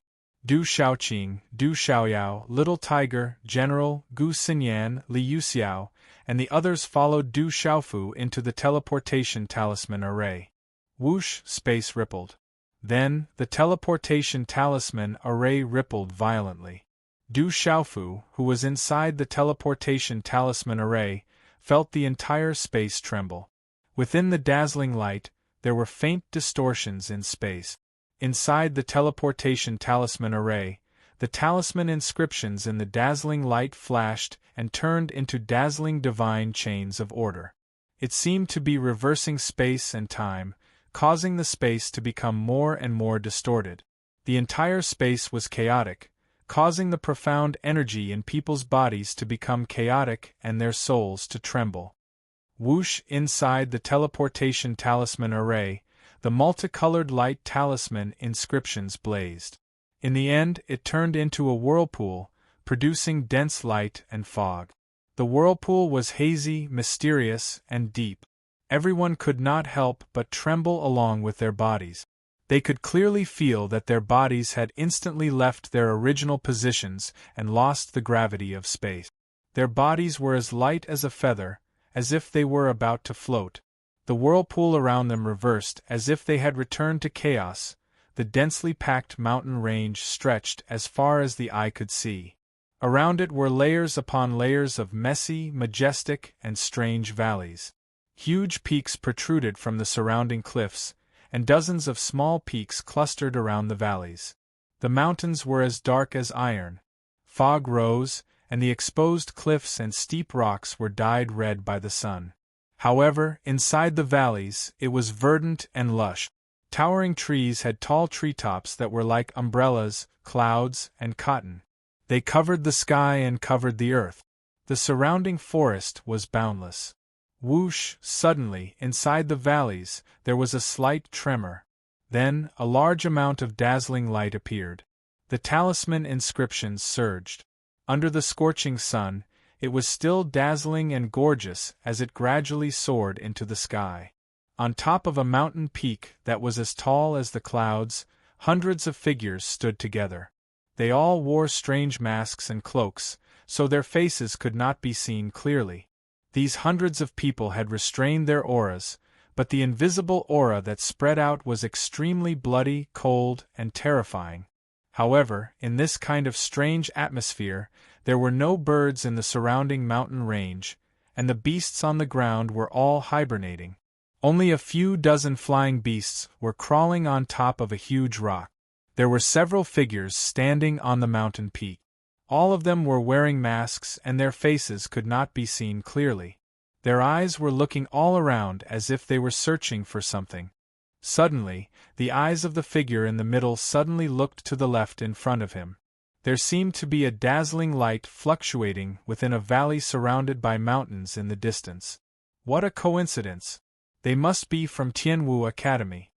Du Xiaoqing, Du Xiaoyao, Little Tiger, General, Gu Xinyan, Li Yuxiao, and the others followed Du Xiaofu into the teleportation talisman array. Whoosh, space rippled. Then, the teleportation talisman array rippled violently. Du Xiaofu, who was inside the teleportation talisman array, felt the entire space tremble. Within the dazzling light, there were faint distortions in space. Inside the teleportation talisman array, the talisman inscriptions in the dazzling light flashed and turned into dazzling divine chains of order. It seemed to be reversing space and time, causing the space to become more and more distorted. The entire space was chaotic, causing the profound energy in people's bodies to become chaotic and their souls to tremble. Whoosh! Inside the teleportation talisman array, the multicolored light talisman inscriptions blazed. In the end, it turned into a whirlpool, producing dense light and fog. The whirlpool was hazy, mysterious, and deep. Everyone could not help but tremble along with their bodies. They could clearly feel that their bodies had instantly left their original positions and lost the gravity of space. Their bodies were as light as a feather, as if they were about to float. The whirlpool around them reversed as if they had returned to chaos. The densely packed mountain range stretched as far as the eye could see. Around it were layers upon layers of messy, majestic, and strange valleys. Huge peaks protruded from the surrounding cliffs, and dozens of small peaks clustered around the valleys. The mountains were as dark as iron. Fog rose, and the exposed cliffs and steep rocks were dyed red by the sun. However, inside the valleys, it was verdant and lush. Towering trees had tall treetops that were like umbrellas, clouds, and cotton. They covered the sky and covered the earth. The surrounding forest was boundless. Whoosh! Suddenly, inside the valleys, there was a slight tremor. Then, a large amount of dazzling light appeared. The talisman inscriptions surged. Under the scorching sun, it was still dazzling and gorgeous as it gradually soared into the sky. On top of a mountain peak that was as tall as the clouds, hundreds of figures stood together. They all wore strange masks and cloaks, so their faces could not be seen clearly. These hundreds of people had restrained their auras, but the invisible aura that spread out was extremely bloody, cold, and terrifying. However, in this kind of strange atmosphere, there were no birds in the surrounding mountain range, and the beasts on the ground were all hibernating. Only a few dozen flying beasts were crawling on top of a huge rock. There were several figures standing on the mountain peak. All of them were wearing masks and their faces could not be seen clearly. Their eyes were looking all around as if they were searching for something. Suddenly, the eyes of the figure in the middle suddenly looked to the left in front of him. There seemed to be a dazzling light fluctuating within a valley surrounded by mountains in the distance. What a coincidence! They must be from Tianwu Academy.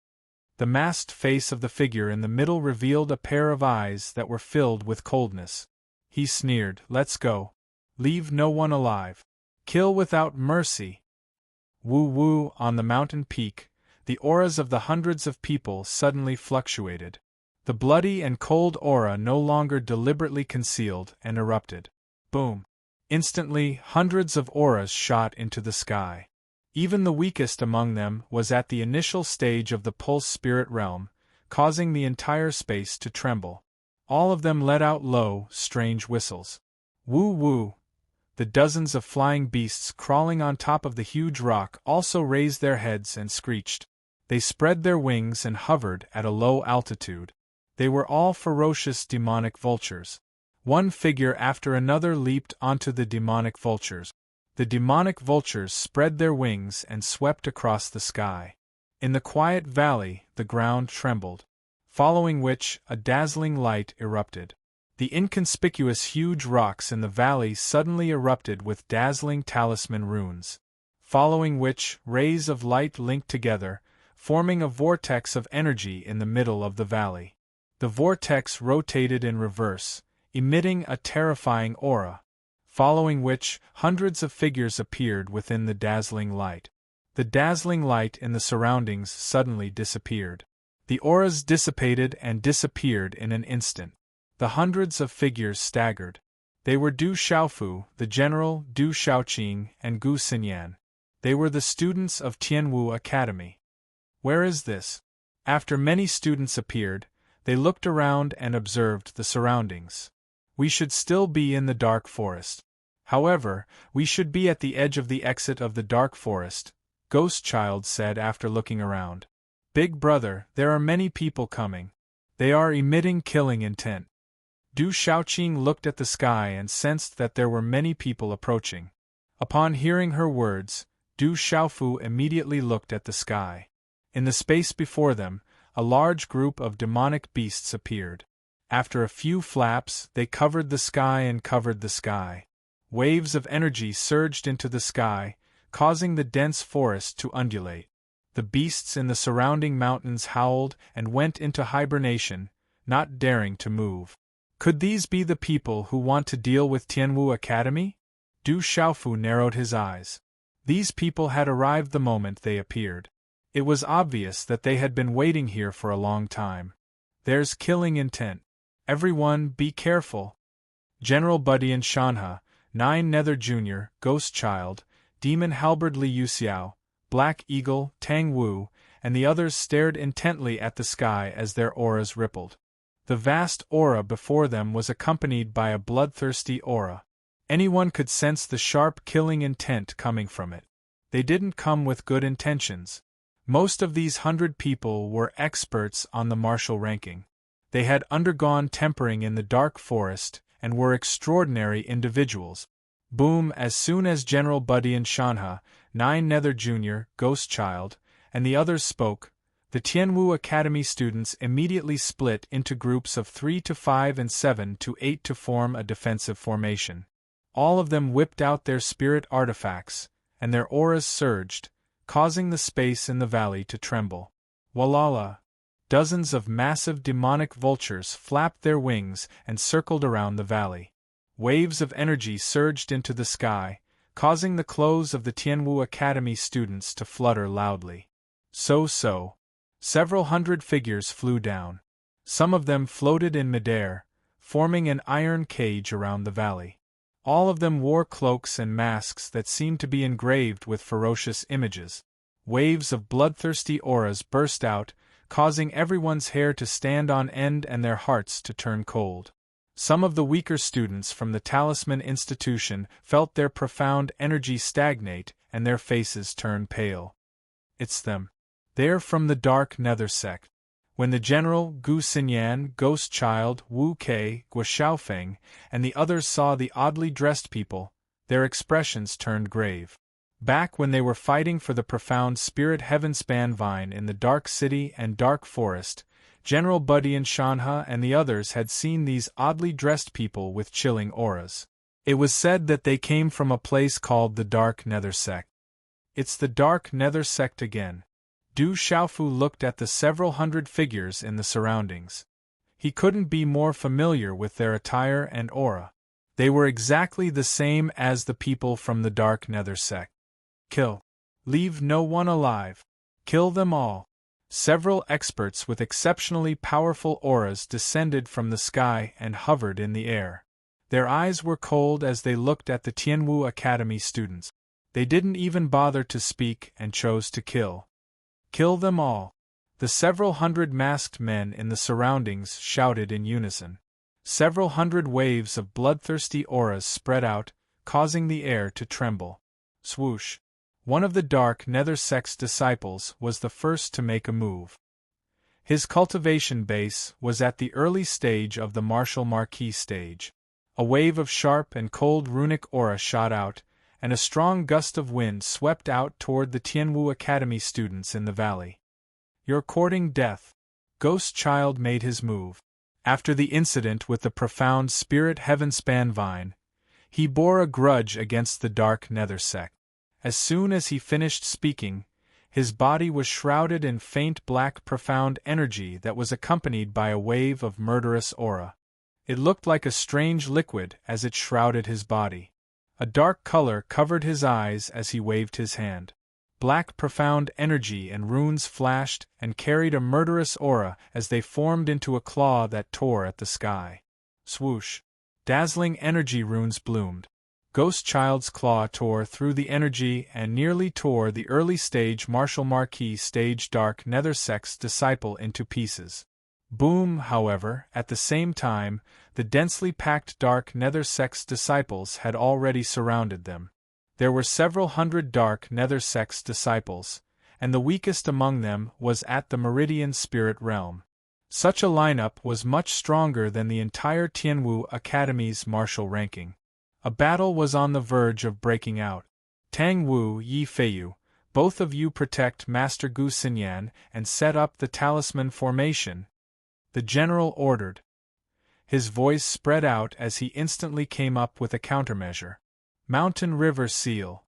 The masked face of the figure in the middle revealed a pair of eyes that were filled with coldness. He sneered, "Let's go. Leave no one alive. Kill without mercy." Woo-woo! On the mountain peak, the auras of the hundreds of people suddenly fluctuated. The bloody and cold aura no longer deliberately concealed and erupted. Boom! Instantly, hundreds of auras shot into the sky. Even the weakest among them was at the initial stage of the pulse spirit realm, causing the entire space to tremble. All of them let out low, strange whistles. Woo-woo! The dozens of flying beasts crawling on top of the huge rock also raised their heads and screeched. They spread their wings and hovered at a low altitude. They were all ferocious demonic vultures. One figure after another leaped onto the demonic vultures. The demonic vultures spread their wings and swept across the sky. In the quiet valley, the ground trembled. Following which, a dazzling light erupted. The inconspicuous huge rocks in the valley suddenly erupted with dazzling talisman runes. Following which, rays of light linked together, forming a vortex of energy in the middle of the valley. The vortex rotated in reverse, emitting a terrifying aura. Following which, hundreds of figures appeared within the dazzling light. The dazzling light in the surroundings suddenly disappeared. The auras dissipated and disappeared in an instant. The hundreds of figures staggered. They were Du Xiaofu, the general, Du Xiaoqing, and Gu Xinyan. They were the students of Tianwu Academy. Where is this? After many students appeared, they looked around and observed the surroundings. We should still be in the dark forest. However, we should be at the edge of the exit of the dark forest, Ghost Child said after looking around. Big brother, there are many people coming. They are emitting killing intent. Du Shaoqing looked at the sky and sensed that there were many people approaching. Upon hearing her words, Du Xiaofu immediately looked at the sky. In the space before them, a large group of demonic beasts appeared. After a few flaps, they covered the sky and covered the sky. Waves of energy surged into the sky, causing the dense forest to undulate. The beasts in the surrounding mountains howled and went into hibernation, not daring to move. Could these be the people who want to deal with Tianwu Academy? Du Xiaofu narrowed his eyes. These people had arrived the moment they appeared. It was obvious that they had been waiting here for a long time. There's killing intent. Everyone, be careful. General Budian Shanha, Nine Nether Jr., Ghost Child, Demon Halberd Li Yuxiao, Black Eagle, Tang Wu, and the others stared intently at the sky as their auras rippled. The vast aura before them was accompanied by a bloodthirsty aura. Anyone could sense the sharp killing intent coming from it. They didn't come with good intentions. Most of these 100 people were experts on the martial ranking. They had undergone tempering in the dark forest and were extraordinary individuals. Boom! As soon as General Budian Shanha, Nine Nether Jr., Ghost Child, and the others spoke, the Tianwu Academy students immediately split into groups of 3 to 5 and 7 to 8 to form a defensive formation. All of them whipped out their spirit artifacts, and their auras surged, causing the space in the valley to tremble. Walala! Dozens of massive demonic vultures flapped their wings and circled around the valley. Waves of energy surged into the sky, causing the clothes of the Tianwu Academy students to flutter loudly. So. Several hundred figures flew down. Some of them floated in midair, forming an iron cage around the valley. All of them wore cloaks and masks that seemed to be engraved with ferocious images. Waves of bloodthirsty auras burst out, causing everyone's hair to stand on end and their hearts to turn cold. Some of the weaker students from the Talisman Institution felt their profound energy stagnate and their faces turn pale. It's them. They're from the Dark Nether sect. When the general, Gu Xinyan, Ghost Child, Wu Kei, Guo Xiaofeng, and the others saw the oddly dressed people, their expressions turned grave. Back when they were fighting for the profound spirit heavenspan vine in the Dark City and Dark Forest, General Budian Shanha and the others had seen these oddly dressed people with chilling auras. It was said that they came from a place called the Dark Nether sect. It's the Dark Nether sect again. Du Xiaofu looked at the several hundred figures in the surroundings. He couldn't be more familiar with their attire and aura. They were exactly the same as the people from the Dark Nether sect. Kill. Leave no one alive. Kill them all. Several experts with exceptionally powerful auras descended from the sky and hovered in the air. Their eyes were cold as they looked at the Tianwu Academy students. They didn't even bother to speak and chose to kill. Kill them all. The several hundred masked men in the surroundings shouted in unison. Several hundred waves of bloodthirsty auras spread out, causing the air to tremble. Swoosh. One of the Dark Nether sect's disciples was the first to make a move. His cultivation base was at the early stage of the martial marquee stage. A wave of sharp and cold runic aura shot out, and a strong gust of wind swept out toward the Tianwu Academy students in the valley. You're courting death. Ghost Child made his move. After the incident with the profound spirit heavenspan vine, he bore a grudge against the Dark Nether sect. As soon as he finished speaking, his body was shrouded in faint black profound energy that was accompanied by a wave of murderous aura. It looked like a strange liquid as it shrouded his body. A dark color covered his eyes as he waved his hand. Black profound energy and runes flashed and carried a murderous aura as they formed into a claw that tore at the sky. Swoosh! Dazzling energy runes bloomed. Ghost Child's claw tore through the energy and nearly tore the early-stage martial marquee stage Dark Nether sect's disciple into pieces. Boom! However, at the same time, the densely packed Dark Nether sect's disciples had already surrounded them. There were several hundred Dark Nether sect's disciples, and the weakest among them was at the Meridian Spirit Realm. Such a lineup was much stronger than the entire Tianwu Academy's martial ranking. A battle was on the verge of breaking out. Tang Wu, Yi Feiyu, both of you protect Master Gu Xinyan and set up the talisman formation, the general ordered. His voice spread out as he instantly came up with a countermeasure. Mountain River Seal.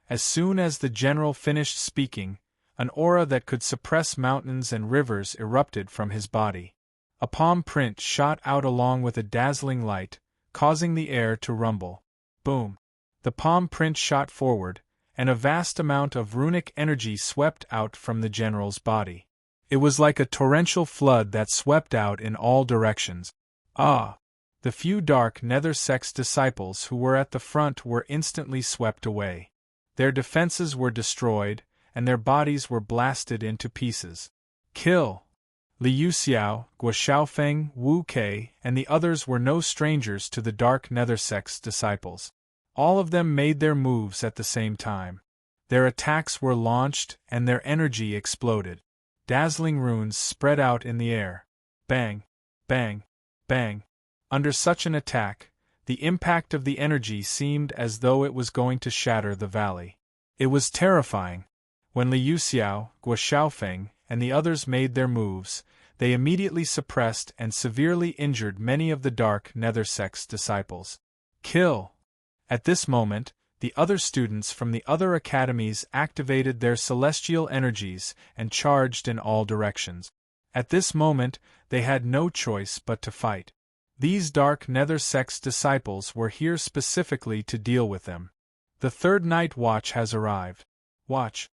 As soon as the general finished speaking, an aura that could suppress mountains and rivers erupted from his body. A palm print shot out along with a dazzling light, causing the air to rumble. Boom! The palm print shot forward, and a vast amount of runic energy swept out from the general's body. It was like a torrential flood that swept out in all directions. Ah! The few dark nether sex disciples who were at the front were instantly swept away. Their defenses were destroyed, and their bodies were blasted into pieces. Kill! Liu Xiao, Guo Xiaofeng, Wu Kei, and the others were no strangers to the dark nether sex disciples. All of them made their moves at the same time. Their attacks were launched, and their energy exploded. Dazzling runes spread out in the air. Bang! Bang! Bang! Under such an attack, the impact of the energy seemed as though it was going to shatter the valley. It was terrifying. When Liu Xiao, Guo Xiaofeng, and the others made their moves, they immediately suppressed and severely injured many of the dark nether sex disciples. Kill! At this moment, the other students from the other academies activated their celestial energies and charged in all directions. At this moment, they had no choice but to fight. These dark nether sex disciples were here specifically to deal with them. The third night watch has arrived. Watch.